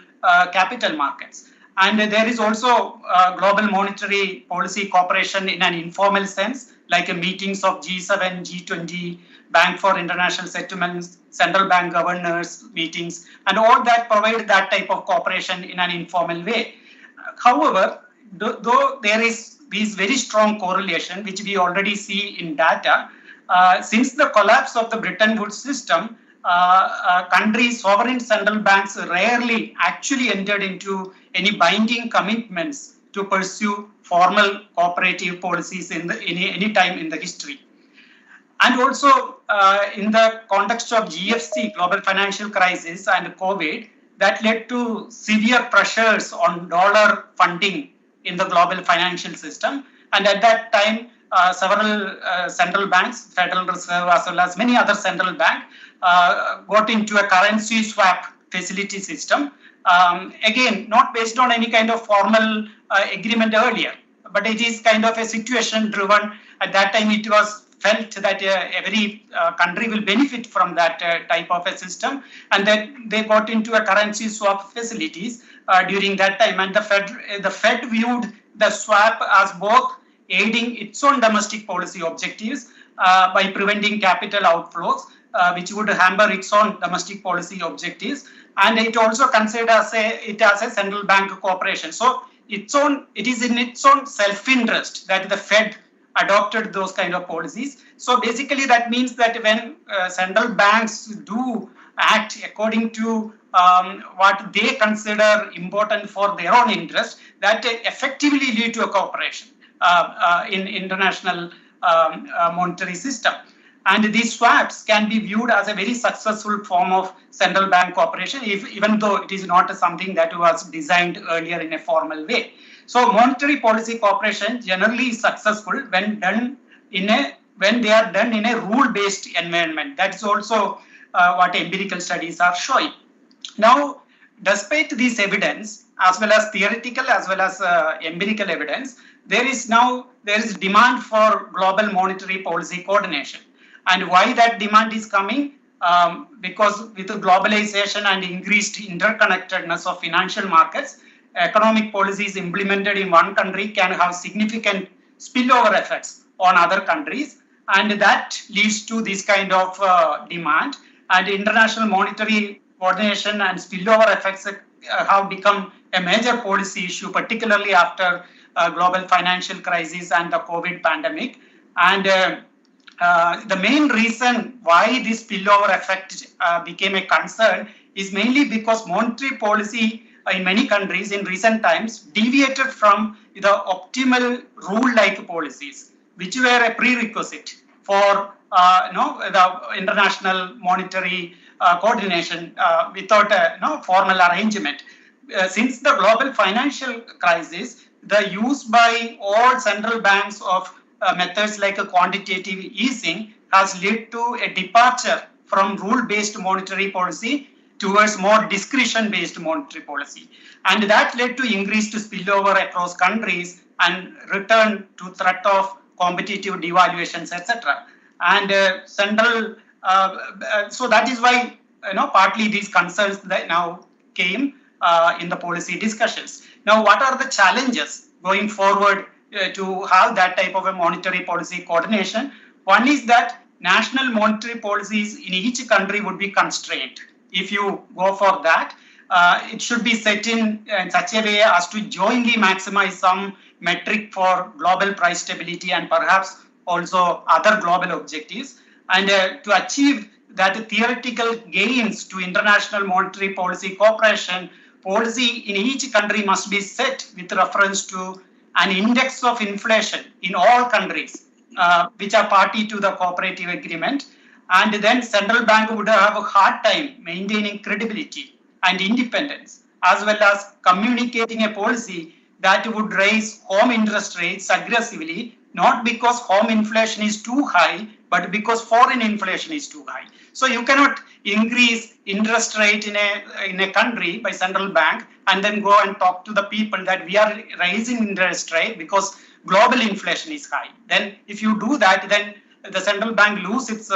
capital markets. And there is also global monetary policy cooperation in an informal sense, like meetings of G7, G20, Bank for International Settlements, central bank governors meetings, and all that provide that type of cooperation in an informal way. However, though there is this very strong correlation, which we already see in data, since the collapse of the Bretton Woods system, countries' sovereign central banks rarely actually entered into any binding commitments to pursue formal cooperative policies in any time in the history. And also in the context of GFC, global financial crisis, and COVID, that led to severe pressures on dollar funding in the global financial system. And at that time, several central banks, Federal Reserve as well as many other central banks, got into a currency swap facility system. Again, not based on any kind of formal agreement earlier, but it is kind of a situation driven. At that time, it was felt that every country will benefit from that type of a system, and that they got into a currency swap facilities during that time. And the Fed viewed the swap as both aiding its own domestic policy objectives by preventing capital outflows, which would hamper its own domestic policy objectives, and it also considered it as a central bank cooperation. So it is in its own self-interest that the Fed adopted those kind of policies. So basically that means that when central banks do act according to what they consider important for their own interest, that effectively lead to a cooperation in international monetary system. And these swaps can be viewed as a very successful form of central bank cooperation, even though it is not something that was designed earlier in a formal way. So monetary policy cooperation generally is successful when they are done in a rule-based environment. That's also what empirical studies are showing. Now, despite this evidence, as well as theoretical as well as empirical evidence, there is demand for global monetary policy coordination. And why that demand is coming? Because with the globalization and increased interconnectedness of financial markets, economic policies implemented in one country can have significant spillover effects on other countries, and that leads to this kind of demand. And international monetary coordination and spillover effects have become a major policy issue, particularly after global financial crisis and the COVID pandemic. And the main reason why this spillover effect became a concern is mainly because monetary policy in many countries in recent times deviated from the optimal rule-like policies, which were a prerequisite for the international monetary coordination without a formal arrangement. Since the global financial crisis, the use by all central banks of methods like a quantitative easing has led to a departure from rule-based monetary policy towards more discretion-based monetary policy. And that led to increased spillover across countries and return to threat of competitive devaluations, etc. And so that is why, partly these concerns that now came in the policy discussions. Now, what are the challenges going forward to have that type of a monetary policy coordination? One is that national monetary policies in each country would be constrained. If you go for that, it should be set in such a way as to jointly maximize some metric for global price stability and perhaps also other global objectives. And to achieve that theoretical gains to international monetary policy cooperation, policy in each country must be set with reference to an index of inflation in all countries which are party to the cooperative agreement. And then central bank would have a hard time maintaining credibility and independence, as well as communicating a policy that would raise home interest rates aggressively, not because home inflation is too high, but because foreign inflation is too high. So you cannot increase interest rate in a country by central bank and then go and talk to the people that we are raising interest rate because global inflation is high. Then if you do that, then the central bank loses its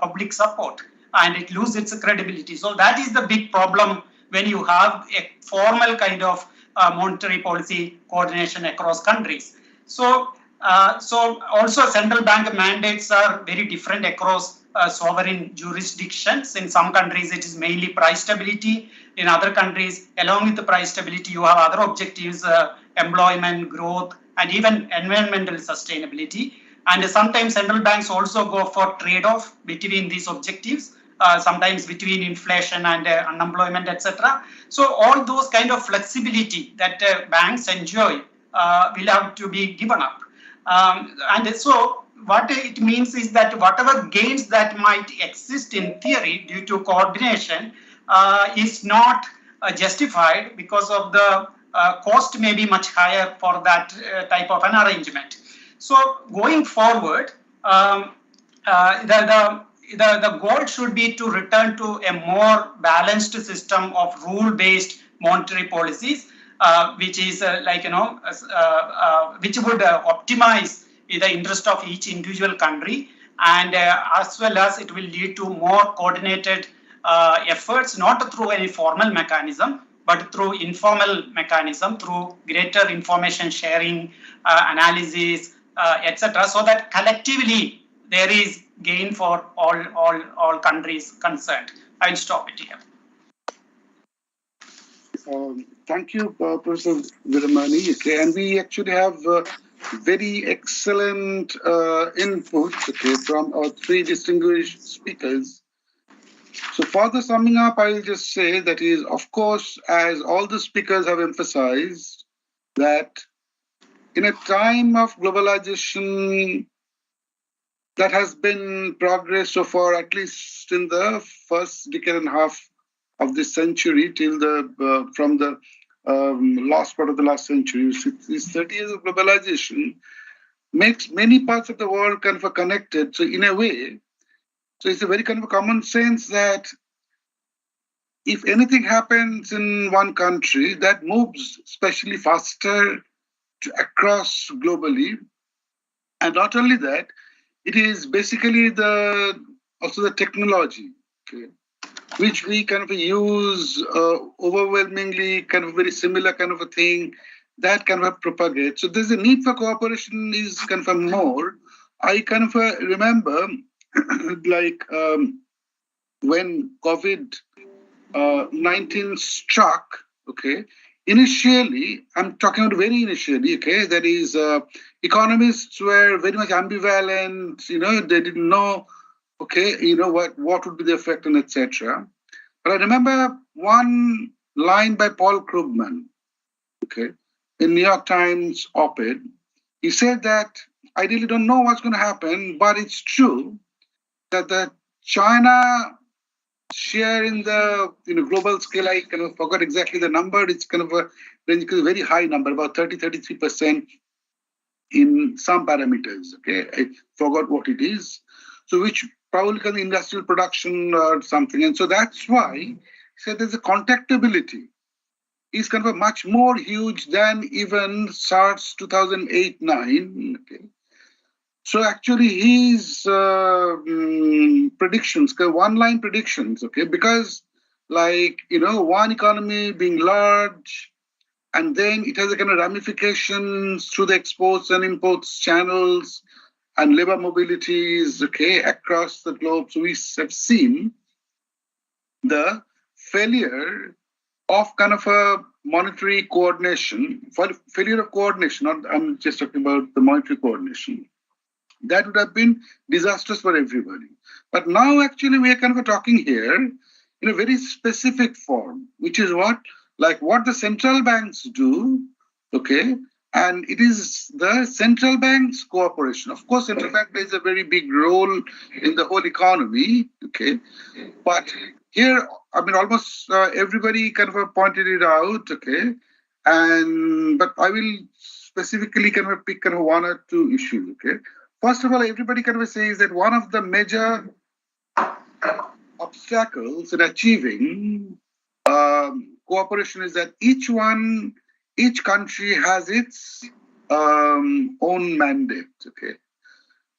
public support and it loses its credibility. So that is the big problem when you have a formal kind of monetary policy coordination across countries. So also central bank mandates are very different across sovereign jurisdictions. In some countries, it is mainly price stability. In other countries, along with the price stability, you have other objectives, employment, growth, and even environmental sustainability. And sometimes central banks also go for trade-off between these objectives, sometimes between inflation and unemployment, etc. So all those kind of flexibility that banks enjoy will have to be given up. And so what it means is that whatever gains that might exist in theory due to coordination is not justified because of the cost may be much higher for that type of an arrangement. So going forward, the goal should be to return to a more balanced system of rule-based monetary policies, which is which would optimize the interest of each individual country, and as well as it will lead to more coordinated efforts, not through any formal mechanism, but through informal mechanism, through greater information sharing, analysis, etc., so that collectively there is gain for all countries concerned. I will stop it here. Thank you, Professor Viramani. Okay, and we actually have very excellent input, okay, from our three distinguished speakers. So for the summing up, I will just say that is, of course, as all the speakers have emphasized, that in a time of globalization that has been progress so far, at least in the first decade and a half of this century till the from the last part of the last century, these 30 years of globalization makes many parts of the world kind of connected. So in a way, so it's a very kind of a common sense that if anything happens in one country, that moves especially faster across globally. And not only that, it is basically also the technology, okay, which we kind of use overwhelmingly, kind of very similar kind of a thing that kind of propagates. So there's a need for cooperation is kind of more. I kind of remember like when COVID-19 struck, okay, initially, I'm talking about very initially, okay, that is economists were very much ambivalent, they didn't know, okay, what would be the effect and etc. But I remember one line by Paul Krugman, okay, in New York Times op-ed. He said that I really don't know what's going to happen, but it's true that the China share in the global scale, I kind of forgot exactly the number. It's kind of a very high number, about 33% in some parameters. Okay, I forgot what it is. so which probably can be industrial production or something. And so that's why so there's a contactability is kind of a much more huge than even SARS 2008-9. Okay. So actually his predictions, one-line predictions, okay, because like, one economy being large, and then it has a kind of ramifications through the exports and imports channels and labor mobilities, okay, across the globe. So we have seen the failure of kind of a monetary coordination, failure of coordination, I'm just talking about the monetary coordination. That would have been disastrous for everybody. But now actually we are kind of talking here in a very specific form, which is what the central banks do, okay? And it is the central bank's cooperation. Of course, central bank plays a very big role in the whole economy, okay? But here, I mean, almost everybody kind of pointed it out, okay? But I will specifically kind of pick kind of one or two issues, okay? First of all, everybody kind of says that one of the major obstacles in achieving cooperation is that each country has its own mandate, okay?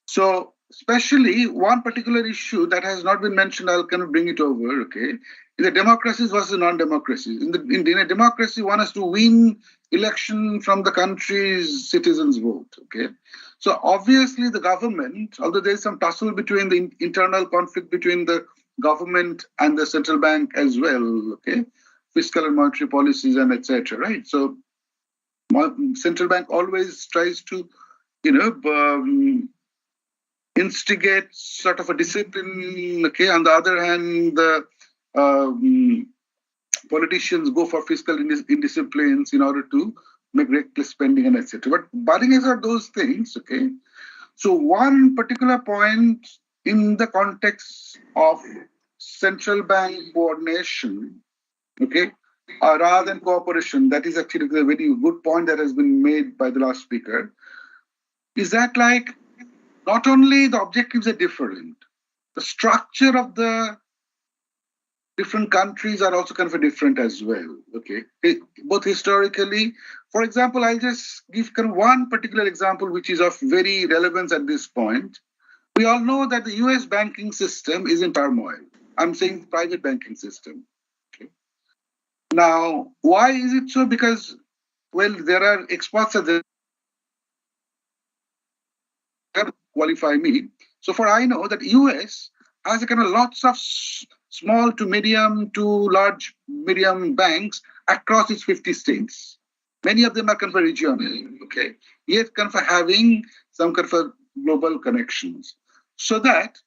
So especially one particular issue that has not been mentioned, I'll kind of bring it over, okay? In the democracies versus non-democracies. In a democracy, one has to win election from the country's citizens' vote, okay? So obviously the government, although there's some tussle between the internal conflict between the government and the central bank as well, okay? Fiscal and monetary policies and etc., right? So central bank always tries to, instigate sort of a discipline, okay? On the other hand, the politicians go for fiscal indisciplines in order to make reckless spending and etc. But barring aside those things, okay? So one particular point in the context of central bank coordination, okay, rather than cooperation, that is actually a very good point that has been made by the last speaker, is that like not only the objectives are different, the structure of the different countries are also kind of different as well, okay? Both historically, for example, I'll just give kind of one particular example which is of very relevance at this point. We all know that the US banking system is in turmoil. I'm saying the private banking system, okay? Now, why is it so? Because, well, there are experts that qualify me. So far I know that US has a kind of lots of small to medium to large medium banks across its 50 states. Many of them are kind of regional, okay? Yet kind of having some kind of global connections. So that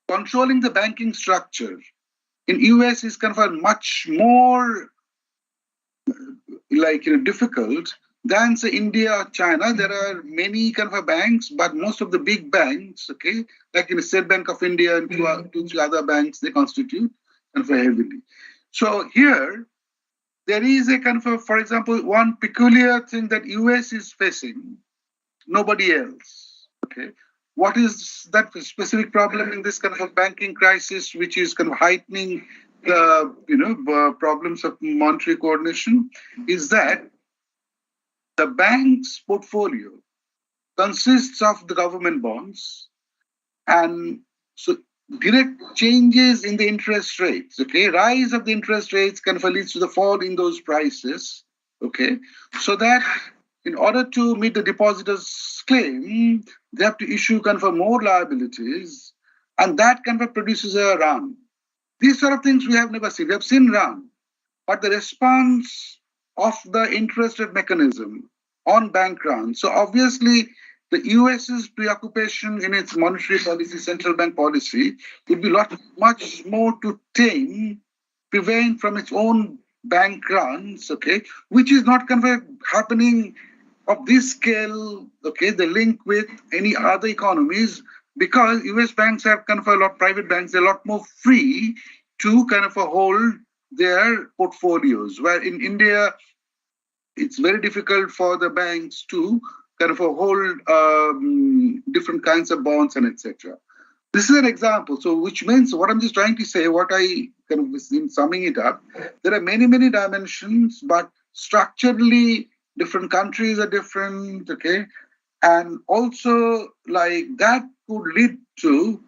controlling the banking structure in US is kind of much more difficult than say India or China. There are many kind of banks, but most of the big banks, okay, like in the State Bank of India and two, three other banks, they constitute kind of heavily. So here, there is a kind of, for example, one peculiar thing that US is facing, nobody else, okay? What is that specific problem in this kind of banking crisis, which is kind of heightening the problems of monetary coordination, is that the bank's portfolio consists of the government bonds, and so direct changes in the interest rates, okay, rise of the interest rates kind of leads to the fall in those prices, okay, so that in order to meet the depositors' claim, they have to issue kind of more liabilities, and that kind of produces a run. These sort of things we have never seen. We have seen run, but the response of the interest rate mechanism on bank runs. So obviously, the US's preoccupation in its monetary policy, central bank policy, would be much more to prevent from its own bank runs, okay, which is not kind of happening of this scale, okay, the link with any other economies, because US banks have kind of a lot, private banks, they're a lot more free to kind of hold their portfolios, where in India, it's very difficult for the banks to kind of hold different kinds of bonds and etc. This is an example. So, which means what I'm just trying to say, what I kind of in summing it up, there are many, many dimensions, but structurally, different countries are different, okay? And also, like that could lead to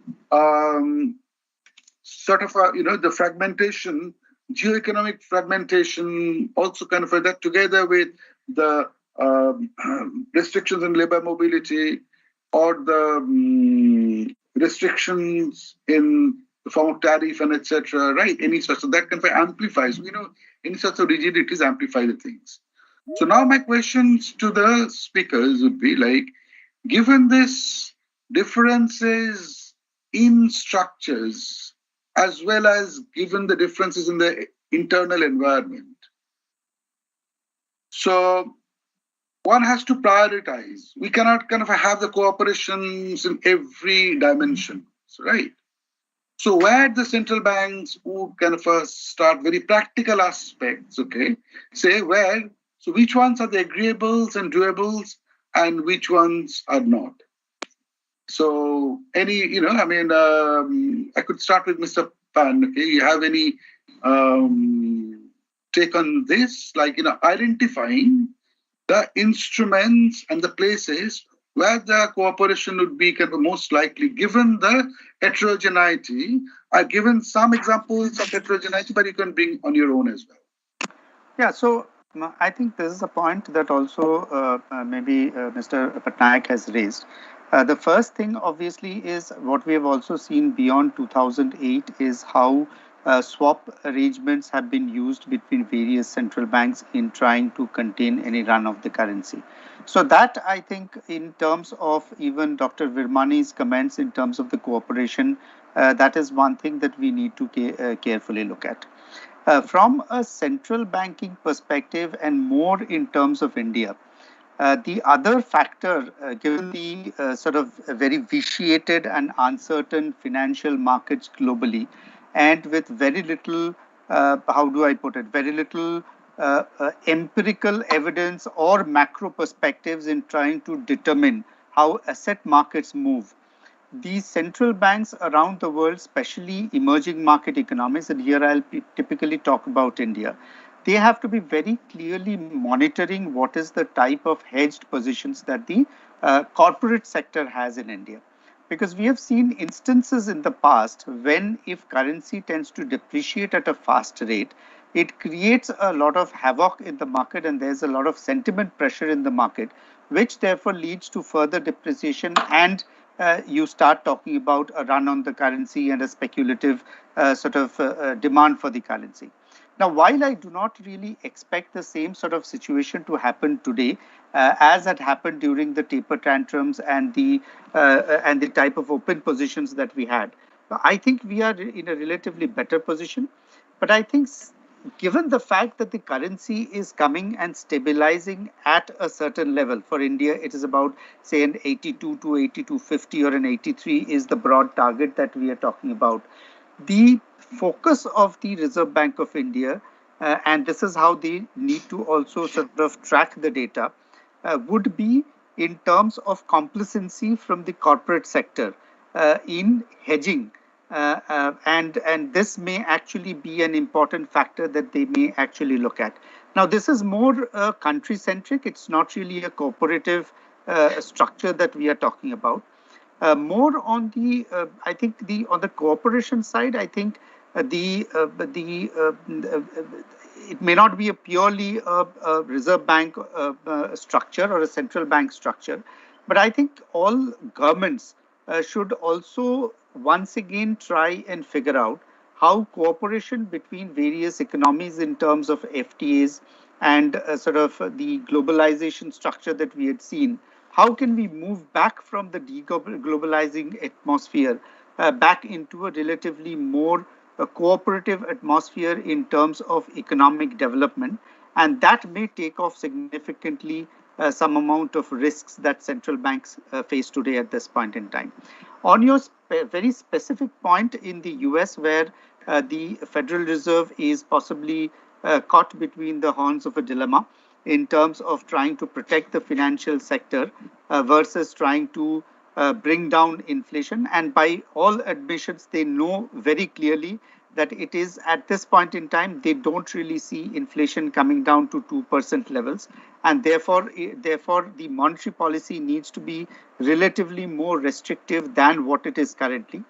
sort of the fragmentation, geoeconomic fragmentation, also kind of that together with the restrictions in labor mobility or the restrictions in the form of tariff and etc. Right? Any such, so that kind of amplifies. Any such of rigidities amplify the things. So now my questions to the speakers would be like, given this differences in structures as well as given the differences in the internal environment, so one has to prioritize. We cannot kind of have the cooperations in every dimension, right? So where the central banks would kind of start very practical aspects, okay, say where, so which ones are the agreeables and doables and which ones are not. So I could start with Mr. Pan, okay, you have any take on this, like, identifying the instruments and the places where the cooperation would be kind of most likely given the heterogeneity. I've given some examples of heterogeneity, but you can bring on your own as well. Yeah, so I think this is a point that also maybe Mr. Patnaik has raised. The first thing, obviously, is what we have also seen beyond 2008 is how swap arrangements have been used between various central banks in trying to contain any run of the currency. So that, I think, in terms of even Dr. Virmani's comments in terms of the cooperation, that is one thing that we need to carefully look at. From a central banking perspective and more in terms of India, the other factor, given the sort of very vitiated and uncertain financial markets globally, and with very little, how do I put it, very little empirical evidence or macro perspectives in trying to determine how asset markets move. These central banks around the world, especially emerging market economies, and here I'll typically talk about India, they have to be very clearly monitoring what is the type of hedged positions that the corporate sector has in India. Because we have seen instances in the past when if currency tends to depreciate at a fast rate, it creates a lot of havoc in the market and there's a lot of sentiment pressure in the market, which therefore leads to further depreciation and you start talking about a run on the currency and a speculative demand for the currency. Now, while I do not really expect the same sort of situation to happen today, as had happened during the taper tantrums and the type of open positions that we had, I think we are in a relatively better position. But I think given the fact that the currency is coming and stabilizing at a certain level, for India, it is about, say, an 82 to 82.50 or an 83 is the broad target that we are talking about. The focus of the Reserve Bank of India, and this is how they need to also sort of track the data, would be in terms of complacency from the corporate sector in hedging. And this may actually be an important factor that they may actually look at. Now, this is more country-centric. It's not really a cooperative structure that we are talking about. More on the, I think on the cooperation side, I think it may not be a purely a Reserve Bank structure or a central bank structure, but I think all governments should also once again try and figure out how cooperation between various economies in terms of FTAs and sort of the globalization structure that we had seen, how can we move back from the deglobalizing atmosphere back into a relatively more cooperative atmosphere in terms of economic development? And that may take off significantly some amount of risks that central banks face today at this point in time. On your very specific point in the US, where the Federal Reserve is possibly caught between the horns of a dilemma in terms of trying to protect the financial sector versus trying to bring down inflation. And by all admissions, they know very clearly that it is at this point in time, they don't really see inflation coming down to 2% levels. And therefore, the monetary policy needs to be relatively more restrictive than what it is currently.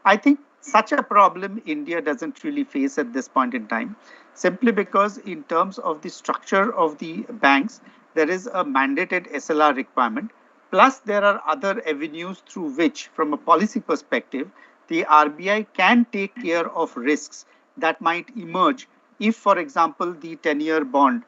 I think such a problem India doesn't really face at this point in time, simply because in terms of the structure of the banks, there is a mandated SLR requirement. Plus, there are other avenues through which, from a policy perspective, the RBI can take care of risks that might emerge if, for example, the 10-year bond,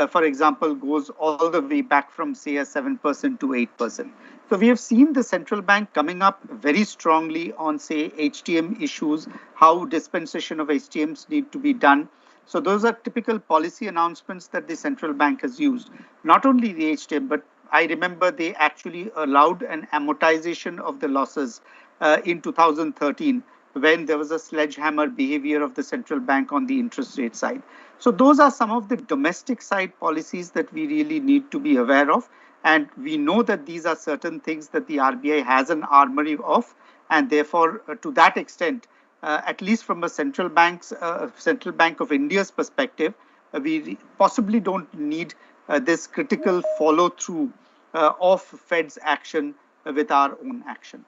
for example, goes all the way back from, say, a 7% to 8%. So we have seen the central bank coming up very strongly on, say, HTM issues, how dispensation of HTMs need to be done. So those are typical policy announcements that the central bank has used. Not only the HTM, but I remember they actually allowed an amortization of the losses in 2013 when there was a sledgehammer behavior of the central bank on the interest rate side. So those are some of the domestic side policies that we really need to be aware of. And we know that these are certain things that the RBI has an armory of. And therefore, to that extent, at least from a Central Bank of India's perspective, we possibly don't need this critical follow through of Fed's action with our own action.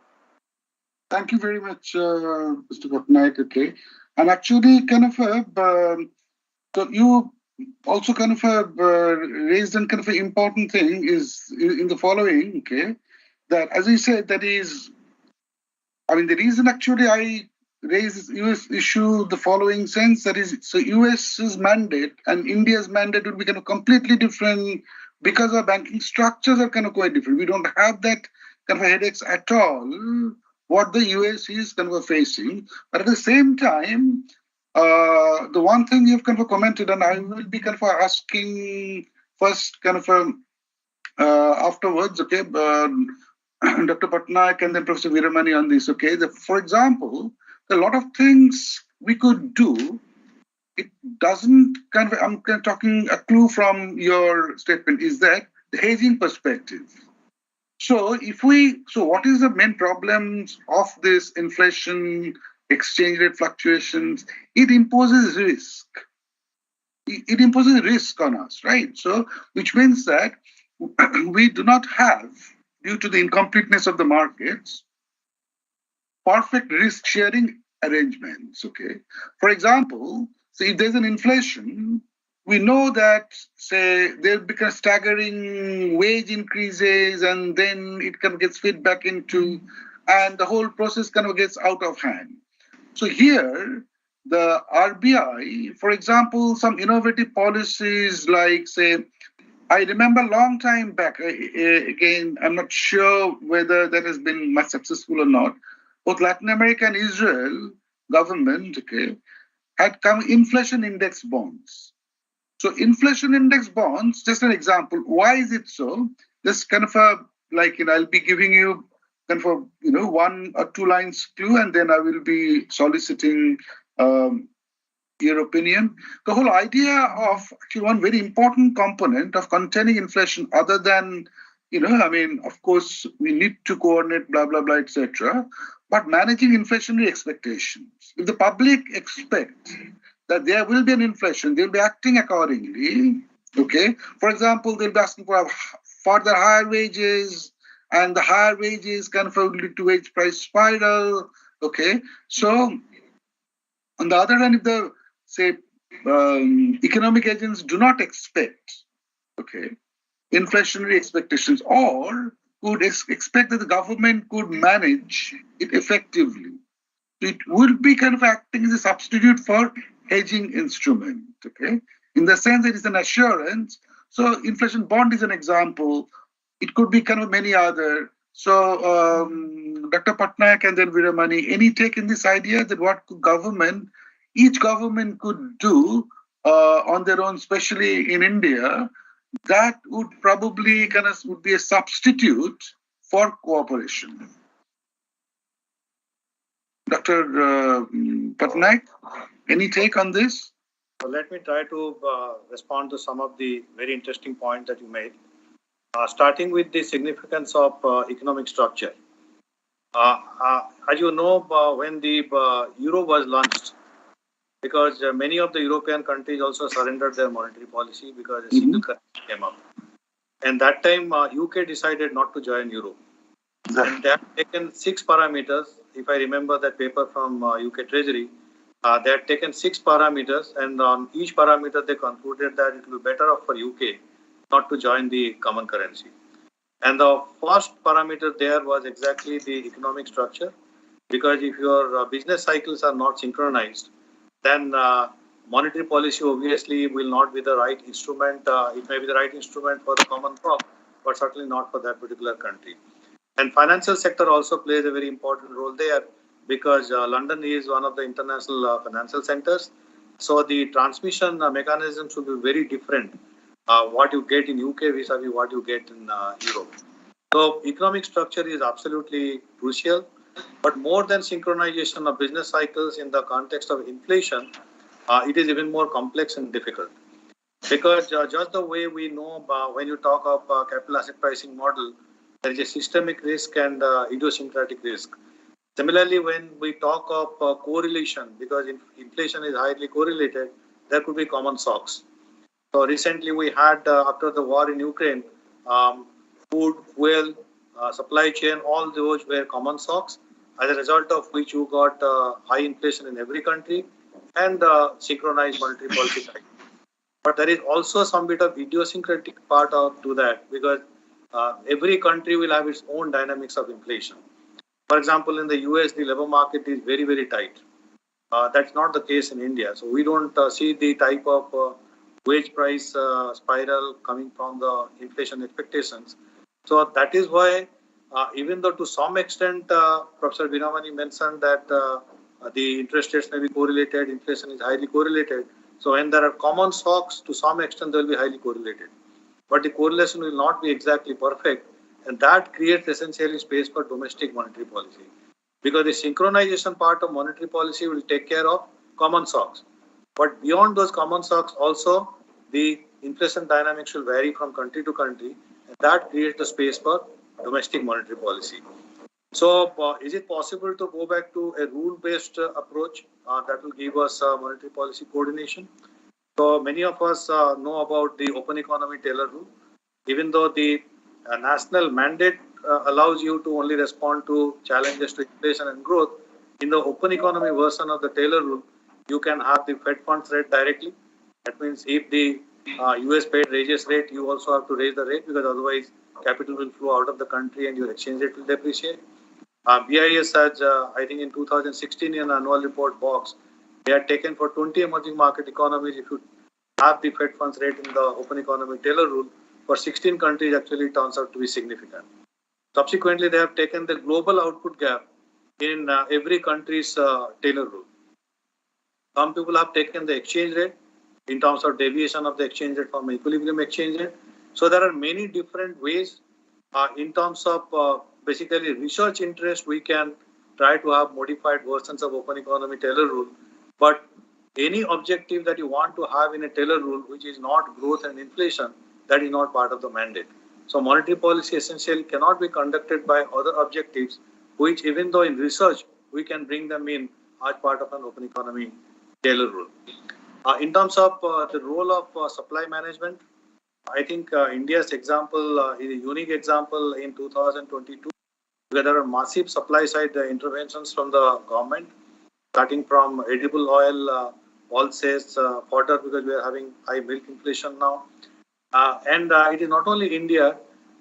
Thank you very much, Mr. Patnaik. Okay, and actually, so you also raised an important thing is in the following. Okay, that as you said, that is, the reason actually I raised this US issue the following sense, that is, so US's mandate and India's mandate would be completely different because our banking structures are quite different. We don't have that headaches at all what the US is facing. But at the same time, the one thing you've commented, and I will be asking first afterwards, okay, Dr. Patnaik and then Professor Veeramani on this, okay. For example, a lot of things we could do, it doesn't I'm talking a clue from your statement is that the hedging perspective. So what is the main problems of this inflation, exchange rate fluctuations? It imposes risk. It imposes risk on us, right? So, which means that we do not have, due to the incompleteness of the markets, perfect risk sharing arrangements, okay? For example, so if there's an inflation, we know that, say, there'll be staggering wage increases and then it gets fed back into, and the whole process gets out of hand. So here, the RBI, for example, some innovative policies like, say, I remember a long time back, again, I'm not sure whether that has been much successful or not, both Latin America and Israel government, okay, had come inflation index bonds. So inflation index bonds, just an example, why is it so? Just I'll be giving you 1 or 2 lines clue, and then I will be soliciting your opinion. The whole idea of actually one very important component of containing inflation, other than, of course, we need to coordinate, blah, blah, blah, etc., but managing inflationary expectations. If the public expect that there will be an inflation, they'll be acting accordingly, okay? For example, they'll be asking for further higher wages, and the higher wages will lead to wage price spiral, okay? So, on the other hand, if the, say, economic agents do not expect, okay, inflationary expectations, or would expect that the government could manage it effectively, it would be acting as a substitute for hedging instrument, okay? In the sense it is an assurance. So inflation bond is an example. It could be many other. So Dr. Patnaik and then Veeramani, any take in this idea that what each government could do on their own, especially in India, that would probably would be a substitute for cooperation. Dr. Patnaik, any take on this? So let me try to respond to some of the very interesting points that you made. Starting with the significance of economic structure. As you know, when the euro was launched, because many of the European countries also surrendered their monetary policy because a single currency came up. And that time, UK decided not to join euro. And they have taken 6 parameters. If I remember that paper from UK Treasury, they had taken 6 parameters, and on each parameter they concluded that it will be better off for UK not to join the common currency. And the first parameter there was exactly the economic structure, because if your business cycles are not synchronized, then monetary policy obviously will not be the right instrument. It may be the right instrument for the common crop, but certainly not for that particular country. And financial sector also plays a very important role there, because London is one of the international financial centers. So the transmission mechanisms will be very different. What you get in UK vis-a-vis what you get in Europe. So economic structure is absolutely crucial, but more than synchronization of business cycles in the context of inflation, it is even more complex and difficult. Because just the way we know when you talk of capital asset pricing model, there is a systemic risk and idiosyncratic risk. Similarly, when we talk of correlation, because inflation is highly correlated, there could be common shocks. So recently we had, after the war in Ukraine, food, fuel, supply chain, all those were common shocks, as a result of which you got high inflation in every country and synchronized monetary policy. But there is also some bit of idiosyncratic part to that, because every country will have its own dynamics of inflation. For example, in the US, the labor market is very, very tight. That's not the case in India. So we don't see the type of wage price spiral coming from the inflation expectations. So that is why, even though to some extent, Professor Vinamani mentioned that the interest rates may be correlated, inflation is highly correlated. So when there are common shocks, to some extent, they will be highly correlated. But the correlation will not be exactly perfect, and that creates essentially space for domestic monetary policy. Because the synchronization part of monetary policy will take care of common shocks. But beyond those common shocks, also the inflation dynamics will vary from country to country, and that creates the space for domestic monetary policy. So, is it possible to go back to a rule-based approach that will give us monetary policy coordination? So, many of us know about the open economy Taylor rule. Even though the national mandate allows you to only respond to challenges to inflation and growth, in the open economy version of the Taylor rule, you can have the Fed funds rate directly. That means if the US Fed raises rate, you also have to raise the rate, because otherwise capital will flow out of the country and your exchange rate will depreciate. BIS has, I think in 2016 in annual report box, they had taken for 20 emerging market economies, if you have the Fed funds rate in the open economy Taylor rule, for 16 countries actually turns out to be significant. Subsequently, they have taken the global output gap in every country's Taylor rule. Some people have taken the exchange rate in terms of deviation of the exchange rate from equilibrium exchange rate. So there are many different ways in terms of basically research interest. We can try to have modified versions of open economy Taylor rule, but any objective that you want to have in a Taylor rule, which is not growth and inflation, that is not part of the mandate. So monetary policy essentially cannot be conducted by other objectives, which even though in research, we can bring them in as part of an open economy Taylor rule. In terms of the role of supply management, I think India's example is a unique example in 2022, where there are massive supply side interventions from the government, starting from edible oil, pulses, fodder, because we are having high milk inflation now. And it is not only India,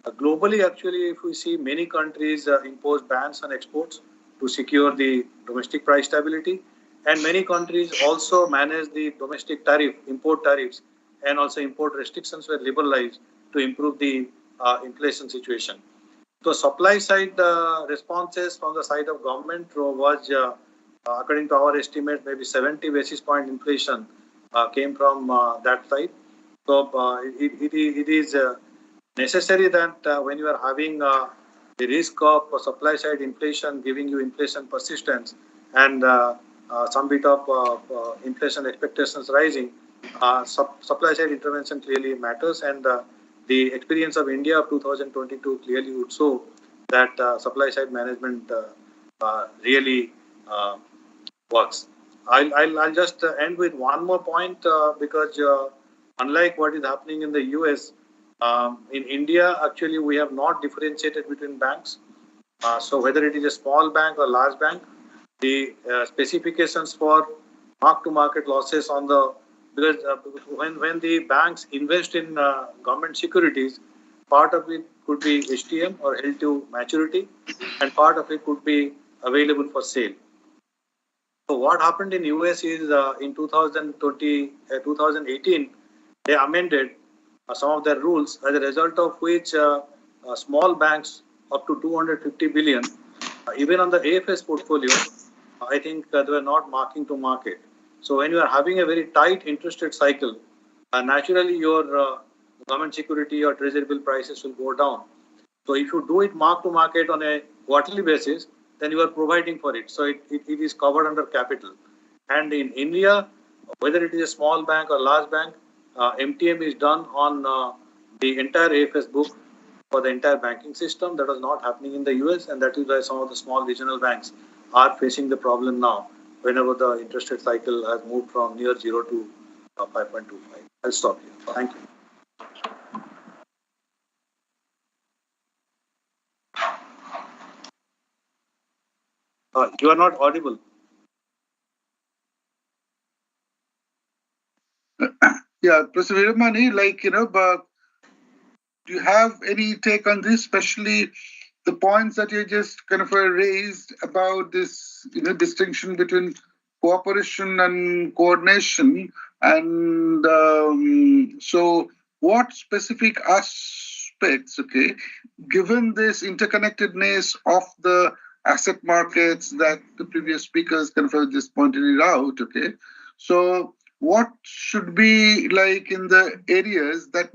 globally actually, if we see many countries impose bans on exports to secure the domestic price stability, and many countries also manage the domestic tariff, import tariffs, and also import restrictions were liberalized to improve the inflation situation. So supply side responses from the side of government was, according to our estimate, maybe 70 basis point inflation came from that side. So it is necessary that when you are having the risk of supply side inflation giving you inflation persistence and some bit of inflation expectations rising, supply side intervention clearly matters, and the experience of India of 2022 clearly would show that supply side management really works. I'll just end with one more point because unlike what is happening in the US, in India, actually, we have not differentiated between banks. So whether it is a small bank or large bank, the specifications for mark-to-market losses on the because when the banks invest in government securities, part of it could be HTM or held to maturity, and part of it could be available for sale. So what happened in US is in 2018, they amended some of their rules, as a result of which small banks up to 250 billion, even on the AFS portfolio, I think they were not marking to market. So when you are having a very tight interest rate cycle, naturally your government security or treasury bill prices will go down. So if you do it mark to market on a quarterly basis, then you are providing for it. So it is covered under capital. And in India, whether it is a small bank or large bank, MTM is done on the entire AFS book for the entire banking system. That was not happening in the US, and that is why some of the small regional banks are facing the problem now whenever the interest rate cycle has moved from near 0 to 5.25. I'll stop here. Thank you. You are not audible. Yeah, Professor Veeramani, but do you have any take on this, especially the points that you just kind of raised about this, distinction between cooperation and coordination, and so what specific aspects, okay, given this interconnectedness of the asset markets that the previous speakers kind of just pointed it out, okay, so what should be like in the areas that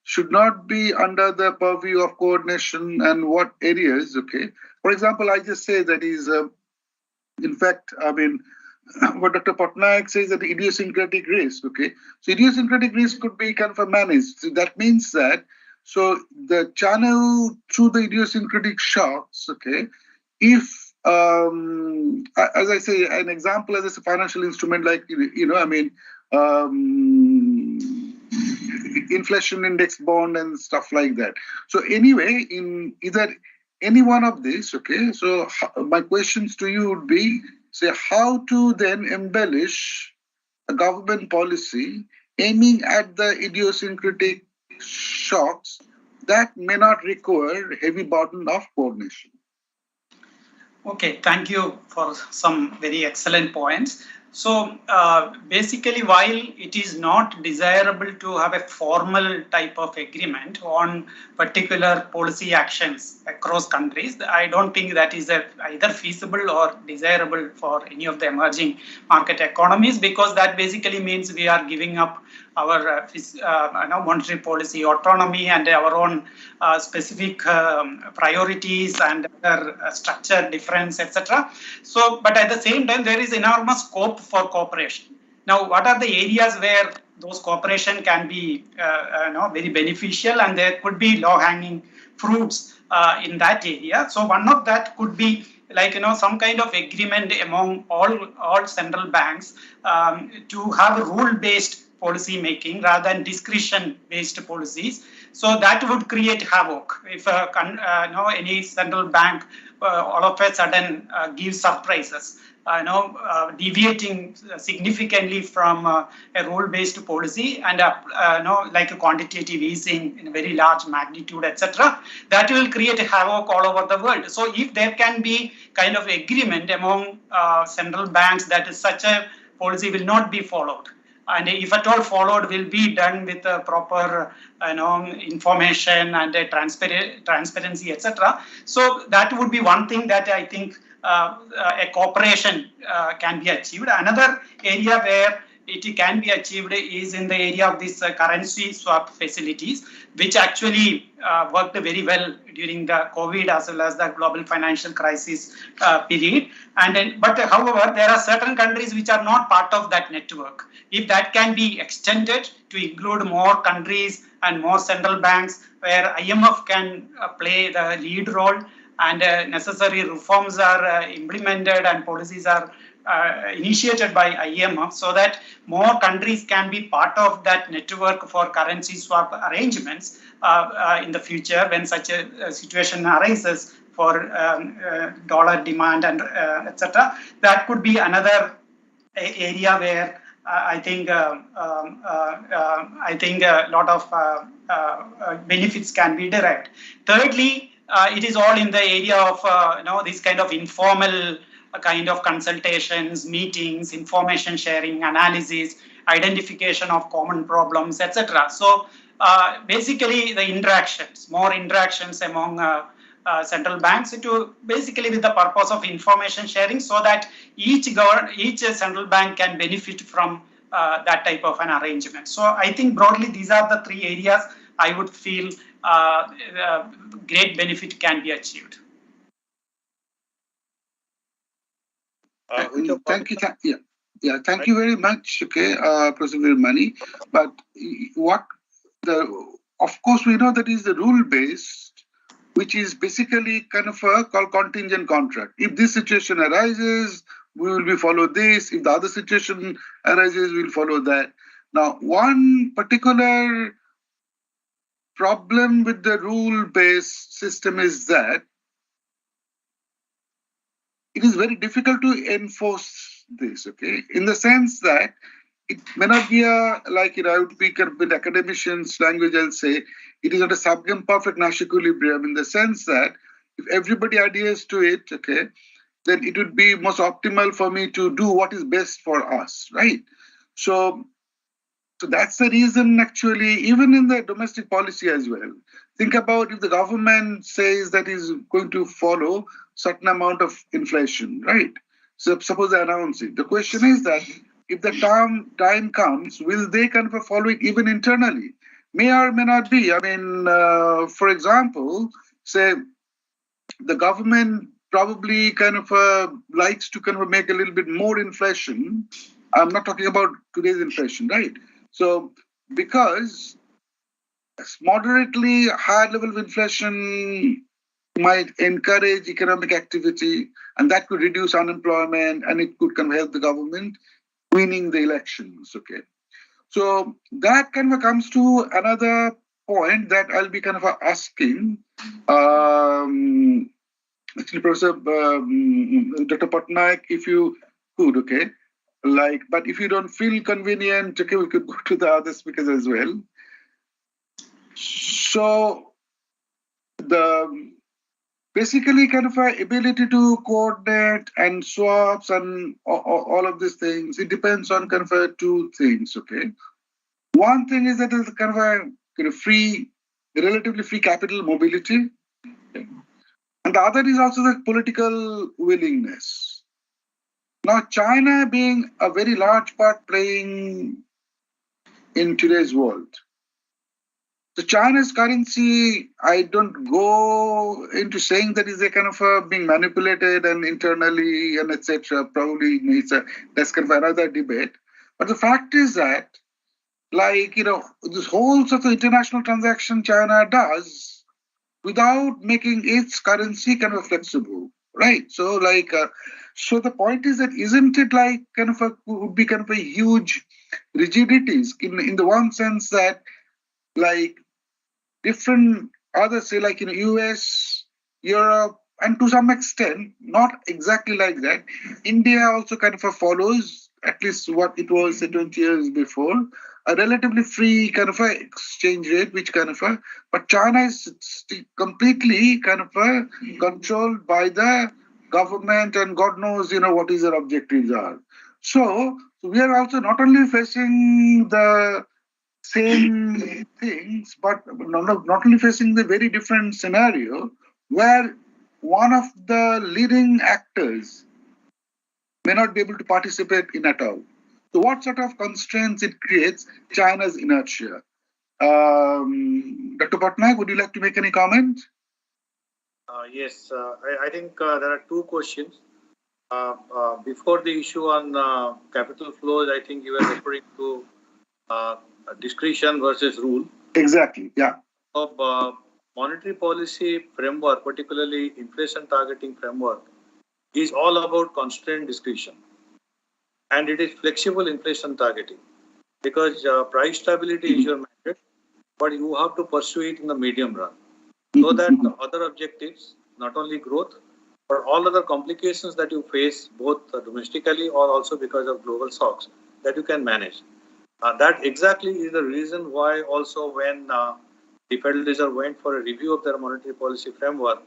should not be under the purview of coordination, and what areas, okay? For example, I just say that is, in fact, I mean, what Dr. Patnaik says that idiosyncratic risk, okay? So idiosyncratic risk could be kind of managed. So that means that, so the channel through the idiosyncratic shocks, okay, if, as I say, an example as a financial instrument like, inflation index bond and stuff like that. So anyway, in either any one of these, okay, so my questions to you would be, say, how to then embellish a government policy aiming at the idiosyncratic shocks that may not require heavy burden of coordination. Okay, thank you for some very excellent points. So basically, while it is not desirable to have a formal type of agreement on particular policy actions across countries, I don't think that is either feasible or desirable for any of the emerging market economies, because that basically means we are giving up our monetary policy autonomy and our own specific priorities and other structure difference, etc. So, but at the same time, there is enormous scope for cooperation. Now, what are the areas where those cooperation can be very beneficial, and there could be low-hanging fruits in that area? So, one of that could be like some kind of agreement among all central banks to have a rule-based policy making rather than discretion-based policies. So that would create havoc if any central bank all of a sudden gives surprises, deviating significantly from a rule-based policy and like a quantitative easing in a very large magnitude, etc. That will create a havoc all over the world. So if there can be kind of agreement among central banks that is such a policy will not be followed, and if at all followed, will be done with proper information and transparency, etc. So that would be one thing that I think a cooperation can be achieved. Another area where it can be achieved is in the area of these currency swap facilities, which actually worked very well during the COVID as well as the global financial crisis period. But however, there are certain countries which are not part of that network. If that can be extended to include more countries and more central banks where IMF can play the lead role, and necessary reforms are implemented and policies are initiated by IMF so that more countries can be part of that network for currency swap arrangements in the future when such a situation arises for dollar demand and etc. That could be another area where I think a lot of benefits can be derived. Thirdly, it is all in the area of this kind of informal kind of consultations, meetings, information sharing, analysis, identification of common problems, etc. So basically, the interactions, more interactions among central banks to basically with the purpose of information sharing so that each central bank can benefit from that type of an arrangement. So I think broadly these are the three areas I would feel great benefit can be achieved. Thank you. Thank you very much. Okay, Professor Virmani. But of course, we know that is the rule based, which is basically kind of called contingent contract. If this situation arises, we will be follow this. If the other situation arises, we'll follow that. Now, one particular problem with the rule based system is that it is very difficult to enforce this, okay? In the sense that it may not be I would speak with academicians' language, I'll say, it is not a subimperfect Nash equilibrium in the sense that if everybody adheres to it, okay, then it would be most optimal for me to do what is best for us, right? So that's the reason actually, even in the domestic policy as well, think about if the government says that is going to follow certain amount of inflation, right? So suppose they announce it. The question is that if the time comes, will they kind of follow it even internally? May or may not be. I mean, for example, say the government probably kind of likes to kind of make a little bit more inflation. I'm not talking about today's inflation, right? So because moderately higher level of inflation might encourage economic activity and that could reduce unemployment and it could kind of help the government winning the elections, okay? So that kind of comes to another point that I'll be kind of asking actually Professor Dr. Patnaik, if you could, okay? But if you don't feel convenient, okay, we could go to the other speakers as well. So basically kind of ability to coordinate and swaps and all of these things, it depends on kind of two things, okay? One thing is that there's kind of a relatively free capital mobility. Okay? And the other is also the political willingness. Now, China being a very large part playing in today's world. So China's currency, I don't go into saying that is a kind of being manipulated and internally and etc. Probably that's kind of another debate. But the fact is that, this whole sort of international transaction China does without making its currency kind of flexible, right? So so the point is that isn't it would be kind of a huge rigidities in the one sense that different others say in the US, Europe, and to some extent, not exactly like that. India also kind of follows at least what it was 20 years before, a relatively free kind of exchange rate, but China is completely kind of controlled by the government and God knows, what is their objectives are. So we are also not only facing the same things, but not only facing the very different scenario where one of the leading actors may not be able to participate in at all. So what sort of constraints it creates? China's inertia. Dr. Patnaik, would you like to make any comment? Yes, I think there are two questions. Before the issue on capital flows, I think you were referring to discretion versus rule. Exactly, yeah. So, monetary policy framework, particularly inflation targeting framework, is all about constrained discretion. And it is flexible inflation targeting because price stability is your mandate, but you have to pursue it in the medium run so that the other objectives, not only growth, but all other complications that you face both domestically or also because of global shocks that you can manage. That exactly is the reason why also when the Federal Reserve went for a review of their monetary policy framework,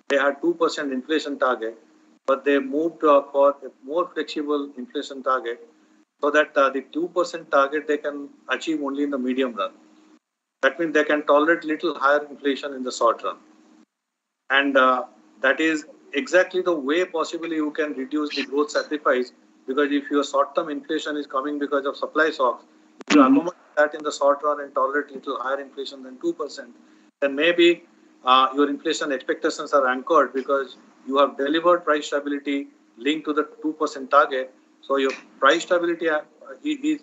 they had 2% inflation target, but they moved for a more flexible inflation target so that the 2% target they can achieve only in the medium run. That means they can tolerate little higher inflation in the short run. And that is exactly the way possibly you can reduce the growth sacrifice, because if your short-term inflation is coming because of supply shocks, if you accommodate that in the short run and tolerate little higher inflation than 2%, then maybe your inflation expectations are anchored because you have delivered price stability linked to the 2% target. So your price stability is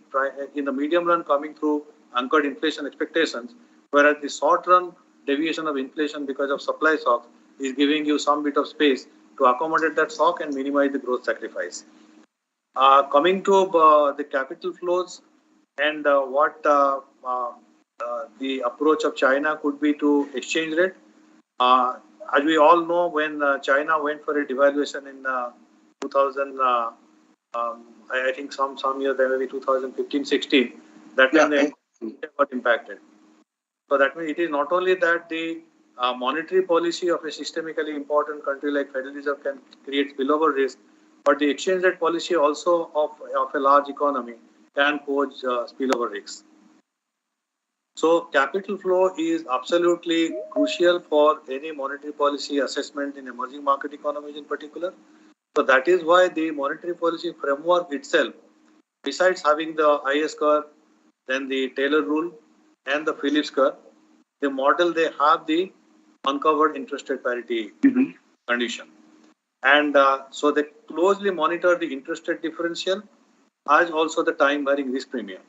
in the medium run coming through anchored inflation expectations, whereas the short run deviation of inflation because of supply shocks is giving you some bit of space to accommodate that shock and minimize the growth sacrifice. Coming to the capital flows and what the approach of China could be to exchange rate. As we all know, when China went for a devaluation in 2000, I think some year there maybe 2015-16, that time the got impacted. So that means it is not only that the monetary policy of a systemically important country like Federal Reserve can create spillover risk, but the exchange rate policy also of a large economy can pose spillover risks. So capital flow is absolutely crucial for any monetary policy assessment in emerging market economies in particular. So that is why the monetary policy framework itself, besides having the IS curve, then the Taylor rule and the Phillips curve, the model they have the uncovered interest rate parity condition. And so they closely monitor the interest rate differential as also the time varying risk premium.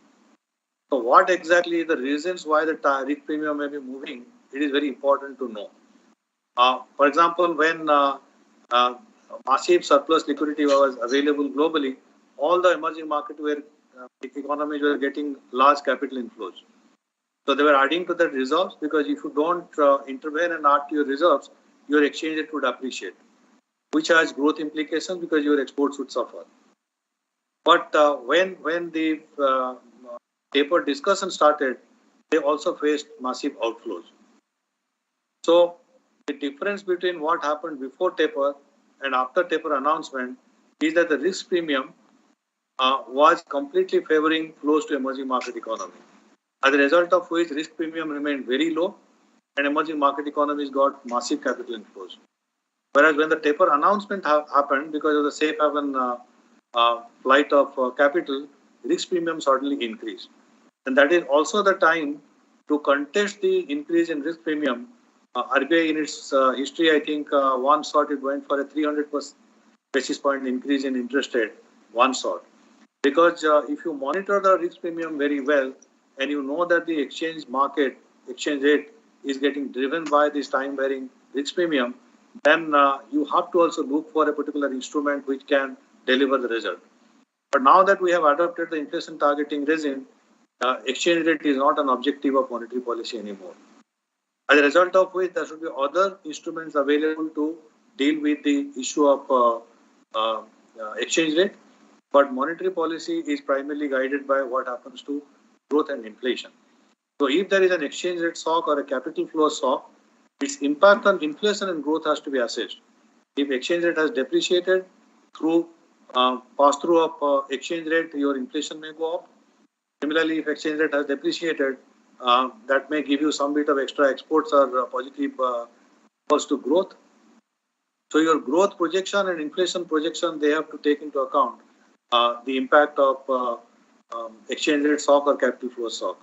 So what exactly the reasons why the risk premium may be moving, it is very important to know. For example, when massive surplus liquidity was available globally, all the emerging market economies were getting large capital inflows. So they were adding to that reserves because if you don't intervene and add to your reserves, your exchange rate would appreciate, which has growth implications because your exports would suffer. But when the taper discussion started, they also faced massive outflows. So the difference between what happened before taper and after taper announcement is that the risk premium was completely favoring flows to emerging market economy. As a result of which risk premium remained very low and emerging market economies got massive capital inflows. Whereas when the taper announcement happened because of the safe haven flight of capital, risk premium suddenly increased. And that is also the time to contest the increase in risk premium. RBI in its history, I think one shot it went for a 300 basis point increase in interest rate, one shot. Because if you monitor the risk premium very well and you know that the exchange rate is getting driven by this time varying risk premium, then you have to also look for a particular instrument which can deliver the result. But now that we have adopted the inflation targeting regime, exchange rate is not an objective of monetary policy anymore. As a result of which, there should be other instruments available to deal with the issue of exchange rate. But monetary policy is primarily guided by what happens to growth and inflation. So if there is an exchange rate shock or a capital flow shock, its impact on inflation and growth has to be assessed. If exchange rate has depreciated through pass-through of exchange rate, your inflation may go up. Similarly, if exchange rate has depreciated, that may give you some bit of extra exports or positive first to growth. So your growth projection and inflation projection, they have to take into account the impact of exchange rate shock or capital flow shock.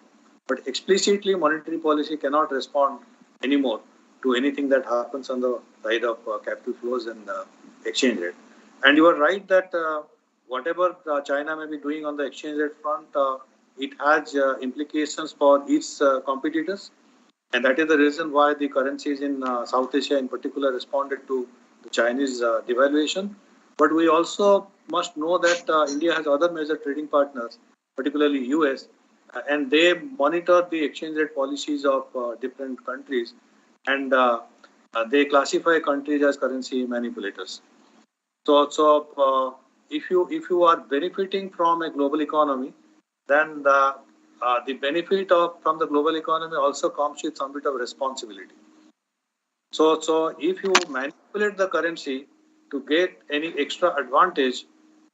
But explicitly, monetary policy cannot respond anymore to anything that happens on the side of capital flows and exchange rate. And you are right that whatever China may be doing on the exchange rate front, it has implications for its competitors. And that is the reason why the currencies in South Asia in particular responded to the Chinese devaluation. But we also must know that India has other major trading partners, particularly US, and they monitor the exchange rate policies of different countries, and they classify countries as currency manipulators. So if you are benefiting from a global economy, then the benefit of from the global economy also comes with some bit of responsibility. So if you manipulate the currency to get any extra advantage,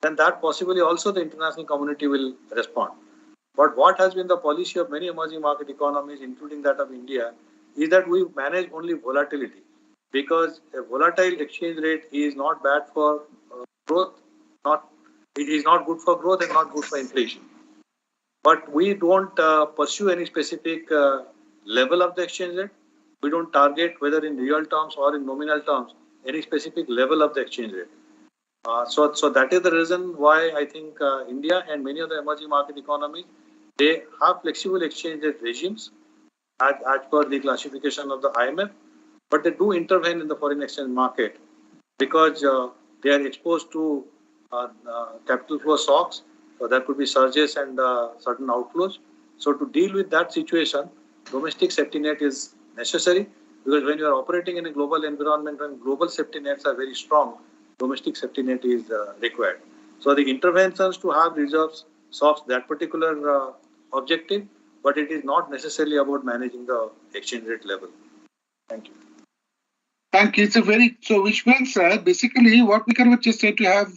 then that possibly also the international community will respond. But what has been the policy of many emerging market economies, including that of India, is that we manage only volatility, because a volatile exchange rate is not bad for growth, not it is not good for growth and not good for inflation. But we don't pursue any specific level of the exchange rate. We don't target, whether in real terms or in nominal terms, any specific level of the exchange rate. So that is the reason why I think India and many of the emerging market economies, they have flexible exchange rate regimes as per the classification of the IMF, but they do intervene in the foreign exchange market because they are exposed to capital flow shocks. So there could be surges and certain outflows. So to deal with that situation, domestic safety net is necessary, because when you are operating in a global environment, when global safety nets are very strong, domestic safety net is required. So the interventions to have reserves solves that particular objective, but it is not necessarily about managing the exchange rate level. Thank you. Thank you. Which means basically what we kind of just said to have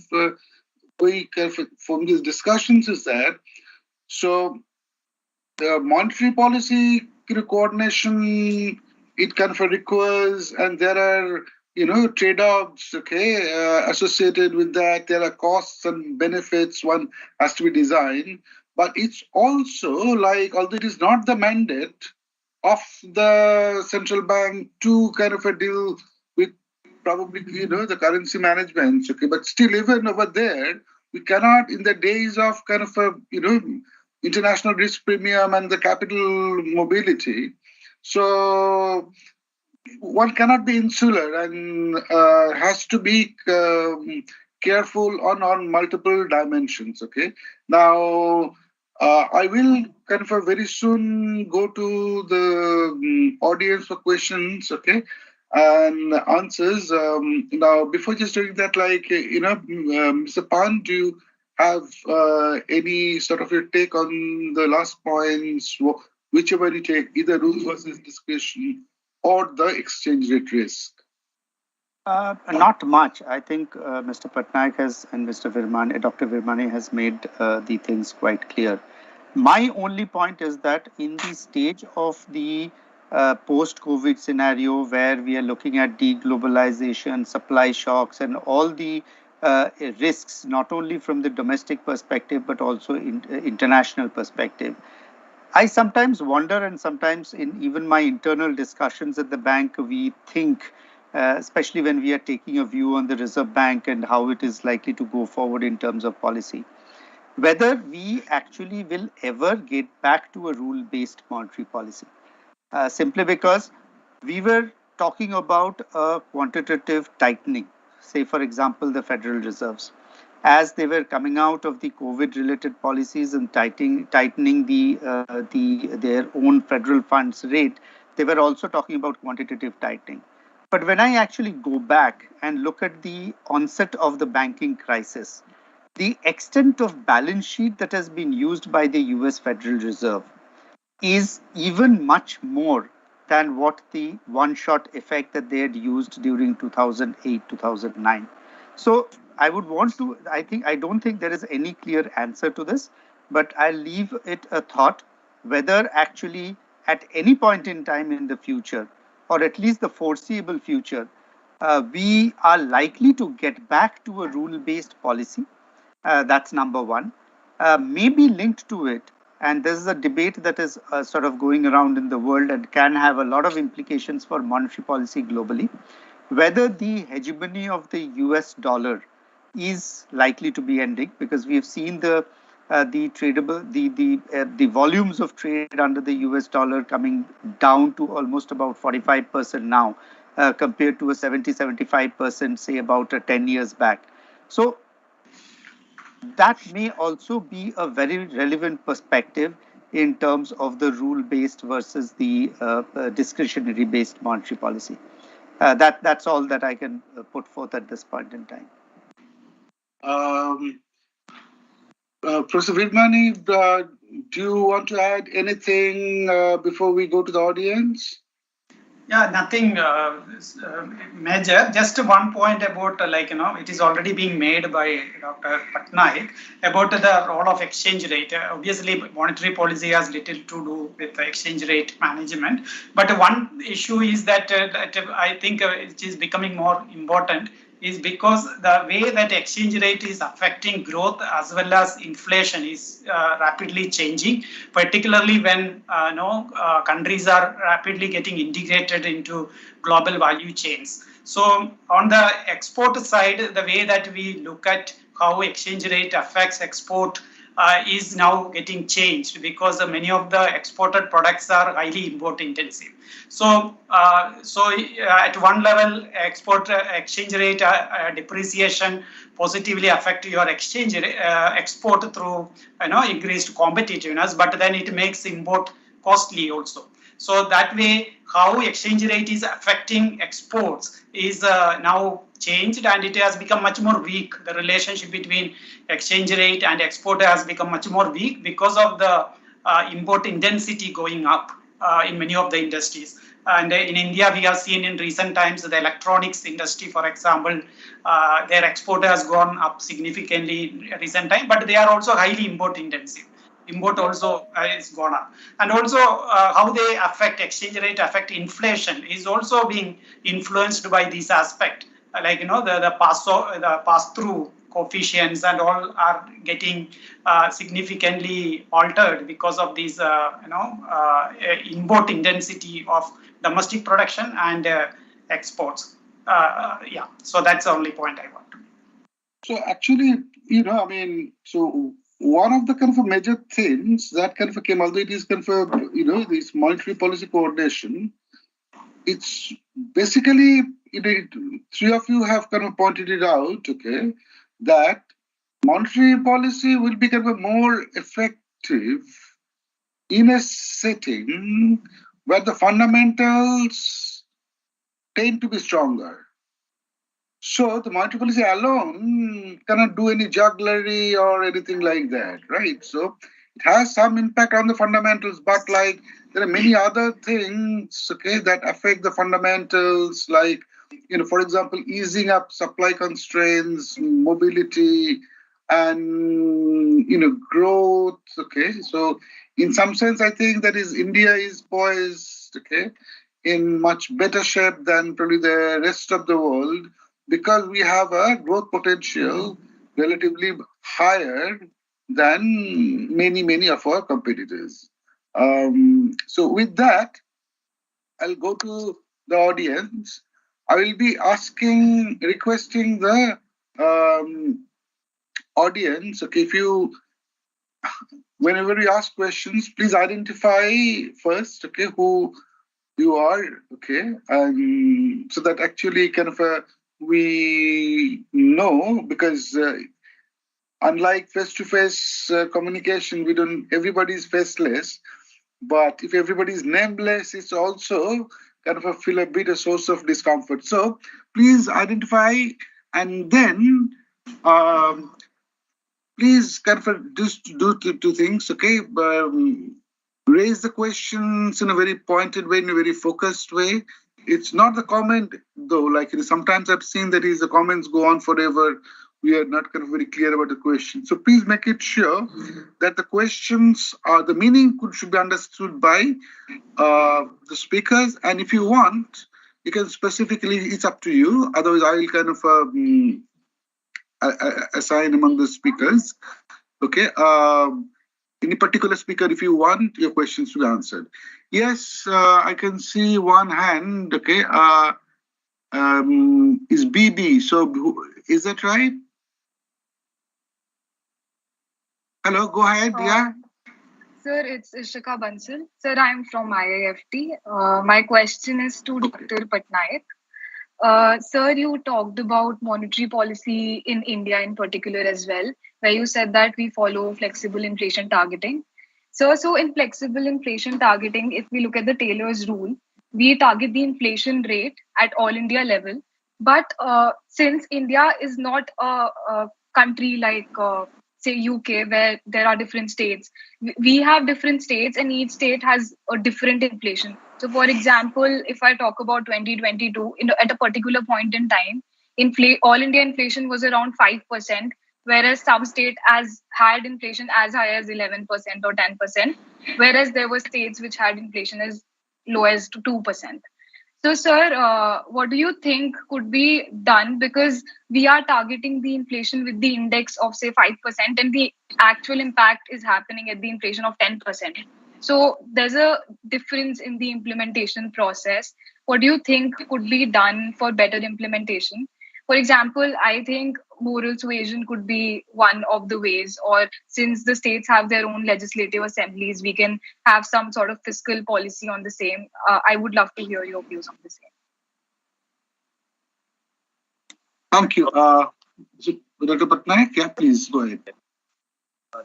we kind of from these discussions is that the monetary policy coordination, it kind of requires, and there are trade-offs associated with that. There are costs and benefits one has to be designed, but it's also like, although it is not the mandate of the central bank to kind of deal with probably the currency management, but still even over there we cannot, in the days of kind of international risk premium and the capital mobility, so one cannot be insular and has to be careful on multiple dimensions. Now I will kind of very soon go to the audience for questions, and answers. Now, before just doing that, Mr. Pan, do you have any sort of your take on the last points, whichever you take, either rules versus discretion or the exchange rate risk? Not much. I think Mr. Patnaik and Mr. Virmani, Dr. Virmani has made the things quite clear. My only point is that in the stage of the post-COVID scenario, where we are looking at deglobalization, supply shocks, and all the risks, not only from the domestic perspective, but also in international perspective, I sometimes wonder, and sometimes in even my internal discussions at the bank, we think, especially when we are taking a view on the Reserve Bank and how it is likely to go forward in terms of policy, whether we actually will ever get back to a rule-based monetary policy. Simply because we were talking about a quantitative tightening, say for example the Federal Reserves, as they were coming out of the COVID-related policies and tightening their own federal funds rate, they were also talking about quantitative tightening. But when I actually go back and look at the onset of the banking crisis, the extent of balance sheet that has been used by the US Federal Reserve is even much more than what the one-shot effect that they had used during 2008, 2009. So I don't think there is any clear answer to this, but I'll leave it a thought whether actually at any point in time in the future, or at least the foreseeable future, we are likely to get back to a rule-based policy. That's number one. Maybe linked to it, and this is a debate that is sort of going around in the world and can have a lot of implications for monetary policy globally, whether the hegemony of the US dollar is likely to be ending, because we have seen the the volumes of trade under the US dollar coming down to almost about 45% now, compared to a 70-75%, say about 10 years back. So that may also be a very relevant perspective in terms of the rule-based versus the discretionary-based monetary policy. That's all that I can put forth at this point in time. Professor Vidmani, do you want to add anything before we go to the audience? Yeah, nothing major. Just one point about it is already being made by Dr. Patnaik about the role of exchange rate. Obviously, monetary policy has little to do with the exchange rate management. But one issue is that I think it is becoming more important is because the way that exchange rate is affecting growth as well as inflation is rapidly changing, particularly when countries are rapidly getting integrated into global value chains. So on the export side, the way that we look at how exchange rate affects export is now getting changed because many of the exported products are highly import intensive. So, at one level, exchange rate depreciation positively affect your exchange export through increased competitiveness, but then it makes import costly also. So that way, how exchange rate is affecting exports is now changed, and it has become much more weak. The relationship between exchange rate and export has become much more weak because of the import intensity going up in many of the industries. And in India, we have seen in recent times the electronics industry, for example, their export has gone up significantly in recent time, but they are also highly import intensive. Import also is gone up, and also how they affect exchange rate, affect inflation is also being influenced by this aspect. The pass through coefficients and all are getting significantly altered because of these import intensity of domestic production and exports. Yeah, so that's the only point I want to make. So actually, so one of the kind of major things that kind of came, although it is kind of, this monetary policy coordination, it's basically, three of you have kind of pointed it out, okay, that monetary policy will be kind of more effective in a setting where the fundamentals tend to be stronger. So the monetary policy alone cannot do any jugglery or anything like that, right? So it has some impact on the fundamentals, but there are many other things, okay, that affect the fundamentals, for example, easing up supply constraints, mobility, and growth, okay. So in some sense, I think that India is poised, okay, in much better shape than probably the rest of the world, because we have a growth potential relatively higher than many of our competitors. So with that, I'll go to the audience. I will be requesting the audience, okay, whenever you ask questions, please identify first, okay, who you are, okay, so that actually kind of we know, because unlike face-to-face communication, everybody's faceless, but if everybody's nameless, it's also kind of feel a bit a source of discomfort. So please identify, and then please kind of just do two things, okay? Raise the questions in a very pointed way, in a very focused way. It's not the comment, though, sometimes I've seen that the comments go on forever. We are not kind of very clear about the question. So please make it sure that the questions the meaning should be understood by the speakers. And if you want, you can specifically, it's up to you. Otherwise, I will kind of assign among the speakers. Okay. Any particular speaker, if you want your questions to be answered. Yes, I can see one hand. Okay. Is BB. So is that right? Hello, go ahead, Dia. Sir, it's Ishika Bansal. Sir, I'm from IIFT. My question is to Dr. Patnaik. Sir, you talked about monetary policy in India in particular as well, where you said that we follow flexible inflation targeting. So in flexible inflation targeting, if we look at the Taylor's rule, we target the inflation rate at all India level. But since India is not a country like, say, UK, where there are different states, we have different states, and each state has a different inflation. So, for example, if I talk about 2022, at a particular point in time, all India inflation was around 5%, whereas some state had inflation as high as 11% or 10%, whereas there were states which had inflation as low as to 2%. So, sir, what do you think could be done? Because we are targeting the inflation with the index of, say, 5%, and the actual impact is happening at the inflation of 10%. So, there's a difference in the implementation process. What do you think could be done for better implementation? For example, I think moral suasion could be one of the ways, or since the states have their own legislative assemblies, we can have some sort of fiscal policy on the same. I would love to hear your views on the same. Thank you. Dr. Patnaik, yeah, please go ahead.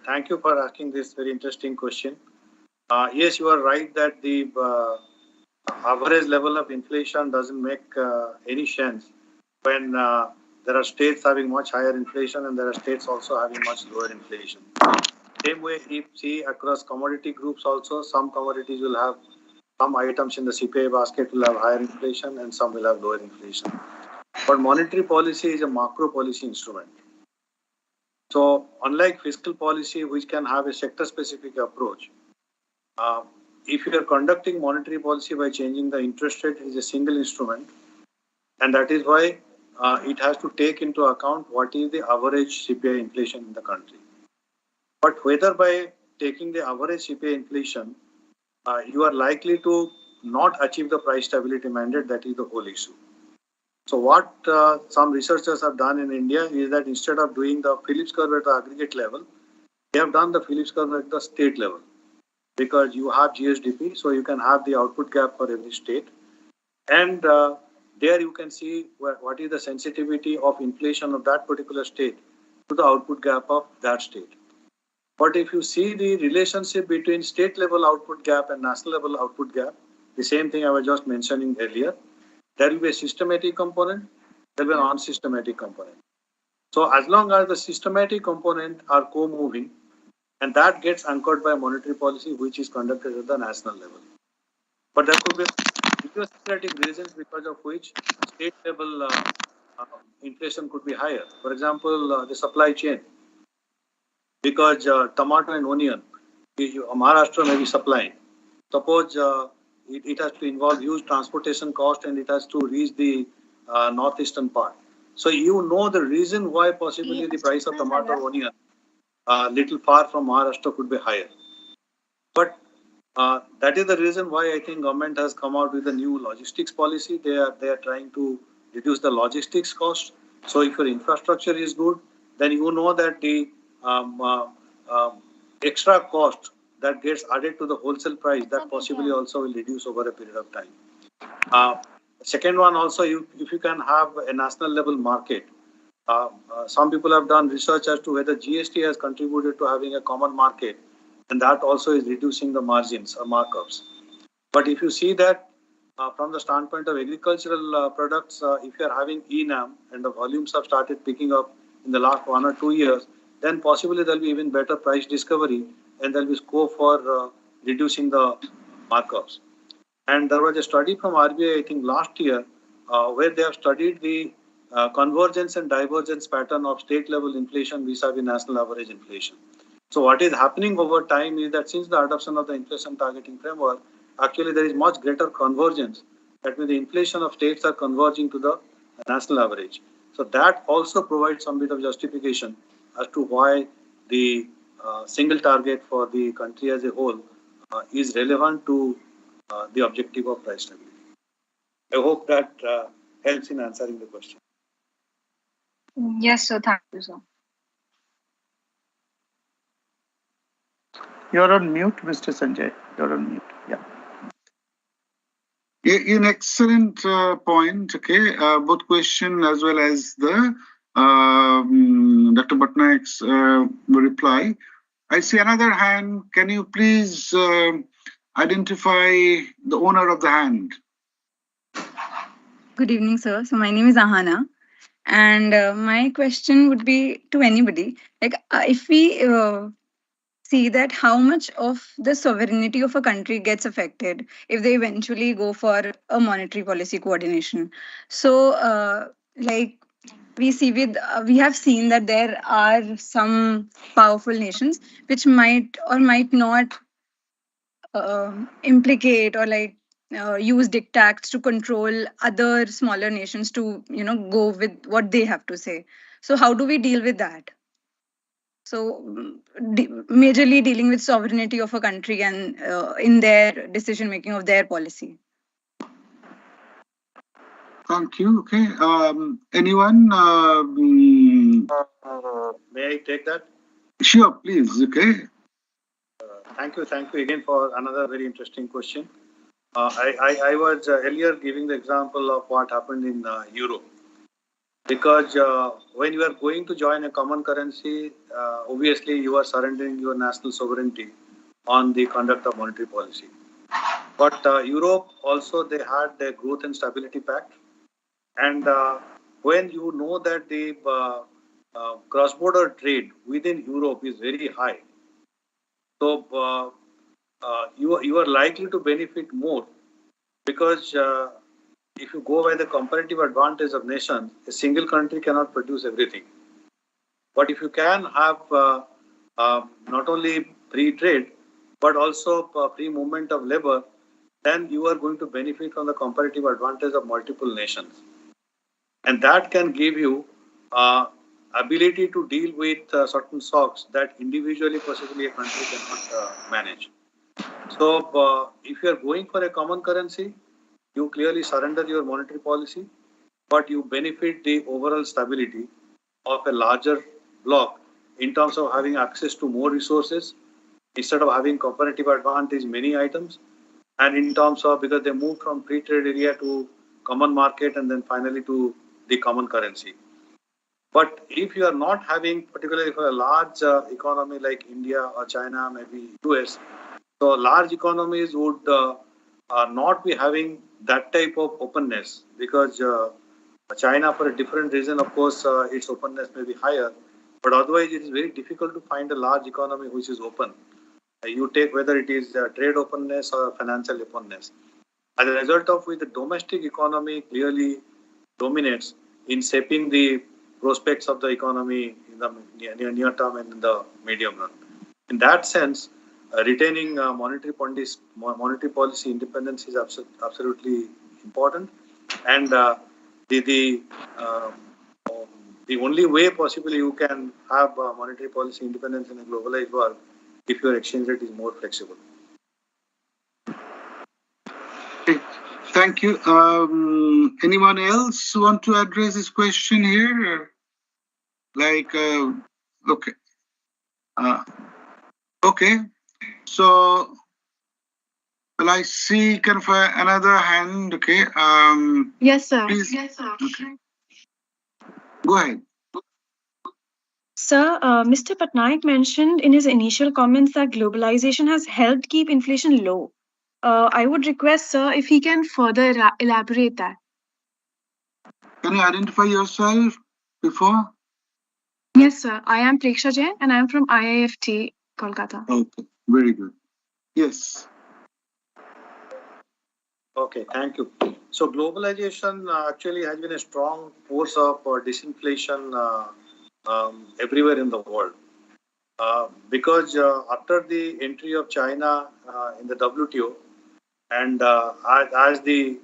Thank you for asking this very interesting question. Yes, you are right that the average level of inflation doesn't make any sense when there are states having much higher inflation and there are states also having much lower inflation. Same way, if see across commodity groups also, some commodities will have some items in the CPI basket will have higher inflation and some will have lower inflation. But monetary policy is a macro policy instrument. So unlike fiscal policy, which can have a sector-specific approach, if you are conducting monetary policy by changing the interest rate, it is a single instrument, and that is why it has to take into account what is the average CPI inflation in the country. But whether by taking the average CPI inflation, you are likely to not achieve the price stability mandate, that is the whole issue. So what some researchers have done in India is that instead of doing the Phillips curve at the aggregate level, they have done the Phillips curve at the state level, because you have GSDP, so you can have the output gap for every state. And there you can see what is the sensitivity of inflation of that particular state to the output gap of that state. But if you see the relationship between state level output gap and national level output gap, the same thing I was just mentioning earlier, there will be a systematic component, there will be an unsystematic component. So as long as the systematic component are co-moving, and that gets anchored by monetary policy, which is conducted at the national level. But there could be idiosyncratic reasons because of which state level inflation could be higher. For example, the supply chain, because tomato and onion, Maharashtra may be supplying. Suppose it has to involve huge transportation cost and it has to reach the northeastern part. So you know the reason why possibly the price of tomato or onion little far from Maharashtra could be higher. But that is the reason why I think government has come out with a new logistics policy. They are trying to reduce the logistics cost. So if your infrastructure is good, then you know that the extra cost that gets added to the wholesale price, that possibly also will reduce over a period of time. Second one also, if you can have a national level market, some people have done research as to whether GST has contributed to having a common market, and that also is reducing the margins or markups. But if you see that from the standpoint of agricultural products, if you are having ENAM and the volumes have started picking up in the last 1 or 2 years, then possibly there will be even better price discovery and there will be scope for reducing the markups. And there was a study from RBI, I think last year, where they have studied the convergence and divergence pattern of state level inflation vis-a-vis national average inflation. So what is happening over time is that since the adoption of the inflation targeting framework, actually there is much greater convergence. That means the inflation of states are converging to the national average. So that also provides some bit of justification as to why the single target for the country as a whole is relevant to the objective of price stability. I hope that helps in answering the question. Yes, sir. Thank you, sir. You're on mute, Mr. Sanjay. You're on mute. Yeah. An excellent point. Okay, both question as well as the Dr. Patnaik's reply. I see another hand. Can you please identify the owner of the hand? Good evening, sir. So my name is Ahana, and my question would be to anybody. Like, if we see that how much of the sovereignty of a country gets affected if they eventually go for a monetary policy coordination. So, like we have seen that there are some powerful nations which might or might not implicate or use diktats to control other smaller nations to go with what they have to say. So how do we deal with that? So majorly dealing with sovereignty of a country and in their decision making of their policy. Thank you. Okay. Anyone? May I take that? Sure, please. Okay. Thank you again for another very interesting question. I was earlier giving the example of what happened in Europe. Because when you are going to join a common currency, obviously you are surrendering your national sovereignty on the conduct of monetary policy. But Europe also, they had the Growth and Stability Pact. And when you know that the cross-border trade within Europe is very high, so you are likely to benefit more because if you go by the comparative advantage of nations, a single country cannot produce everything. But if you can have not only free trade, but also free movement of labor, then you are going to benefit from the comparative advantage of multiple nations. And that can give you ability to deal with certain shocks that individually possibly a country cannot manage. So if you are going for a common currency, you clearly surrender your monetary policy, but you benefit the overall stability of a larger bloc in terms of having access to more resources instead of having comparative advantage many items, and in terms of because they moved from free trade area to common market and then finally to the common currency. But if you are not having, particularly for a large economy like India or China, maybe US, so large economies would not be having that type of openness because China, for a different reason, of course, its openness may be higher, but otherwise it is very difficult to find a large economy which is open. You take whether it is trade openness or financial openness. As a result of which the domestic economy clearly dominates in shaping the prospects of the economy in the near term and in the medium run. In that sense, retaining monetary policy independence is absolutely important, and the only way possibly you can have monetary policy independence in a globalized world if your exchange rate is more flexible. Thank you. Anyone else want to address this question here? Okay. Okay. So, well, I see kind of another hand. Okay. Yes, sir. Please. Yes, sir. Okay. Go ahead. Sir, Mr. Patnaik mentioned in his initial comments that globalization has helped keep inflation low. I would request, sir, if he can further elaborate that. Can you identify yourself before? Yes, sir. I am Preksha Jain and I am from IIFT, Kolkata. Okay, very good. Yes. Okay, thank you. So globalization actually has been a strong force of disinflation everywhere in the world. Because after the entry of China in the WTO and as the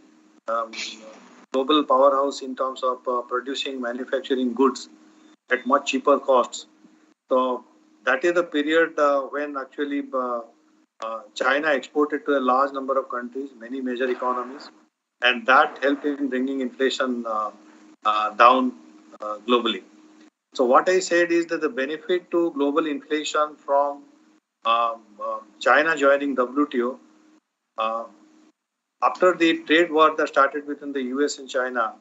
global powerhouse in terms of producing manufacturing goods at much cheaper costs. So that is the period when actually China exported to a large number of countries, many major economies, and that helped in bringing inflation down globally. So what I said is that the benefit to global inflation from China joining WTO, uh, after the trade war that started between the US and China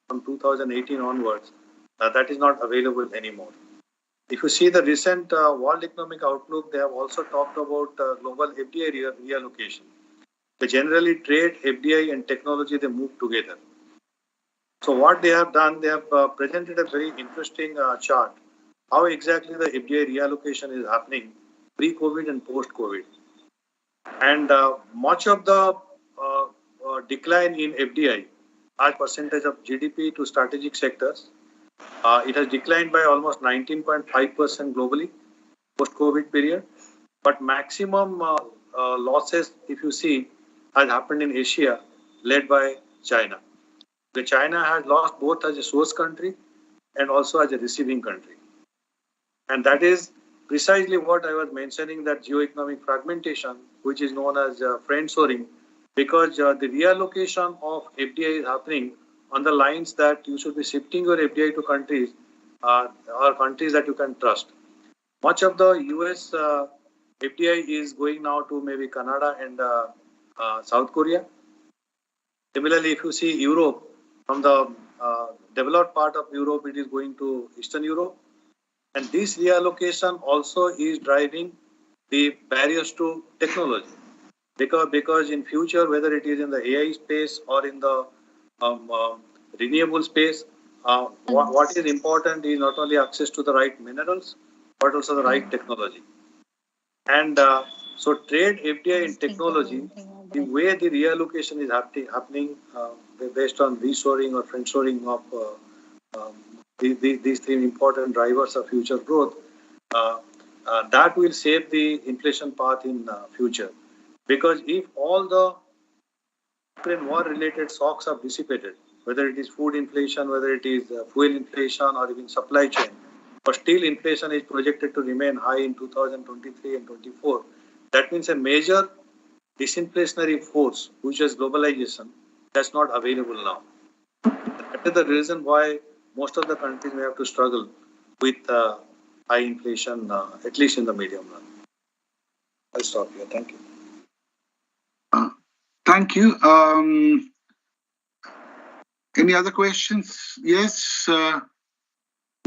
from 2018 onwards, that is not available anymore. If you see the recent World Economic Outlook, they have also talked about global FDI reallocation. They generally trade, FDI, and technology, they move together. So what they have done, they have presented a very interesting chart, how exactly the FDI reallocation is happening pre-COVID and post-COVID. And much of the decline in FDI as percentage of GDP to strategic sectors, it has declined by almost 19.5% globally post-COVID period. But maximum losses, if you see, has happened in Asia, led by China. The China has lost both as a source country and also as a receiving country. And that is precisely what I was mentioning, that geo-economic fragmentation, which is known as friend-shoring, because the reallocation of FDI is happening on the lines that you should be shifting your FDI to countries or countries that you can trust. Much of the US FDI is going now to maybe Canada and South Korea. Similarly, if you see Europe, from the developed part of Europe, it is going to Eastern Europe. And this reallocation also is driving the barriers to technology. Because in future, whether it is in the AI space or in the renewable space, what is important is not only access to the right minerals, but also the right technology. And so trade, FDI, and technology, the way the reallocation is happening based on reshoring or friendshoring of these three important drivers of future growth, that will shape the inflation path in future. Because if all the Ukraine war-related shocks are dissipated, whether it is food inflation, whether it is fuel inflation, or even supply chain, but still inflation is projected to remain high in 2023 and 24. That means a major disinflationary force, which is globalization, that's not available now. That is the reason why most of the countries may have to struggle with high inflation, at least in the medium run. I'll stop here. Thank you. Thank you. Any other questions? Yes,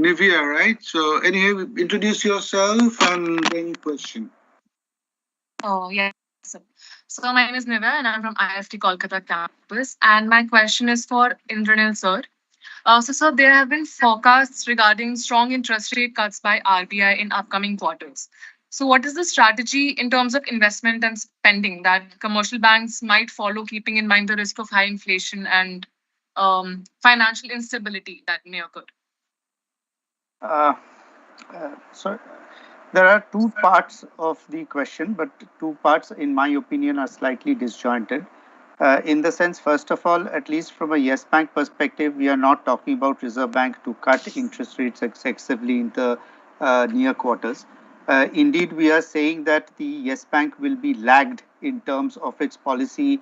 Nivea, right? So anyway, introduce yourself and then question. Oh, yes. So my name is Nivea and I'm from IST Kolkata campus. And my question is for Indranil sir. Sir, there have been forecasts regarding strong interest rate cuts by RBI in upcoming quarters. So what is the strategy in terms of investment and spending that commercial banks might follow, keeping in mind the risk of high inflation and financial instability that may occur? So there are two parts of the question, but two parts, in my opinion, are slightly disjointed. In the sense, first of all, at least from a Yes Bank perspective, we are not talking about Reserve Bank to cut interest rates excessively in the near quarters. Indeed, we are saying that the Yes Bank will be lagged in terms of its policy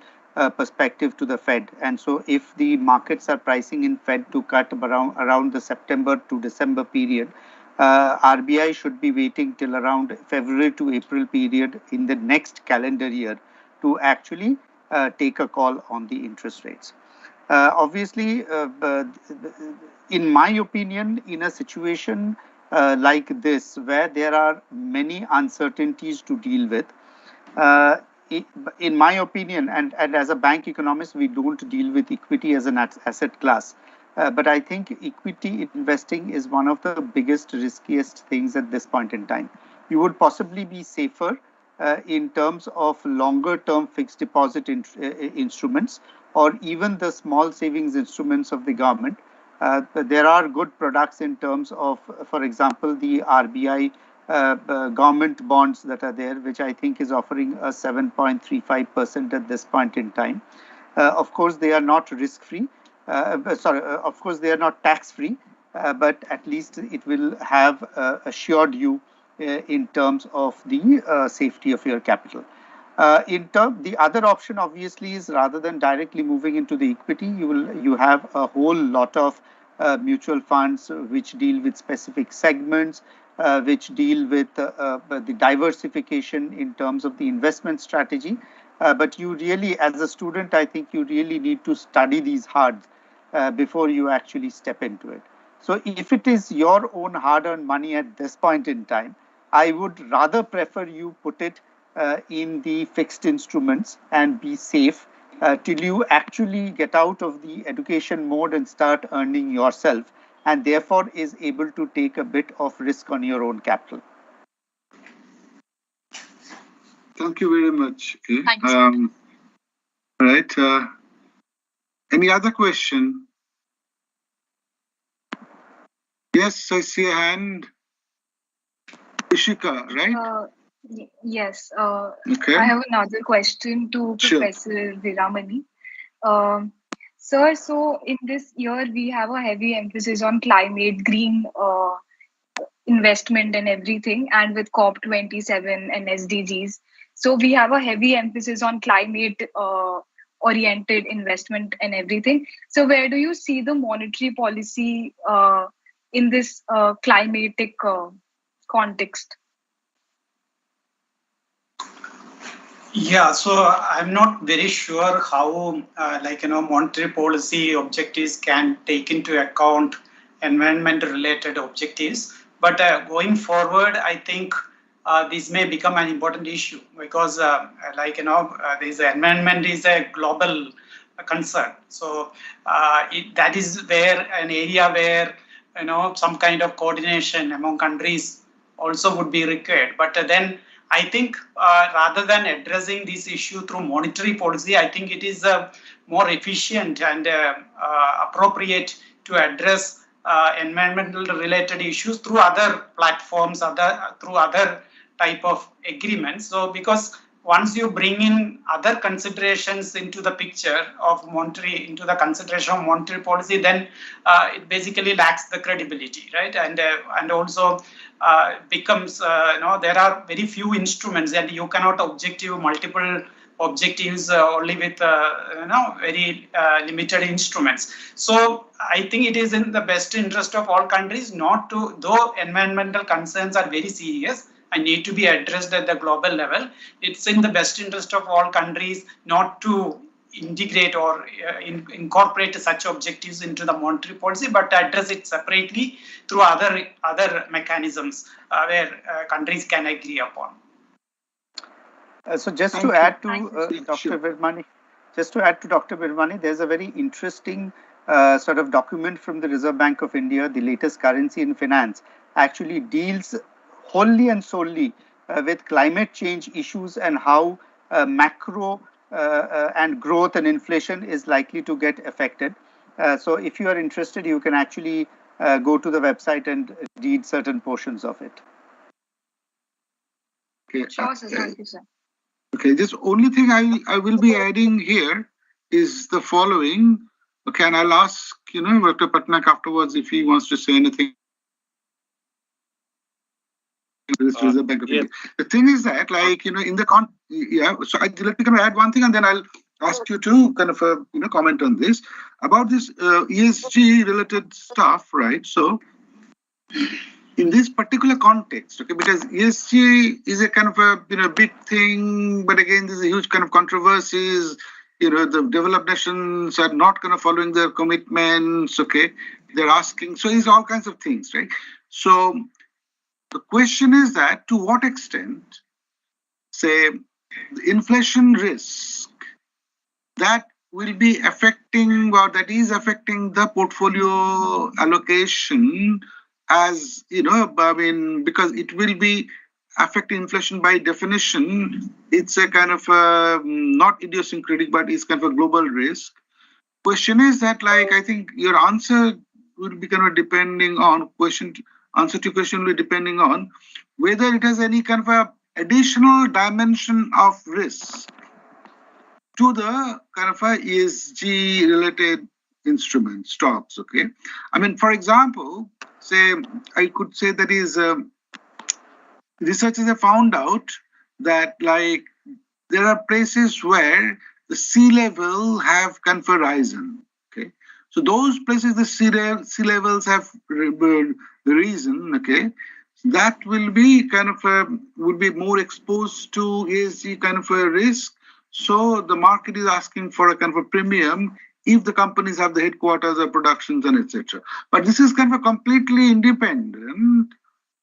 perspective to the Fed. And so if the markets are pricing in Fed to cut around the September to December period, RBI should be waiting till around February to April period in the next calendar year to actually take a call on the interest rates. Obviously, in my opinion, in a situation like this, where there are many uncertainties to deal with, in my opinion, and as a bank economist, we don't deal with equity as an asset class. But I think equity investing is one of the biggest, riskiest things at this point in time. You would possibly be safer in terms of longer term fixed deposit instruments or even the small savings instruments of the government. There are good products in terms of, for example, the RBI government bonds that are there, which I think is offering a 7.35% at this point in time. Of course, they are not risk-free. Of course, they are not tax-free, but at least it will have assured you in terms of the safety of your capital. The other option, obviously, is rather than directly moving into the equity, you have a whole lot of mutual funds which deal with specific segments, which deal with the diversification in terms of the investment strategy. But you really, as a student, I think you really need to study these hard before you actually step into it. So if it is your own hard-earned money at this point in time, I would rather prefer you put it in the fixed instruments and be safe till you actually get out of the education mode and start earning yourself, and therefore is able to take a bit of risk on your own capital. Thank you very much. Okay. Thank you. Right. Any other question? Yes, I see a hand. Ishika, right? Yes. Okay. I have another question to Sure. Professor Viramani. Sir, so in this year we have a heavy emphasis on climate, green investment and everything, and with COP27 and SDGs. So we have a heavy emphasis on climate oriented investment and everything. So where do you see the monetary policy in this climatic context? Yeah, so I'm not very sure how, monetary policy objectives can take into account environment-related objectives. But going forward, I think this may become an important issue because, this environment is a global concern. So that is where an area where some kind of coordination among countries also would be required. But then I think rather than addressing this issue through monetary policy, I think it is more efficient and appropriate to address environmental related issues through other platforms, through other type of agreements. So because once you bring in other considerations into the picture of monetary, into the consideration of monetary policy, then it basically lacks the credibility, right? And also becomes, there are very few instruments and you cannot objective multiple objectives only with, very limited instruments. So I think it is in the best interest of all countries not to, though environmental concerns are very serious and need to be addressed at the global level, it's in the best interest of all countries not to integrate or incorporate such objectives into the monetary policy, but address it separately through other mechanisms where countries can agree upon. So just to add to Dr. Virmani, there's a very interesting sort of document from the Reserve Bank of India, the latest currency in finance, actually deals wholly and solely with climate change issues and how macro and growth and inflation is likely to get affected. So if you are interested, you can actually go to the website and read certain portions of it. Okay. Sure, sir. Thank you, sir. Okay, just only thing I will be adding here is the following. Okay, and I'll ask, Dr. Patnaik afterwards if he wants to say anything. Reserve Bank of India. The thing is that, in the so let me kind of add one thing, and then I'll ask you to kind of comment on this about this ESG related stuff, right? So, in this particular context, okay, because ESG is a kind of a big thing, but again, there's a huge kind of controversies. The developed nations are not kind of following their commitments. Okay, they're asking. So, it's all kinds of things, right? So. The question is that to what extent, say, the inflation risk that will be affecting or that is affecting the portfolio allocation as, because it will be affecting inflation by definition. It's a kind of not idiosyncratic, but it's kind of a global risk. Question is that, I think your answer will be kind of depending on answer to your question will be depending on whether it has any kind of a additional dimension of risk to the kind of a ESG related instrument stocks. Okay, I mean, for example, say I could say that is researchers have found out that there are places where the sea level have kind of risen. Okay, so those places the sea levels have the reason, okay, that will be kind of would be more exposed to ESG kind of a risk. So the market is asking for a kind of a premium if the companies have the headquarters or productions and etc. But this is kind of a completely independent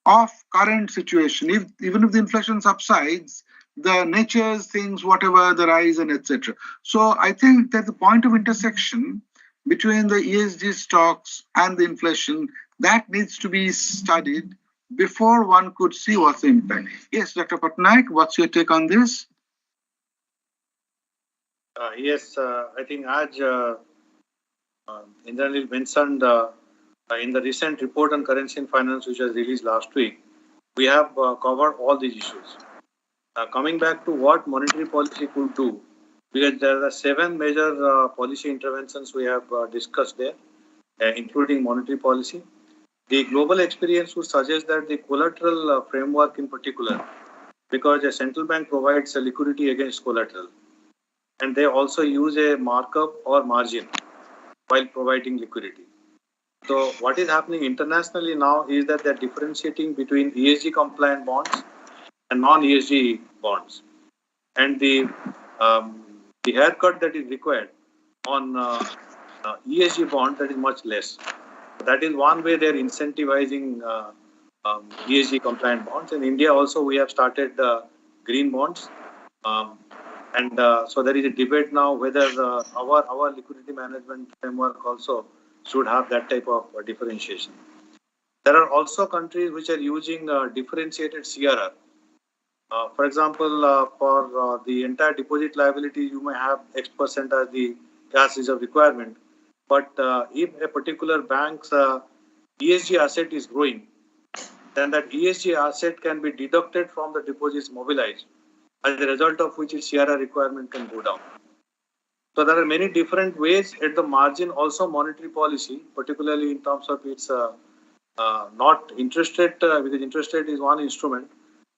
of current situation. If even if the inflation subsides, the natures things whatever the rise and etc. So I think that the point of intersection between the ESG stocks and the inflation that needs to be studied before one could see what's the impact. Yes, Dr. Patnaik, what's your take on this? Yes, I think as Indranil mentioned in the recent report on currency and finance, which was released last week, we have covered all these issues. Coming back to what monetary policy could do, because there are 7 major policy interventions we have discussed there, including monetary policy. The global experience would suggest that the collateral framework in particular, because a central bank provides a liquidity against collateral, and they also use a markup or margin while providing liquidity. So what is happening internationally now is that they're differentiating between ESG compliant bonds and non-ESG bonds, and the haircut that is required on ESG bond, that is much less. That is one way they're incentivizing ESG compliant bonds. In India also we have started green bonds, and so there is a debate now whether our liquidity management framework also should have that type of differentiation. There are also countries which are using differentiated CRR. For example, for the entire deposit liability, you may have X% as the cash reserve requirement. But if a particular bank's ESG asset is growing, then that ESG asset can be deducted from the deposits mobilized, as a result of which its CRR requirement can go down. So there are many different ways at the margin. Also, monetary policy, particularly in terms of its not interest rate, because interest rate is one instrument,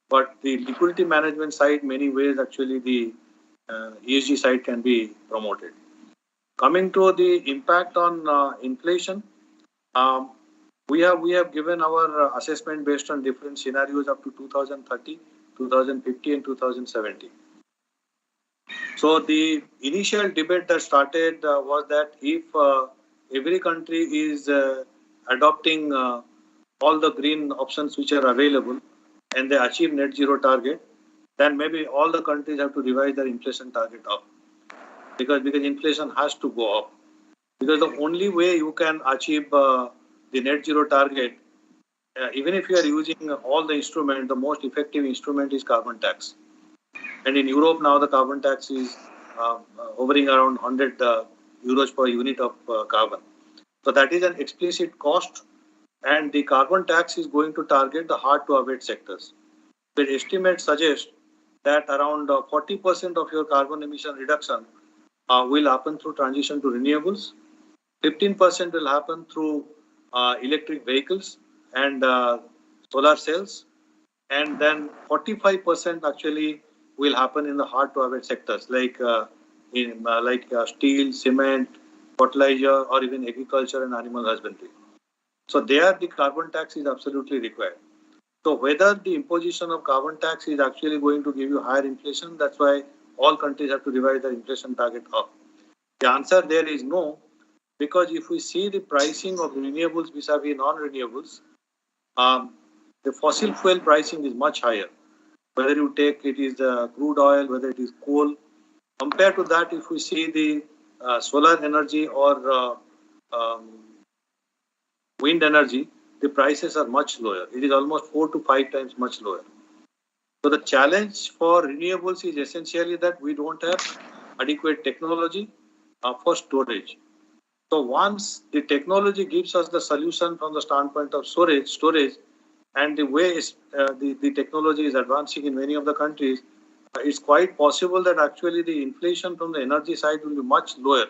but the liquidity management side, many ways actually the ESG side can be promoted. Coming to the impact on inflation, we have given our assessment based on different scenarios up to 2030, 2050, and 2070. So the initial debate that started was that if every country is adopting all the green options which are available and they achieve net zero target, then maybe all the countries have to revise their inflation target up. Because inflation has to go up. Because the only way you can achieve the net zero target, even if you are using all the instruments, the most effective instrument is carbon tax. And in Europe now the carbon tax is hovering around 100 euros per unit of carbon. So that is an explicit cost, and the carbon tax is going to target the hard to abate sectors. The estimates suggest that around 40% of your carbon emission reduction will happen through transition to renewables, 15% will happen through electric vehicles and solar cells, and then 45% actually will happen in the hard to abate sectors like steel, cement, fertilizer, or even agriculture and animal husbandry. So there the carbon tax is absolutely required. So whether the imposition of carbon tax is actually going to give you higher inflation, that's why all countries have to revise their inflation target up. The answer there is no, because if we see the pricing of renewables vis-a-vis non-renewables, the fossil fuel pricing is much higher. Whether you take it is crude oil, whether it is coal. Compared to that, if we see the solar energy or wind energy, the prices are much lower. It is almost 4 to 5 times much lower. So the challenge for renewables is essentially that we don't have adequate technology for storage. So once the technology gives us the solution from the standpoint of storage, and the way the technology is advancing in many of the countries, it's quite possible that actually the inflation from the energy side will be much lower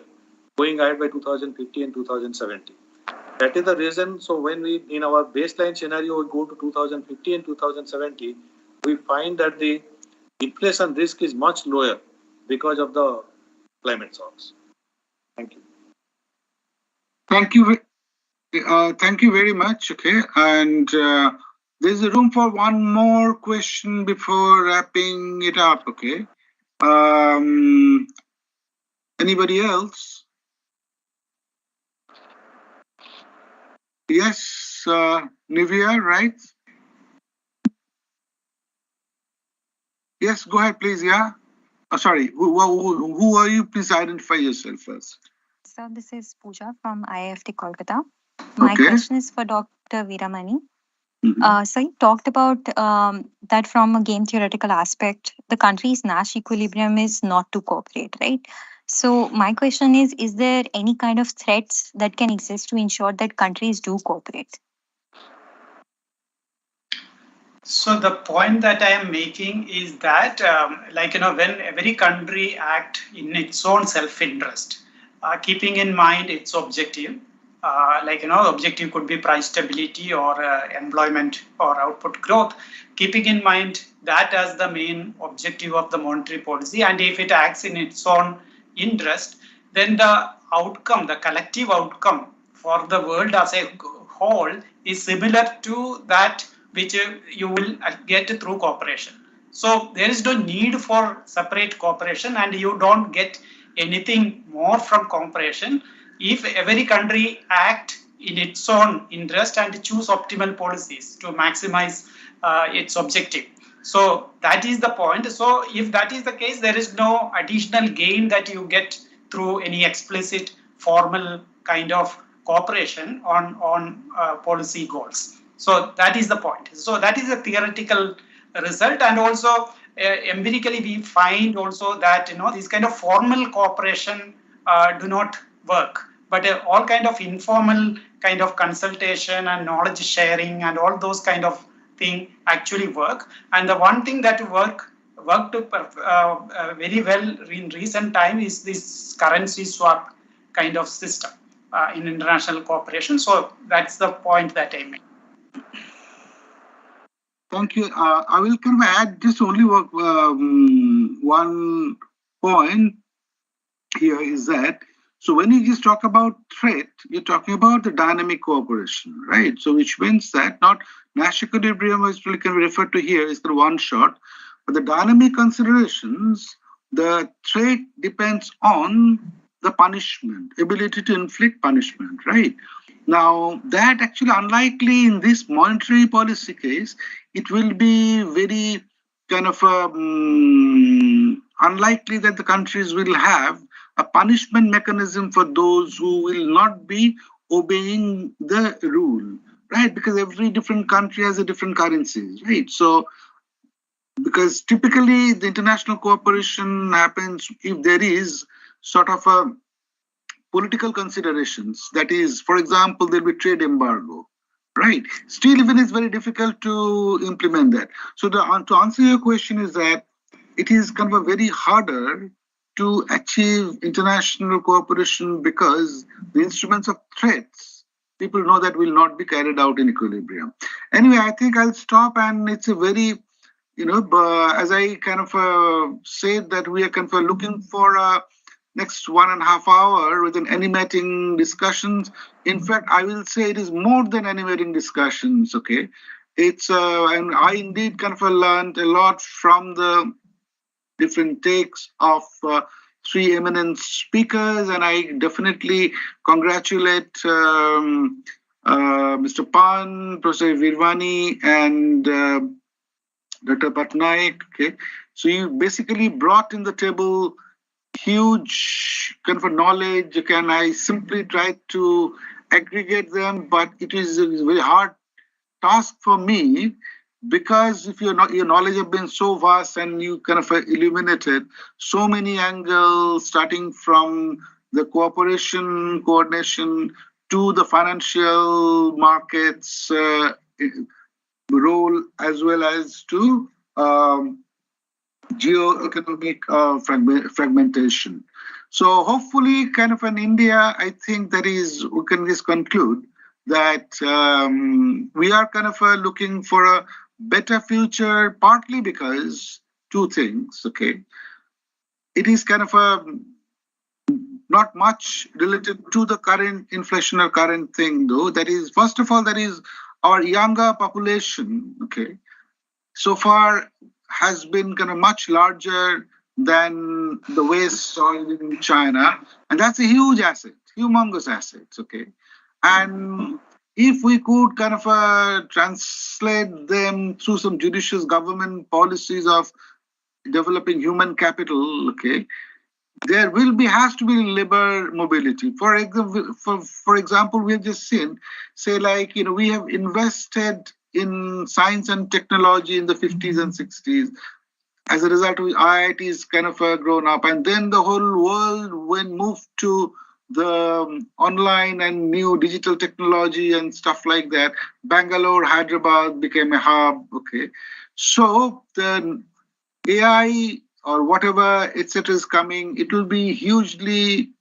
going ahead by 2050 and 2070. That is the reason. So when we, in our baseline scenario, we go to 2050 and 2070, we find that the inflation risk is much lower because of the climate shocks. Thank you. Thank you very much. Okay, and there's a room for one more question before wrapping it up, okay? Anybody else? Yes, Nivea, right? Yes, go ahead, please, yeah? Sorry, who are you? Please identify yourself first. So this is Pooja from IIFT Kolkata. My question is for Dr. Veeramani. So you talked about that from a game theoretical aspect, the country's Nash equilibrium is not to cooperate, right? So my question is there any kind of threats that can exist to ensure that countries do cooperate? So the point that I am making is that, when every country act in its own self-interest, keeping in mind its objective, objective could be price stability or employment or output growth, keeping in mind that as the main objective of the monetary policy, and if it acts in its own interest, then the outcome, the collective outcome for the world as a whole is similar to that which you will get through cooperation. So there is no need for separate cooperation, and you don't get anything more from cooperation if every country act in its own interest and choose optimal policies to maximize its objective. So that is the point. So if that is the case, there is no additional gain that you get through any explicit formal kind of cooperation on policy goals. So that is the point. So that is a theoretical result, and also empirically we find also that this kind of formal cooperation do not work, but all kind of informal kind of consultation and knowledge sharing and all those kind of thing actually work. And the one thing that worked very well in recent time is this currency swap kind of system in international cooperation. So that's the point that I made. Thank you. I will kind of add just only one point here is that, so when you just talk about threat, you're talking about the dynamic cooperation, right? So which means that not Nash equilibrium is really can be referred to here is the one shot, but the dynamic considerations, the threat depends on the punishment, ability to inflict punishment, right? Now, that actually unlikely in this monetary policy case, it will be very kind of unlikely that the countries will have a punishment mechanism for those who will not be obeying the rule, right? Because every different country has a different currencies, right? So, because typically the international cooperation happens if there is sort of a political considerations. That is, for example, there'll be trade embargo, right? Still, even it's very difficult to implement that. So to answer your question is that it is kind of a very harder to achieve international cooperation because the instruments of threats, people know that will not be carried out in equilibrium. Anyway, I think I'll stop, and it's a very, as I kind of said that we are kind of looking for a next 1.5 hours with an animating discussions. In fact, I will say it is more than animating discussions, okay? It's, and I indeed kind of learned a lot from the different takes of three eminent speakers, and I definitely congratulate Mr. Pan, Professor Veeramani, and Dr. Patnaik, okay? So you basically brought in the table huge kind of a knowledge. Can I simply try to aggregate them, but it is a very hard task for me because if your knowledge has been so vast and you kind of illuminated so many angles, starting from the cooperation, coordination to the financial markets role, as well as to geo-economic fragmentation. So hopefully kind of in India, I think that is, we can just conclude that we are kind of looking for a better future, partly because two things, okay? It is kind of not much related to the current inflation or current thing though. That is, first of all, that is our younger population, okay, so far has been kind of much larger than the West or in China, and that's a huge asset, humongous assets, okay. And if we could kind of translate them through some judicious government policies of developing human capital, okay, there has to be labor mobility. For example, we have just seen, say, like, we have invested in science and technology in the 50s and 60s. As a result, IITs kind of grown up, and then the whole world moved to the online and new digital technology and stuff like that. Bangalore, Hyderabad became a hub. Okay, so the AI or whatever, etc., is coming. It will be hugely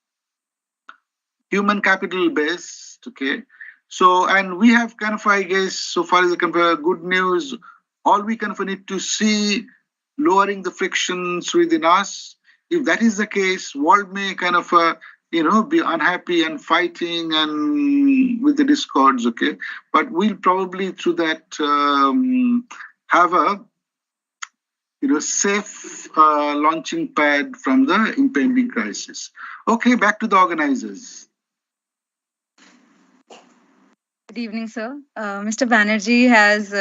human capital based. Okay, so and we have kind of, I guess, so far as the kind of good news, all we kind of need to see lowering the frictions within us. If that is the case, world may kind of be unhappy and fighting and with the discords. Okay, but we'll probably through that have a safe launching pad from the impending crisis. Okay, back to the organizers. Good evening, sir. Mr. Banerjee has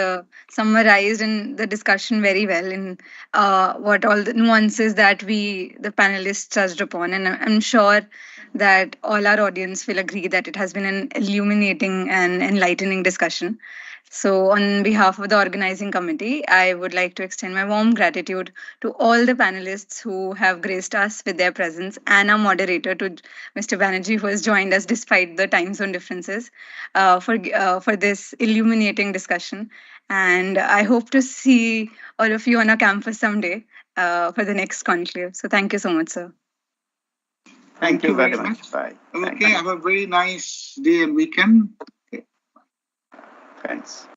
summarized in the discussion very well in what all the nuances that we, the panelists, touched upon. And I'm sure that all our audience will agree that it has been an illuminating and enlightening discussion. So, on behalf of the organizing committee, I would like to extend my warm gratitude to all the panelists who have graced us with their presence, and our moderator, to Mr. Banerjee, who has joined us despite the time zone differences, for this illuminating discussion. And I hope to see all of you on our campus someday for the next conclave. So, thank you so much, sir. Thank you very much. Bye. Okay, have a very nice day and weekend. Okay. Thanks.